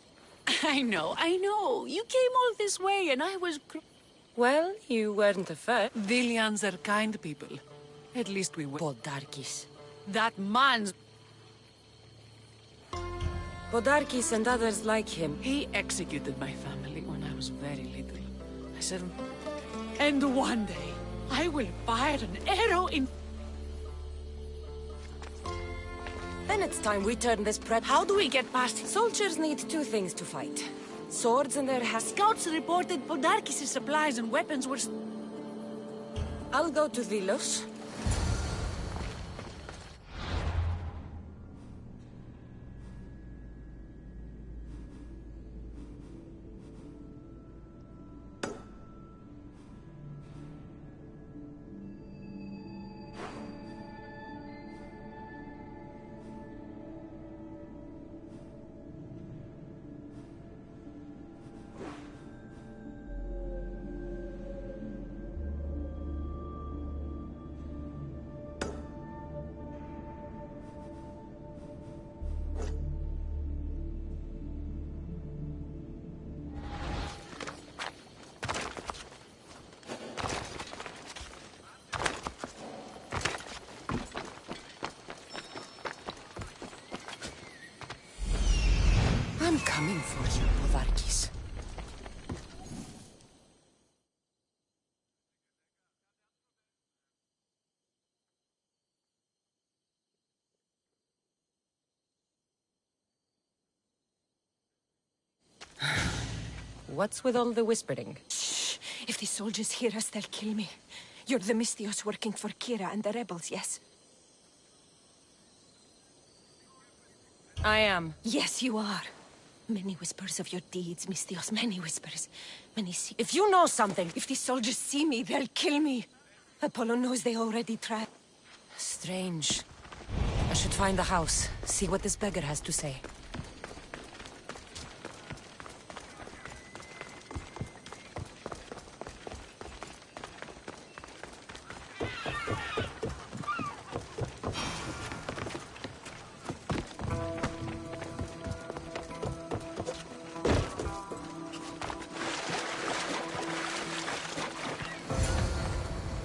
Speaker 21: I know. You came all this way and I was...
Speaker 1: Well, you weren't a first.
Speaker 21: Dilians are kind people. At least we were.
Speaker 1: Podarkis.
Speaker 21: That man's...
Speaker 1: Podarkis and others like him.
Speaker 21: He executed my family when I was very little. I said... And one day, I will fire an arrow in...
Speaker 1: Then it's time we turn this pret...
Speaker 21: How do we get past...
Speaker 1: Soldiers need two things to fight. Swords and their
Speaker 21: Scouts reported Podarkis' supplies and weapons were...
Speaker 1: I'll go to Vilos. I'm coming for you, Podarkis. What's with all the whispering?
Speaker 7: Shh! If the soldiers hear us, they'll kill me. You're the Mystios working for Kira and the rebels, yes?
Speaker 1: I am.
Speaker 7: Yes, you are. Many whispers of your deeds, Mystios. Many whispers. Many
Speaker 1: If you know something...
Speaker 7: If the soldiers see me, they'll kill me. Apollo knows they already tried.
Speaker 1: Strange. I should find the house. See what this beggar has to say.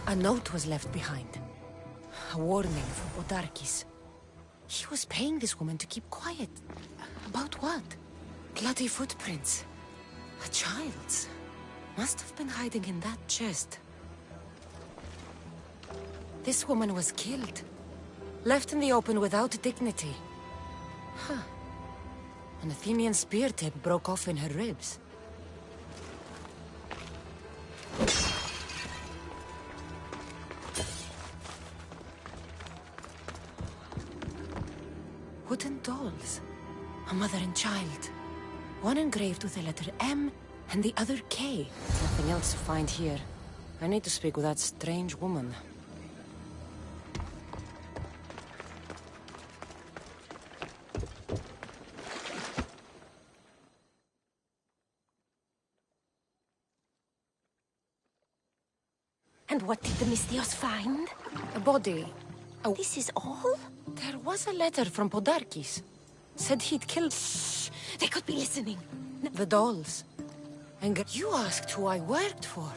Speaker 1: A note was left behind. A warning from Podarkis. He was paying this woman to keep quiet. About what? Bloody footprints. A child's. Must have been hiding in that chest. This woman was killed. Left in the open without dignity. Huh. An Athenian spear tip broke off in her ribs. Wooden dolls. A mother and child. One engraved with the letter M and the other K. Nothing else to find here. I need to speak with that strange woman.
Speaker 7: And what did the Mystios find?
Speaker 1: A body. Oh.
Speaker 7: This is all?
Speaker 1: There was a letter from Podarkis. Said he'd killed...
Speaker 7: Shh! They could be listening.
Speaker 1: The dolls. And you asked who I worked for.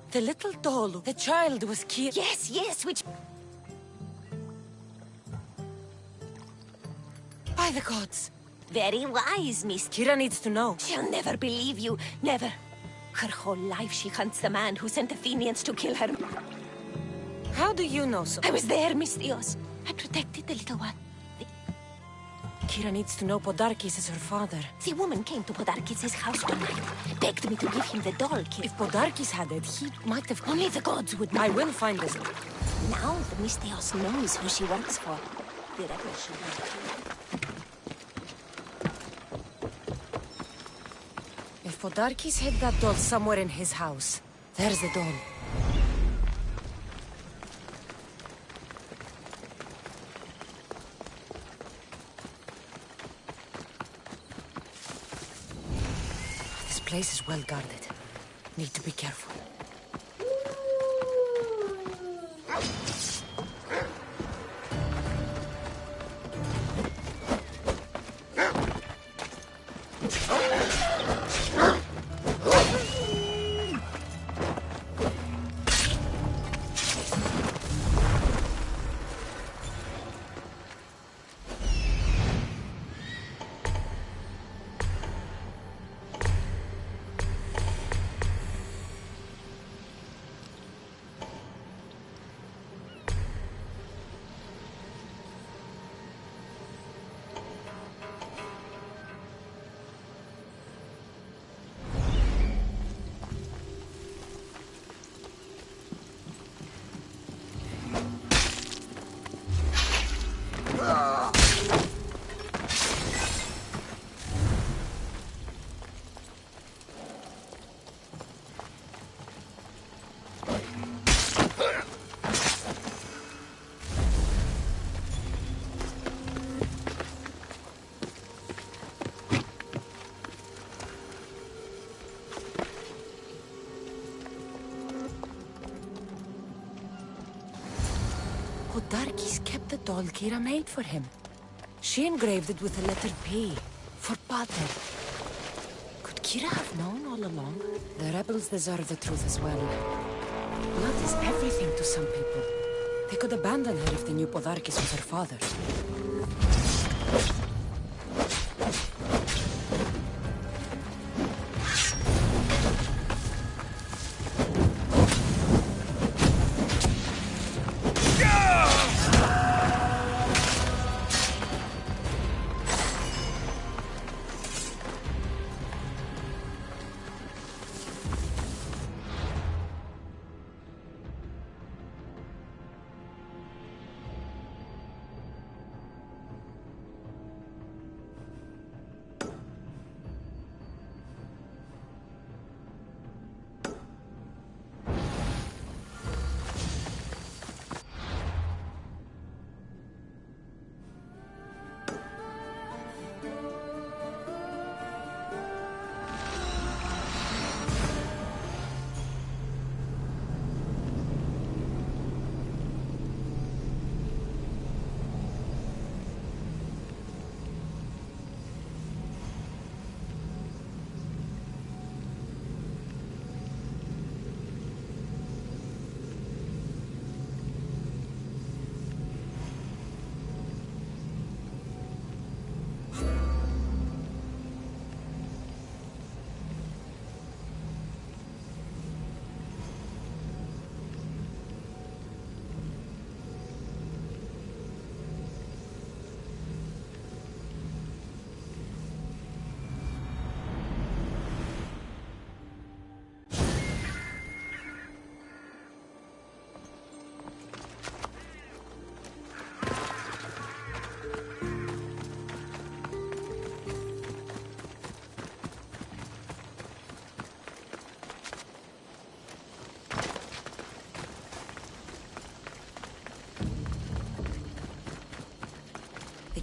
Speaker 1: The little doll, the child was killed.
Speaker 7: Yes, yes, which...
Speaker 1: By the gods.
Speaker 7: Very wise, Miss.
Speaker 1: Kira needs to know.
Speaker 7: She'll never believe you. Never. Her whole life she hunts the man who sent Athenians to kill her.
Speaker 1: How do you know so?
Speaker 7: I was there, Mystios. I protected the little one.
Speaker 1: Kira needs to know Podarkis is her father.
Speaker 7: The woman came to Podarkis' house one night, begged me to give him the doll kid.
Speaker 1: If Podarkis had it, he might have...
Speaker 7: Only the gods would know.
Speaker 1: I will find this.
Speaker 7: Now the Mystios knows who she works for. The rebel should know.
Speaker 1: If Podarkis hid that doll somewhere in his house, there's the doll. This place is well guarded. Need to be careful. Podarkis kept the doll Kira made for him. She engraved it with the letter P, for Pater. Could Kira have known all along? The rebels deserve the truth as well. Blood is everything to some people. They could abandon her if they knew Podarkis was her father.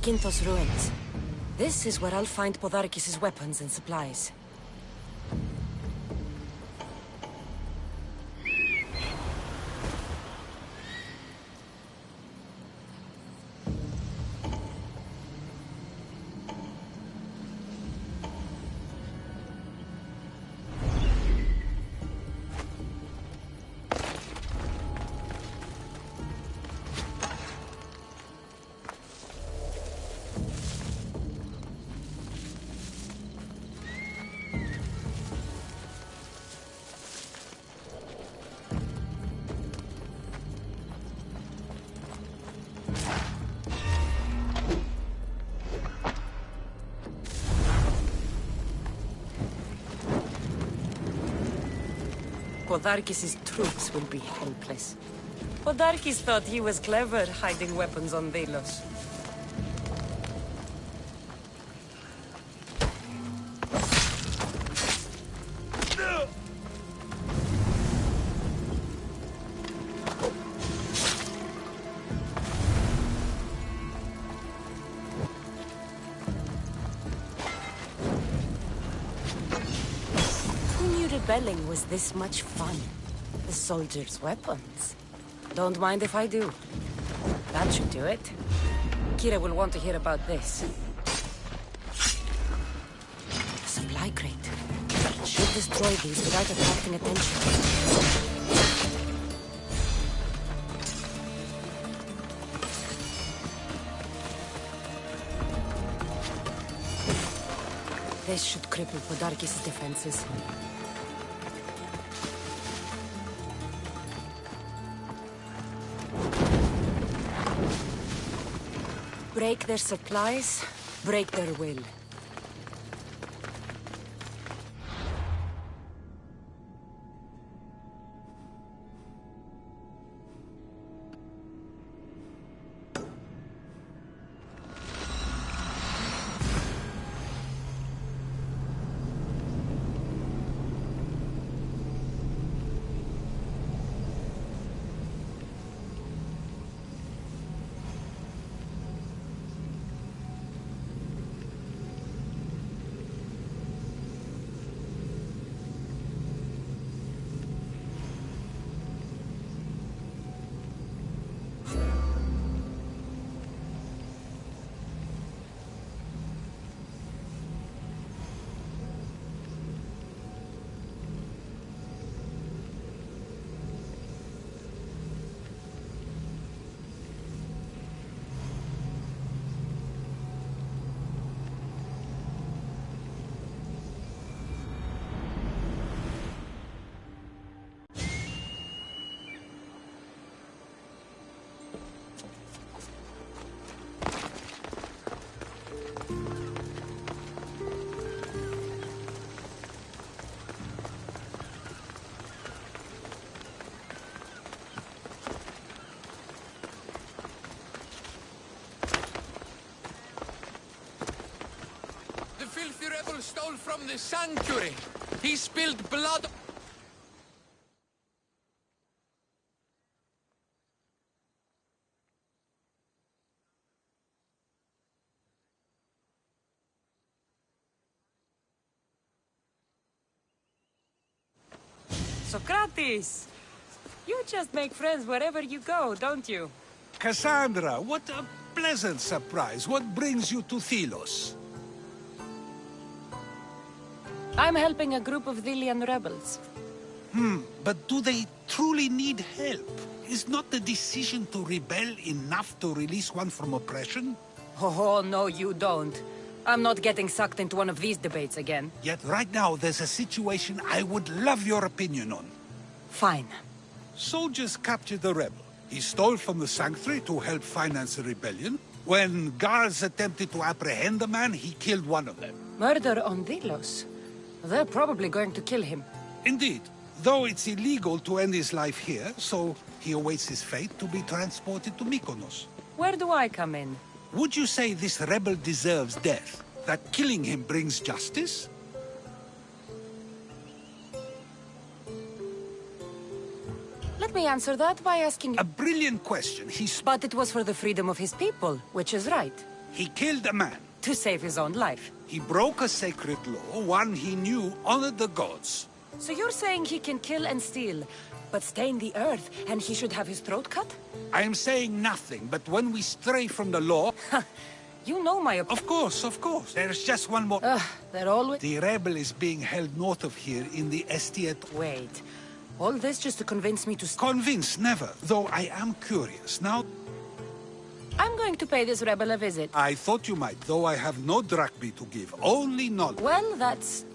Speaker 1: Zakynthos ruins. This is where I'll find Podarkis' weapons and supplies. Podarkis' troops will be helpless. Podarkis thought he was clever, hiding weapons on Delos. Rebelling was this much fun. The soldiers' weapons. Don't mind if I do. That should do it. Kira will want to hear about this. A supply crate. Should destroy these without attracting attention. This should cripple Podarkis' defenses. Break their supplies, break their will.
Speaker 9: Filthy rebel stole from the sanctuary. He spilled blood.
Speaker 1: Socrates! You just make friends wherever you go, don't you?
Speaker 12: Cassandra, what a pleasant surprise. What brings you to Thelos?
Speaker 1: I'm helping a group of Delian rebels.
Speaker 12: But do they truly need help? Is not the decision to rebel enough to release one from oppression?
Speaker 1: Oh, no, you don't. I'm not getting sucked into one of these debates again.
Speaker 12: Yet right now there's a situation I would love your opinion on.
Speaker 1: Fine.
Speaker 12: Soldiers captured a rebel. He stole from the sanctuary to help finance a rebellion. When guards attempted to apprehend the man, he killed one of them.
Speaker 1: Murder on Delos. They're probably going to kill him.
Speaker 12: Indeed. Though it's illegal to end his life here, so he awaits his fate to be transported to Mykonos.
Speaker 1: Where do I come in?
Speaker 12: Would you say this rebel deserves death? That killing him brings justice?
Speaker 1: Let me answer that by asking...
Speaker 12: A brilliant question.
Speaker 1: But it was for the freedom of his people, which is right.
Speaker 12: He killed a man.
Speaker 1: To save his own life.
Speaker 12: He broke a sacred law, one he knew honored the gods.
Speaker 1: So you're saying he can kill and steal, but stain the earth, and he should have his throat cut?
Speaker 12: I am saying nothing, but when we stray from the law...
Speaker 1: You know my...
Speaker 12: Of course. There's just one more...
Speaker 1: They're always...
Speaker 12: The rebel is being held north of here in the Estiet...
Speaker 1: Wait. All this just to convince me to...
Speaker 12: Convince, never. Though I am curious. Now...
Speaker 1: I'm going to pay this rebel a visit.
Speaker 12: I thought you might, though I have no drachmae to give. Only knowledge.
Speaker 1: Well, that's...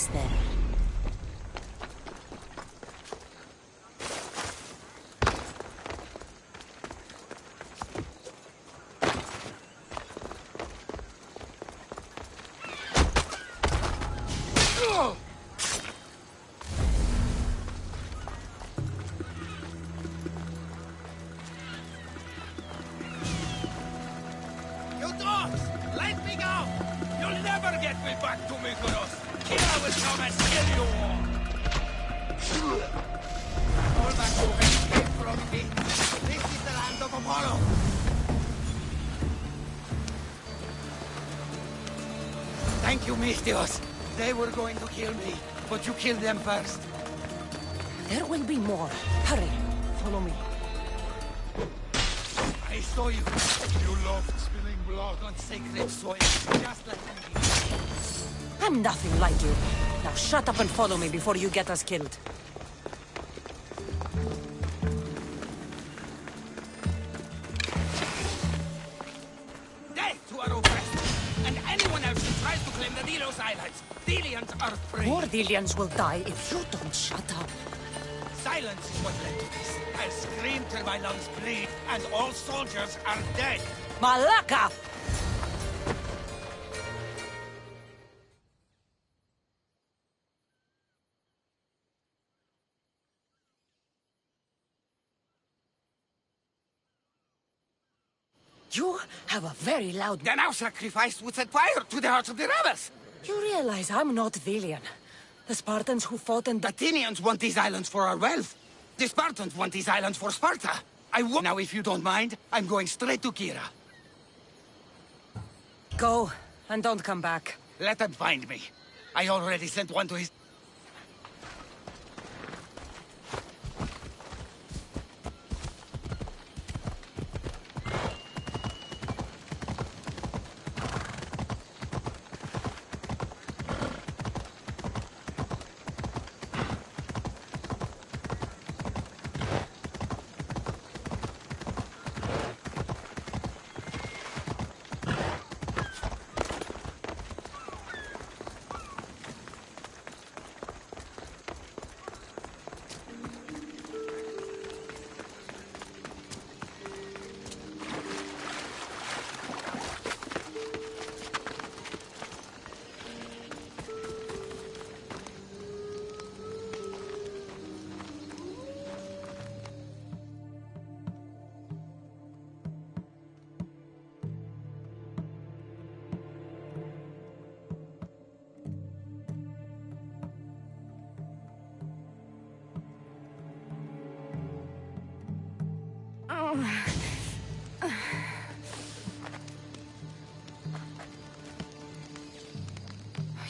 Speaker 1: is there.
Speaker 5: You dogs! Let me go! You'll never get me back to Mykonos! Kira will come and kill you all! All that you have escaped from me! This is the land of Apollo! Thank you, Misthios. They were going to kill me, but you killed them first.
Speaker 1: There will be more. Hurry, follow me.
Speaker 5: I saw you. You loved spilling blood on sacred soil, just like me.
Speaker 1: I'm nothing like you. Now shut up and follow me before you get us killed.
Speaker 5: Death to our oppressors, and anyone else who tries to claim the Delos Islands. Delians are free.
Speaker 1: More Delians will die if you don't shut up.
Speaker 5: Silence is what led to this. I'll scream till my lungs bleed, and all soldiers are dead.
Speaker 1: Malaka! You have a very loud...
Speaker 5: Then our sacrifice would set fire to the hearts of the rebels.
Speaker 1: You realize I'm not Delian. The Spartans who fought in...
Speaker 5: The Athenians want these islands for our wealth. The Spartans want these islands for Sparta. Now, if you don't mind, I'm going straight to Kira.
Speaker 1: Go, and don't come back.
Speaker 5: Let them find me. I already sent one to his...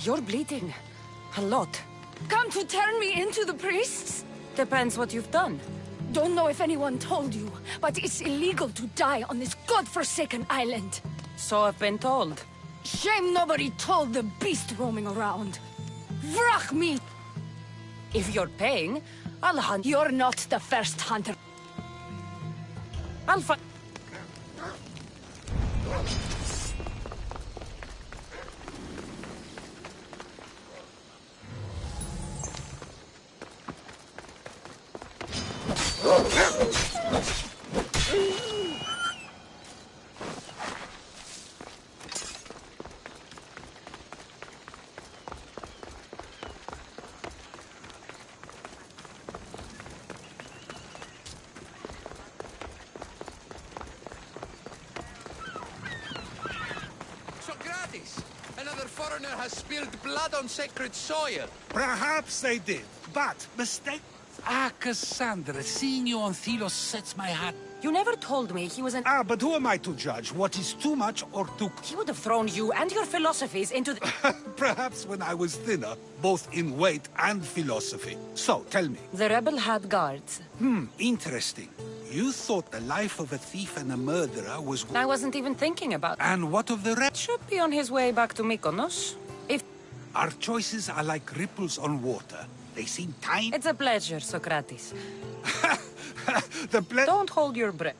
Speaker 1: You're bleeding. A lot.
Speaker 13: Come to turn me into the priests?
Speaker 1: Depends what you've done.
Speaker 13: Don't know if anyone told you, but it's illegal to die on this godforsaken island.
Speaker 1: So I've been told.
Speaker 13: Shame nobody told the beast roaming around. Vrach me!
Speaker 1: If you're paying, I'll hunt.
Speaker 13: You're not the first hunter.
Speaker 1: I'll find...
Speaker 9: this? Another foreigner has spilled blood on sacred soil.
Speaker 12: Perhaps they did, but mistake.
Speaker 3: Ah, Cassandra, seeing you on Thelos sets my heart.
Speaker 1: You never told me he was an...
Speaker 12: Ah, but who am I to judge what is too much or too...
Speaker 1: He would have thrown you and your philosophies into the...
Speaker 12: Perhaps when I was thinner, both in weight and philosophy. So, tell me.
Speaker 1: The rebel had guards.
Speaker 12: Interesting. You thought the life of a thief and a murderer was...
Speaker 1: I wasn't even thinking about it.
Speaker 12: And what of the rest?
Speaker 1: Should be on his way back to Mykonos. If...
Speaker 12: Our choices are like ripples on water. They seem tiny.
Speaker 1: It's a pleasure, Socrates.
Speaker 12: The
Speaker 1: Don't hold your breath.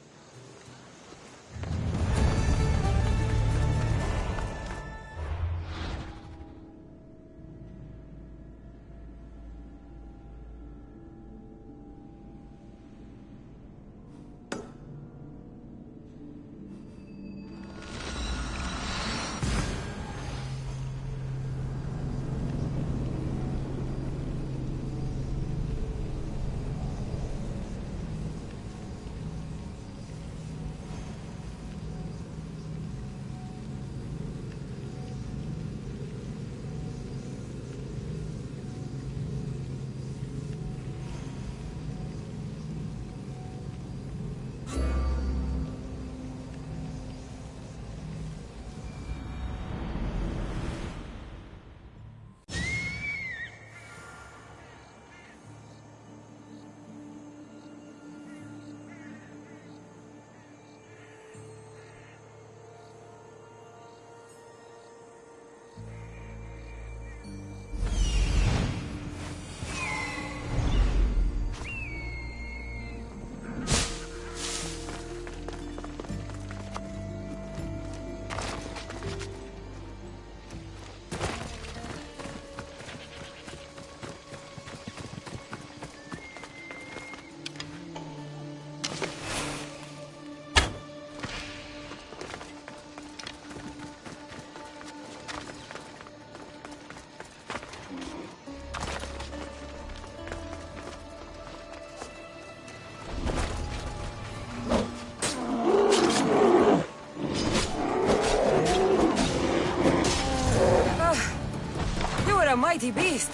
Speaker 1: A mighty beast,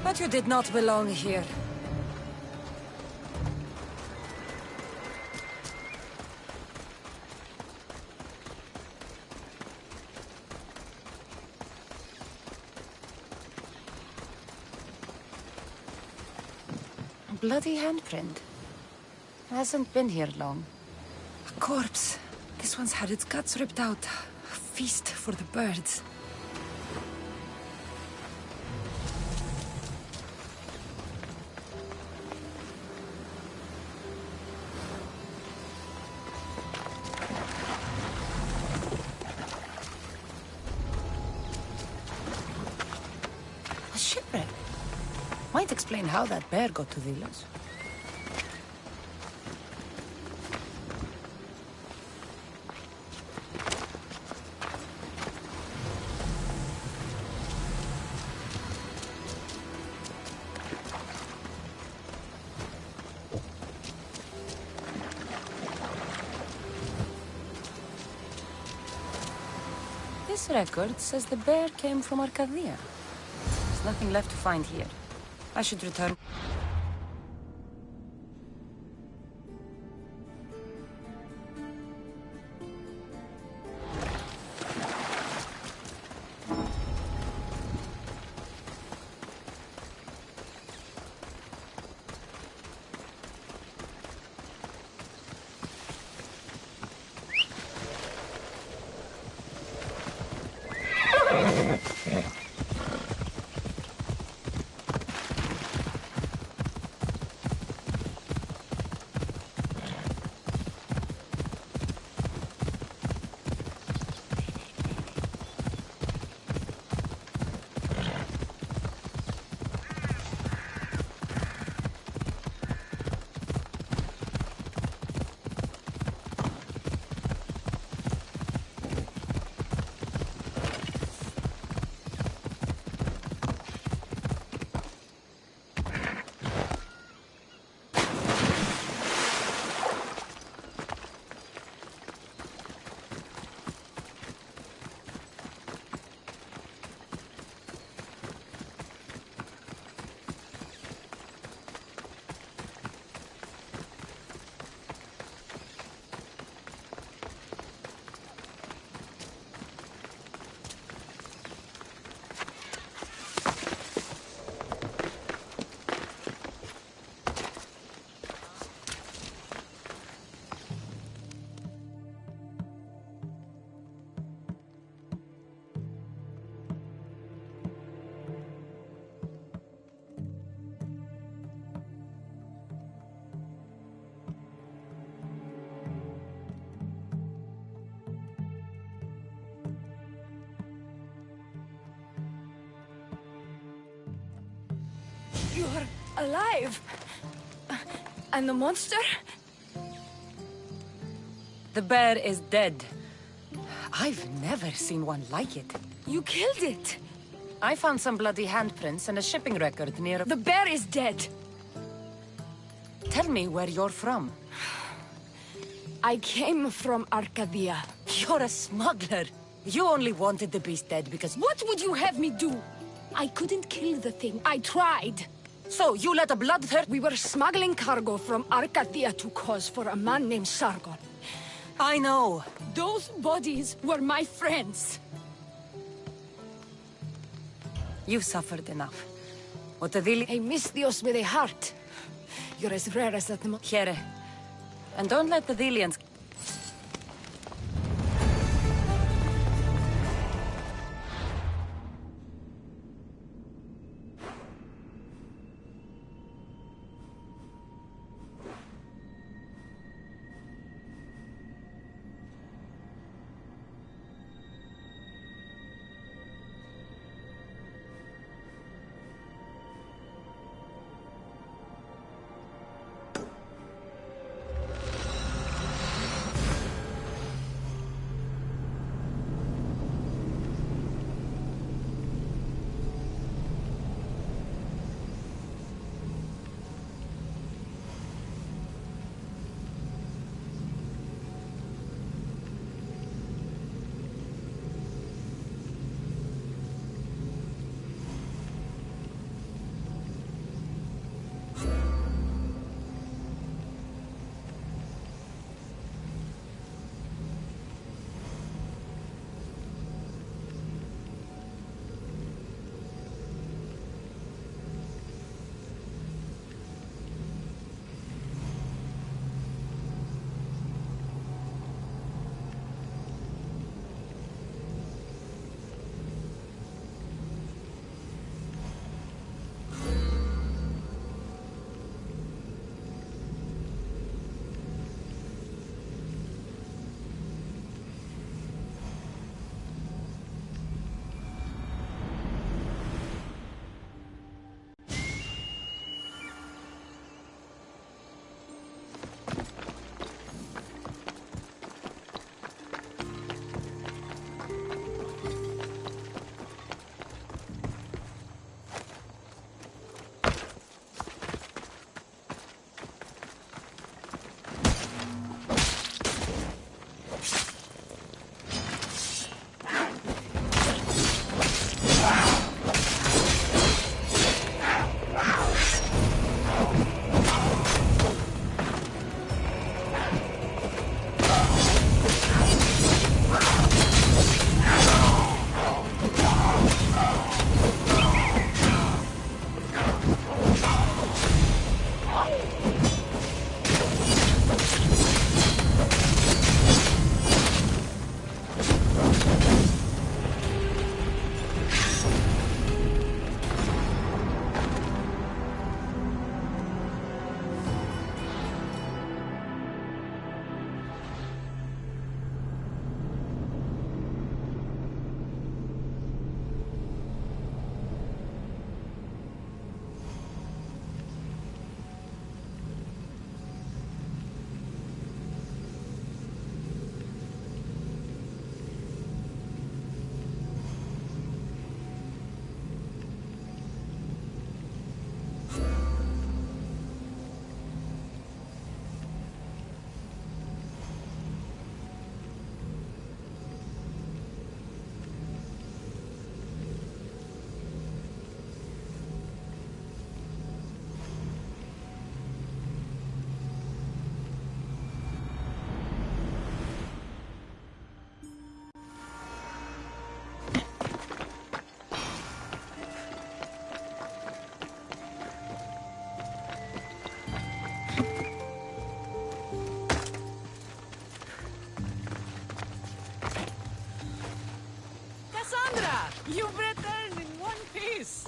Speaker 1: but you did not belong here. Bloody handprint. Hasn't been here long. A corpse. This one's had its guts ripped out. A feast for the birds. Might explain how that bear got to Thelos. This record says the bear came from Arcadia. There's nothing left to find here. I should return.
Speaker 13: You're alive. And the monster?
Speaker 1: The bear is dead. I've never seen one like it.
Speaker 13: You killed it.
Speaker 1: I found some bloody handprints and a shipping record near...
Speaker 13: The bear is dead.
Speaker 1: Tell me where you're from.
Speaker 13: I came from Arcadia.
Speaker 1: You're a smuggler. You only wanted the beast dead because...
Speaker 13: What would you have me do? I couldn't kill the thing. I tried.
Speaker 1: So, you let a bloodthirsty...
Speaker 13: We were smuggling cargo from Arcadia to Kos for a man named Sargon.
Speaker 1: I know.
Speaker 13: Those bodies were my friends.
Speaker 1: You've suffered enough. What the Vili...
Speaker 13: A Misthios with a heart. You're as rare as that...
Speaker 1: Here. And don't let the Vilians...
Speaker 21: You've returned in one piece!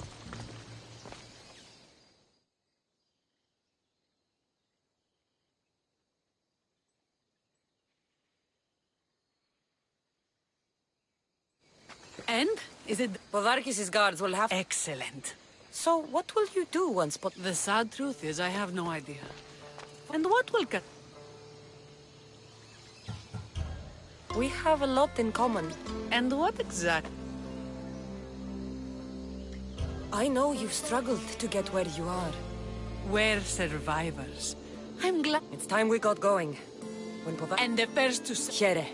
Speaker 21: And? Is it...
Speaker 1: Podarkis' guards will have...
Speaker 21: Excellent.
Speaker 2: So, what will you do once
Speaker 21: The sad truth is I have no idea. And what will cut?
Speaker 2: We have a lot in common.
Speaker 21: And what exactly?
Speaker 2: I know you've struggled to get where you are.
Speaker 21: We're survivors. I'm glad.
Speaker 2: It's time we got going.
Speaker 21: And the first to...
Speaker 2: Here.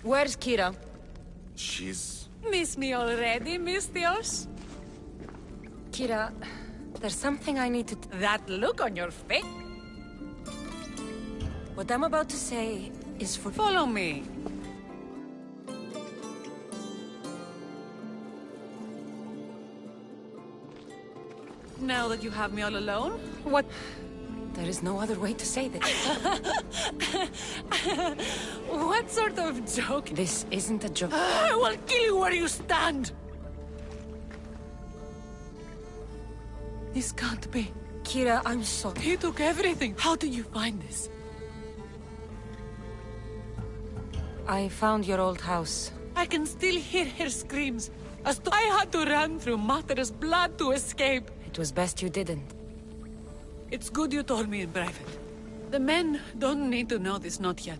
Speaker 2: Where's Kira?
Speaker 20: She's...
Speaker 21: Miss me already, Mistios?
Speaker 2: Kira, there's something I need to...
Speaker 21: That look on your face?
Speaker 2: What I'm about to say is for...
Speaker 21: Follow me. Now that you have me all alone,
Speaker 2: what... There is no other way to say this.
Speaker 21: What sort of joke?
Speaker 2: This isn't a joke.
Speaker 21: I will kill you where you stand! This can't be.
Speaker 2: Kira, I'm sorry.
Speaker 21: He took everything. How did you find this?
Speaker 2: I found your old house.
Speaker 21: I can still hear her screams. As though I had to run through Mater's blood to escape.
Speaker 2: It was best you didn't.
Speaker 21: It's good you told me in private. The men don't need to know this, not yet.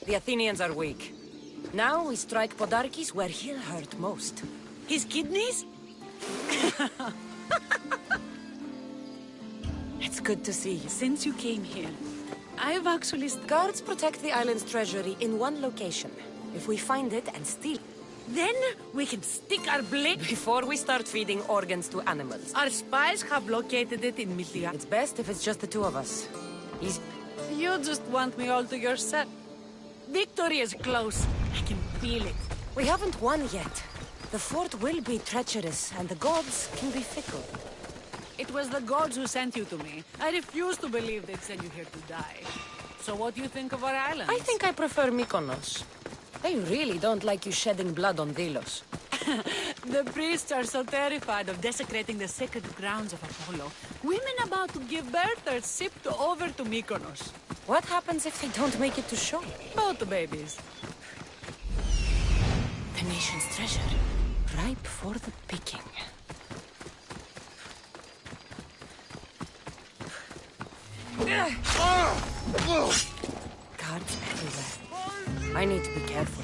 Speaker 2: The Athenians are weak. Now we strike Podarkes where he'll hurt most.
Speaker 21: His kidneys?
Speaker 2: It's good to see you.
Speaker 21: Since you came here, I've actually...
Speaker 2: Guards protect the island's treasury in one location. If we find it and steal...
Speaker 21: Then we can stick our blade...
Speaker 2: Before we start feeding organs to animals.
Speaker 21: Our spies have located it in Mythia.
Speaker 2: It's best if it's just the two of us.
Speaker 21: You just want me all to yourself. Victory is close. I can feel it.
Speaker 2: We haven't won yet. The fort will be treacherous, and the gods can be fickle.
Speaker 21: It was the gods who sent you to me. I refuse to believe they'd send you here to die. So what do you think of our island?
Speaker 2: I think I prefer Mykonos. They really don't like you shedding blood on Delos.
Speaker 21: The priests are so terrified of desecrating the sacred grounds of Apollo. Women about to give birth are shipped over to Mykonos.
Speaker 2: What happens if they don't make it to shore?
Speaker 21: Both babies.
Speaker 2: The nation's treasure, ripe for the picking. Guards everywhere. I need to be careful.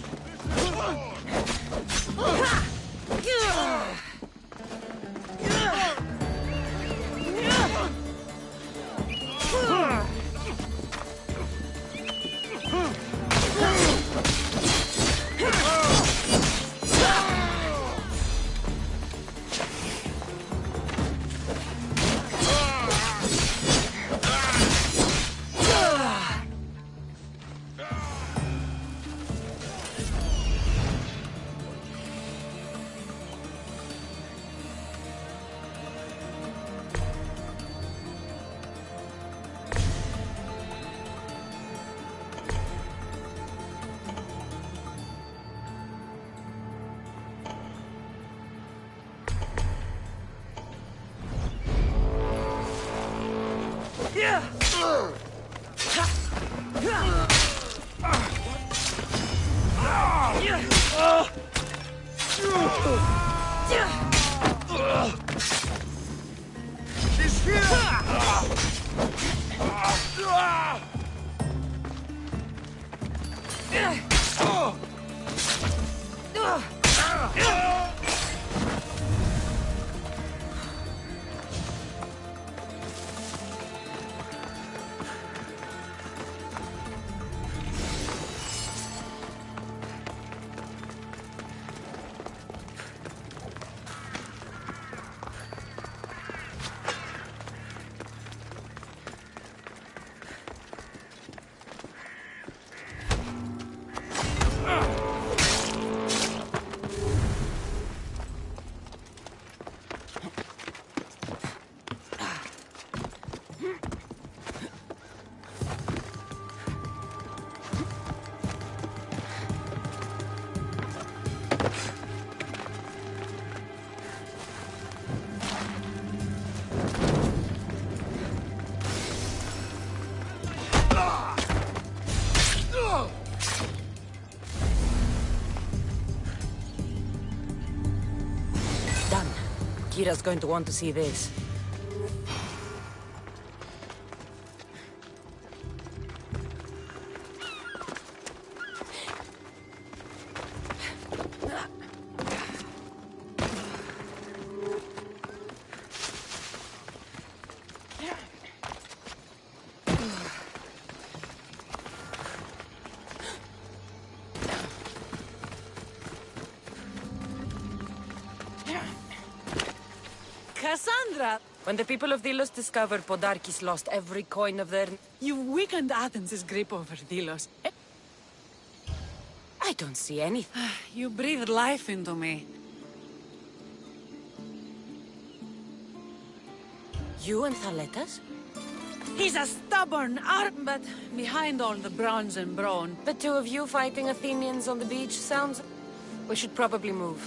Speaker 1: Kira's going to want to see this.
Speaker 21: Cassandra!
Speaker 1: When the people of Delos discovered Podarkis lost every coin of their...
Speaker 21: You've weakened Athens' grip over Delos.
Speaker 1: I don't see anything.
Speaker 21: You breathed life into me.
Speaker 1: You and Thaletas?
Speaker 21: He's a stubborn but behind all the bronze and brawn.
Speaker 1: The two of you fighting Athenians on the beach sounds... We should probably move.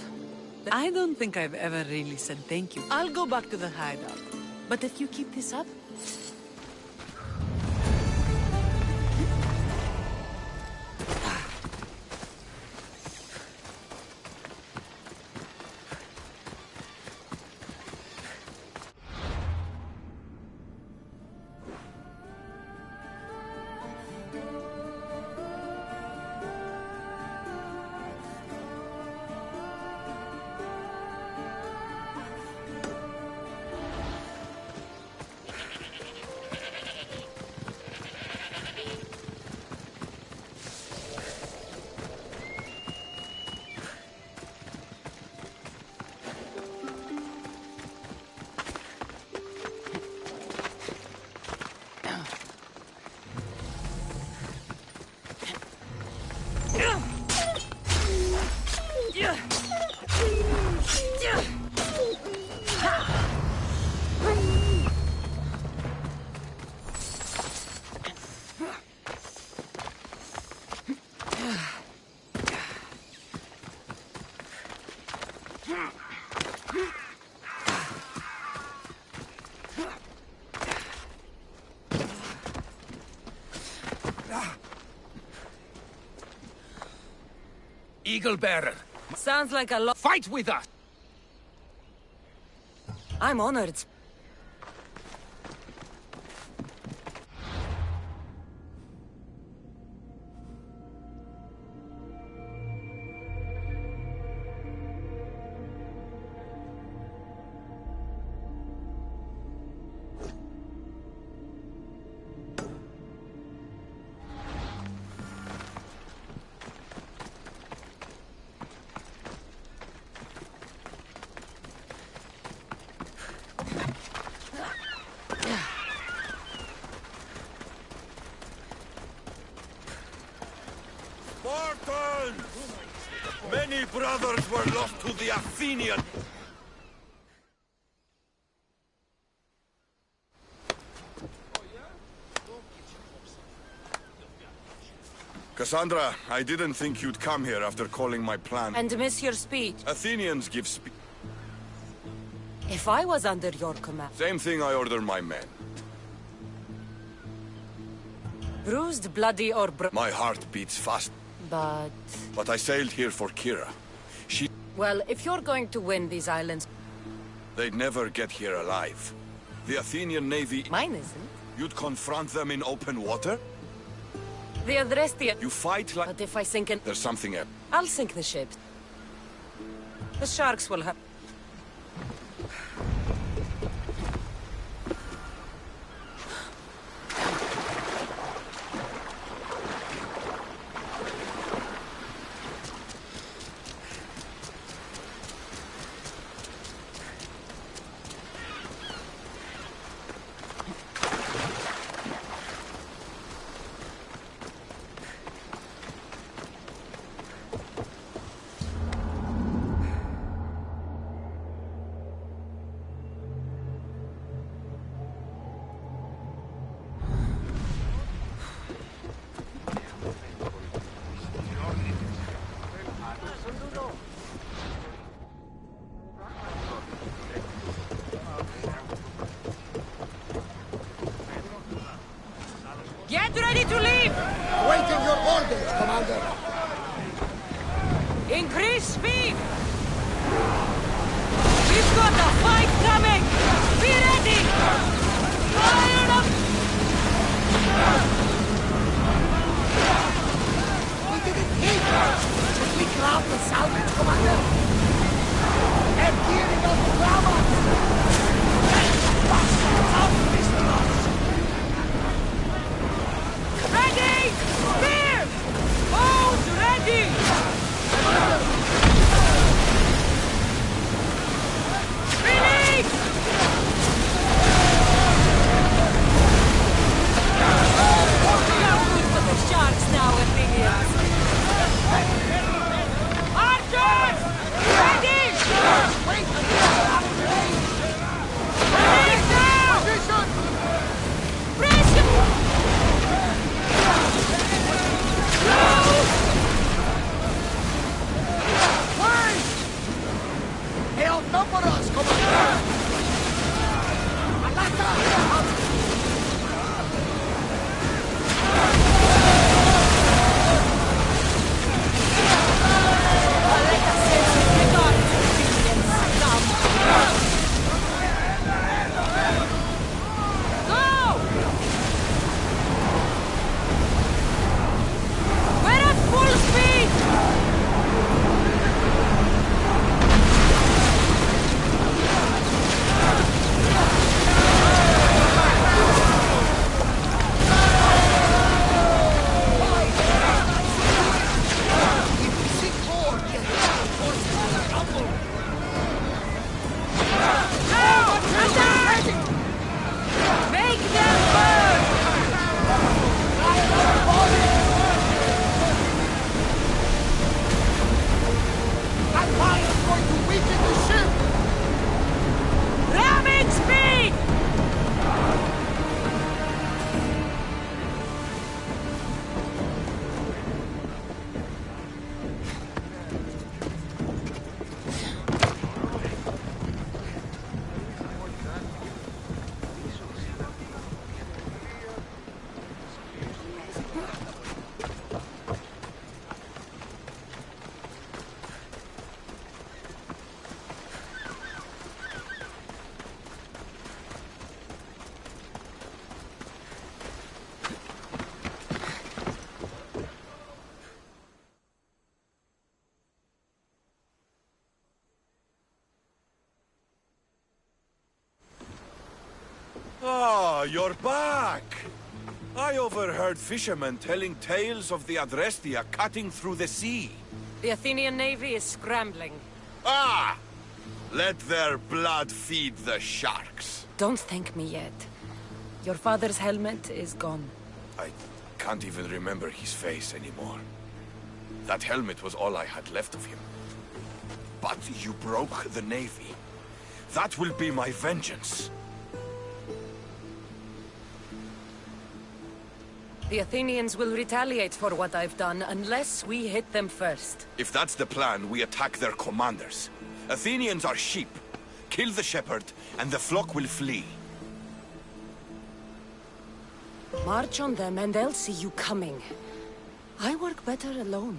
Speaker 21: I don't think I've ever really said thank you. I'll go back to the hideout. But if you keep this up...
Speaker 5: Eagle Bearer.
Speaker 1: Sounds like a lot.
Speaker 5: Fight with us!
Speaker 1: I'm honored.
Speaker 17: Spartans! Many brothers were lost to the Athenians. Cassandra, I didn't think you'd come here after calling my plan.
Speaker 1: And miss your speech.
Speaker 17: Athenians give speech.
Speaker 1: If I was under your command...
Speaker 17: Same thing I order my men.
Speaker 1: Bruised, bloody, or
Speaker 17: My heart beats fast. But I sailed here for Kira. She...
Speaker 1: Well, if you're going to win these islands...
Speaker 17: They'd never get here alive. The Athenian navy...
Speaker 1: Mine isn't.
Speaker 17: You'd confront them in open water?
Speaker 1: The Adrestia.
Speaker 17: You fight like...
Speaker 1: But if I sink an...
Speaker 17: There's something else.
Speaker 1: I'll sink the ship. The sharks will have... Get ready to leave!
Speaker 15: Waiting your orders, Commander.
Speaker 1: Increase speed! We've got a fight coming! Be ready! Fire up!
Speaker 15: We didn't hit! Should we grab the salvage, Commander? They're gearing up to grab us! Bastards outlisted us!
Speaker 1: Ready! Spear! Bows ready! Release! We are good for the sharks now, Athenians. Archers! Ready!
Speaker 15: Wait until we're out of range!
Speaker 1: Release now!
Speaker 15: Position!
Speaker 1: Pressure!
Speaker 15: They outnumber us, Commander!
Speaker 1: We're at full speed! Make them burn!
Speaker 15: That fire's going to weaken the ship!
Speaker 1: Ramming speed!
Speaker 17: Ah, you're back! I overheard fishermen telling tales of the Adrestia cutting through the sea.
Speaker 1: The Athenian navy is scrambling.
Speaker 17: Ah! Let their blood feed the sharks.
Speaker 1: Don't thank me yet. Your father's helmet is gone.
Speaker 17: I can't even remember his face anymore. That helmet was all I had left of him. But you broke the navy. That will be my vengeance.
Speaker 1: The Athenians will retaliate for what I've done unless we hit them first.
Speaker 17: If that's the plan, we attack their commanders. Athenians are sheep. Kill the shepherd, and the flock will flee.
Speaker 1: March on them and they'll see you coming. I work better alone.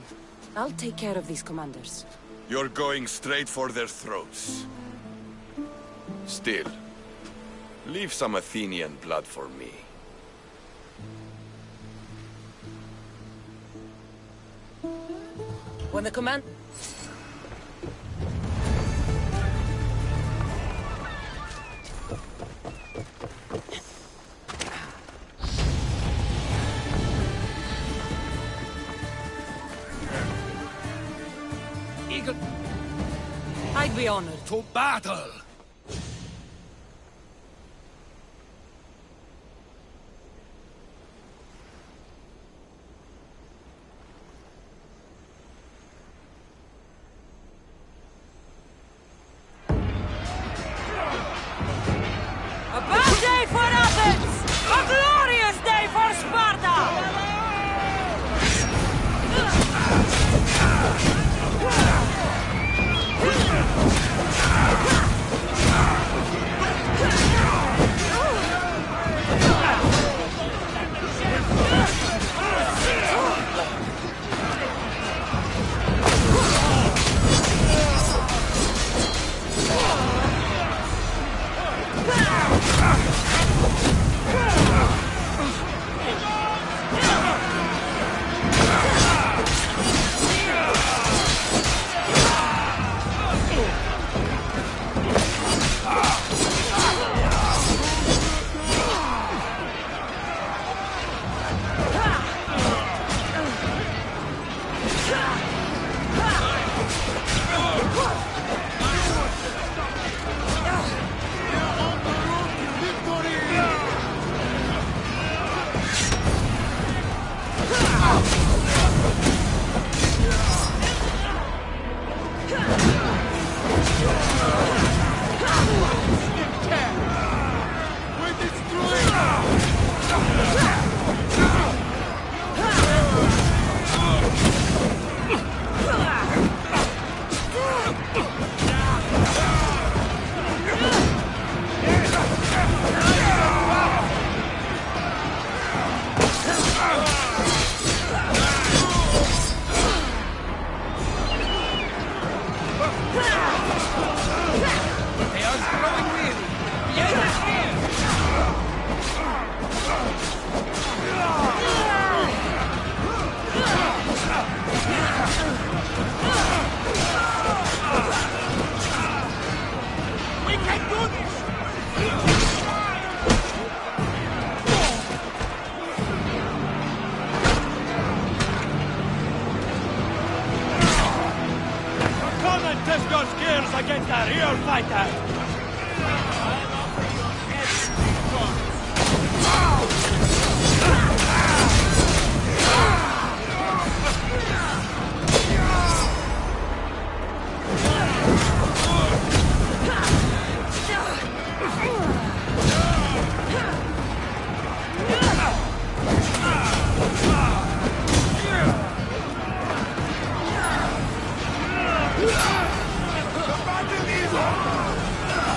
Speaker 1: I'll take care of these commanders.
Speaker 17: You're going straight for their throats. Still, leave some Athenian blood for me.
Speaker 1: When the command...
Speaker 14: Eagle...
Speaker 2: I'd be honored.
Speaker 17: To battle!
Speaker 2: A bad day for Athens! A glorious day for Sparta!
Speaker 17: Against a real fighter!
Speaker 22: The battle is on!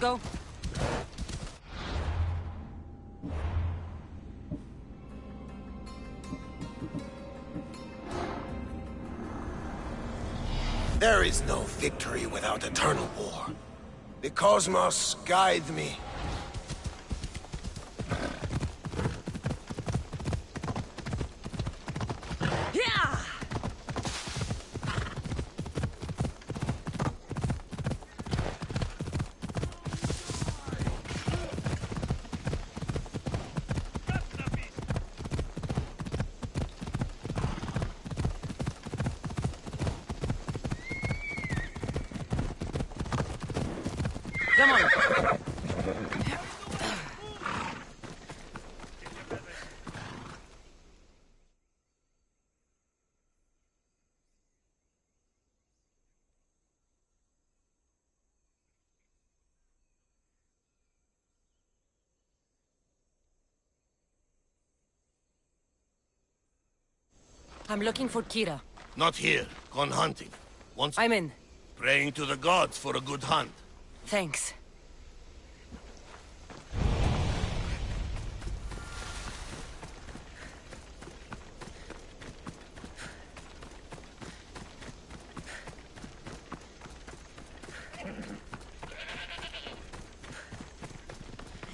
Speaker 2: go.
Speaker 15: There is no victory without eternal war. The cosmos guide me.
Speaker 2: Yeah! Come on. I'm looking for Kira.
Speaker 16: Not here. Gone hunting. Once
Speaker 2: I'm in.
Speaker 16: praying to the gods for a good hunt.
Speaker 2: Thanks.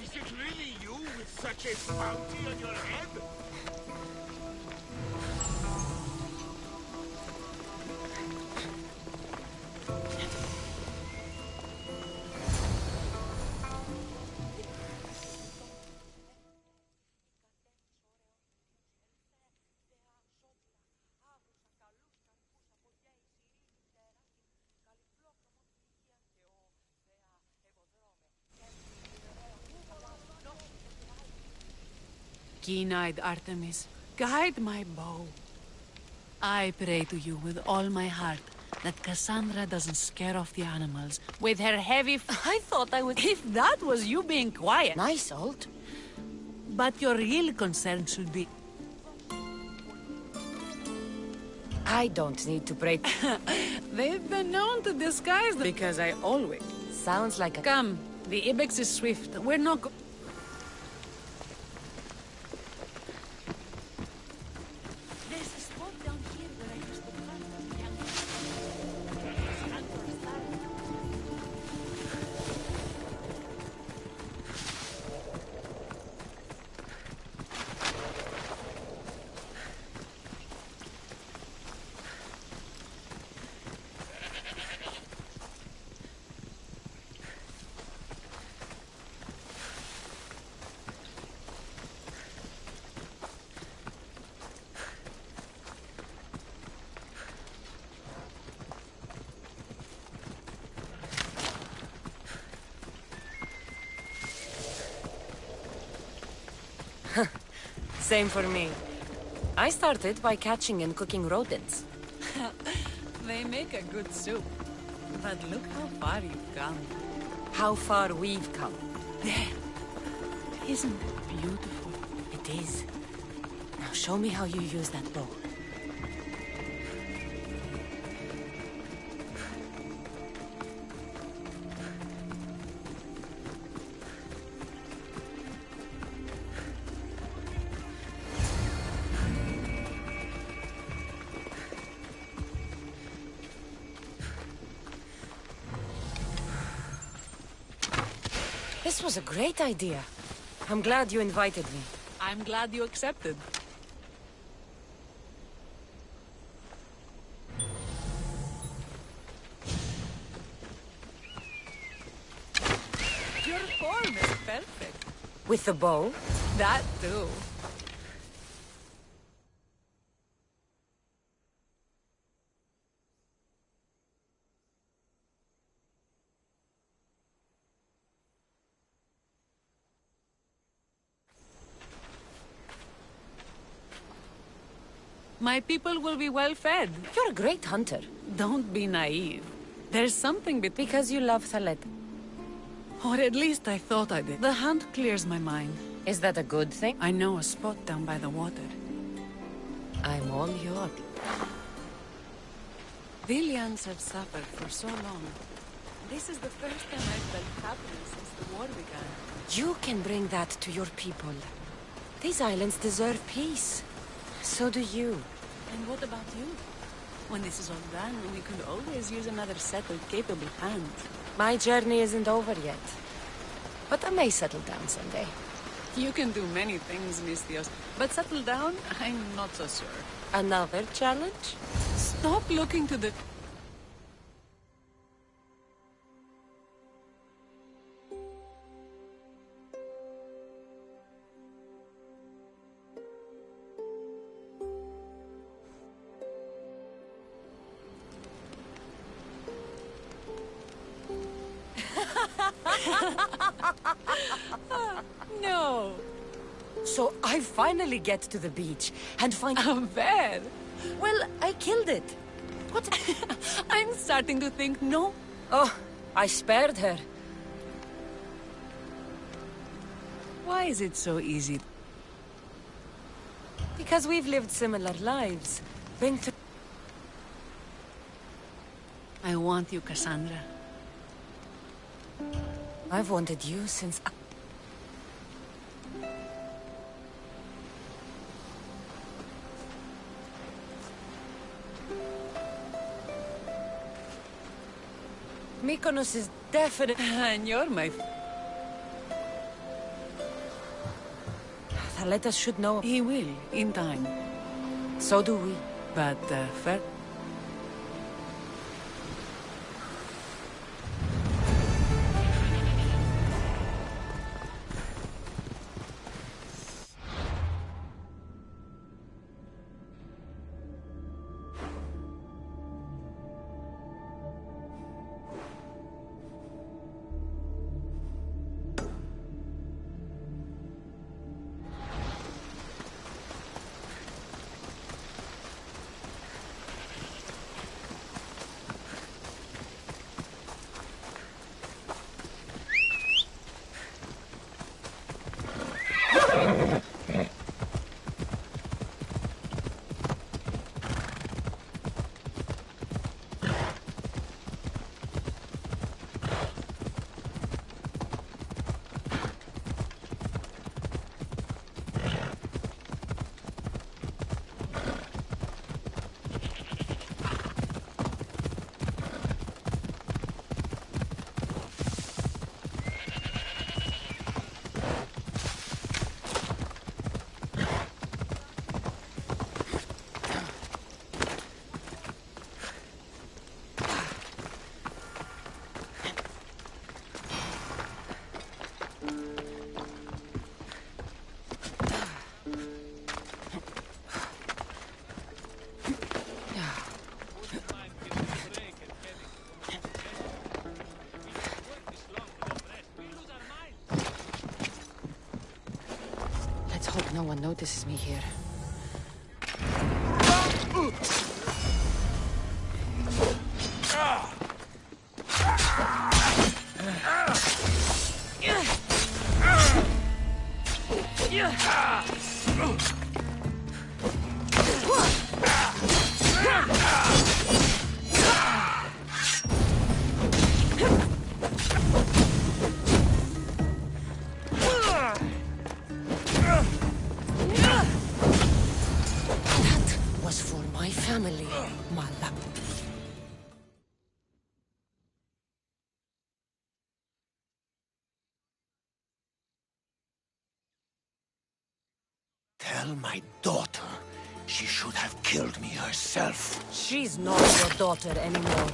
Speaker 20: Is it really you with such a bounty on your head?
Speaker 21: Keen-eyed Artemis, guide my bow. I pray to you with all my heart that Cassandra doesn't scare off the animals with her heavy I thought I would... If that was you being quiet...
Speaker 1: Nice, Alt.
Speaker 21: But your real concern should be...
Speaker 1: I don't need to pray.
Speaker 21: They've been known to disguise them because I always...
Speaker 1: Sounds like a...
Speaker 21: Come, the Ibex is swift. We're not There's a spot down here where I used to hunt young...
Speaker 2: Same for me. I started by catching and cooking rodents.
Speaker 21: They make a good soup. But look how far you've come.
Speaker 2: How far we've come.
Speaker 21: There. Isn't it beautiful?
Speaker 2: It is. Now show me how you use that bow. This was a great idea. I'm glad you invited me.
Speaker 21: I'm glad you accepted. Your form is perfect.
Speaker 2: With the bow?
Speaker 21: That too. My people will be well fed.
Speaker 2: You're a great hunter.
Speaker 21: Don't be naive. There's something
Speaker 2: because you love Thalet.
Speaker 21: Or at least I thought I did. The hunt clears my mind.
Speaker 2: Is that a good thing?
Speaker 21: I know a spot down by the water.
Speaker 2: I'm all yours.
Speaker 21: Villians have suffered for so long. This is the first time I've felt happy since the war began.
Speaker 1: You can bring that to your people. These islands deserve peace. So do you.
Speaker 21: And what about you? When this is all done, we could always use another settled, capable hand.
Speaker 1: My journey isn't over yet. But I may settle down someday.
Speaker 21: You can do many things, Mistios, but settle down, I'm not so sure.
Speaker 1: Another challenge?
Speaker 21: Stop looking to the...
Speaker 1: No. So I finally get to the beach and find
Speaker 21: a bear.
Speaker 1: Well, I killed it. What?
Speaker 21: I'm starting to think no.
Speaker 1: Oh, I spared her.
Speaker 21: Why is it so easy?
Speaker 1: Because we've lived similar lives. Been through...
Speaker 21: I want you, Cassandra.
Speaker 1: I've wanted you since... Mykonos is definitely...
Speaker 21: And you're my...
Speaker 1: Thaletas should know.
Speaker 21: He will, in time.
Speaker 1: So do we.
Speaker 21: But, first...
Speaker 1: Let's hope no one notices me here. Family, Malak.
Speaker 3: Tell my daughter she should have killed me herself.
Speaker 1: She's not your daughter anymore.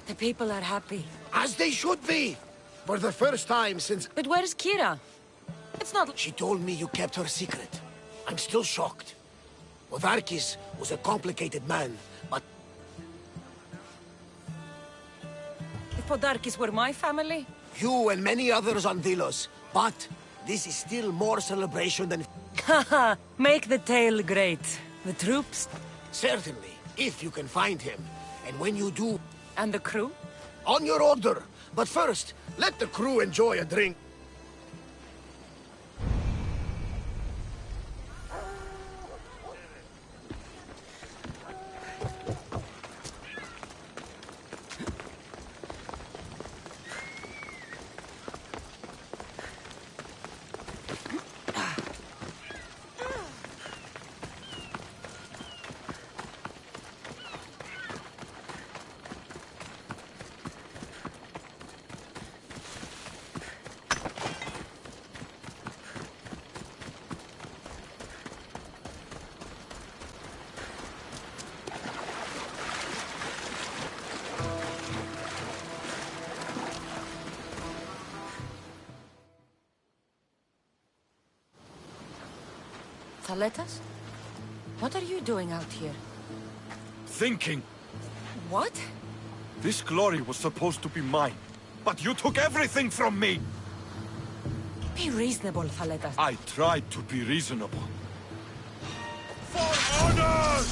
Speaker 1: The people are happy.
Speaker 15: As they should be! For the first time since...
Speaker 1: But where's Kira? It's not...
Speaker 15: She told me you kept her secret. I'm still shocked. Odarkis was a complicated man, but...
Speaker 1: If Podarkis were my family?
Speaker 15: You and many others on Delos. But this is still more celebration than...
Speaker 1: Haha, make the tale great. The troops?
Speaker 15: Certainly, if you can find him. And when you do...
Speaker 1: And the crew?
Speaker 15: On your order. But first, let the crew enjoy a drink.
Speaker 1: Thaletas? What are you doing out here?
Speaker 17: Thinking.
Speaker 1: What?
Speaker 17: This glory was supposed to be mine, but you took everything from me!
Speaker 1: Be reasonable, Thaletas.
Speaker 17: I tried to be reasonable. For honor!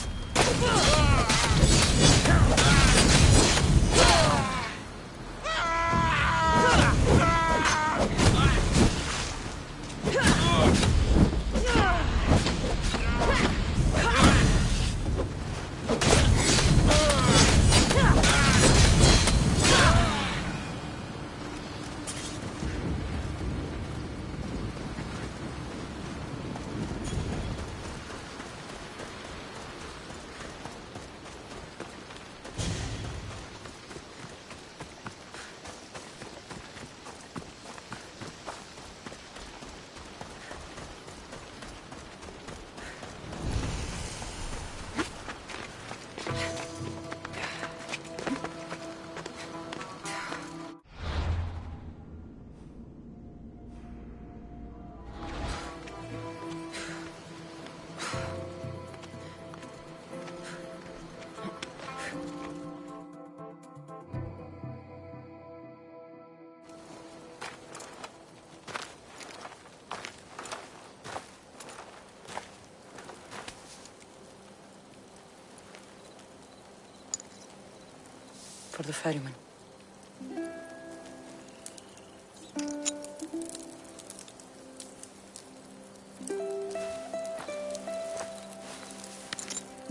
Speaker 1: For the ferryman.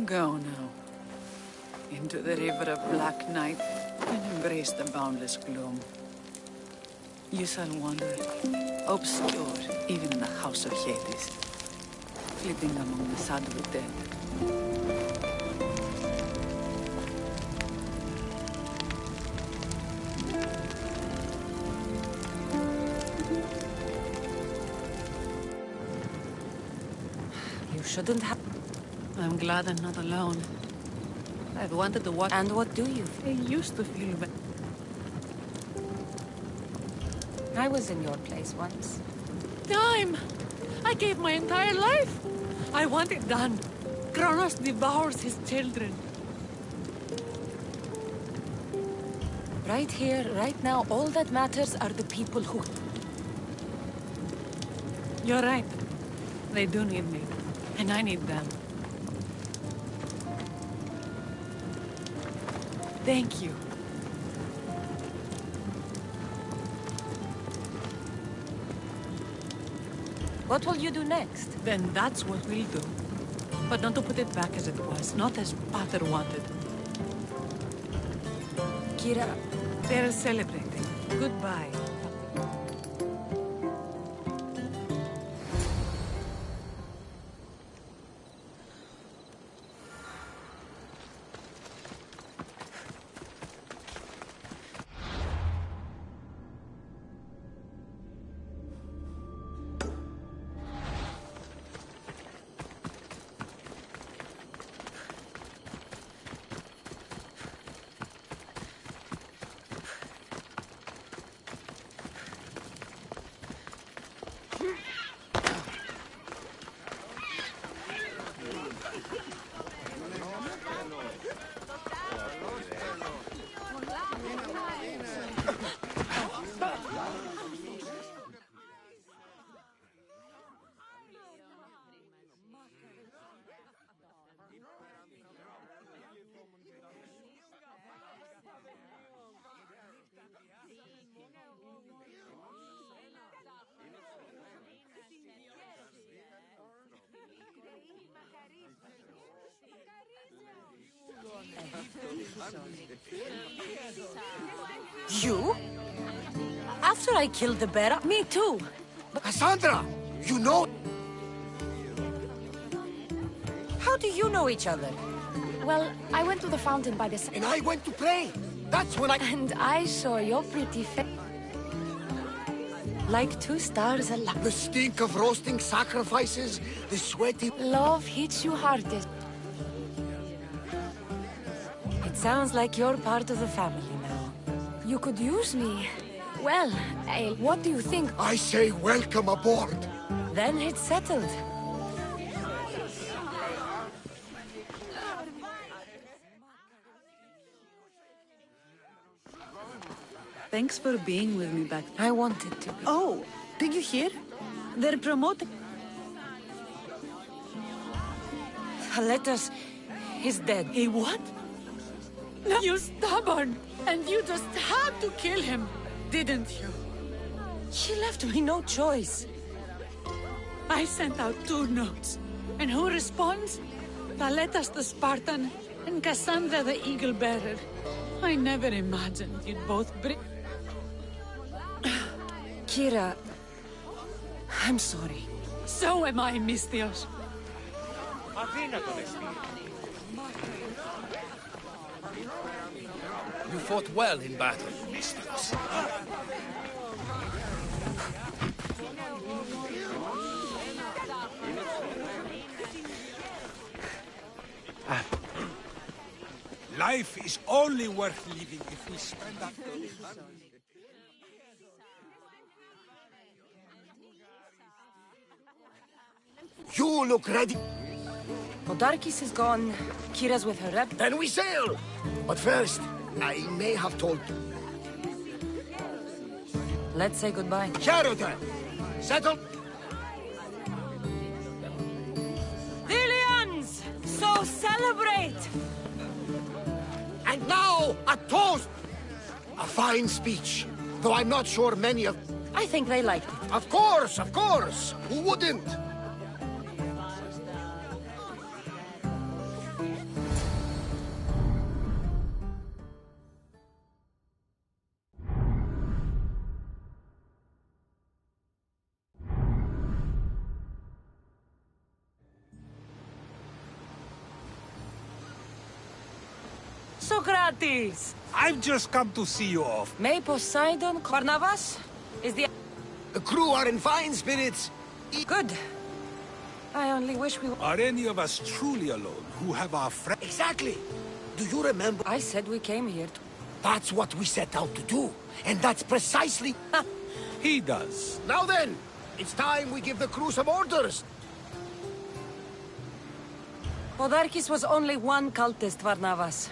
Speaker 21: Go now. Into the river of black night and embrace the boundless gloom. You shall wander, obscure even in the house of Hades, flitting among the shadowy dead.
Speaker 1: Shouldn't have...
Speaker 21: I'm glad I'm not alone. I've wanted to watch...
Speaker 1: And what do you?
Speaker 21: I used to feel bad.
Speaker 1: I was in your place once.
Speaker 21: Time! I gave my entire life! I want it done. Kronos devours his children.
Speaker 1: Right here, right now, all that matters are the people who...
Speaker 21: You're right. They do need me. And I need them. Thank you.
Speaker 1: What will you do next?
Speaker 21: Then that's what we'll do. But not to put it back as it was, not as Pater wanted.
Speaker 1: Kira...
Speaker 21: They're celebrating. Goodbye.
Speaker 1: You? After I killed the bear? Me too.
Speaker 15: But Cassandra! You know...
Speaker 1: How do you know each other?
Speaker 13: Well, I went to the fountain by the...
Speaker 15: And I went to pray. That's when I...
Speaker 13: And I saw your pretty face.
Speaker 1: Like two stars aligned.
Speaker 15: The stink of roasting sacrifices, the sweaty...
Speaker 13: Love hits you hardest.
Speaker 1: It sounds like you're part of the family now.
Speaker 13: You could use me. Well, what do you think?
Speaker 15: I say welcome aboard.
Speaker 1: Then it's settled.
Speaker 21: Thanks for being with me back.
Speaker 1: I wanted to be.
Speaker 21: Oh, did you hear? They're promoting...
Speaker 1: Letters is dead.
Speaker 21: He what? No, you're stubborn. And you just had to kill him, didn't you?
Speaker 1: He left me no choice.
Speaker 21: I sent out 2 notes. And who responds? Thaletas the Spartan and Cassandra the Eagle Bearer. I never imagined you'd both bring...
Speaker 1: Kira, I'm sorry.
Speaker 21: So am I, Misthios.
Speaker 17: You fought well in battle, Misthios.
Speaker 12: Life is only worth living if we spend our...
Speaker 15: You look ready.
Speaker 1: Podarkis is gone. Kira's with her rep.
Speaker 15: Then we sail. But first, I may have told...
Speaker 1: Let's say goodbye.
Speaker 15: Charlotte! Settled?
Speaker 2: Dillians! So celebrate!
Speaker 15: And now, a toast! A fine speech, though I'm not sure many of...
Speaker 1: I think they liked it.
Speaker 15: Of course, of course! Who wouldn't?
Speaker 1: Socrates!
Speaker 12: I've just come to see you off.
Speaker 1: May Poseidon Barnabas? Is the...
Speaker 15: The crew are in fine spirits.
Speaker 1: Good. I only wish we...
Speaker 12: Are any of us truly alone who have our friends?
Speaker 15: Exactly. Do you remember?
Speaker 1: I said we came here to...
Speaker 15: That's what we set out to do. And that's precisely...
Speaker 12: He does.
Speaker 15: Now then, it's time we give the crew some orders.
Speaker 1: Podarkis was only one cultist, Varnavas.